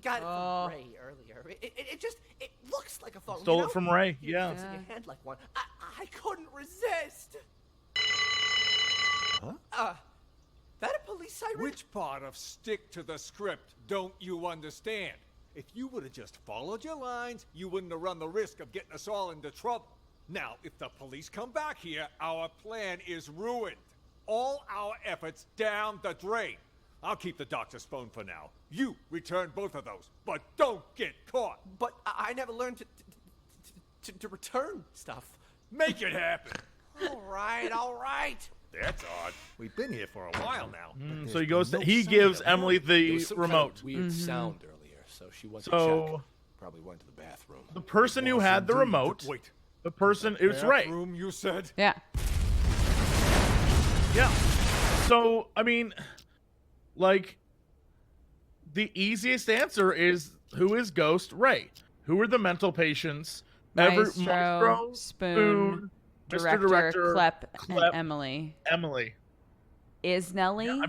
Got it from Ray earlier. It looks like a phone. Stole you it know? from Ray, It yeah. fits in your hand like one. I couldn't resist. Huh? That a police siren? Which part of stick to the script don't you understand? If you would have just followed your lines, you wouldn't have run the risk of getting us all into trouble. Now, if the police come back here, our plan is ruined. All our efforts down the drain. I'll keep the doctor's phone for now. You return both of those, but don't get caught. But I never learned to return stuff. Make it happen. All right. That's odd. We've been here for a while now. So he goes. He gives Emily There the was some remote. kind of weird sound earlier, so she went to So- check. Probably went to the bathroom. The person who had the remote. Wait. The person. It was Ray. Bathroom, you said? Yeah. Yeah. So I mean, like, the easiest answer is who is Ghost? Ray. Who are the mental patients? Maestro, Spoon, Mr. Director, Clep, and Emily. Emily. Is Nellie? Yeah,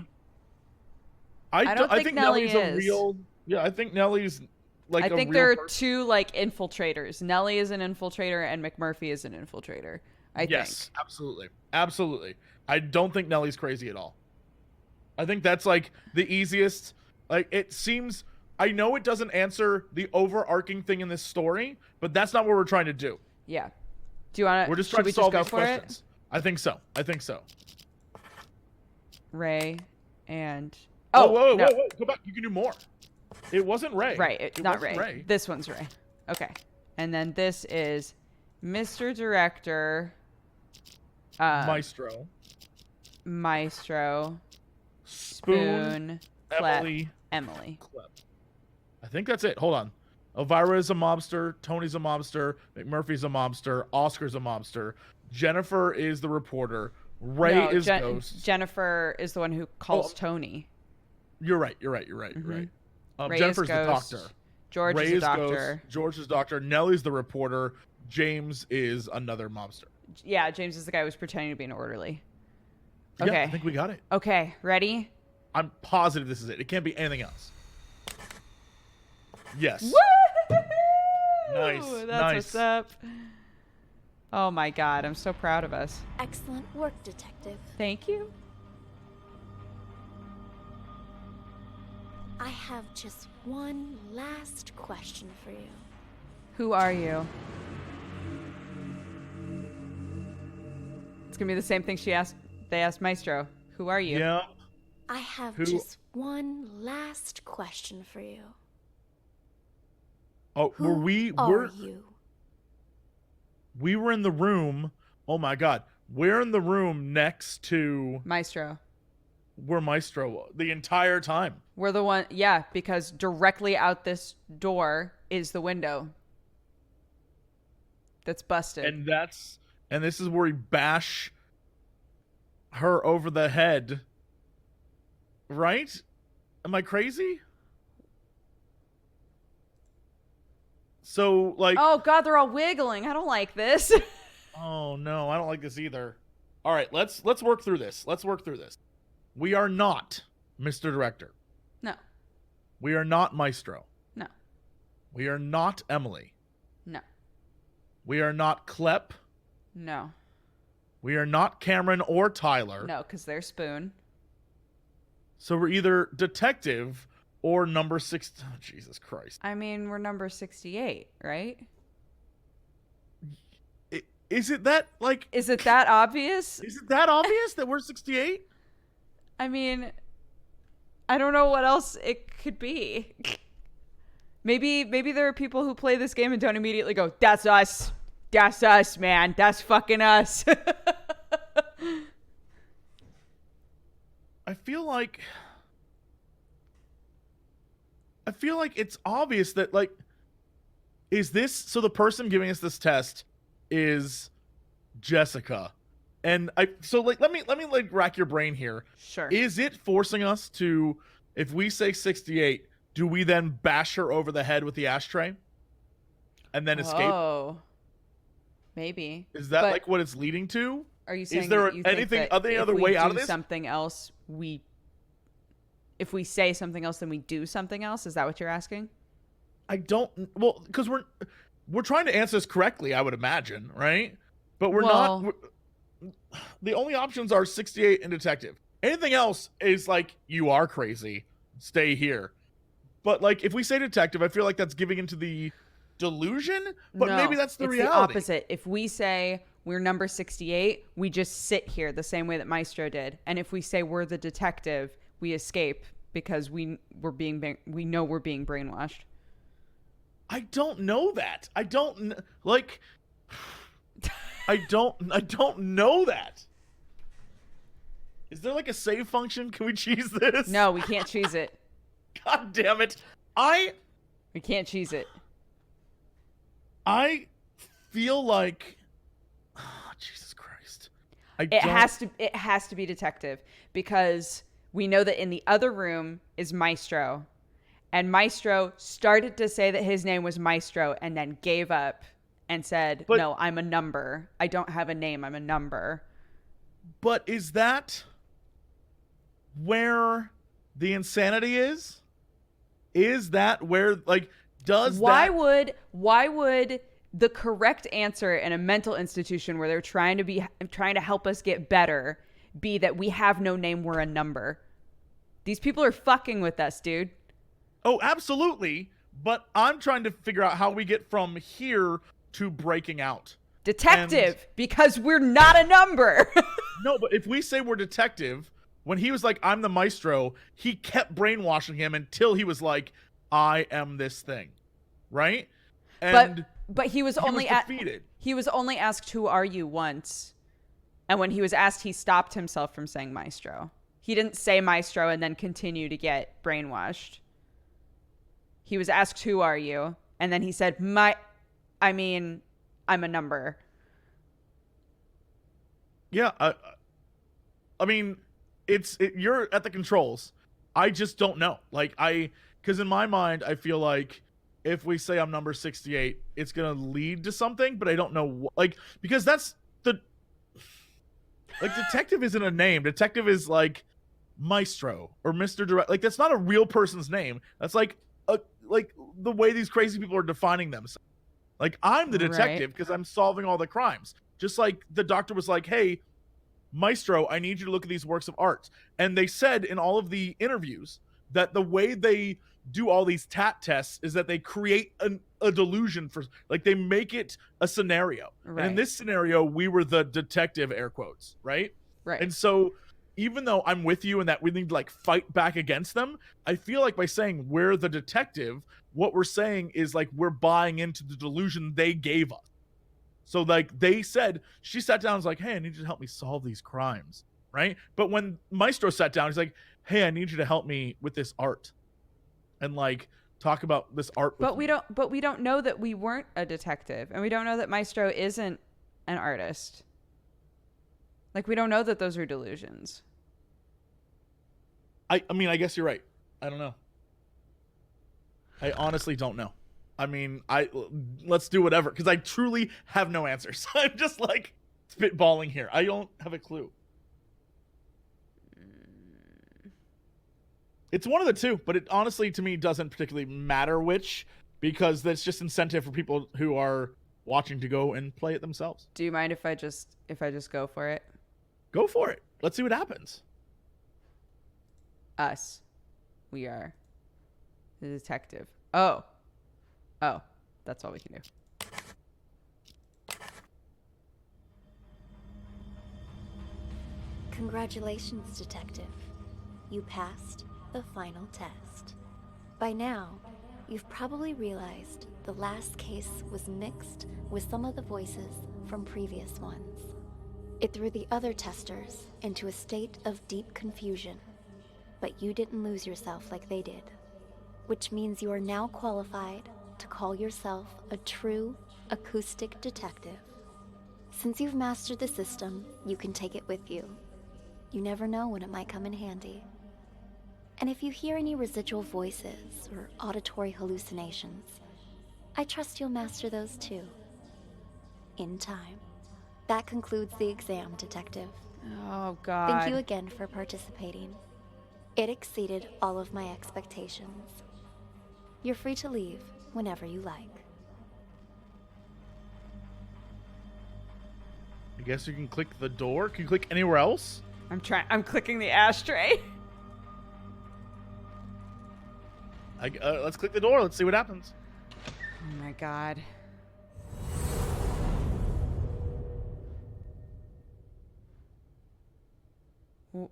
I don't think Nellie Nellie's a is. real. Yeah, I think Nellie's like. I a think real there are person. two like infiltrators. Nellie is an infiltrator and McMurphy is an infiltrator. I Yes, think. absolutely, absolutely. I don't think Nellie's crazy at all. I think that's like the easiest. Like, it seems. I know it doesn't answer the overarching thing in this story, but that's not what we're trying to do. Yeah. Do you want to? We're just trying to we solve just go these for questions. I think so. I think so. it? Ray and Oh, oh, whoa, no. whoa, whoa! Go back. You can do more. It wasn't Ray. Right, it's not wasn't Ray. This one's Ray. Okay. And then this is Mr. Director. Maestro. Maestro. Spoon, Clep, Emily. Emily. Clep. I think that's it. Hold on. Elvira is a mobster. Tony's a mobster. McMurphy's a mobster. Oscar's a mobster. Jennifer is the reporter. Ray No, is Ghost. Jennifer is the one who calls Tony. You're right. You're right. You're right. You're right. Ray is Jennifer's the Ghost. doctor. George Ray is a Ghost. doctor. George is doctor. Nellie's the reporter. James is another mobster. Yeah, James is the guy who was pretending to be an orderly. Yeah, Okay. I think we got it. Okay, ready? I'm positive this is it. It can't be anything else. Yes. Woo! Nice. That's nice. what's up. Oh my god, I'm so proud of us. Excellent work, Detective. Thank you. I have just one last question for you. Who are you? It's gonna be the same thing they asked Maestro. Who are you? Yeah. I have Who- just one last question for you. Oh, Who were we? are you? We were in the room. Oh my god, we're in the room next to Maestro. where Maestro was the entire time. We're the one, yeah, because directly out this door is the window that's busted. And this is where we bash her over the head. Right? Am I crazy? So, like, oh god, they're all wiggling. I don't like this. oh no, I don't like this either. All right, let's work through this. Let's work through this. We are not Mr. Director. No. We are not Maestro. No. We are not Emily. No. We are not Clep. No. We are not Cameron or Tyler. No, because they're Spoon. So we're either detective or number 6. Oh, Jesus Christ. I mean, we're number 68, right? Is it that, like... Is it that obvious? Is it that obvious that we're 68? I mean, I don't know what else it could be. Maybe there are people who play this game and don't immediately go, that's us. That's us, man. That's fucking us. I feel like... I feel like it's obvious that, like, is this, so the person giving us this test is Jessica. And let me like rack your brain here. Sure. Is it forcing us to, if we say 68, do we then bash her over the head with the ashtray and then escape? Oh, maybe. Is that like what it's leading to? Are you saying is there that you think anything that other if other we way out do of this? Something else, if we say something else, then we do something else. Is that what you're asking? I don't. Well, because we're trying to answer this correctly, I would imagine, right? But we're not. The only options are 68 and detective. Anything else is like, you are crazy. Stay here. But like, if we say detective, I feel like that's giving into the delusion. But No, maybe that's the it's reality. the opposite. If we say we're number 68, we just sit here the same way that Maestro did. And if we say we're the detective, we escape because we know we're being brainwashed. I don't know that. I don't like. I don't know that. Is there like a save function? Can we cheese this? No, we can't cheese it. God damn it. We can't cheese it. I feel like, oh, Jesus Christ. It has to be detective, because we know that in the other room is Maestro, and Maestro started to say that his name was Maestro and then gave up and said, no, I'm a number. I don't have a name. I'm a number. But is that where the insanity is? Is that where, like, why would the correct answer in a mental institution where they're trying to help us get better be that we have no name, we're a number? These people are fucking with us, dude. Oh, absolutely. But I'm trying to figure out how we get from here to breaking out. Detective, because we're not a number. No, but if we say we're detective, when he was like, I'm the Maestro, he kept brainwashing him until he was like, I am this thing. Right? And but he was only defeated. He was only asked, who are you, once. And when he was asked, he stopped himself from saying Maestro. He didn't say Maestro and then continue to get brainwashed. He was asked, who are you? And then he said, I'm a number. Yeah, I mean, you're at the controls. I just don't know. Like, because in my mind, I feel like if we say I'm number 68, it's going to lead to something, but I don't know what. Like, because that's detective isn't a name. Detective is like Maestro or Mr. Direct. Like, that's not a real person's name. That's like the way these crazy people are defining themselves. Like, I'm the detective because I'm solving all the crimes. Just like the doctor was like, hey, Maestro, I need you to look at these works of art. And they said in all of the interviews that the way they do all these TAT tests is that they create a delusion for, like, they make it a scenario. Right. And in this scenario, we were the detective, air quotes, right? Right. And so even though I'm with you in that we need to like fight back against them, I feel like by saying we're the detective, what we're saying is like we're buying into the delusion they gave us. So like they said, she sat down and was like, hey, I need you to help me solve these crimes, right? But when Maestro sat down, he's like, hey, I need you to help me with this art and like talk about this art. But we don't know that we weren't a detective, and we don't know that Maestro isn't an artist. Like, we don't know that those are delusions. I mean, I guess you're right. I don't know. I honestly don't know. I mean, let's do whatever, because I truly have no answers. I'm just like spitballing here. I don't have a clue. It's one of the two, but it honestly, to me, doesn't particularly matter which, because that's just incentive for people who are watching to go and play it themselves. Do you mind if I just go for it? Go for it. Let's see what happens. Us. We are the detective. Oh, that's all we can do. Congratulations, detective. You passed the final test. By now, you've probably realized the last case was mixed with some of the voices from previous ones. It threw the other testers into a state of deep confusion, but you didn't lose yourself like they did. which means you are now qualified to call yourself a true acoustic detective. Since you've mastered the system, you can take it with you. You never know when it might come in handy. And if you hear any residual voices or auditory hallucinations, I trust you'll master those too. In time. That concludes the exam, Detective. Oh, God. Thank you again for participating. It exceeded all of my expectations. You're free to leave whenever you like. I guess you can click the door. Can you click anywhere else? I'm clicking the ashtray. Let's click the door. Let's see what happens. Oh my God. What?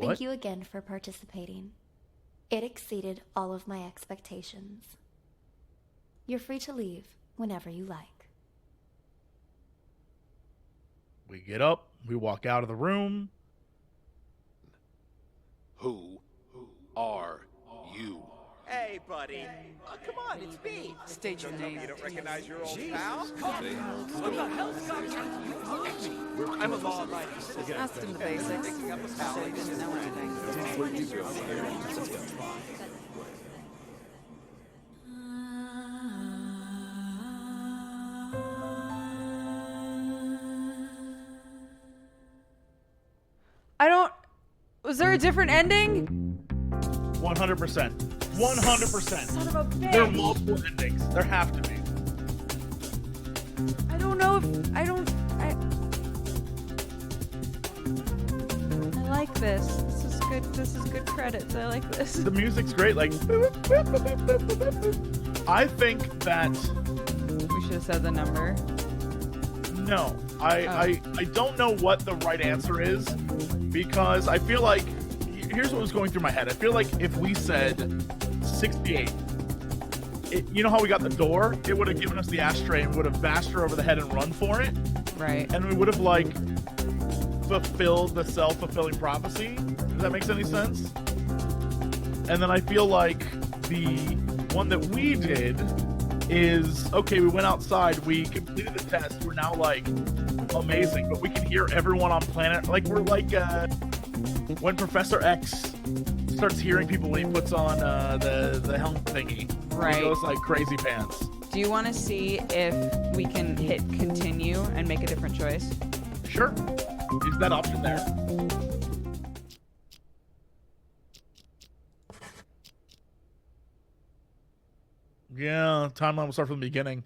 Thank you again for participating. It exceeded all of my expectations. You're free to leave whenever you like. We get up. We walk out of the room. Who are you? Hey, buddy. Oh, come on, it's me. State your name. You don't recognize your old Jesus. pal? What the hell's got you? I'm a law-abiding citizen. Asked him the basics. Picking up a pal. Said he didn't know anything. Was there a different ending? 100%. 100%. Son of a bitch. There are multiple endings. There have to be. I don't know if I like this. This is good. This is good credits. I like this. The music's great. Like, I think that we should have said the number. No, I don't know what the right answer is, because I feel like, here's what was going through my head. I feel like if we said 68, you know how we got the door? It would have given us the ashtray and would have bashed her over the head and run for it. Right. And we would have, like, fulfilled the self-fulfilling prophecy. Does that make any sense? And then I feel like the one that we did is, okay, we went outside, we completed the test, we're now, like, amazing, but we can hear everyone on planet, like, we're like, when Professor X starts hearing people when he puts on the helmet thingy. Right. He goes like crazy pants. Do you want to see if we can hit continue and make a different choice? Sure. Is that option there? Yeah, timeline will start from the beginning.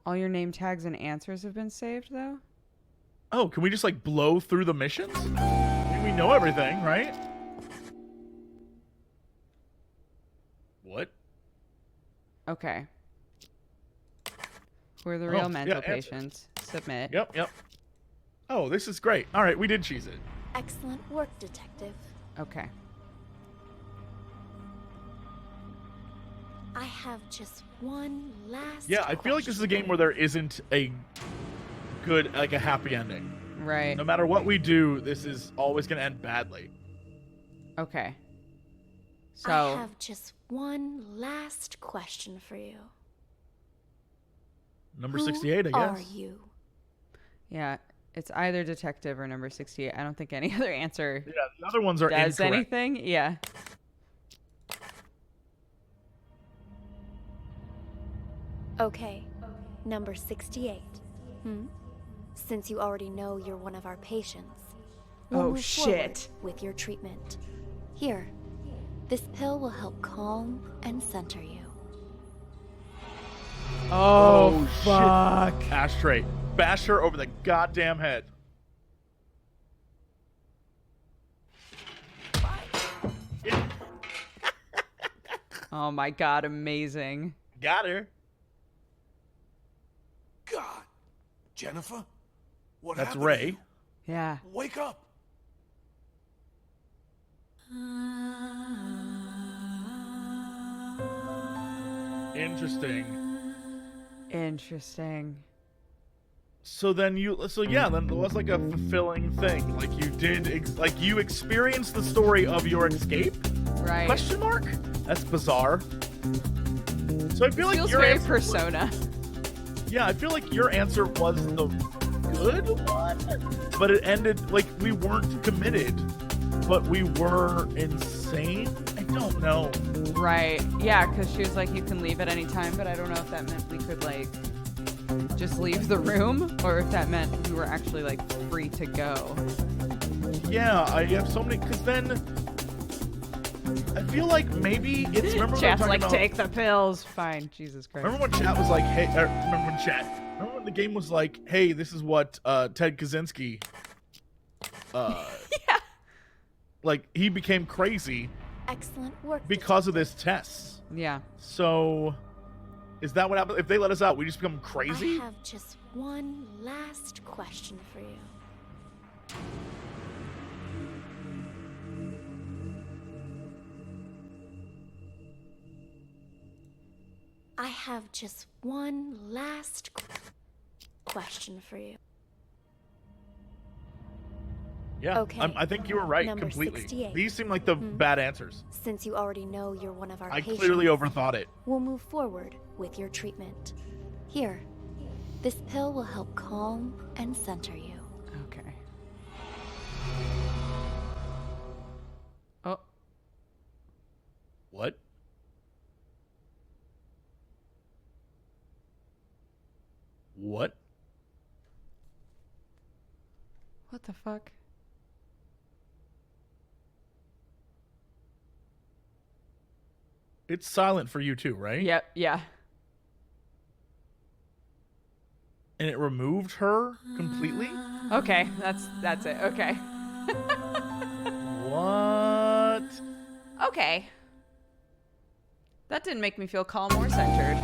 All your name tags and answers have been saved, though? Oh, can we just, like, blow through the missions? I mean, we know everything, right? What? Okay. Who are the real mental patients? Submit. Yep. Oh, this is great. All right, we did cheese it. Excellent work, Detective. Okay. I have just one last Yeah, I feel like this is a game where there isn't a good, like, a happy ending. Right. No matter what we do, this is always going to end badly. Okay. So I have just one last question for you. Number 68, I guess. Who are you? yeah, it's either detective or number 68. I don't think any other answer Yeah, the other ones are does incorrect. anything. Yeah. Okay, number 68. Since you already know you're one of our patients, we'll Oh, move shit. forward with your treatment. Here, this pill will help calm and center you. Oh, fuck. Shit. Ashtray. Bash her over the goddamn head. Oh my god, amazing. Got her. God. Jennifer? What That's happened to Ray. you? Yeah. Wake up. Interesting. Interesting. So then then it was like a fulfilling thing. Like you did, like you experienced the story of your escape, Right. Question mark? That's bizarre. So I feel like Feels your very answer Persona. Yeah, I feel like your answer was the good one, but it ended like we weren't committed, but we were insane. I don't know. Right. Yeah, because she was like, you can leave at any time, but I don't know if that meant we could, like, just leave the room, or if that meant we were actually, like, free to go. Yeah, I have so many, because then I feel like maybe it's, remember we were Chat's talking like, about, take the pills. Fine, Jesus Christ. remember when chat was like, hey, remember when the game was like, hey, this is what Ted Kaczynski, yeah. Like, he became crazy. Excellent work. Because of this test. Yeah. So, is that what happens? If they let us out, we just become crazy? I have just one last question for you. I have just one last question for you. Yeah, Okay. I think you were right Number completely. 68. These seem like the bad answers. Since you already know you're one of our I patients, clearly overthought it. we'll move forward with your treatment. Here, this pill will help calm and center you. Okay. Oh. What? What? What the fuck? It's silent for you too, right? Yep, yeah. And it removed her completely? Okay, that's it. Okay. What? Okay. That didn't make me feel calm or centered,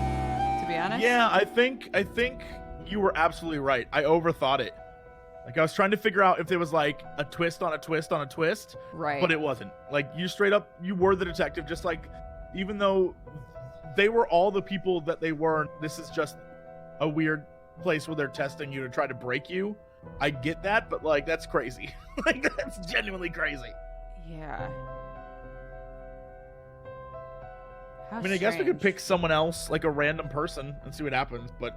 to be honest. Yeah, I think you were absolutely right. I overthought it. Like, I was trying to figure out if there was like a twist on a twist on a twist. Right. But it wasn't. Like, you straight up, you were the detective, just like, even though they were all the people that they were, this is just a weird place where they're testing you to try to break you. I get that, but like, that's crazy. Like, that's genuinely crazy. Yeah. How I mean, I guess we could strange. pick someone else, like a random person, and see what happens, but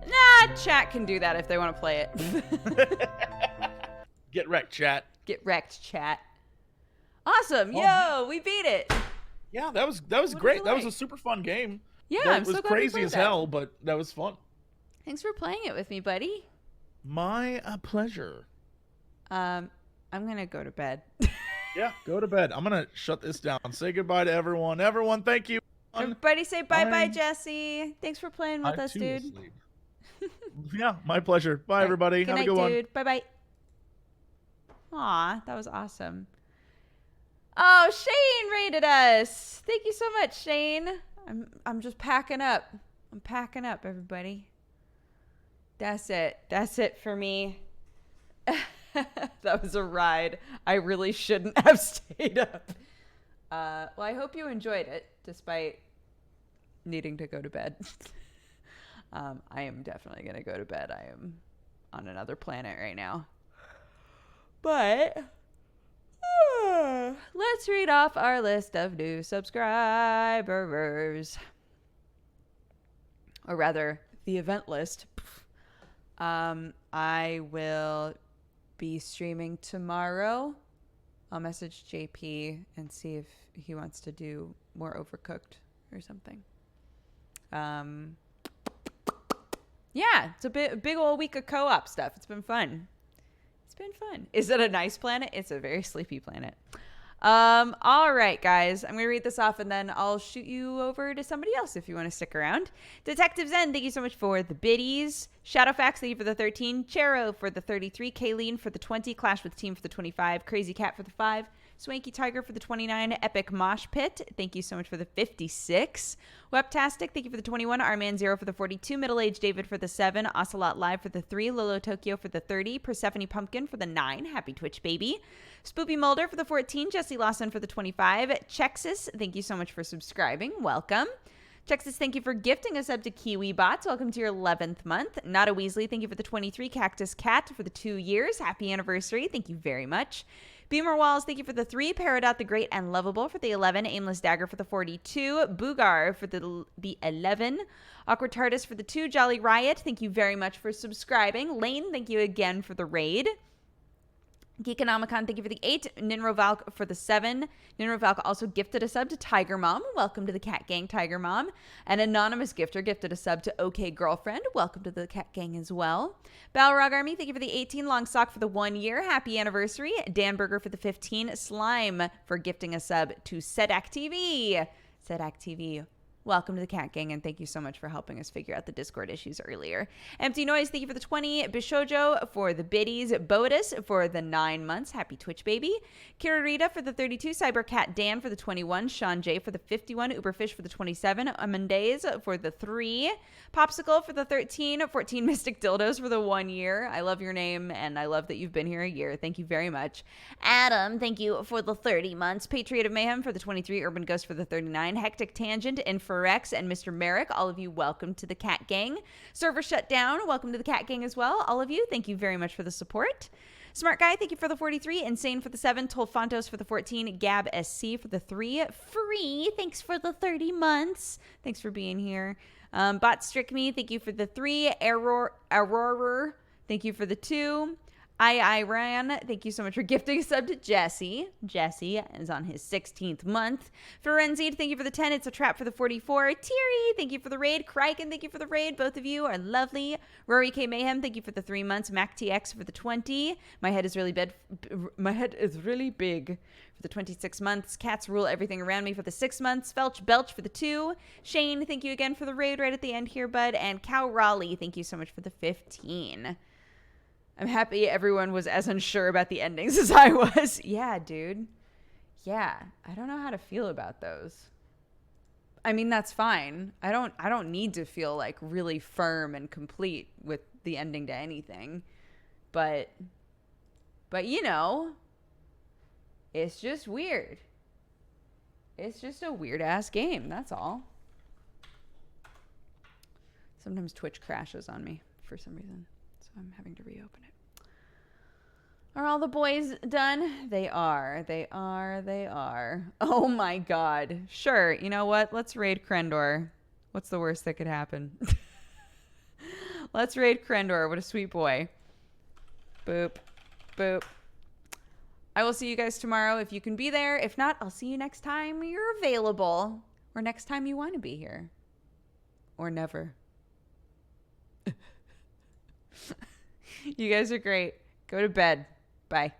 Nah, chat can do that if they want to play it. get wrecked, chat. Get wrecked, chat. Awesome. Yo, we beat it. Yeah, that was What great. a That was delight. a super fun game. Yeah, that I'm was so glad we crazy played as that. hell, but that was fun. Thanks for playing it with me, buddy. My pleasure. I'm going to go to bed. Yeah, go to bed. I'm gonna shut this down. Say goodbye to everyone. Everyone, thank you. Everybody say bye-bye, Bye. Jesse. Thanks for playing with I us, too dude. will sleep. Yeah, my pleasure. Bye, everybody. Good Have night, a good one. dude. Bye-bye. Aw, that was awesome. Oh, Shane rated us. Thank you so much, Shane. I'm just packing up. I'm packing up, everybody. That's it. That's it for me. That was a ride. I really shouldn't have stayed up. Well, I hope you enjoyed it, despite needing to go to bed. I am definitely going to go to bed. I am on another planet right now. But let's read off our list of new subscribers. Or rather, the event list. I will be streaming tomorrow. I'll message JP and see if he wants to do more Overcooked or something. Yeah, it's a big old week of co-op stuff. It's been fun. It's been fun. Is it a nice planet? It's a very sleepy planet. All right, guys. I'm going to read this off and then I'll shoot you over to somebody else if you want to stick around. Detective Zen, thank you so much for the biddies. Shadowfax, thank you for the 13. Chero for the 33. Kayleen for the 20. Clash with Team for the 25. Crazy Cat for the 5. Swanky Tiger for the 29. Epic Mosh Pit, thank you so much for the 56. Webtastic, thank you for the 21. Arman 0 for the 42. Middle Age David for the 7. Ocelot Live for the 3. Lolo Tokyo for the 30. Persephone Pumpkin for the 9. Happy Twitch baby. Spoopy Mulder for the 14. Jesse Lawson for the 25. Chexus, thank you so much for subscribing. Welcome. Texas, thank you for gifting a sub to Kiwi Bots. Welcome to your 11th month. Not a Weasley, thank you for the 23. Cactus Cat for the 2 years. Happy anniversary. Thank you very much. Beamer Walls, thank you for the 3. Peridot the Great and Lovable for the 11. Aimless Dagger for the 42. Boogar for the 11. Awkward TARDIS for the 2. Jolly Riot, thank you very much for subscribing. Lane, thank you again for the raid. Geekonomicon, thank you for the 8. Ninro Valk for the 7. Ninro Valk also gifted a sub to Tiger Mom. Welcome to the Cat Gang, Tiger Mom. An anonymous gifter gifted a sub to OK Girlfriend. Welcome to the Cat Gang as well. Balrog Army, thank you for the 18. Long Sock for the 1 year. Happy anniversary. Dan Burger for the 15. Slime for gifting a sub to Sedak TV. Sedak TV. Welcome to the Cat Gang, and thank you so much for helping us figure out the Discord issues earlier. Empty Noise, thank you for the 20. Bishojo for the biddies. Bodis for the 9 months. Happy Twitch, baby. Kirarita for the 32. Cybercat Dan for the 21. Sean J for the 51. Uberfish for the 27. Amandays for the 3. Popsicle for the 13. 14 Mystic Dildos for the 1 year. I love your name, and I love that you've been here a year. Thank you very much. Adam, thank you for the 30 months. Patriot of Mayhem for the 23. Urban Ghost for the 39. Hectic Tangent and Rex and Mr. Merrick, all of you, welcome to the Cat Gang. Server shut down, welcome to the Cat Gang as well. All of you, thank you very much for the support. Smart Guy, thank you for the 43. Insane for the 7. Tolfantos for the 14. Gab SC for the 3. Free, thanks for the 30 months. Thanks for being here. Bot Strick Me, thank you for the 3. Aurora, thank you for the 2. I ran. Thank you so much for gifting a sub to Jesse. Jesse is on his 16th month. Ferenzi, thank you for the 10. It's a Trap for the 44. Teary, thank you for the raid. Kryken, thank you for the raid. Both of you are lovely. Rory K. Mayhem, thank you for the 3 months. Mac TX for the 20. My head is really big. For the 26 months. Cats rule everything around me for the 6 months. Felch Belch for the 2. Shane, thank you again for the raid right at the end here, bud. And Cow Raleigh, thank you so much for the 15. I'm happy everyone was as unsure about the endings as I was. Yeah, dude. Yeah, I don't know how to feel about those. I mean, that's fine. I don't need to feel like really firm and complete with the ending to anything. But you know, it's just weird. It's just a weird ass game, that's all. Sometimes Twitch crashes on me for some reason, so I'm having to reopen it. Are all the boys done? They are. They are. Oh my god. Sure, you know what? Let's raid Krendor. What's the worst that could happen? Let's raid Krendor. What a sweet boy. Boop. Boop. I will see you guys tomorrow if you can be there. If not, I'll see you next time you're available. Or next time you want to be here. Or never. You guys are great. Go to bed. Bye.